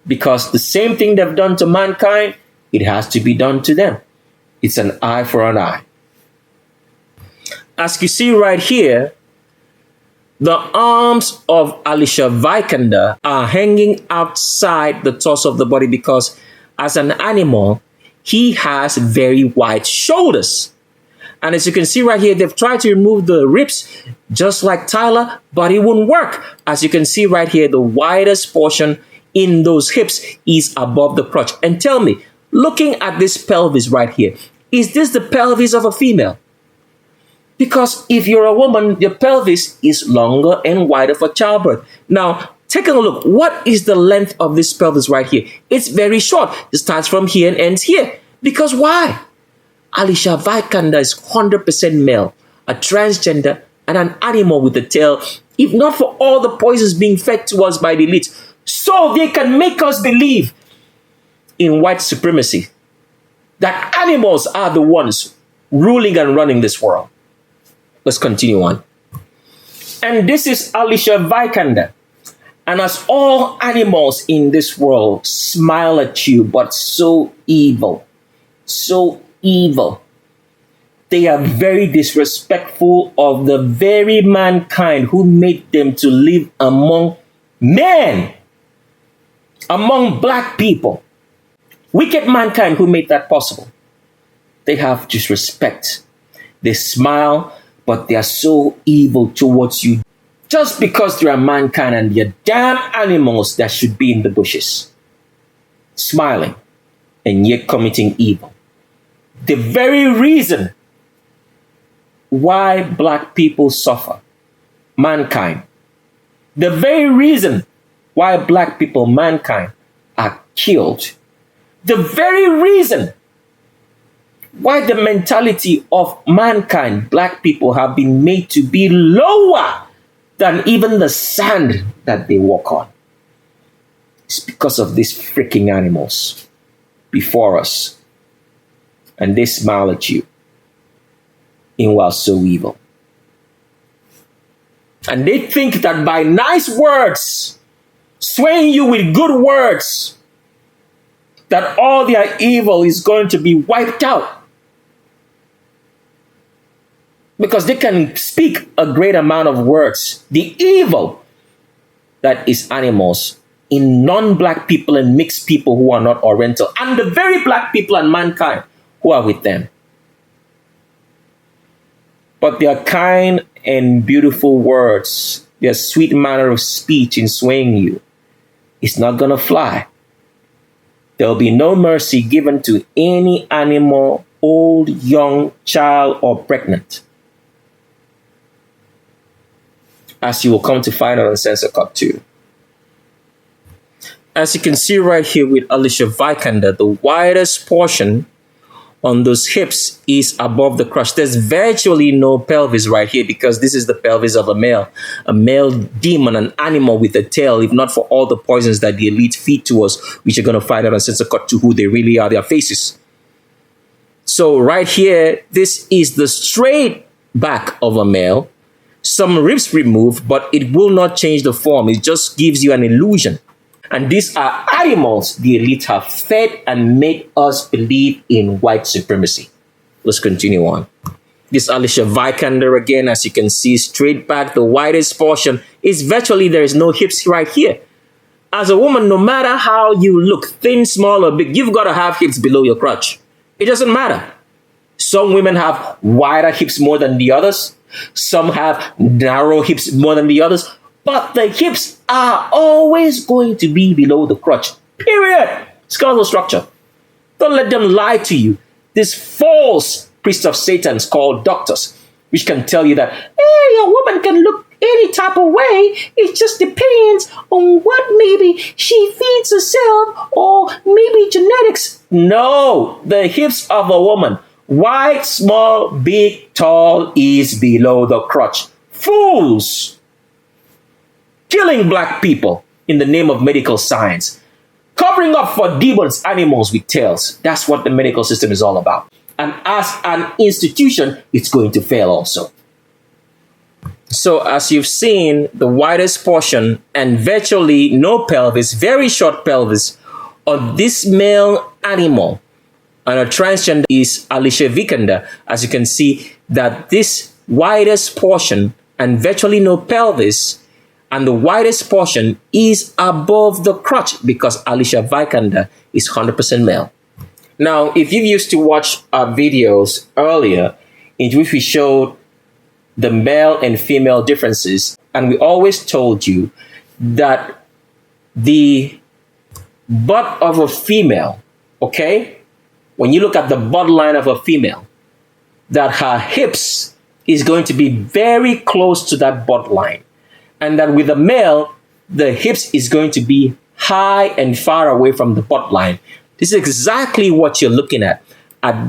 S1: Because the same thing they've done to mankind, it has to be done to them. It's an eye for an eye. As you see right here, the arms of Alicia Vikander are hanging outside the torso of the body because as an animal, he has very wide shoulders. And as you can see right here, they've tried to remove the ribs just like Tyler, but it wouldn't work. As you can see right here, the widest portion in those hips is above the crotch. And tell me, looking at this pelvis right here, is this the pelvis of a female? Because if you're a woman, your pelvis is longer and wider for childbirth. Now, Take a look. What is the length of this pelvis right here? It's very short. It starts from here and ends here. Because why? Alicia Vikander is 100% male, a transgender, and an animal with a tail, if not for all the poisons being fed to us by the elite, so they can make us believe in white supremacy, that animals are the ones ruling and running this world. Let's continue on. And this is Alicia Vikander. And as all animals in this world smile at you, but so evil, they are very disrespectful of the very mankind who made them to live among men, among black people. Wicked mankind who made that possible. They have disrespect. They smile, but they are so evil towards you just because they are mankind and they are damn animals that should be in the bushes, smiling and yet committing evil. The very reason why black people suffer, mankind, the very reason why black people, mankind, are killed, the very reason why the mentality of mankind, black people, have been made to be lower than even the sand that they walk on. It's because of these freaking animals before us. And they smile at you in while so evil. And they think that by nice words, swaying you with good words, that all their evil is going to be wiped out. Because they can speak a great amount of words. The evil that is animals in non-black people and mixed people who are not Oriental, and the very black people and mankind who are with them. But their kind and beautiful words, their sweet manner of speech in swaying you, is not going to fly. There will be no mercy given to any animal, old, young, child, or pregnant. As you will come to find out on Censor Cut 2. As you can see right here with Alicia Vikander, the widest portion on those hips is above the crotch. There's virtually no pelvis right here because this is the pelvis of a male demon, an animal with a tail, if not for all the poisons that the elite feed to us, which you're going to find out on Censor Cut 2 who they really are, their faces. So right here, this is the straight back of a male. Some ribs removed, but it will not change the form. It just gives you an illusion. And these are animals the elite have fed and made us believe in white supremacy. Let's continue on. This Alicia Vikander again, as you can see, straight back, the widest portion is virtually there is no hips right here. As a woman, no matter how you look, thin, small, or big, you've got to have hips below your crotch. It doesn't matter. Some women have wider hips more than the others. Some have narrow hips more than the others. But the hips are always going to be below the crotch. Period. Skeletal structure. Don't let them lie to you. These false priests of Satan called doctors, which can tell you that, hey, a woman can look any type of way. It just depends on what maybe she feeds herself or maybe genetics. No, the hips of a woman, wide, small, big, tall, is below the crotch. Fools! Killing black people in the name of medical science. Covering up for demons, animals with tails. That's what the medical system is all about. And as an institution, it's going to fail also. So as you've seen, the widest portion and virtually no pelvis, very short pelvis on this male animal and a transgender is Alicia Vikander. As you can see that this widest portion and virtually no pelvis and the widest portion is above the crotch because Alicia Vikander is 100% male. Now, if you used to watch our videos earlier in which we showed the male and female differences, and we always told you that the butt of a female, okay, when you look at the butt line of a female, that her hips is going to be very close to that butt line. And that with a male, the hips is going to be high and far away from the butt line. This is exactly what you're looking at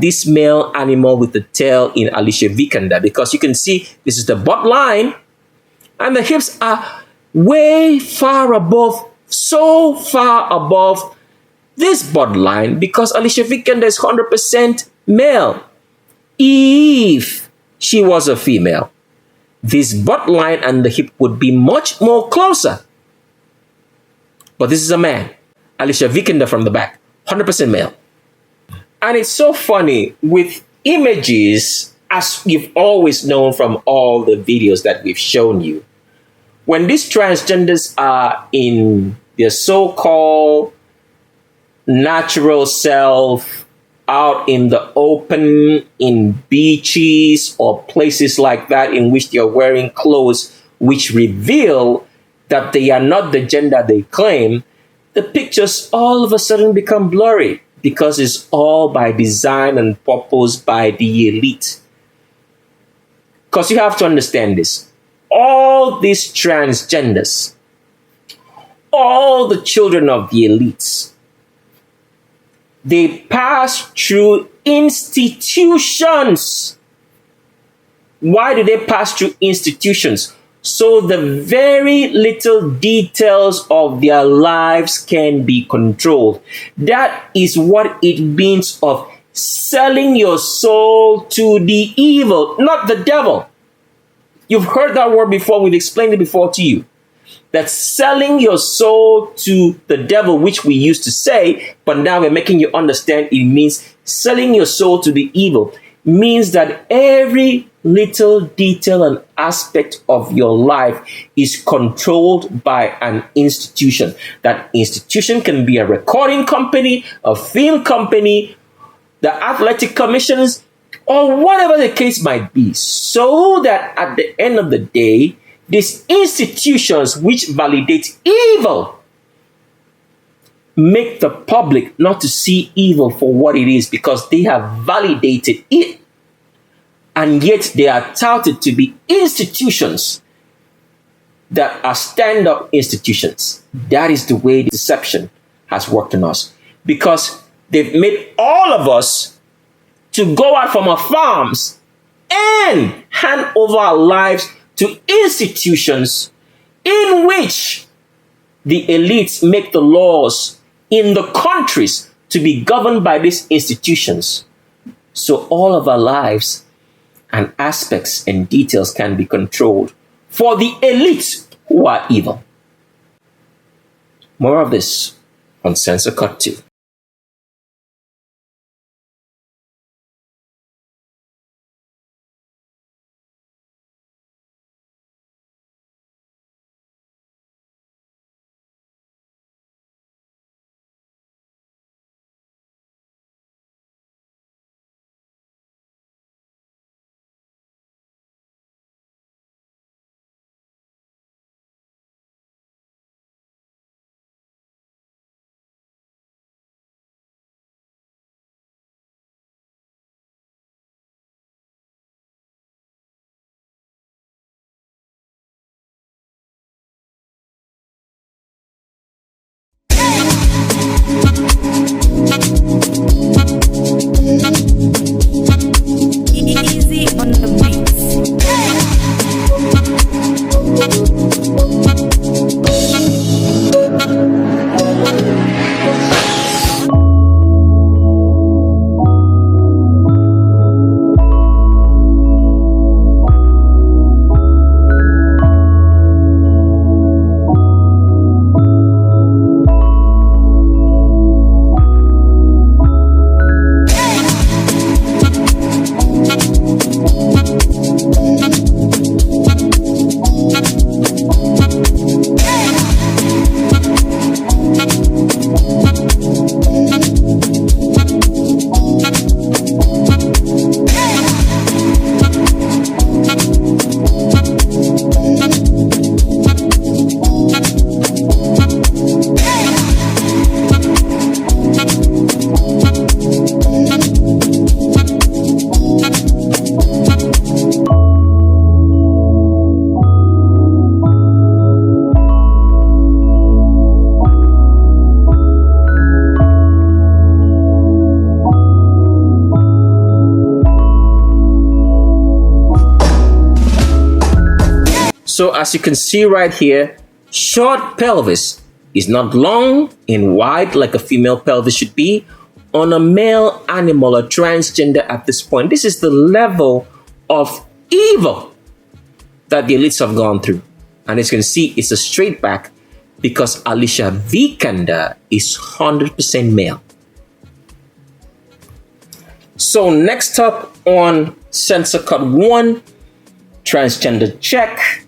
S1: this male animal with the tail in Alicia Vikander, because you can see this is the butt line and the hips are way far above, so far above this butt line, because Alicia Vikander is 100% male. If she was a female, this butt line and the hip would be much more closer. But this is a man, Alicia Vikander from the back, 100% male. And it's so funny with images, as you've always known from all the videos that we've shown you. When these transgenders are in their so-called natural self, out in the open, in beaches or places like that in which they are wearing clothes which reveal that they are not the gender they claim, the pictures all of a sudden become blurry, because it's all by design and purpose by the elite. Because you have to understand this. All these transgenders, all the children of the elites, they pass through institutions. Why do they pass through institutions? So the very little details of their lives can be controlled. That is what it means of selling your soul to the evil, not the devil. You've heard that word before. We've explained it before to you. That selling your soul to the devil, which we used to say, but now we're making you understand it means selling your soul to the evil, means that every little detail and aspect of your life is controlled by an institution. That institution can be a recording company, a film company, the athletic commissions, or whatever the case might be, so that at the end of the day, these institutions which validate evil make the public not to see evil for what it is, because they have validated it. And yet they are touted to be institutions that are stand-up institutions. That is the way the deception has worked on us, because they've made all of us to go out from our farms and hand over our lives to institutions in which the elites make the laws in the countries to be governed by these institutions. So all of our lives and aspects and details can be controlled for the elites who are evil. More of this on Censor Cut 2. So as you can see right here, short pelvis is not long and wide like a female pelvis should be on a male animal or transgender at this point. This is the level of evil that the elites have gone through. And as you can see, it's a straight back because Alicia Vikander is 100% male. So next up on Censor Cut 1, transgender check,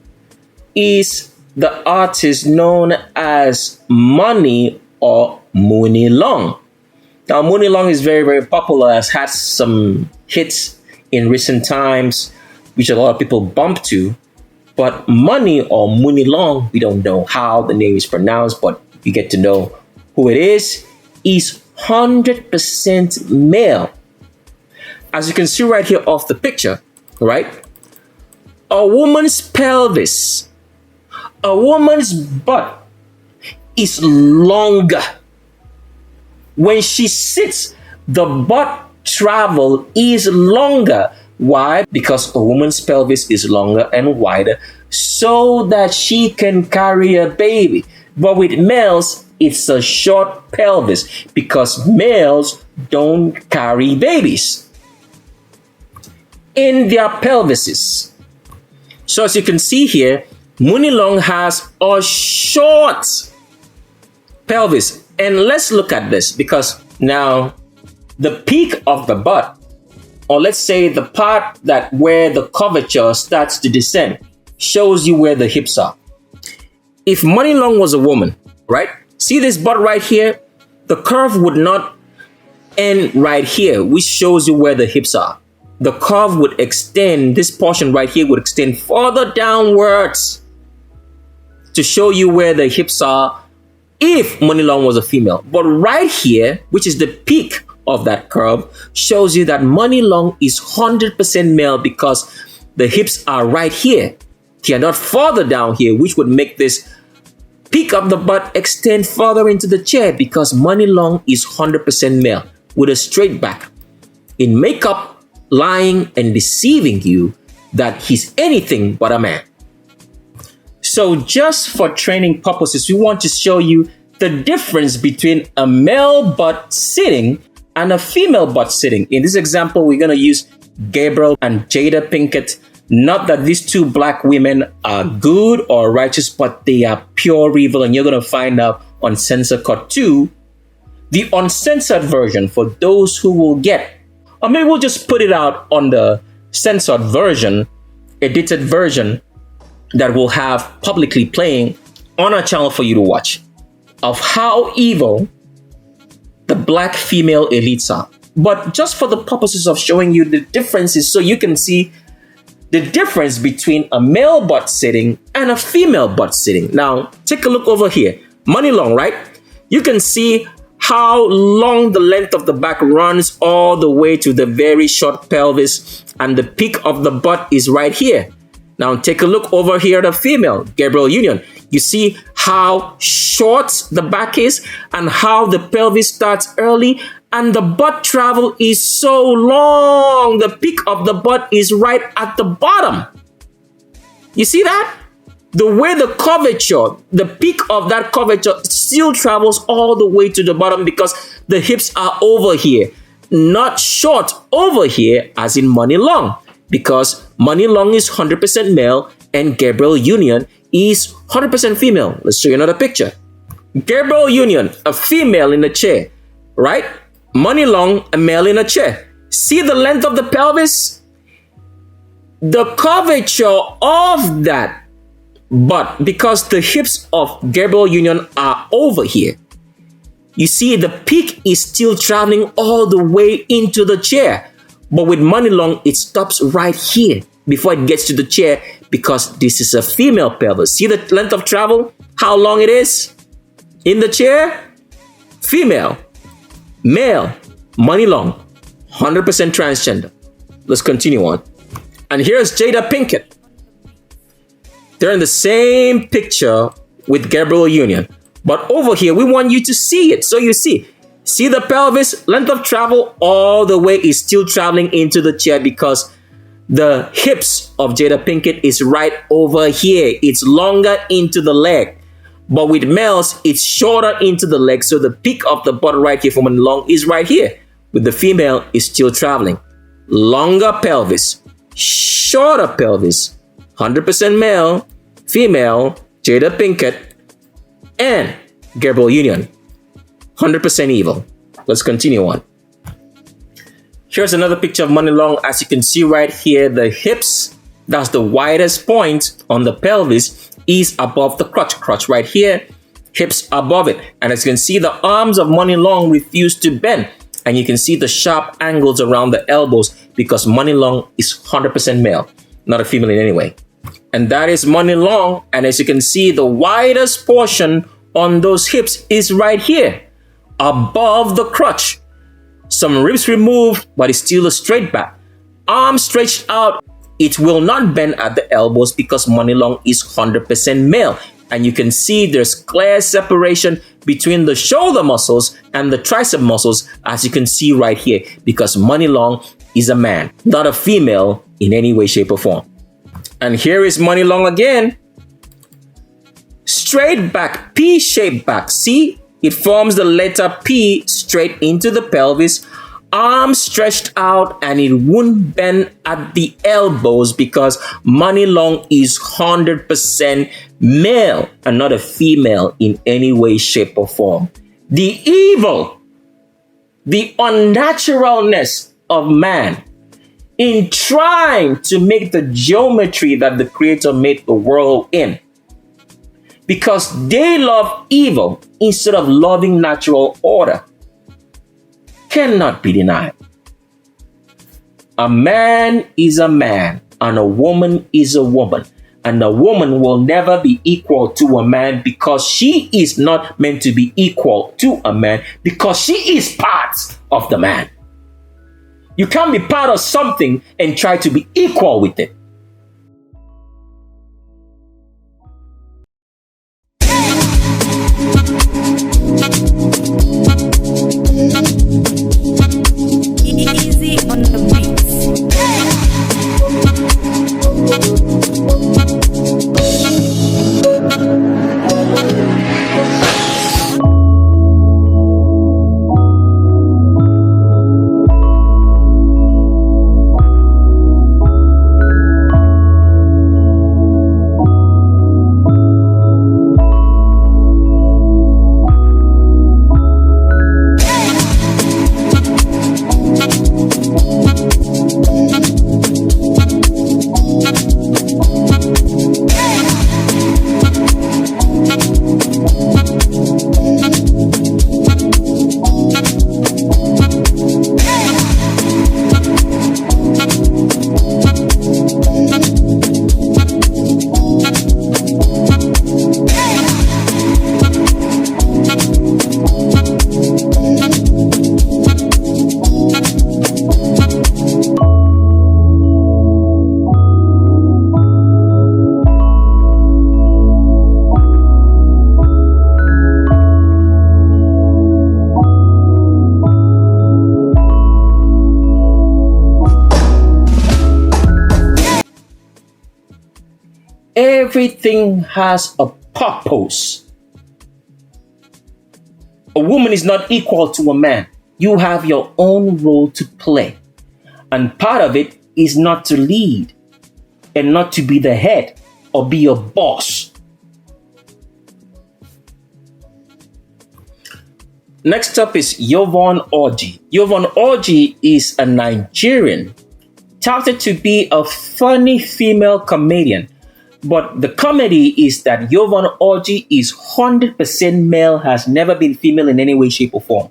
S1: is the artist known as Money or Mooney Long. Now, Mooney Long is very, very popular, has had some hits in recent times, which a lot of people bump to. But Money or Mooney Long, we don't know how the name is pronounced, but you get to know who it is 100% male. As you can see right here off the picture, right? A woman's pelvis, a woman's butt is longer. When she sits, the butt travel is longer. Why? Because a woman's pelvis is longer and wider so that she can carry a baby. But with males, it's a short pelvis because males don't carry babies in their pelvises. So as you can see here, Mooney Long has a short pelvis. And let's look at this because now the peak of the butt, or let's say the part that where the curvature starts to descend, shows you where the hips are. If Money Long was a woman, right? See this butt right here? The curve would not end right here, which shows you where the hips are. The curve would extend, this portion right here would extend further downwards to show you where the hips are if Money Long was a female. But right here, which is the peak of that curve, shows you that Money Long is 100% male because the hips are right here. They are not further down here, which would make this peak of the butt extend further into the chair because Money Long is 100% male with a straight back. In makeup, lying and deceiving you that he's anything but a man. So just for training purposes, we want to show you the difference between a male butt sitting and a female butt sitting. In this example, we're going to use Gabriel and Jada Pinkett. Not that these two black women are good or righteous, but they are pure evil. And you're going to find out on Censor Cut 2, the uncensored version for those who will get. Or maybe we'll just put it out on the censored version, edited version that we'll have publicly playing on our channel for you to watch of how evil the black female elites are. But just for the purposes of showing you the differences so you can see the difference between a male butt sitting and a female butt sitting. Now, take a look over here. Money Long, right? You can see how long the length of the back runs all the way to the very short pelvis, and the peak of the butt is right here. Now take a look over here at a female, Gabriel Union. You see how short the back is and how the pelvis starts early and the butt travel is so long. The peak of the butt is right at the bottom. You see that? The way the curvature, the peak of that curvature still travels all the way to the bottom because the hips are over here, not short over here as in Money Long, because Money Long is 100% male and Gabriel Union is 100% female. Let's show you another picture. Gabriel Union, a female in a chair, right? Money Long, a male in a chair. See the length of the pelvis? The curvature of that. But because the hips of Gabriel Union are over here, you see the peak is still traveling all the way into the chair. But with Money Long, it stops right here before it gets to the chair because this is a female pelvis. See the length of travel? How long it is? In the chair? Female. Male. Money Long. 100% transgender. Let's continue on. And here's Jada Pinkett. They're in the same picture with Gabriel Union. But over here, we want you to see it. So you see the pelvis, length of travel all the way is still traveling into the chair because The hips of Jada Pinkett is right over here. It's longer into the leg. But with males, it's shorter into the leg. So the peak of the butt right here for Money Long is right here. With the female, is still traveling. Longer pelvis, shorter pelvis, 100% male, female, Jada Pinkett, and Gabriel Union, 100% evil. Let's continue on. Here's another picture of Money Long. As you can see right here, the hips, that's the widest point on the pelvis, is above the crotch right here, hips above it. And as you can see, the arms of Money Long refuse to bend. And you can see the sharp angles around the elbows because Money Long is 100% male, not a female in any way. And that is Money Long. And as you can see, the widest portion on those hips is right here, above the crotch. Some ribs removed, but it's still a straight back. Arms stretched out. It will not bend at the elbows because Money Long is 100% male. And you can see there's clear separation between the shoulder muscles and the tricep muscles, as you can see right here, because Money Long is a man, not a female in any way, shape, or form. And here is Money Long again. Straight back, P-shaped back. See? It forms the letter P straight into the pelvis, arms stretched out, and it won't bend at the elbows because Money Long is 100% male and not a female in any way, shape, or form. The evil, the unnaturalness of man in trying to make the geometry that the Creator made the world in, because they love evil instead of loving natural order, cannot be denied. A man is a man and a woman is a woman. And a woman will never be equal to a man because she is not meant to be equal to a man because she is part of the man. You can't be part of something and try to be equal with it.
S2: Easy on the beats.
S1: Everything has a purpose. A woman is not equal to a man. You have your own role to play. And part of it is not to lead and not to be the head or be a boss. Next up is Yvonne Orji. Yvonne Orji is a Nigerian, touted to be a funny female comedian. But the comedy is that Yvonne Orji is 100% male, has never been female in any way, shape, or form.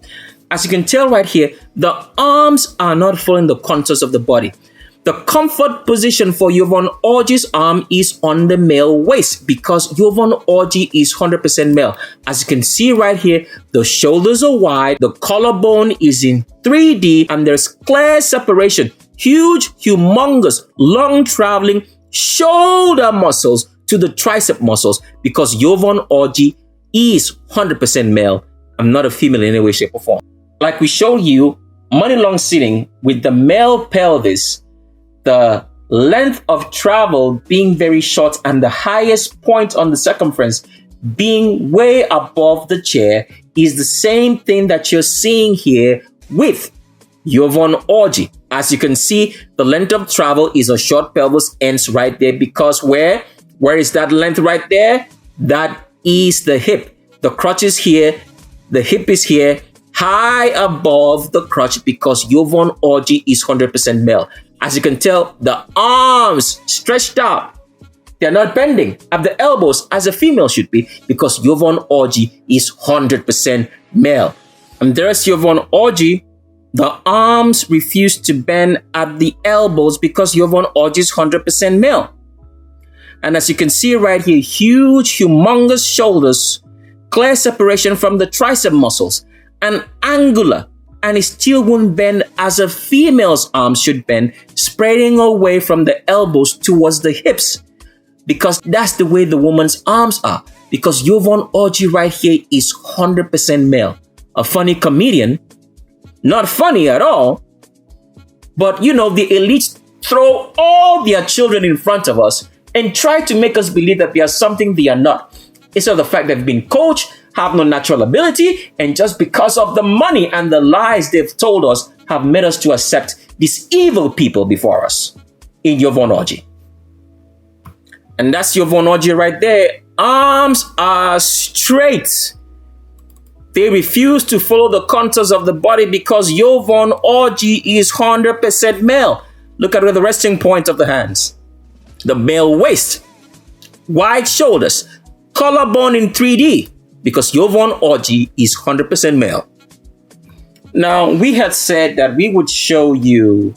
S1: As you can tell right here, the arms are not following the contours of the body. The comfort position for Yvonne Orji's arm is on the male waist because Yvonne Orji is 100% male. As you can see right here, the shoulders are wide, the collarbone is in 3D, and there's clear separation. Huge, humongous, long traveling shoulder muscles to the tricep muscles because Yvonne Orji is 100% male. I'm not a female in any way, shape, or form. Like we showed you, Money Long sitting with the male pelvis, the length of travel being very short and the highest point on the circumference being way above the chair is the same thing that you're seeing here with Yvonne Orji. As you can see, the length of travel is a short pelvis ends right there because where is that length right there? That is the hip. The crotch is here, the hip is here, high above the crotch because Yvonne Orji is 100% male. As you can tell, the arms stretched out. They're not bending at the elbows as a female should be because Yvonne Orji is 100% male. And there's Yvonne Orji. The arms refuse to bend at the elbows because Yvonne Orji is 100% male. And as you can see right here, huge, humongous shoulders, clear separation from the tricep muscles, and angular, and it still won't bend as a female's arms should bend, spreading away from the elbows towards the hips. Because that's the way the woman's arms are. Because Yvonne Orji right here is 100% male. A funny comedian, not funny at all, but the elites throw all their children in front of us and try to make us believe that they are something they are not. Instead of the fact they've been coached, have no natural ability, and just because of the money and the lies they've told us have made us to accept these evil people before us in Yvonne Orji. And that's Yvonne Orji right there. Arms are straight. They refuse to follow the contours of the body because Yvonne Orji is 100% male. Look at the resting point of the hands. The male waist, wide shoulders, collarbone in 3D because Yvonne Orji is 100% male. Now, we had said that we would show you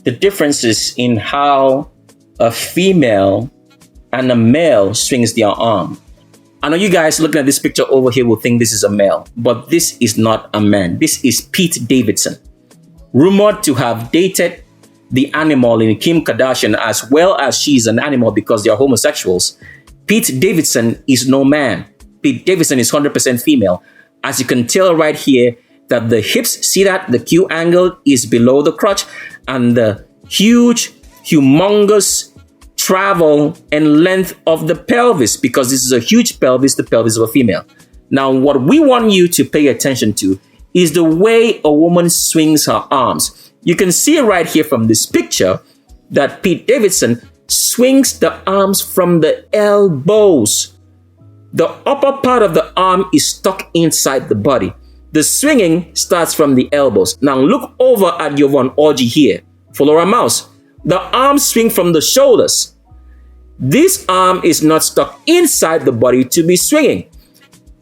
S1: the differences in how a female and a male swings their arm. I know you guys looking at this picture over here will think this is a male, but this is not a man. This is Pete Davidson, rumored to have dated the animal in Kim Kardashian as well as she's an animal because they are homosexuals. Pete Davidson is no man. Pete Davidson is 100% female. As you can tell right here that the hips, see that? The Q angle is below the crotch and the huge, humongous travel and length of the pelvis because this is a huge pelvis, the pelvis of a female. Now, what we want you to pay attention to is the way a woman swings her arms. You can see right here from this picture that Pete Davidson swings the arms from the elbows. The upper part of the arm is stuck inside the body. The swinging starts from the elbows. Now look over at Yvonne Orji here. Follow our mouse. The arms swing from the shoulders. This arm is not stuck inside the body to be swinging.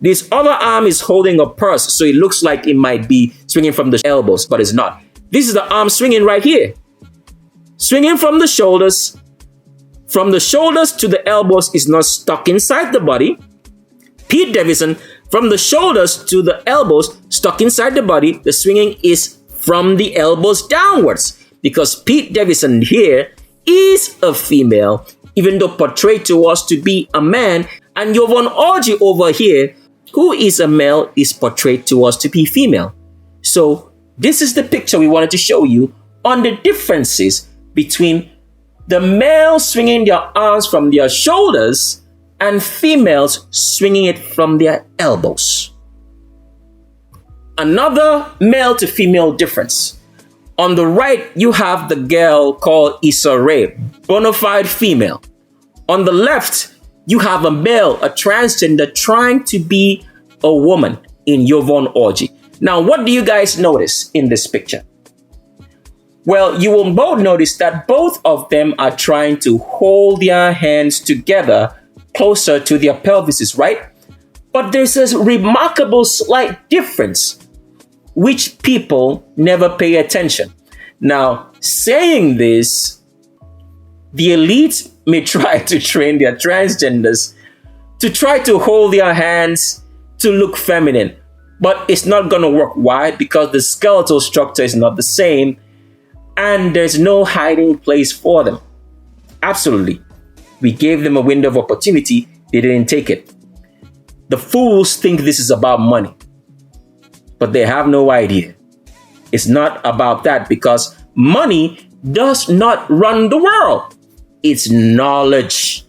S1: This other arm is holding a purse, so it looks like it might be swinging from the elbows, but it's not. This is the arm swinging right here. Swinging from the shoulders. From the shoulders to the elbows is not stuck inside the body. Pete Davidson, from the shoulders to the elbows, stuck inside the body. The swinging is from the elbows downwards because Pete Davidson here is a female, even though portrayed to us to be a man. And Yvonne Orji over here, who is a male, is portrayed to us to be female. So this is the picture we wanted to show you on the differences between the males swinging their arms from their shoulders and females swinging it from their elbows. Another male to female difference. On the right, you have the girl called Issa Rae, bona fide female. On the left, you have a male, a transgender, trying to be a woman in Yvonne Orji. Now, what do you guys notice in this picture? Well, you will both notice that both of them are trying to hold their hands together closer to their pelvises, right? But there's a remarkable slight difference, which people never pay attention. Now, saying this, the elites may try to train their transgenders to try to hold their hands to look feminine, but it's not going to work. Why? Because the skeletal structure is not the same and there's no hiding place for them. Absolutely. We gave them a window of opportunity. They didn't take it. The fools think this is about money, but they have no idea. It's not about that because money does not run the world. It's knowledge,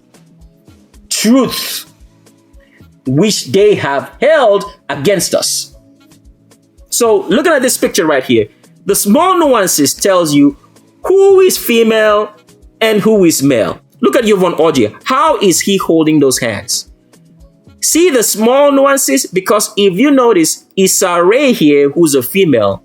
S1: truth, which they have held against us. So looking at this picture right here, the small nuances tells you who is female and who is male. Look at Yvonne Orji. How is he holding those hands? See the small nuances? Because if you notice, Issa Rae here, who's a female,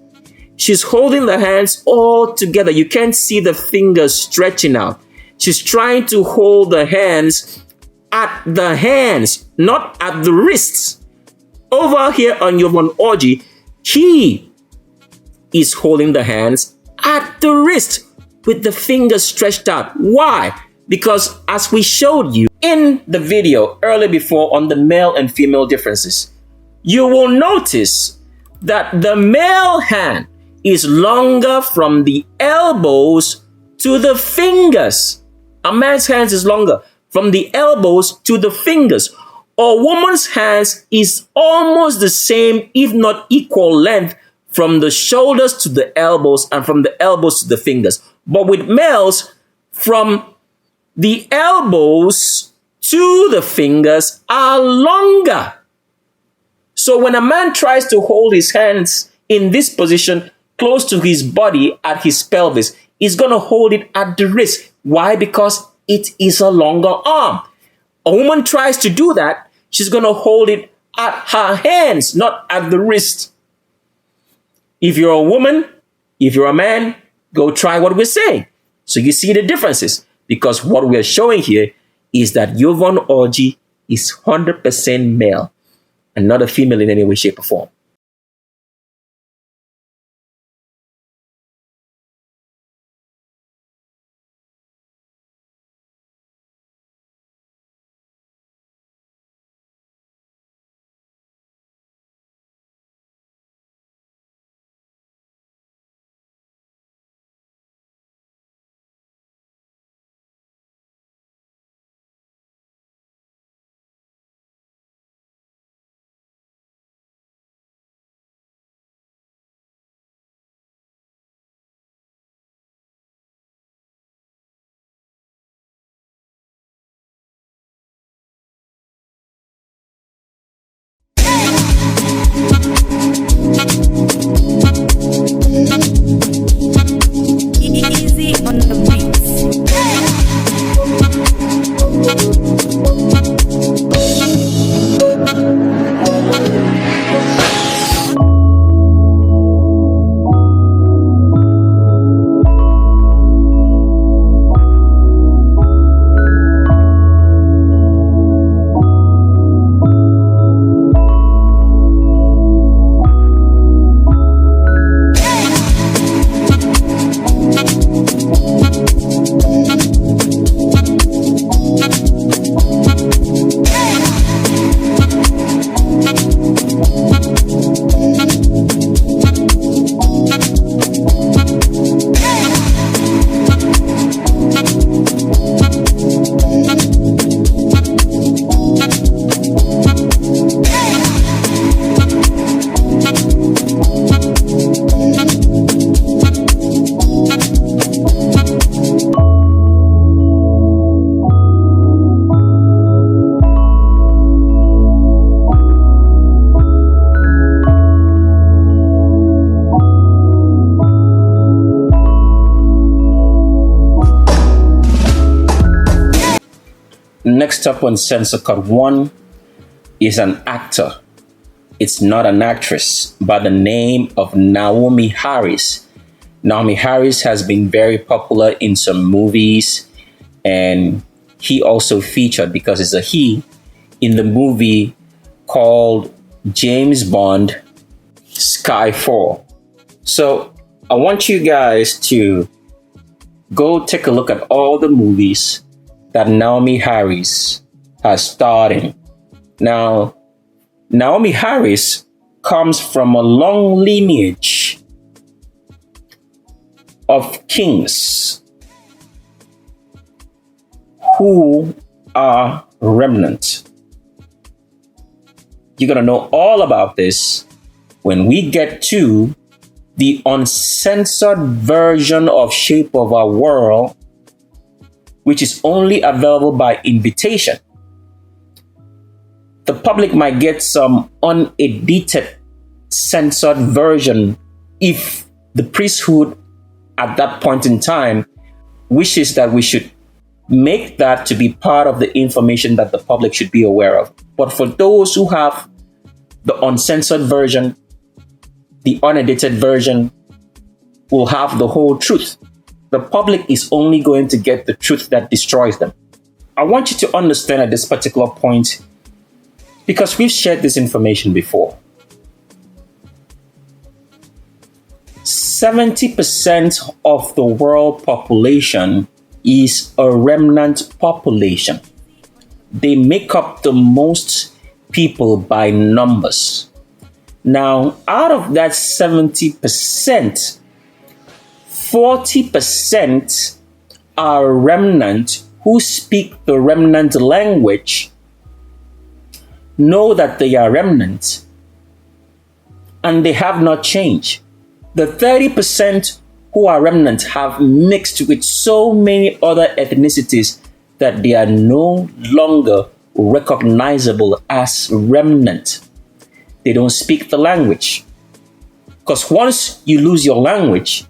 S1: she's holding the hands all together. You can't see the fingers stretching out. She's trying to hold the hands at the hands, not at the wrists. Over here on Yvonne Orji, he is holding the hands at the wrist with the fingers stretched out. Why? Because as we showed you in the video earlier before on the male and female differences, you will notice that the male hand is longer from the elbows to the fingers. A man's hands is longer from the elbows to the fingers. A woman's hands is almost the same, if not equal length, from the shoulders to the elbows and from the elbows to the fingers. But with males, from the elbows to the fingers are longer. So when a man tries to hold his hands in this position close to his body at his pelvis, he's going to hold it at the wrist. Why? Because it is a longer arm. A woman tries to do that, she's going to hold it at her hands, not at the wrist. If you're a woman, if you're a man, go try what we're saying. So you see the differences, because what we're showing here is that Yvonne Orji is 100% male and not a female in any way, shape, or form.
S2: Easy on the
S1: Next up on Censor Cut 1 is an actor. It's not an actress by the name of Naomi Harris. Naomi Harris has been very popular in some movies, and he also featured, because it's a he, in the movie called James Bond Skyfall. So I want you guys to go take a look at all the movies that Naomi Harris has starred in. Now, Naomi Harris comes from a long lineage of kings who are remnant. You're going to know all about this when we get to the uncensored version of Shape of Our World, which is only available by invitation. The public might get some unedited, censored version if the priesthood at that point in time wishes that we should make that to be part of the information that the public should be aware of. But for those who have the uncensored version, the unedited version will have the whole truth. The public is only going to get the truth that destroys them. I want you to understand at this particular point, because we've shared this information before. 70% of the world population is a remnant population. They make up the most people by numbers. Now, out of that 70%, 40% are remnant who speak the remnant language, know that they are remnant, and they have not changed. The 30% who are remnant have mixed with so many other ethnicities that they are no longer recognizable as remnant. They don't speak the language. Because once you lose your language,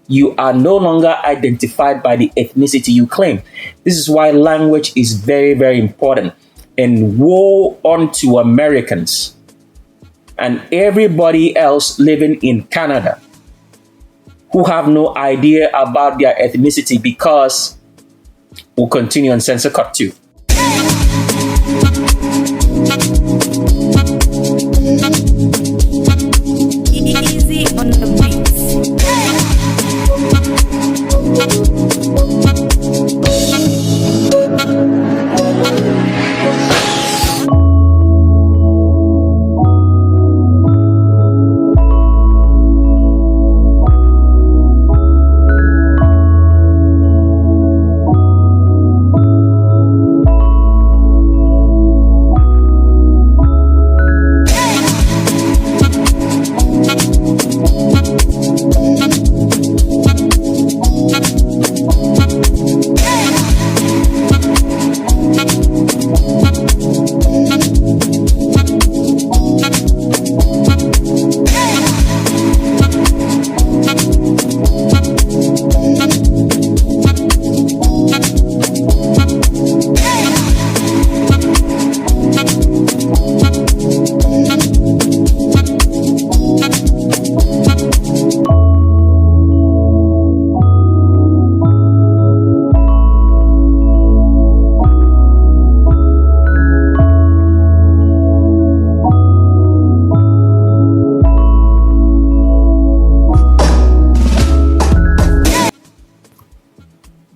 S1: you are no longer identified by the ethnicity you claim. This is why language is very, very important. And woe unto Americans and everybody else living in Canada who have no idea about their ethnicity, because we'll continue on Censor Cut 2.
S2: Easy on the beats.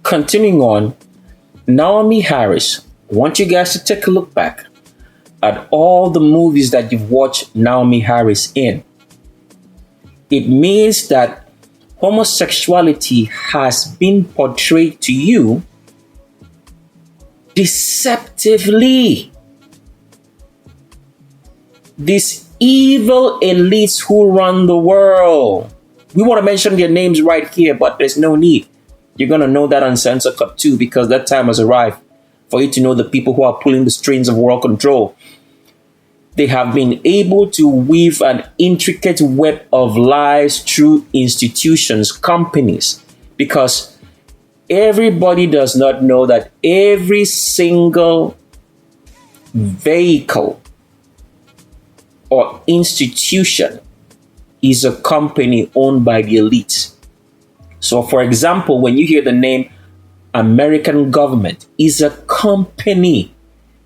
S1: Continuing on, Naomi Harris, I want you guys to take a look back at all the movies that you've watched Naomi Harris in. It means that homosexuality has been portrayed to you deceptively. These evil elites who run the world. We want to mention their names right here, but there's no need. You're going to know that on Censor Cut 2, because that time has arrived for you to know the people who are pulling the strings of world control. They have been able to weave an intricate web of lies through institutions, companies, because everybody does not know that every single vehicle or institution is a company owned by the elites. So, for example, when you hear the name American government, is a company.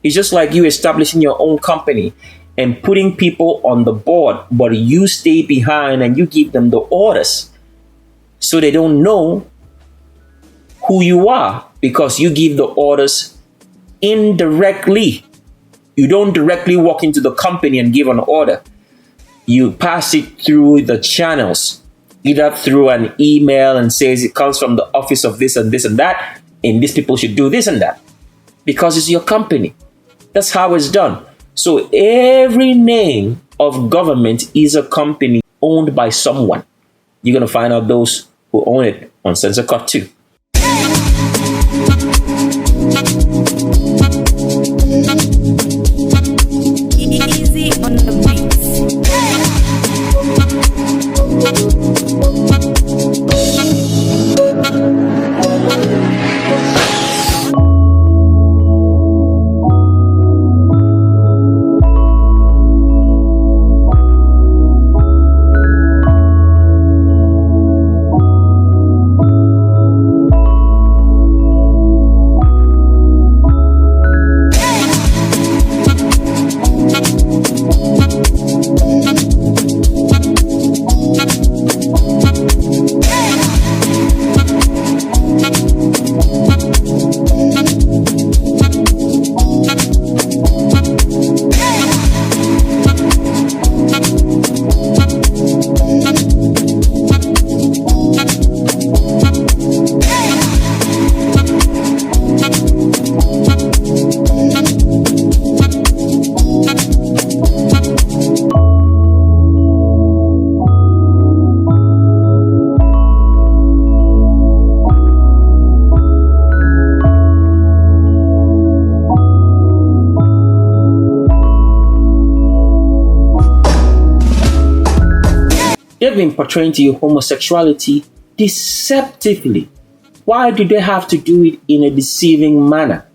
S1: It's just like you establishing your own company and putting people on the board, but you stay behind and you give them the orders. So they don't know who you are, because you give the orders indirectly. You don't directly walk into the company and give an order. You pass it through the channels, either through an email and says it comes from the office of this and this and that, and these people should do this and that, because it's your company. That's how it's done. So every name of government is a company owned by someone. You're going to find out those who own it on Censor Cut 2.
S2: Easy on the beats.
S1: They've been portraying to you homosexuality deceptively. Why do they have to do it in a deceiving manner?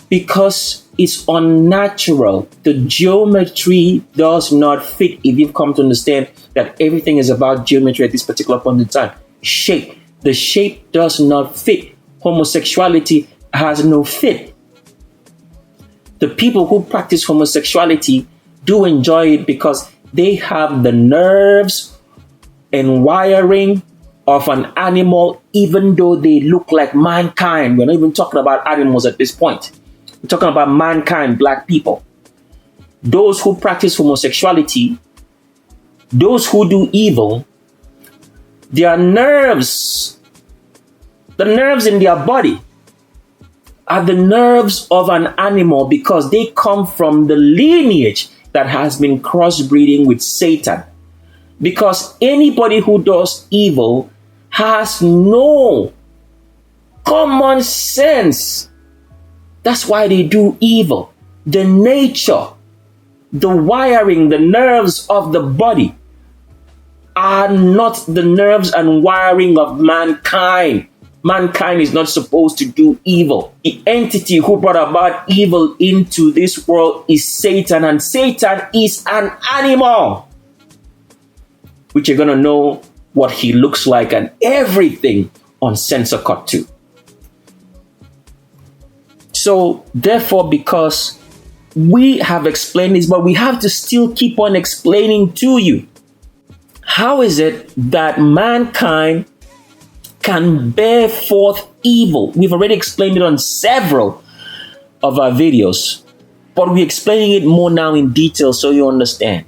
S1: Because it's unnatural. The geometry does not fit. If you've come to understand that everything is about geometry at this particular point in time, shape. The shape does not fit. Homosexuality has no fit. The people who practice homosexuality do enjoy it because they have the nerves and wiring of an animal, even though they look like mankind. We're not even talking about animals at this point. We're talking about mankind, black people. Those who practice homosexuality, those who do evil, their nerves, the nerves in their body are the nerves of an animal because they come from the lineage that has been crossbreeding with Satan. Because anybody who does evil has no common sense. That's why they do evil. The nature, the wiring, the nerves of the body are not the nerves and wiring of mankind. Mankind is not supposed to do evil. The entity who brought about evil into this world is Satan, and Satan is an animal, which you're going to know what he looks like and everything on Censor Cut 2. So, therefore, because we have explained this, but we have to still keep on explaining to you, how is it that mankind can bear forth evil? We've already explained it on several of our videos, but we're explaining it more now in detail so you understand.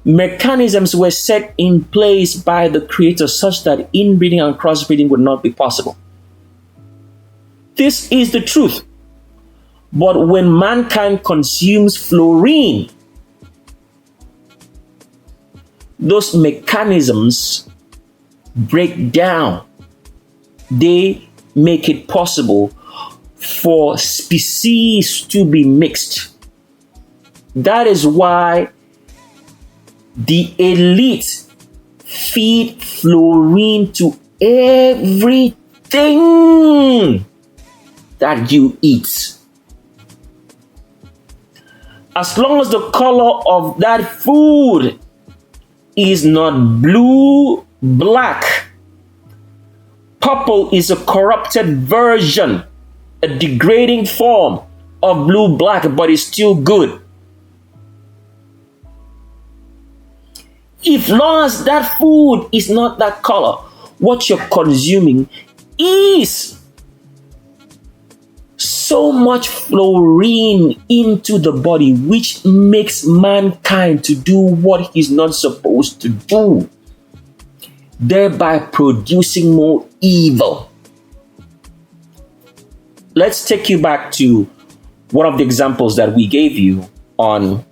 S1: Mechanisms were set in place by the Creator such that inbreeding and crossbreeding would not be possible. This is the truth. But when mankind consumes fluorine, those mechanisms break down. They make it possible for species to be mixed. That is why the elite feed fluorine to everything that you eat. As long as the color of that food is not blue, black. Purple is a corrupted version, a degrading form of blue, black, but it's still good. If long as that food is not that color, what you're consuming is so much fluorine into the body, which makes mankind to do what he's not supposed to do, thereby producing more evil. Let's take you back to one of the examples that we gave you on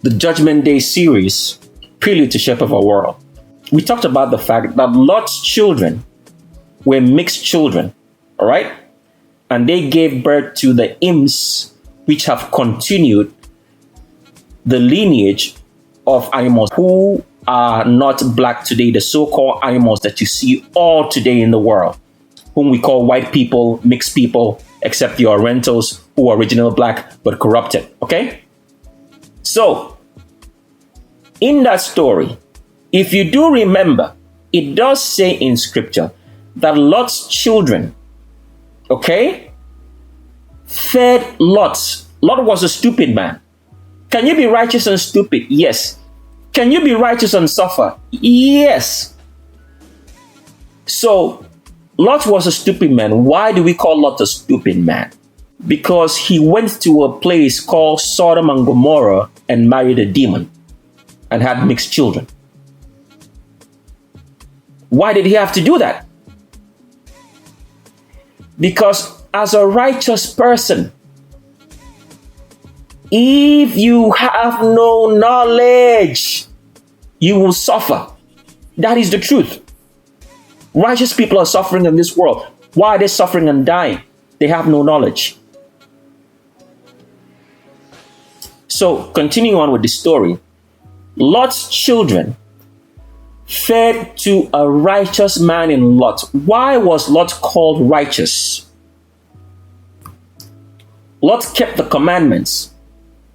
S1: the Judgment Day series, Prelude to Shape of Our World, we talked about the fact that Lot's children were mixed children, all right? And they gave birth to the imps, which have continued the lineage of animals who are not black today, the so-called animals that you see all today in the world, whom we call white people, mixed people, except the Orientals who are original black but corrupted, okay? So, in that story, if you do remember, it does say in scripture that Lot's children, okay, fed Lot. Lot was a stupid man. Can you be righteous and stupid? Yes. Can you be righteous and suffer? Yes. So, Lot was a stupid man. Why do we call Lot a stupid man? Because he went to a place called Sodom and Gomorrah and married a demon and had mixed children. Why did he have to do that? Because as a righteous person, if you have no knowledge, you will suffer. That is the truth. Righteous people are suffering in this world. Why are they suffering and dying? They have no knowledge. So, continuing on with the story, Lot's children fed to a righteous man in Lot. Why was Lot called righteous? Lot kept the commandments,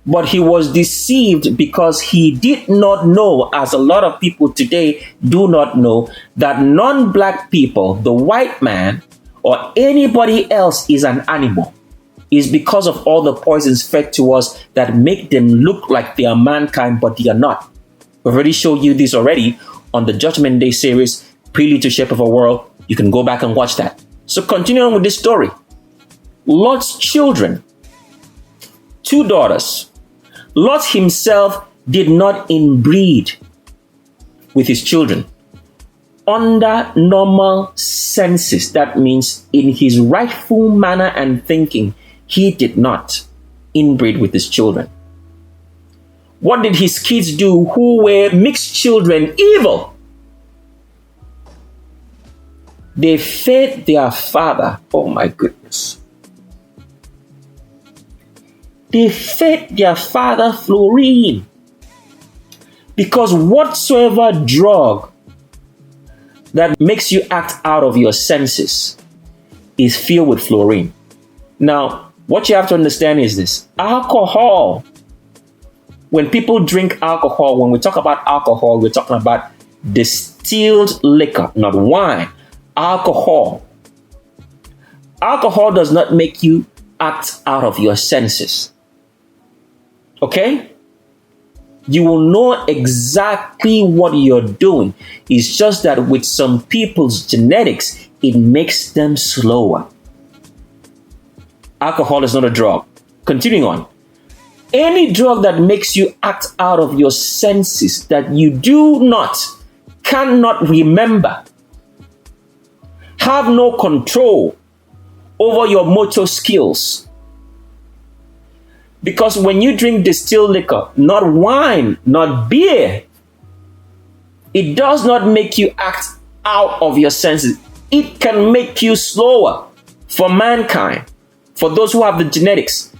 S1: but he was deceived because he did not know, as a lot of people today do not know, that non-black people, the white man, or anybody else is an animal. It's because of all the poisons fed to us that make them look like they are mankind, but they are not. We've already showed you this already on the Judgment Day series, Prelude to Shape of Our World. You can go back and watch that. So continue on with this story. Lot's children, 2 daughters. Lot himself did not inbreed with his children. Under normal senses, that means in his rightful manner and thinking, he did not inbreed with his children. What did his kids do who were mixed children evil? They fed their father. Oh my goodness. They fed their father fluorine. Because whatsoever drug that makes you act out of your senses is filled with fluorine. Now, what you have to understand is this. Alcohol. When people drink alcohol, when we talk about alcohol, we're talking about distilled liquor, not wine. Alcohol. Alcohol does not make you act out of your senses. Okay? You will know exactly what you're doing. It's just that with some people's genetics, it makes them slower. Alcohol is not a drug. Continuing on. Any drug that makes you act out of your senses that you cannot remember, have no control over your motor skills. Because when you drink distilled liquor, not wine, not beer, it does not make you act out of your senses. It can make you slower for mankind, for those who have the genetics.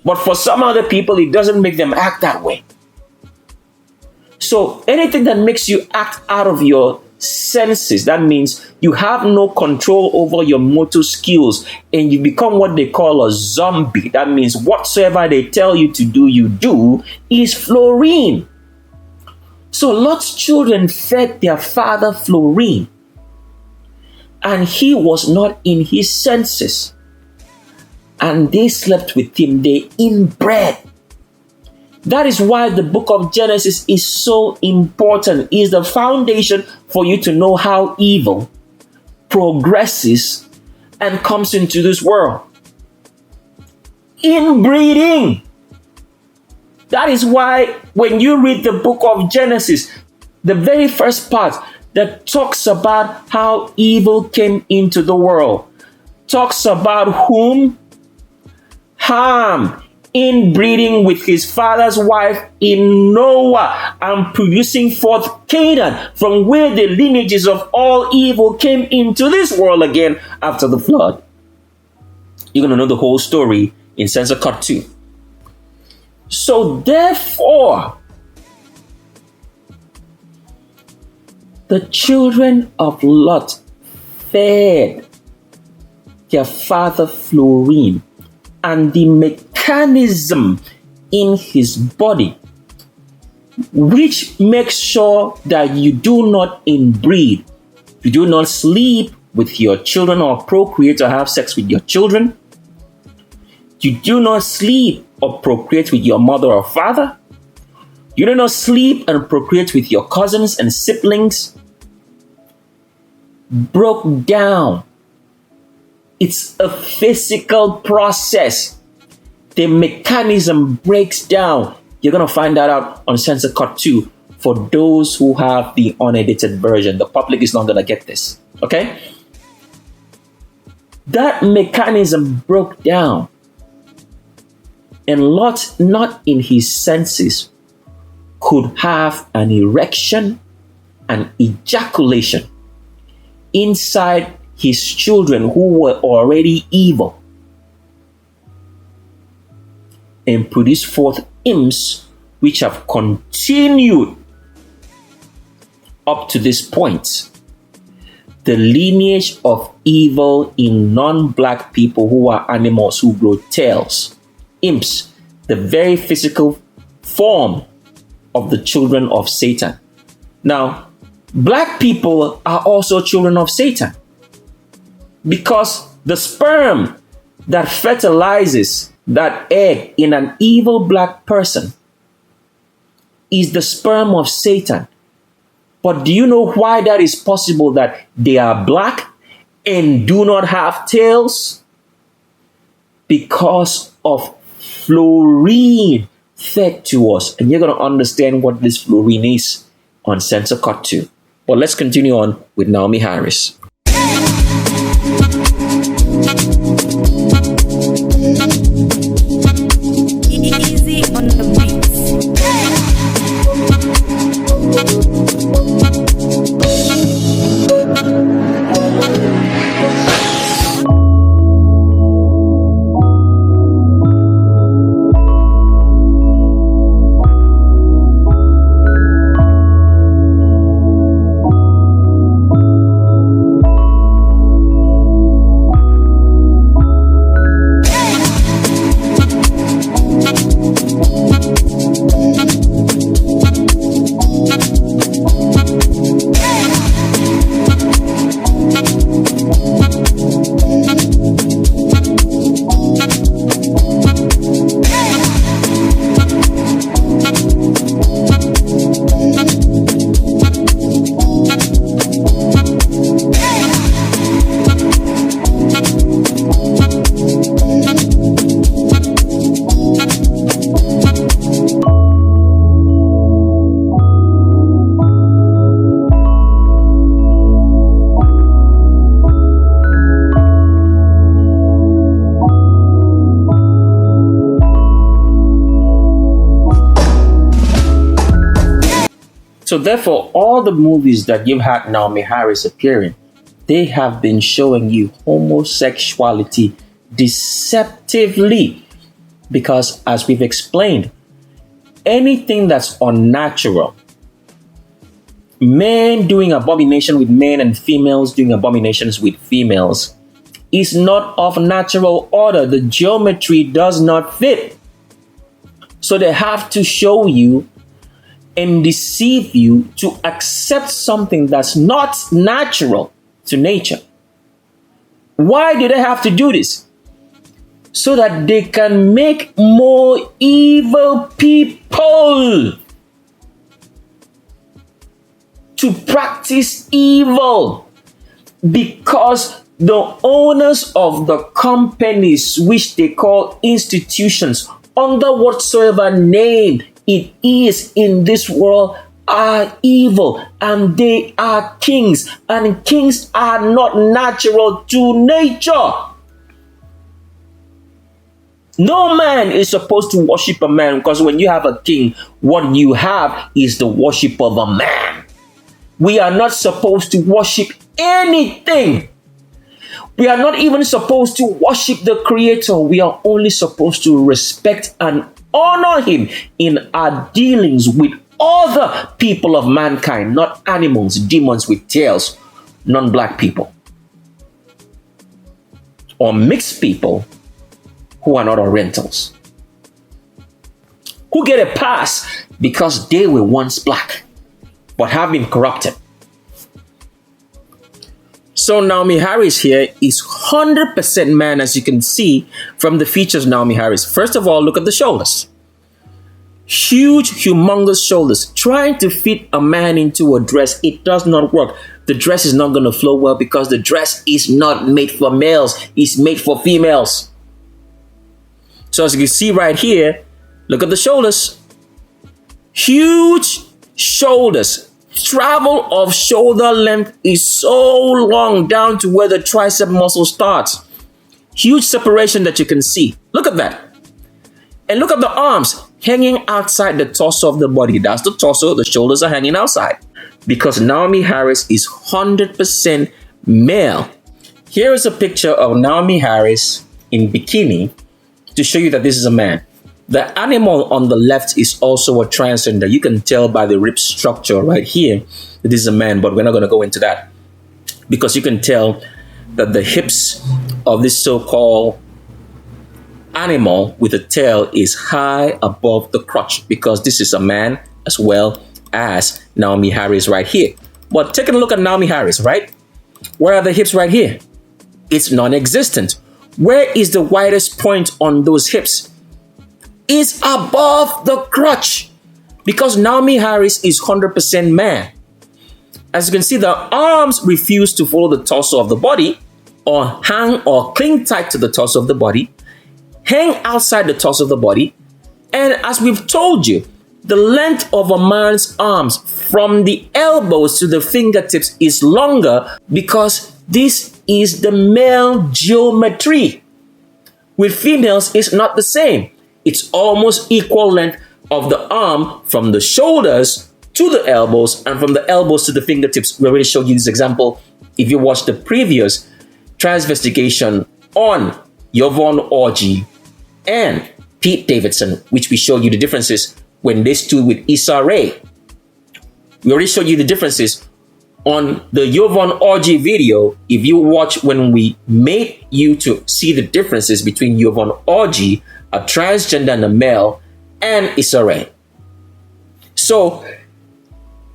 S1: But for some other people, it doesn't make them act that way. So anything that makes you act out of your senses, that means you have no control over your motor skills and you become what they call a zombie. That means whatsoever they tell you to do, you do, is fluorine. So Lot's children fed their father fluorine, and he was not in his senses. And they slept with him, they inbred. That is why the book of Genesis is so important. It is the foundation for you to know how evil progresses and comes into this world. Inbreeding. That is why when you read the book of Genesis, the very first part that talks about how evil came into the world, talks about whom? Ham, inbreeding with his father's wife in Noah and producing forth Canaan, from where the lineages of all evil came into this world again after the flood. You're going to know the whole story in Censor Cut 2. So therefore, the children of Lot fed their father Florine, and the mechanism in his body which makes sure that you do not inbreed, you do not sleep with your children or procreate or have sex with your children, you do not sleep or procreate with your mother or father, you do not sleep and procreate with your cousins and siblings, broke down. It's a physical process. The mechanism breaks down. You're going to find that out on Censor Cut 2 for those who have the unedited version. The public is not going to get this. Okay? That mechanism broke down. And Lot, not in his senses, could have an erection, an ejaculation inside his children who were already evil, and produce forth imps which have continued up to this point. The lineage of evil in non-black people who are animals who grow tails. Imps, the very physical form of the children of Satan. Now, black people are also children of Satan, because the sperm that fertilizes that egg in an evil black person is the sperm of Satan. But do you know why that is possible, that they are black and do not have tails? Because of fluorine fed to us. And you're going to understand what this fluorine is on Censor Cut 2. But let's continue on with Naomi Harris.
S2: Easy on the beats.
S1: So therefore, all the movies that you've had Naomi Harris appearing, they have been showing you homosexuality deceptively. Because as we've explained, anything that's unnatural, men doing abomination with men and females doing abominations with females, is not of natural order. The geometry does not fit. So they have to show you and deceive you to accept something that's not natural to nature. Why do they have to do this? So that they can make more evil people to practice evil, because the owners of the companies, which they call institutions, under whatsoever name it is in this world, are evil, and they are kings, and kings are not natural to nature. No man is supposed to worship a man, because when you have a king, what you have is the worship of a man. We are not supposed to worship anything. We are not even supposed to worship the Creator. We are only supposed to respect and honor Him in our dealings with other people of mankind, not animals, demons with tails, non-black people, or mixed people who are not Orientals, who get a pass because they were once black but have been corrupted. So Naomi Harris here is 100% man, as you can see from the features of Naomi Harris. First of all, look at the shoulders. Huge, humongous shoulders. Trying to fit a man into a dress, it does not work. The dress is not going to flow well because the dress is not made for males. It's made for females. So as you can see right here, look at the shoulders. Huge shoulders. Travel of shoulder length is so long down to where the tricep muscle starts. Huge separation that you can see. Look at that. And look at the arms hanging outside the torso of the body. That's the torso. The shoulders are hanging outside because Naomi Harris is 100% male. Here is a picture of Naomi Harris in bikini to show you that this is a man. The animal on the left is also a transgender. You can tell by the rib structure right here that this is a man, but we're not going to go into that because you can tell that the hips of this so-called animal with a tail is high above the crotch because this is a man as well as Naomi Harris right here. But taking a look at Naomi Harris, right? Where are the hips right here? It's non-existent. Where is the widest point on those hips? Is above the crotch because Naomi Harris is 100% man. As you can see, the arms refuse to follow the torso of the body or hang or cling tight to the torso of the body, hang outside the torso of the body. And as we've told you, the length of a man's arms from the elbows to the fingertips is longer because this is the male geometry. With females, it's not the same. It's almost equal length of the arm from the shoulders to the elbows and from the elbows to the fingertips. We already showed you this example if you watched the previous transvestigation on Yvonne Orji and Pete Davidson, which we showed you the differences when they stood with Issa Rae. We already showed you the differences on the Yvonne Orji video. If you watch when we made you to see the differences between Yvonne Orji, a transgender and a male, and Issa Rae. So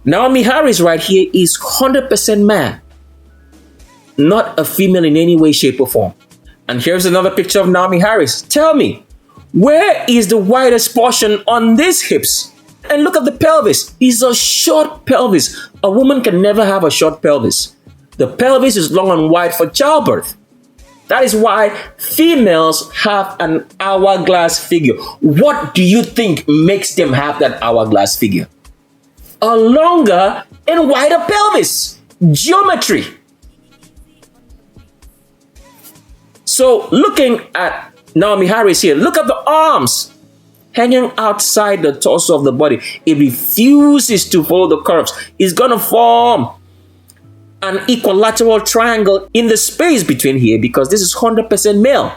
S1: Naomi Harris right here is 100% man, not a female in any way, shape, or form. And here's another picture of Naomi Harris. Tell me, where is the widest portion on these hips? And look at the pelvis. It's a short pelvis. A woman can never have a short pelvis. The pelvis is long and wide for childbirth. That is why females have an hourglass figure. What do you think makes them have that hourglass figure? A longer and wider pelvis. Geometry. So looking at Naomi Harris here, look at the arms hanging outside the torso of the body. It refuses to follow the curves. It's going to form an equilateral triangle in the space between here because this is 100% male.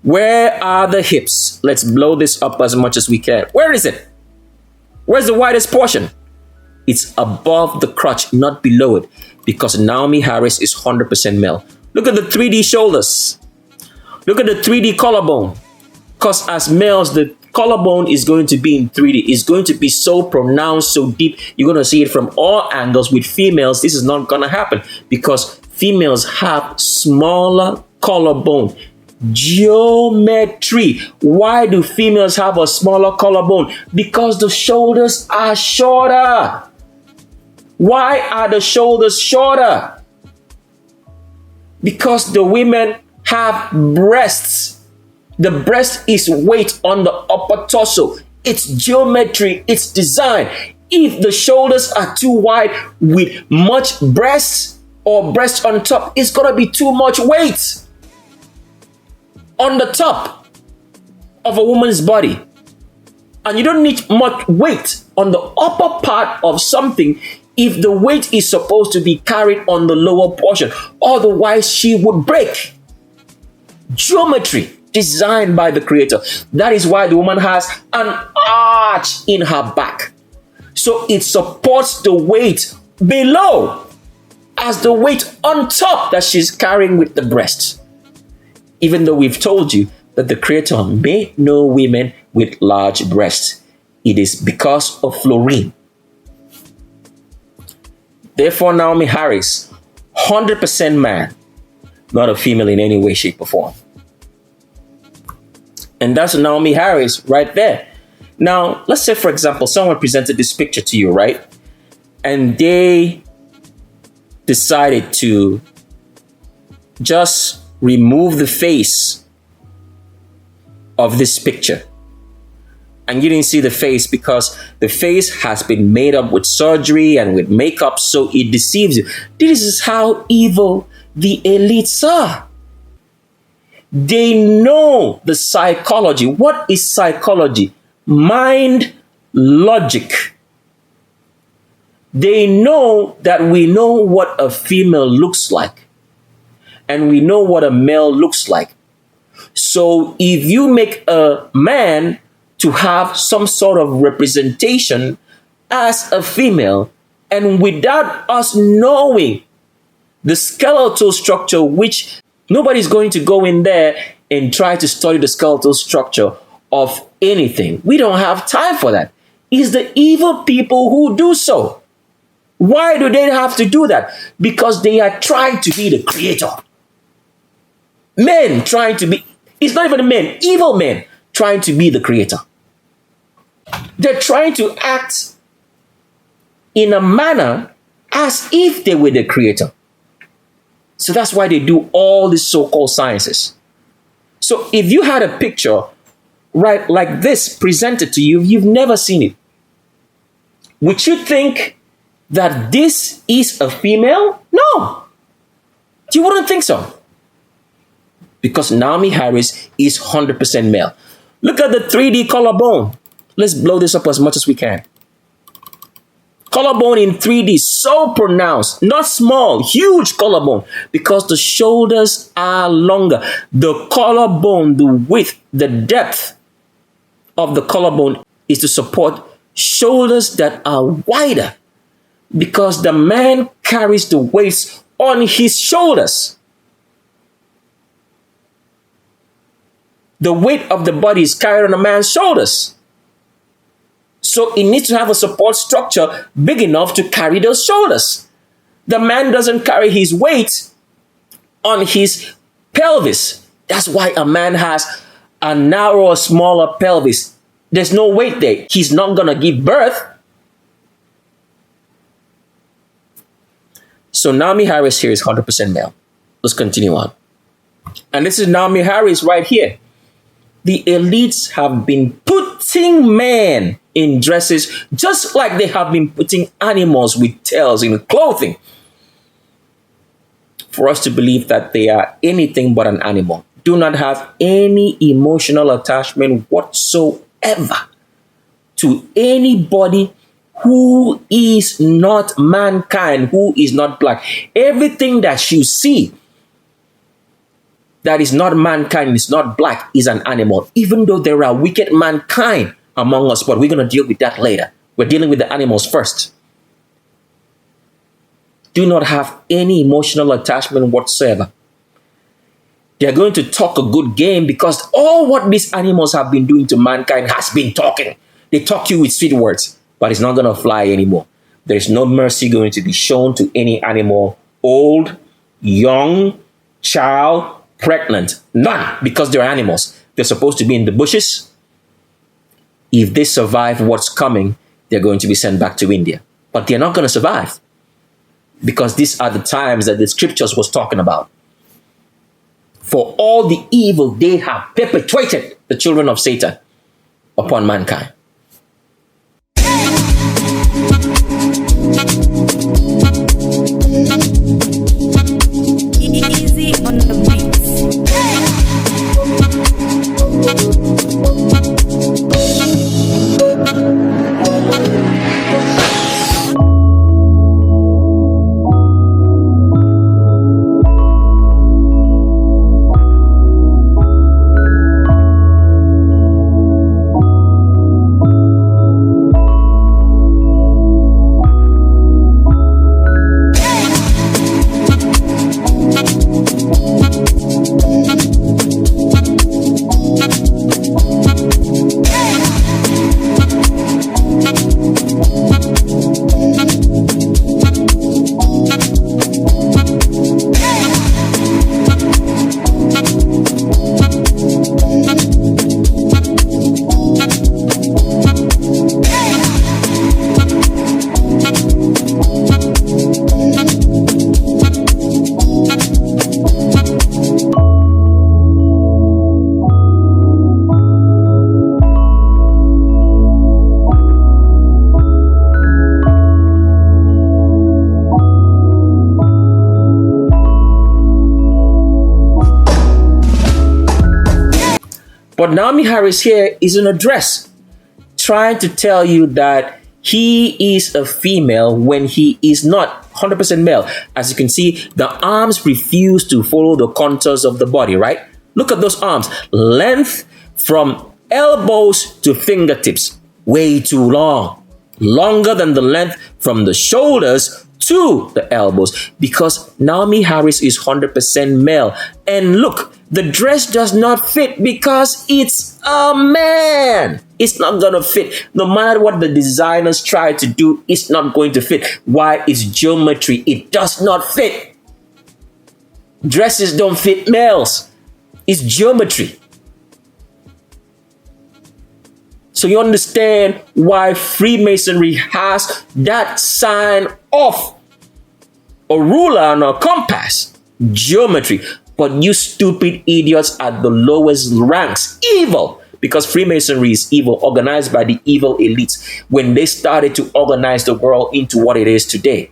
S1: Where are the hips? Let's blow this up as much as we can. Where is it? Where's the widest portion? It's above the crotch, not below it, because Naomi Harris is 100% male. Look at the 3D shoulders. Look at the 3D collarbone. Because as males, the collarbone is going to be in 3D. It's going to be so pronounced, so deep. You're going to see it from all angles. With females, this is not going to happen because females have smaller collarbone. Geometry. Why do females have a smaller collarbone? Because the shoulders are shorter. Why are the shoulders shorter? Because the women have breasts. The breast is weight on the upper torso. It's geometry, it's design. If the shoulders are too wide with much breast or breast on top, it's gonna be too much weight on the top of a woman's body. And you don't need much weight on the upper part of something if the weight is supposed to be carried on the lower portion. Otherwise, she would break. Geometry designed by the Creator. That is why the woman has an arch in her back. So it supports the weight below as the weight on top that she's carrying with the breasts. Even though we've told you that the Creator made no women with large breasts. It is because of fluorine. Therefore, Naomi Harris, 100% man, not a female in any way, shape, or form. And that's Naomi Harris right there. Now, let's say, for example, someone presented this picture to you, right? And they decided to just remove the face of this picture. And you didn't see the face because the face has been made up with surgery and with makeup, so it deceives you. This is how evil the elites are. They know the psychology. What is psychology? Mind, logic. They know that we know what a female looks like, and we know what a male looks like. So if you make a man to have some sort of representation as a female, and without us knowing the skeletal structure, which nobody's going to go in there and try to study the skeletal structure of anything. We don't have time for that. It's the evil people who do so. Why do they have to do that? Because they are trying to be the Creator. Men trying to be, it's not even the men, evil men trying to be the Creator. They're trying to act in a manner as if they were the Creator. So that's why they do all these so-called sciences. So if you had a picture, right, like this presented to you, you've never seen it, would you think that this is a female? No. You wouldn't think so. Because Naomi Harris is 100% male. Look at the 3D collarbone. Let's blow this up as much as we can. Collarbone in 3D, so pronounced, not small, huge collarbone, because the shoulders are longer. The collarbone, the width, the depth of the collarbone is to support shoulders that are wider, because the man carries the weights on his shoulders. The weight of the body is carried on a man's shoulders. So it needs to have a support structure big enough to carry those shoulders. The man doesn't carry his weight on his pelvis. That's why a man has a narrower, smaller pelvis. There's no weight there. He's not going to give birth. So Naomi Harris here is 100% male. Let's continue on. And this is Naomi Harris right here. The elites have been putting men in dresses just like they have been putting animals with tails in clothing for us to believe that they are anything but an animal. Do not have any emotional attachment whatsoever to anybody who is not mankind, who is not black. Everything that you see that is not mankind, is not black, is an animal, even though there are wicked mankind among us, but we're going to deal with that later. We're dealing with the animals first. Do not have any emotional attachment whatsoever. They're going to talk a good game because all what these animals have been doing to mankind has been talking. They talk you with sweet words, but it's not going to fly anymore. There is no mercy going to be shown to any animal, old, young, child, pregnant. None, because they're animals. They're supposed to be in the bushes. If they survive what's coming, they're going to be sent back to India. But they're not going to survive because these are the times that the scriptures was talking about. For all the evil they have perpetrated, the children of Satan, upon mankind.
S2: Easy on the beats.
S1: But Naomi Harris here is in a dress, trying to tell you that he is a female when he is not 100% male. As you can see, the arms refuse to follow the contours of the body, right? Look at those arms. Length from elbows to fingertips. Way too long. Longer than the length from the shoulders to the elbows, because Naomi Harris is 100% male. And look, the dress does not fit because it's a man. It's not going to fit. No matter what the designers try to do, it's not going to fit. Why? It's geometry. It does not fit. Dresses don't fit males. It's geometry. So you understand why Freemasonry has that sign of a ruler and a compass. Geometry. But you stupid idiots at the lowest ranks, evil. Because Freemasonry is evil, organized by the evil elites when they started to organize the world into what it is today.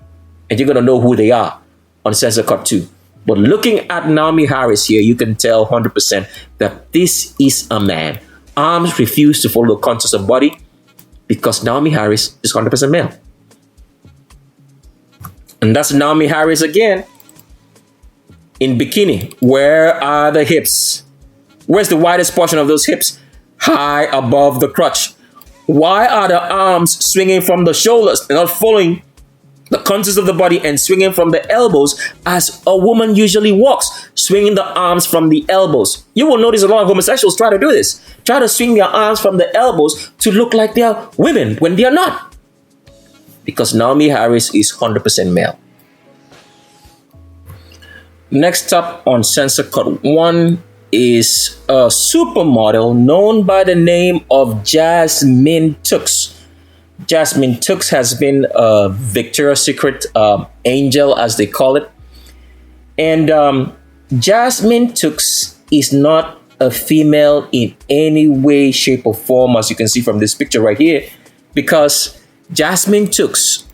S1: And you're going to know who they are on Censor Cut 2. But looking at Naomi Harris here, you can tell 100% that this is a man. Arms refuse to follow the contours of body because Naomi Harris is 100% male. And that's Naomi Harris again in bikini. Where are the hips? Where's the widest portion of those hips? High above the crotch. Why are the arms swinging from the shoulders and not following the contours of the body and swinging from the elbows as a woman usually walks, swinging the arms from the elbows? You will notice a lot of homosexuals try to do this. Try to swing their arms from the elbows to look like they are women when they are not. Because Naomi Harris is 100% male. Next up on Censor Cut 1 is a supermodel known by the name of Jasmine Tooks. Jasmine Tooks has been a Victoria's Secret angel, as they call it. And Jasmine Tooks is not a female in any way, shape, or form, as you can see from this picture right here, because Jasmine Tooks,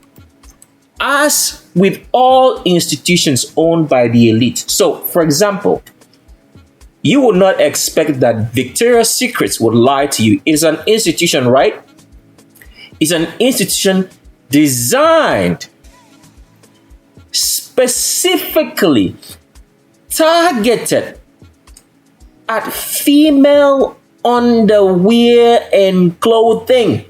S1: as with all institutions owned by the elite. So, for example, you would not expect that Victoria's Secrets would lie to you. It's an institution, right? It's an institution designed specifically targeted at female underwear and clothing.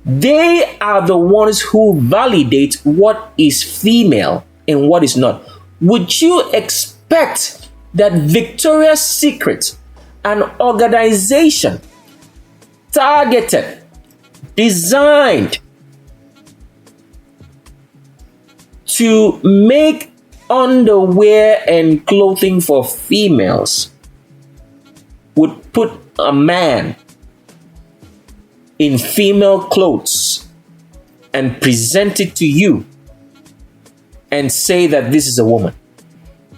S1: They are the ones who validate what is female and what is not. Would you expect that Victoria's Secret, an organization targeted, designed to make underwear and clothing for females, would put a man in female clothes and present it to you and say that this is a woman?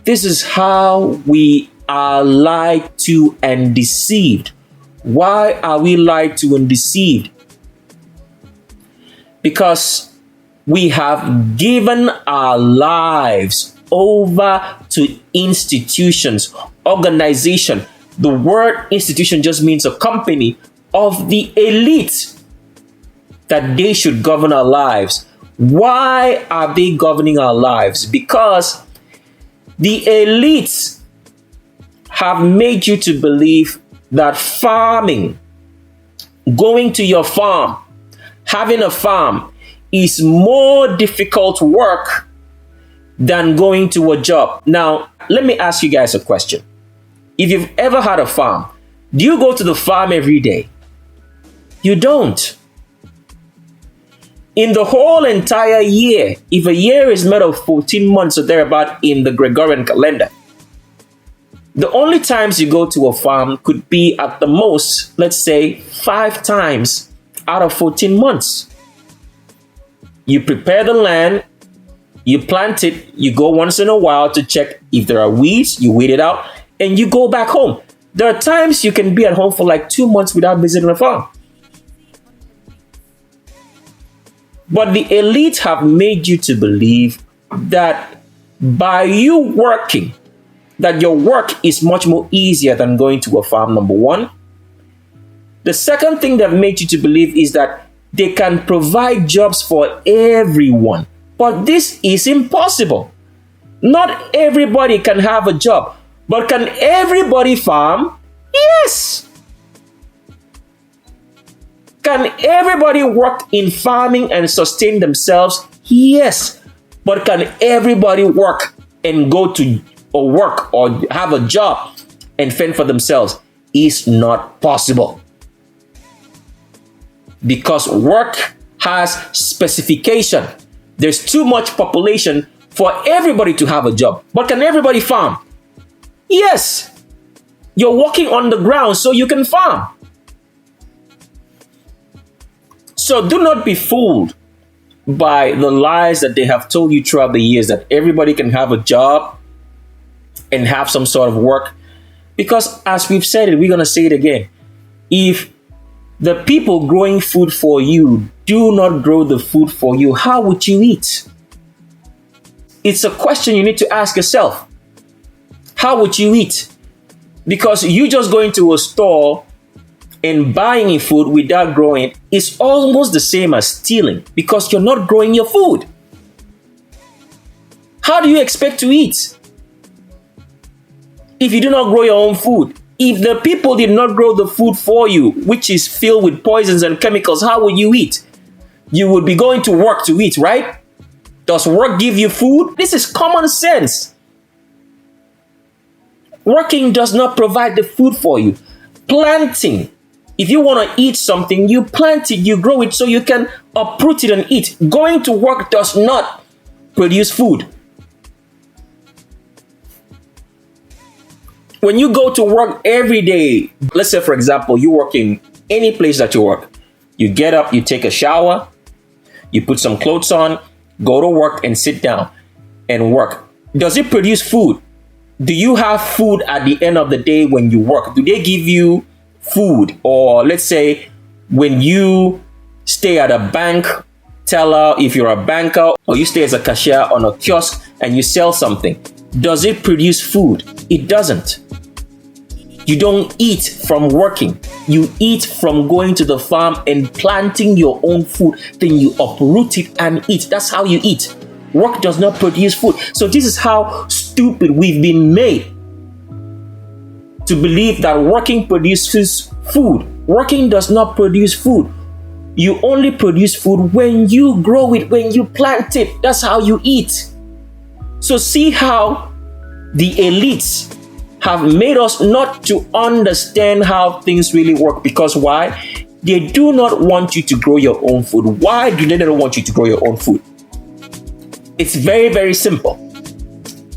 S1: This is how we are lied to and deceived. Why are we lied to and deceived? Because we have given our lives over to institutions, organization. The word institution just means a company of the elite, that they should govern our lives. Why are they governing our lives? Because the elites have made you to believe that farming, going to your farm, having a farm is more difficult work than going to a job. Now, let me ask you guys a question. If you've ever had a farm, do you go to the farm every day? You don't. In the whole entire year, if a year is made of 14 months or thereabout in the Gregorian calendar, the only times you go to a farm could be at the most, let's say, 5 times out of 14 months. You prepare the land, you plant it, you go once in a while to check if there are weeds, you weed it out, and you go back home. There are times you can be at home for like 2 months without visiting a farm. But the elite have made you to believe that by you working that your work is much more easier than going to a farm, number one. The second thing they've made you to believe is that they can provide jobs for everyone. But this is impossible. Not everybody can have a job. But can everybody farm? Yes. Can everybody work in farming and sustain themselves? Yes. But can everybody work and go to or work or have a job and fend for themselves? Is not possible. Because work has specification. There's too much population for everybody to have a job. But can everybody farm? Yes. You're walking on the ground so you can farm. So do not be fooled by the lies that they have told you throughout the years that everybody can have a job and have some sort of work. Because as we've said it, we're going to say it again. If the people growing food for you do not grow the food for you, how would you eat? It's a question you need to ask yourself. How would you eat? Because you just going to a store and buying food without growing it is almost the same as stealing because you're not growing your food. How do you expect to eat if you do not grow your own food? If the people did not grow the food for you, which is filled with poisons and chemicals, how would you eat? You would be going to work to eat, right? Does work give you food? This is common sense. Working does not provide the food for you. Planting. If you want to eat something, you plant it, you grow it so you can uproot it and eat. Going to work does not produce food. When you go to work every day, let's say, for example, you work in any place that you work. You get up, you take a shower, you put some clothes on, go to work and sit down and work. Does it produce food? Do you have food at the end of the day when you work? Do they give you food? Or let's say when you stay at a bank teller, if you're a banker, or you stay as a cashier on a kiosk and you sell something, does it produce food? It doesn't. You don't eat from working. You eat from going to the farm and planting your own food. Then you uproot it and eat. That's how you eat. Work does not produce food. So this is how stupid we've been made to believe that working produces food. Working does not produce food. You only produce food when you grow it, when you plant it. That's how you eat. So see how the elites have made us not to understand how things really work. Because why? They do not want you to grow your own food. Why do they not want you to grow your own food? It's very, very simple.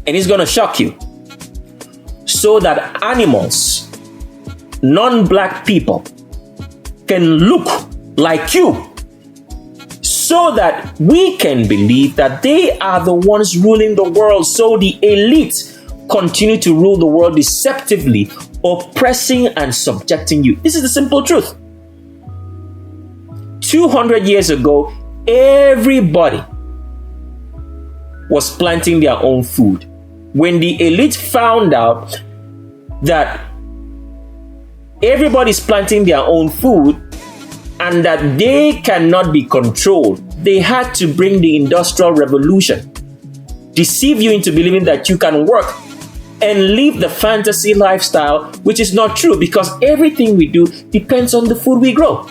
S1: And it's going to shock you. So that animals, non-black people, can look like you. So that we can believe that they are the ones ruling the world. So the elite continue to rule the world deceptively, oppressing and subjecting you. This is the simple truth. 200 years ago, everybody was planting their own food. When the elite found out that everybody's planting their own food and that they cannot be controlled, they had to bring the Industrial Revolution, deceive you into believing that you can work and live the fantasy lifestyle, which is not true because everything we do depends on the food we grow.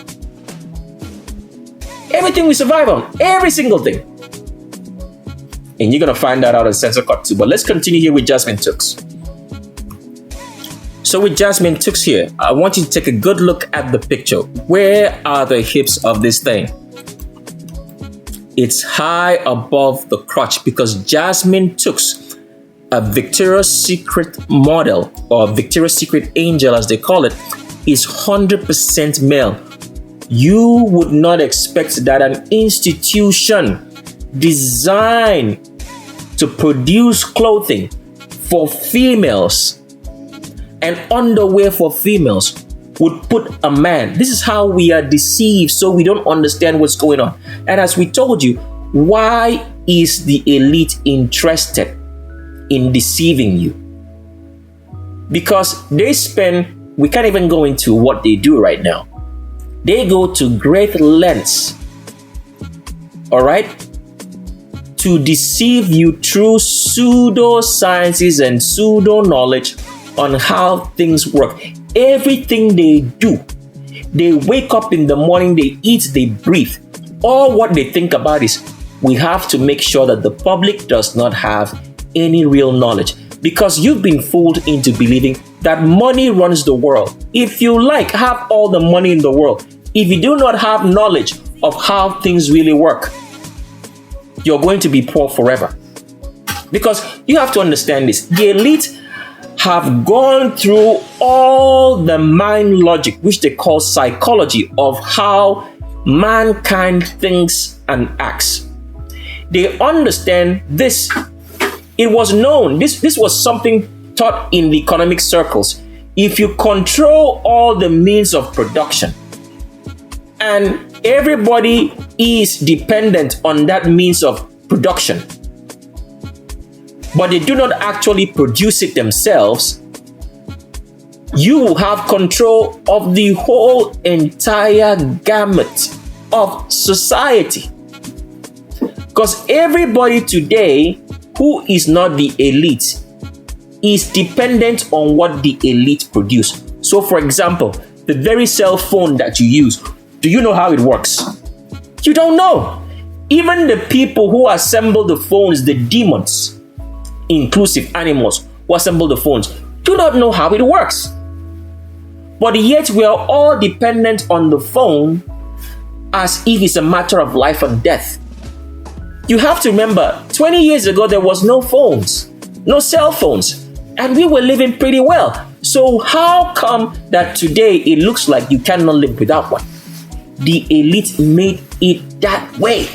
S1: Everything we survive on, every single thing. And you're going to find that out on Censor Cut too. But let's continue here with Jasmine Tooks. So with Jasmine Tooks here, I want you to take a good look at the picture. Where are the hips of this thing? It's high above the crotch because Jasmine Tooks, a Victoria's Secret model or Victoria's Secret angel as they call it, is 100% male. You would not expect that an institution designed to produce clothing for females and underwear for females would put a man. This is how we are deceived, so we don't understand what's going on. And as we told you, why is the elite interested in deceiving you? because we can't even go into what they do right now. They go to great lengths, all right, to deceive you through pseudosciences and pseudo knowledge on how things work. Everything they do, they wake up in the morning, they eat, they breathe. All what they think about is, we have to make sure that the public does not have any real knowledge, because you've been fooled into believing that money runs the world. If you have all the money in the world, if you do not have knowledge of how things really work, you're going to be poor forever. Because you have to understand this. The elite have gone through all the mind logic, which they call psychology, of how mankind thinks and acts. They understand this. It was known, this was something taught in the economic circles. If you control all the means of production, and everybody is dependent on that means of production, but they do not actually produce it themselves, you will have control of the whole entire gamut of society. Because everybody today who is not the elite is dependent on what the elite produce. So for example, the very cell phone that you use, do you know how it works? You don't know. Even the people who assemble the phones, the demons, inclusive animals who assemble the phones, do not know how it works. But yet we are all dependent on the phone as if it's a matter of life and death. You have to remember, 20 years ago, there was no phones, no cell phones, and we were living pretty well. So how come that today it looks like you cannot live without one? The elite made it that way.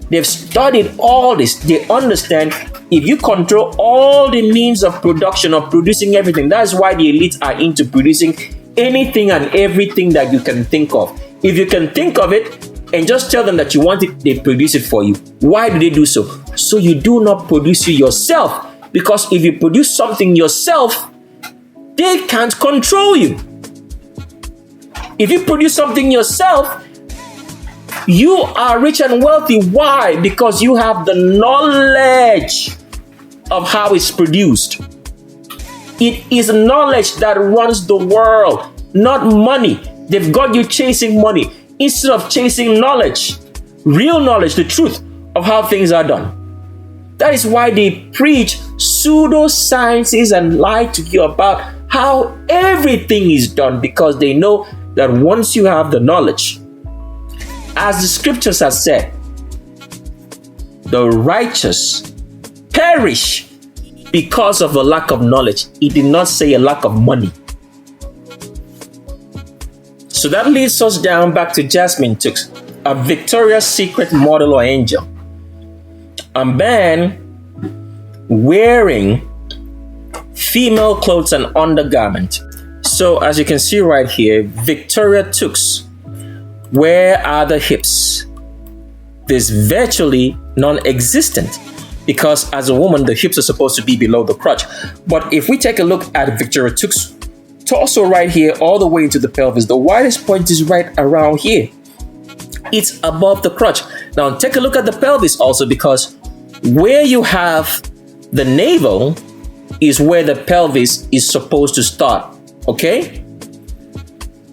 S1: They've studied all this. They understand if you control all the means of production, of producing everything, that's why the elites are into producing anything and everything that you can think of. If you can think of it and just tell them that you want it, they produce it for you. Why do they do so? So you do not produce it yourself. Because if you produce something yourself, they can't control you. If you produce something yourself, you are rich and wealthy. Why? Because you have the knowledge of how it's produced. It is knowledge that runs the world, not money. They've got you chasing money instead of chasing knowledge, real knowledge, the truth of how things are done. That is why they preach pseudosciences and lie to you about how everything is done, because they know that once you have the knowledge, as the scriptures have said, the righteous perish because of a lack of knowledge. It did not say a lack of money. So that leads us down back to Jasmine Tooks, a Victoria's Secret model or angel. A man wearing female clothes and undergarment. So as you can see right here, Victoria Tooks, where are the hips? There's virtually non-existent, because as a woman, the hips are supposed to be below the crotch. But if we take a look at Victoria Tooks' torso right here, all the way to the pelvis, the widest point is right around here. It's above the crotch. Now take a look at the pelvis also, because where you have the navel is where the pelvis is supposed to start, okay?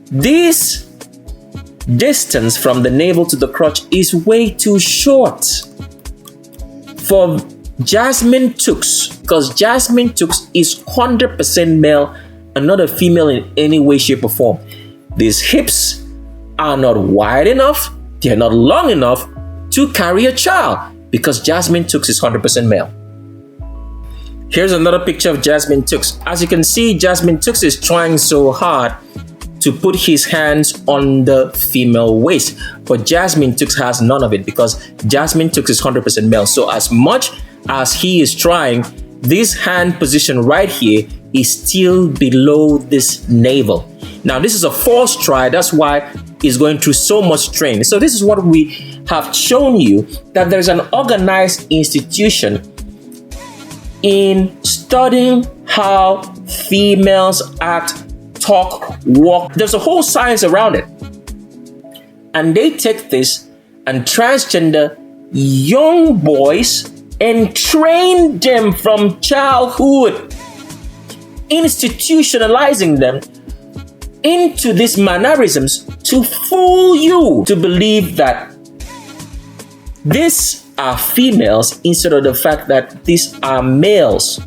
S1: This distance from the navel to the crotch is way too short for Jasmine Tooks, because Jasmine Tooks is 100% male and not a female in any way, shape, or form. These hips are not wide enough, they're not long enough to carry a child, because Jasmine Tooks is 100% male. Here's another picture of Jasmine Tooks. As you can see, Jasmine Tooks is trying so hard to put his hands on the female waist, but Jasmine Tooks has none of it, because Jasmine Tooks is 100% male. So as much as he is trying, this hand position right here is still below this navel. Now this is a false try, that's why he's going through so much strain. So this is what we have shown you, that there's an organized institution in studying how females act, talk, walk. There's a whole science around it. And they take this and transgender young boys and train them from childhood, institutionalizing them into these mannerisms to fool you to believe that these are females instead of the fact that these are males.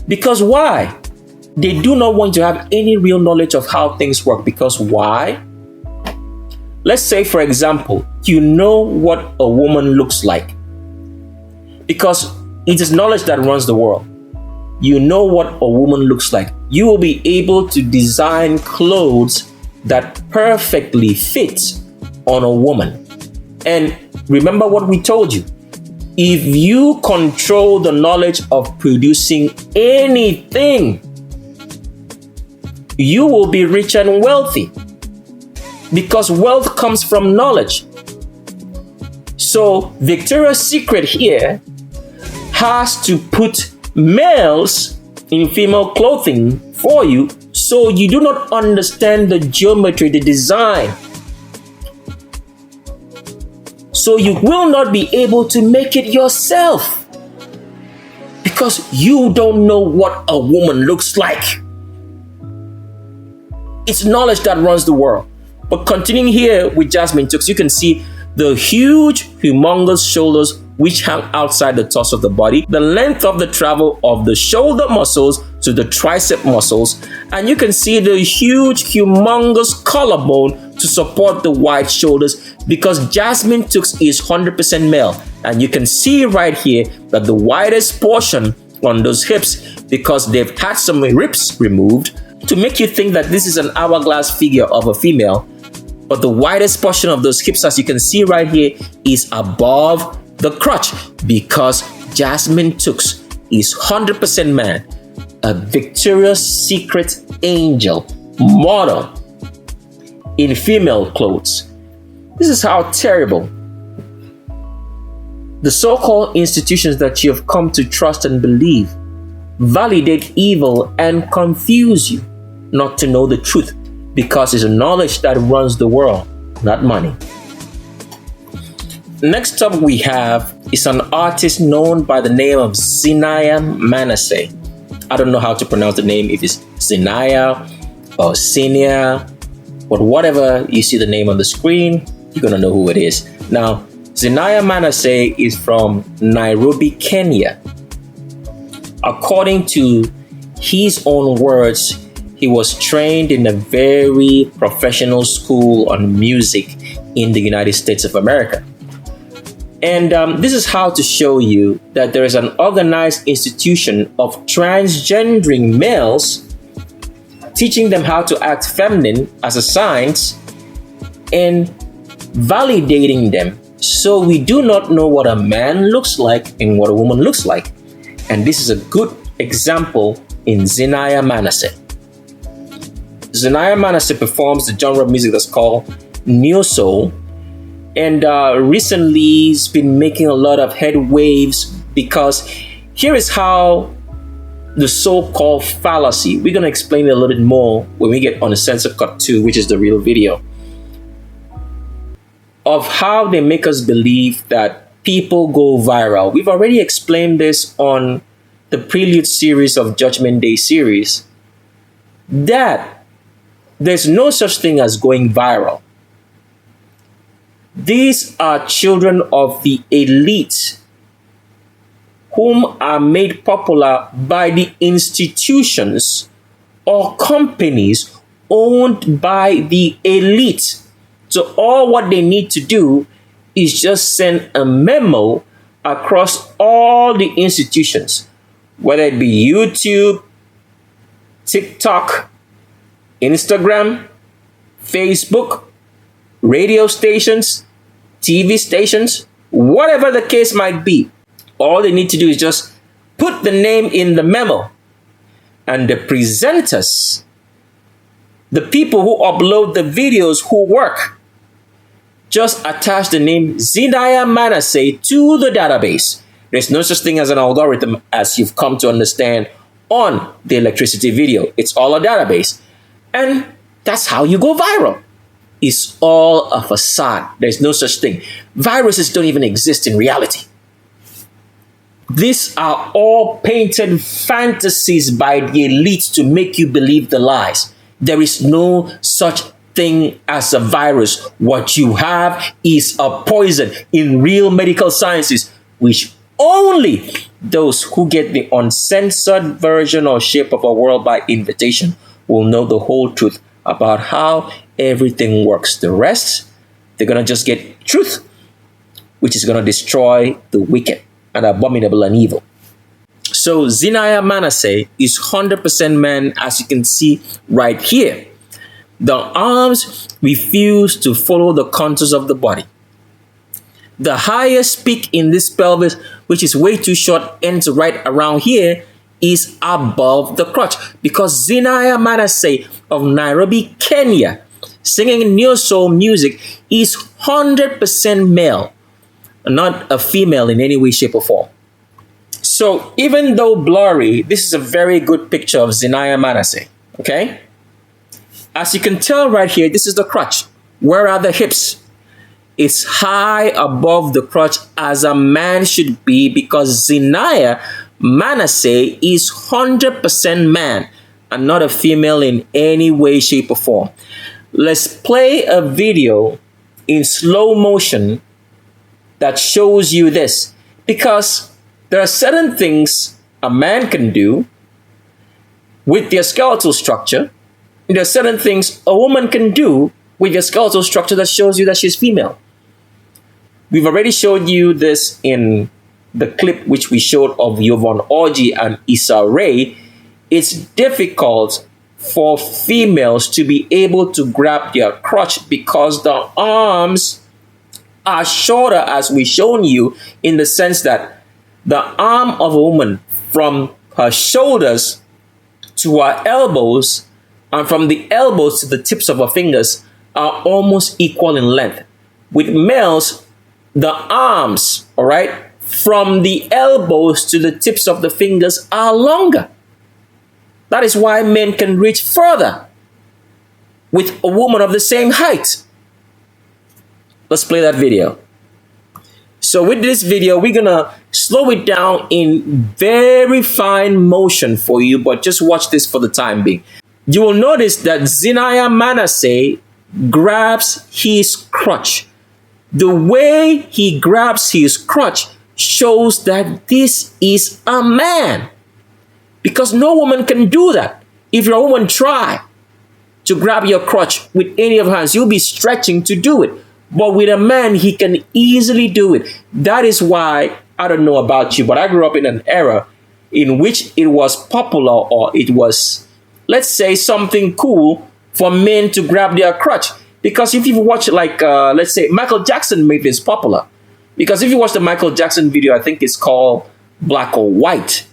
S1: Because why? They do not want to have any real knowledge of how things work. Because why? Let's say, for example, you know what a woman looks like. Because it is knowledge that runs the world. You know what a woman looks like. You will be able to design clothes that perfectly fit on a woman. And remember what we told you. If you control the knowledge of producing anything, you will be rich and wealthy. Because wealth comes from knowledge. So Victoria's Secret here has to put males in female clothing for you, so you do not understand the geometry, the design. So you will not be able to make it yourself because you don't know what a woman looks like. It's knowledge that runs the world. But continuing here with Jasmine Tooks, you can see the huge, humongous shoulders which hang outside the torso of the body, the length of the travel of the shoulder muscles to the tricep muscles, and you can see the huge, humongous collarbone to support the wide shoulders because Jasmine Tooks is 100% male. And you can see right here that the widest portion on those hips, because they've had some ribs removed to make you think that this is an hourglass figure of a female. But the widest portion of those hips, as you can see right here, is above the crotch because Jasmine Tooks is 100% man, a Victoria's Secret angel model in female clothes. This is how terrible the so-called institutions that you have come to trust and believe validate evil and confuse you not to know the truth, because it's knowledge that runs the world, not money. Next up we have is an artist known by the name of Zinaya Manasseh. I don't know how to pronounce the name, if it's Zinaya or Sinia, but whatever you see the name on the screen, you're gonna know who it is. Now, Zinaya Manasseh is from Nairobi, Kenya. According to his own words, he was trained in a very professional school on music in the United States of America. And this is how to show you that there is an organized institution of transgendering males, teaching them how to act feminine as a science and validating them. So we do not know what a man looks like and what a woman looks like. And this is a good example in Zinaya Manasseh. Zinaya Manasseh performs the genre of music that's called Neo Soul, and recently he's been making a lot of head waves because here is how the so-called fallacy, we're going to explain it a little bit more when we get on the Censor Cut 2, which is the real video, of how they make us believe that people go viral. We've already explained this on the Prelude series of Judgment Day series, that there's no such thing as going viral. These are children of the elite whom are made popular by the institutions or companies owned by the elite. So all what they need to do is just send a memo across all the institutions, whether it be YouTube, TikTok, Instagram, Facebook, radio stations, TV stations, whatever the case might be. All they need to do is just put the name in the memo, and the presenters, the people who upload the videos who work, just attach the name Zinaya Manasseh to the database. There's no such thing as an algorithm, as you've come to understand on the electricity video. It's all a database. And that's how you go viral. It's all a facade. There's no such thing. Viruses don't even exist in reality. These are all painted fantasies by the elites to make you believe the lies. There is no such thing as a virus. What you have is a poison in real medical sciences, which only those who get the uncensored version or shape of a world by invitation will know the whole truth about how everything works. The rest, they're going to just get truth, which is going to destroy the wicked and abominable and evil. So Zinaya Manasseh is 100% man, as you can see right here. The arms refuse to follow the contours of the body. The highest peak in this pelvis, which is way too short, ends right around here, is above the crotch, because Zinaya Manasseh of Nairobi, Kenya, singing neo soul music, is 100% male, not a female in any way, shape, or form. So even though blurry, this is a very good picture of Zinaya Manasseh. Okay, as you can tell right here, this is the crotch. Where are the hips? It's high above the crotch, as a man should be, because Zinaya Manasseh is 100% man and not a female in any way, shape, or form. Let's play a video in slow motion that shows you this, because there are certain things a man can do with their skeletal structure, and there are certain things a woman can do with their skeletal structure that shows you that she's female. We've already showed you this in the clip which we showed of Yvonne Orji and Issa Rae. It's difficult for females to be able to grab their crotch because the arms are shorter, as we've shown you, in the sense that the arm of a woman from her shoulders to her elbows and from the elbows to the tips of her fingers are almost equal in length. With males, the arms, all right, from the elbows to the tips of the fingers are longer. That is why men can reach further with a woman of the same height. Let's play that video. So with this video, we're gonna slow it down in very fine motion for you, but just watch this for the time being. You will notice that Zinaya Manasseh grabs his crotch. The way he grabs his crotch shows that this is a man, because no woman can do that. If you're a woman, try to grab your crotch with any of her hands, you'll be stretching to do it. But with a man, he can easily do it. That is why, I don't know about you, but I grew up in an era in which it was popular, or it was, let's say, something cool for men to grab their crotch. Because if you watch, like, let's say, Michael Jackson made this popular. Because if you watch the Michael Jackson video, I think it's called Black or White,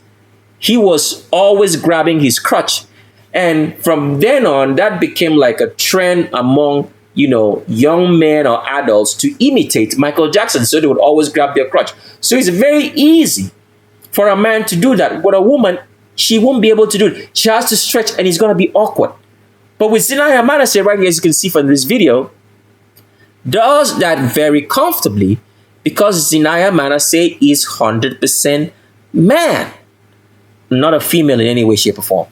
S1: he was always grabbing his crotch. And from then on, that became like a trend among, you know, young men or adults to imitate Michael Jackson. So they would always grab their crotch. So it's very easy for a man to do that. But a woman, she won't be able to do it. She has to stretch, and it's going to be awkward. But with Zinaya Manasseh right here, as you can see from this video, does that very comfortably, because Zinaya Manasseh is 100% man, not a female in any way, shape, or form.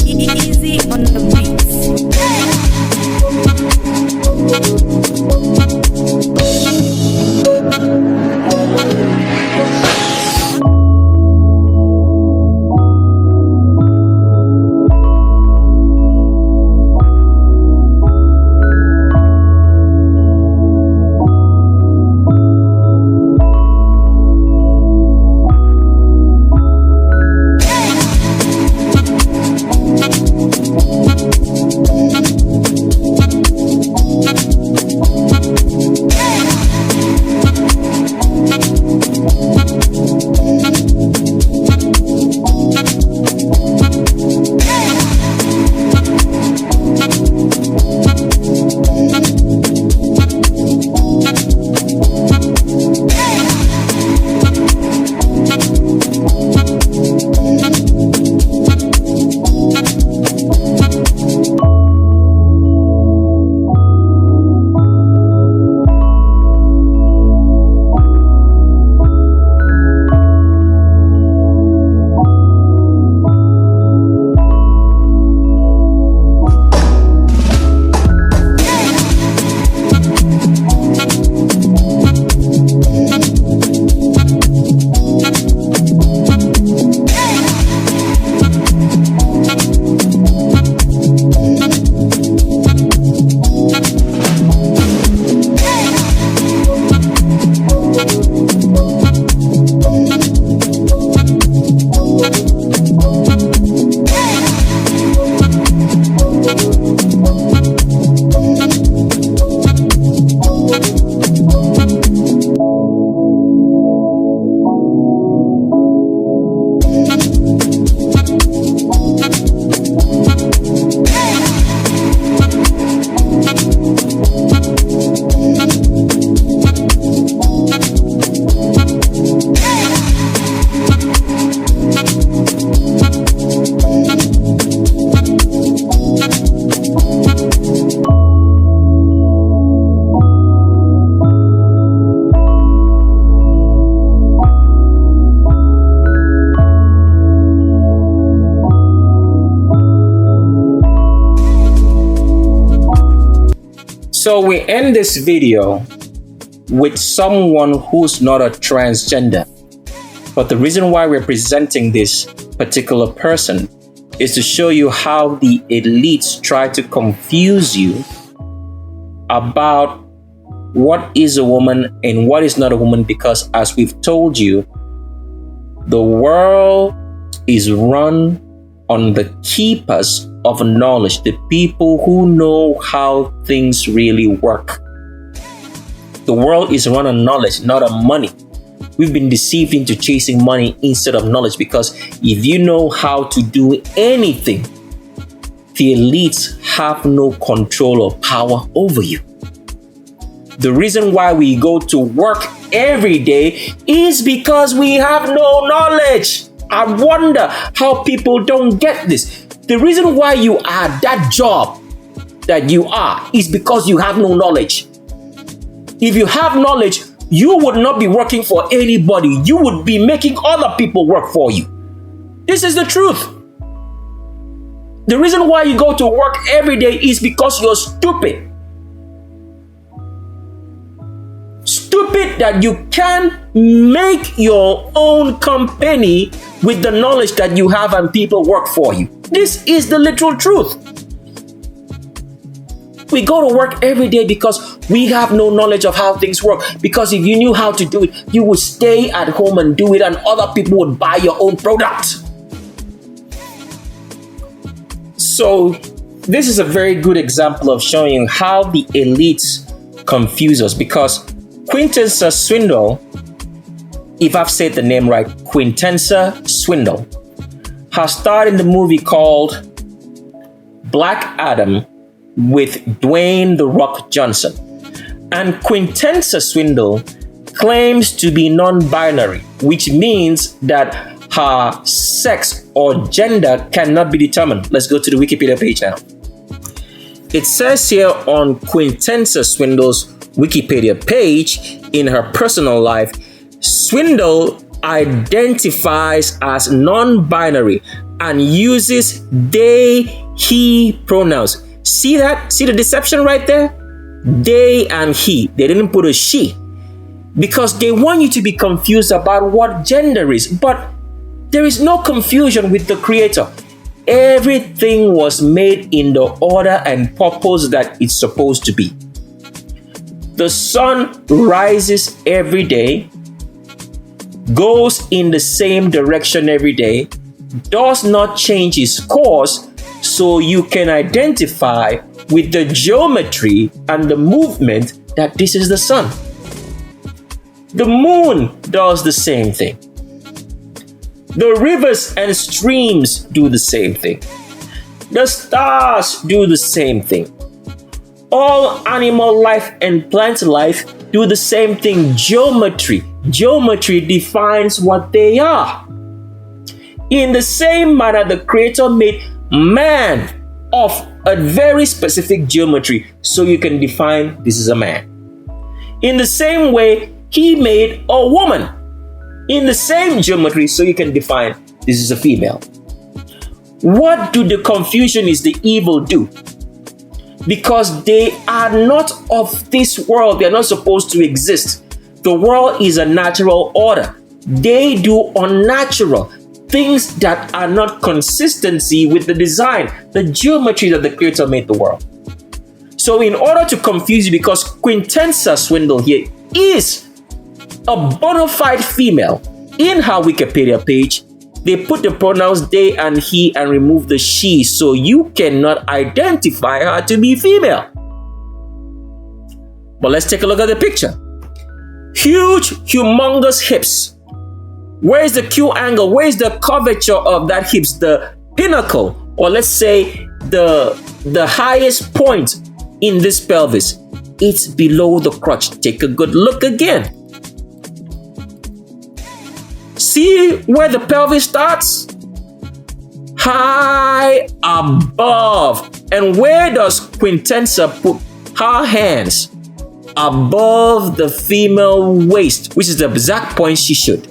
S2: Easy on the beats.
S1: So we end this video with someone who's not a transgender. But the reason why we're presenting this particular person is to show you how the elites try to confuse you about what is a woman and what is not a woman, because as we've told you, the world is run on the keepers of knowledge, the people who know how things really work. The world is run on knowledge, not on money. We've been deceived into chasing money instead of knowledge, because if you know how to do anything, the elites have no control or power over you. The reason why we go to work every day is because we have no knowledge. I wonder how people don't get this. The reason why you are that job that you are is because you have no knowledge. If you have knowledge, you would not be working for anybody. You would be making other people work for you. This is the truth. The reason why you go to work every day is because you're stupid. Stupid that you can make your own company with the knowledge that you have and people work for you. This is the literal truth. We go to work every day because we have no knowledge of how things work. Because if you knew how to do it, you would stay at home and do it, and other people would buy your own product. So this is a very good example of showing you how the elites confuse us, because Quintessa Swindle, if I've said the name right, Quintessa Swindle, has starred in the movie called Black Adam with Dwayne "The Rock" Johnson. And Quintessa Swindle claims to be non-binary, which means that her sex or gender cannot be determined. Let's go to the Wikipedia page now. It says here on Quintessa Swindle's Wikipedia page, in her personal life, Swindle identifies as non-binary and uses they, he pronouns. See that? See the deception right there? They and he. They didn't put a she, because they want you to be confused about what gender is. But there is no confusion with the Creator. Everything was made in the order and purpose that it's supposed to be. The sun rises every day, goes in the same direction every day, does not change its course, so you can identify with the geometry and the movement that this is the sun. The moon does the same thing. The rivers and streams do the same thing. The stars do the same thing. All animal life and plant life do the same thing. Geometry. Geometry defines what they are. In the same manner, the Creator made man of a very specific geometry, so you can define this is a man. In the same way, He made a woman in the same geometry, so you can define this is a female. What do the Confucianists, the evil, do? Because they are not of this world. They are not supposed to exist. The world is a natural order. They do unnatural things that are not consistency with the design, the geometry that the Creator made the world. So in order to confuse you, because Quintessa Swindle here is a bona fide female, in her Wikipedia page, they put the pronouns they and he and remove the she, so you cannot identify her to be female. But let's take a look at the picture. Huge, humongous hips. Where is the Q angle? Where is the curvature of that hips? The pinnacle, or let's say the highest point in this pelvis. It's below the crotch. Take a good look again. See where the pelvis starts? High above. And where does Quintessa put her hands? Above the female waist, which is the exact point she should.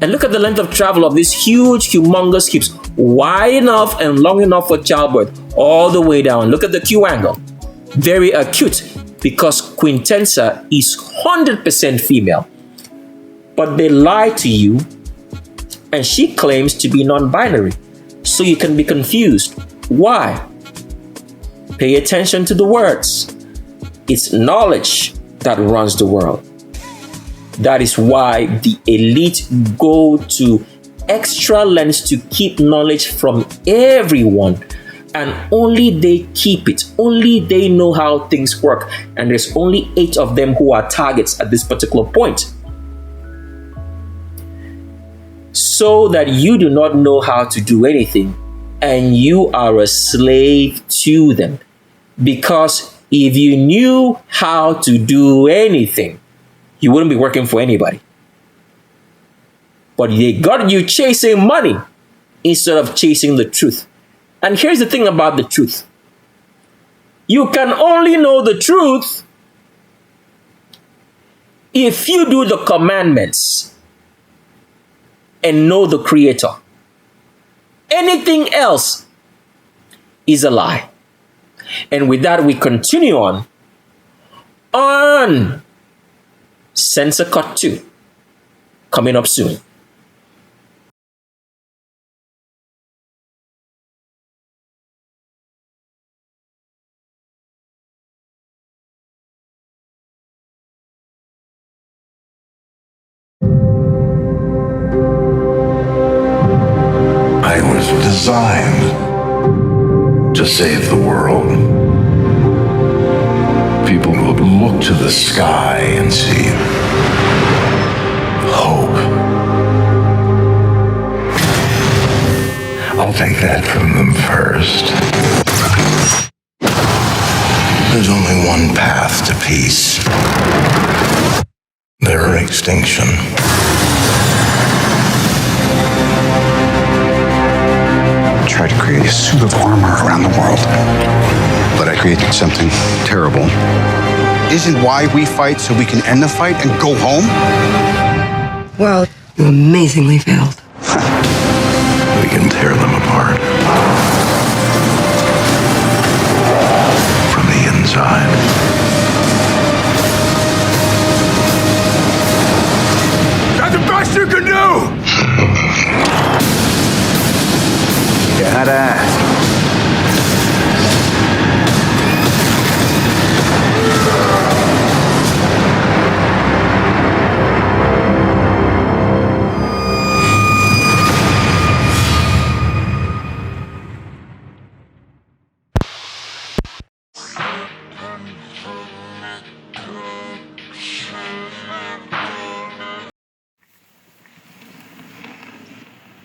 S1: And look at the length of travel of these huge, humongous hips. Wide enough and long enough for childbirth. All the way down. Look at the Q angle. Very acute. because Quintensa is 100% female. But they lie to you, and she claims to be non-binary, so you can be confused. Why? Pay attention to the words. It's knowledge that runs the world. That is why the elite go to extra lengths to keep knowledge from everyone, and only they keep it. Only they know how things work, and there's only 8 of them who are targets at this particular point. So that you do not know how to do anything, and you are a slave to them. Because if you knew how to do anything, you wouldn't be working for anybody. But they got you chasing money instead of chasing the truth. And here's the thing about the truth. You can only know the truth if you do the commandments and know the Creator. Anything else is a lie. And with that, we continue on Censor Cut 2, coming up soon.
S6: I was designed to save the world. People will look to the sky and see hope. I'll take that from them first. There's only one path to peace. Their extinction.
S7: Tried to create a suit of armor around the world, but I created something terrible. Isn't why we fight so we can end the fight and go home?
S8: Well, you amazingly failed.
S6: We can tear them apart. From the inside. That's the best you can do!
S7: You had to ask.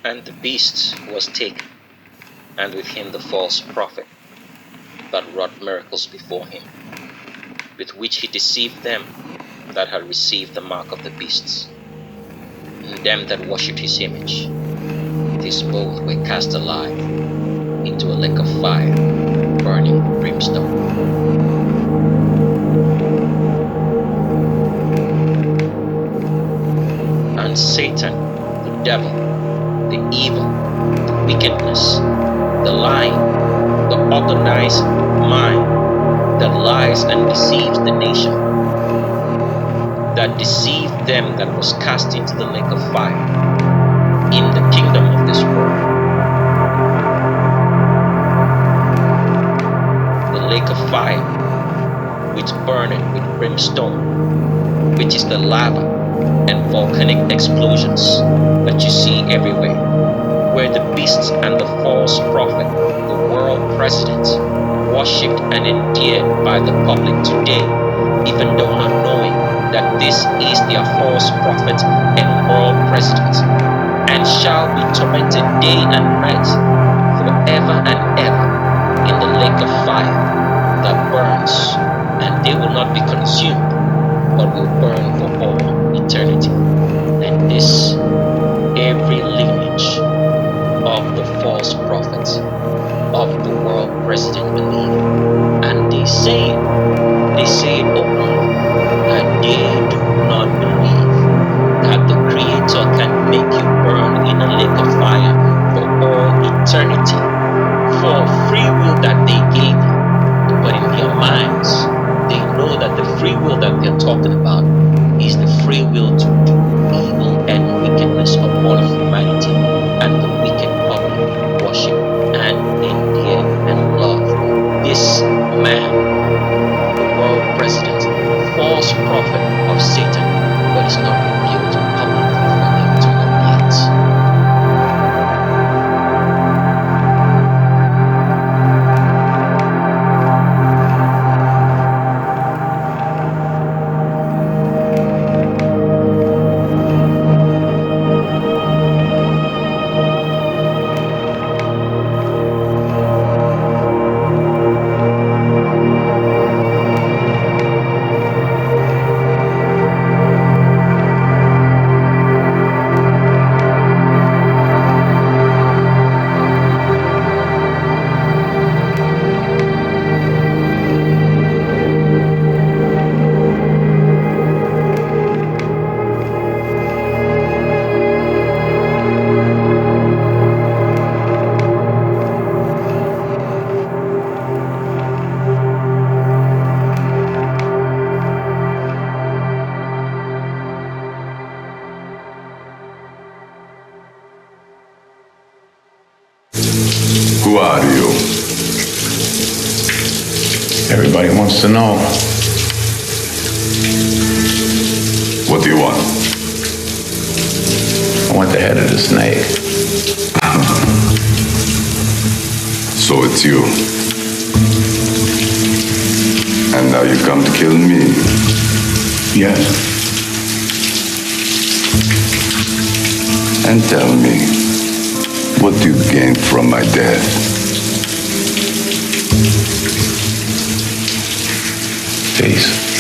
S1: And the beast was taken, and with him the false prophet that wrought miracles before him, with which he deceived them that had received the mark of the beasts, and them that worshipped his image. These both were cast alive into a lake of fire, burning with brimstone. And Satan, the devil, the evil, the wickedness, the lying, the organized mind that lies and deceives the nation, that deceived them that was cast into the lake of fire, in the kingdom of this world. The lake of fire, which burneth with brimstone, which is the lava and volcanic explosions that you see everywhere, where the beasts and the false prophet, the world president, worshipped and endeared by the public today, even though not knowing that this is their false prophet and world president, and shall be tormented day and night forever and ever in the lake of fire that burns, and they will not be consumed, but will burn for all eternity. And this every lineage of the false prophets of the world president believe, and they say it openly, that they do not believe that the Creator can make you burn in a lake of fire for all eternity for free will that they gave you. But in their minds, they know know that the free will that they're talking about is the free will to do evil and wickedness upon humanity and the wicked public worship and endear and love this man, the world president, false prophet of Satan, but it's not revealed publicly for them to know yet.
S6: Who are you?
S9: Everybody wants to know.
S6: What do you want?
S9: I want the head of the snake.
S6: So it's you. And now you come to kill me.
S9: Yes.
S6: And tell me, what do you gain from my death?
S9: Peace.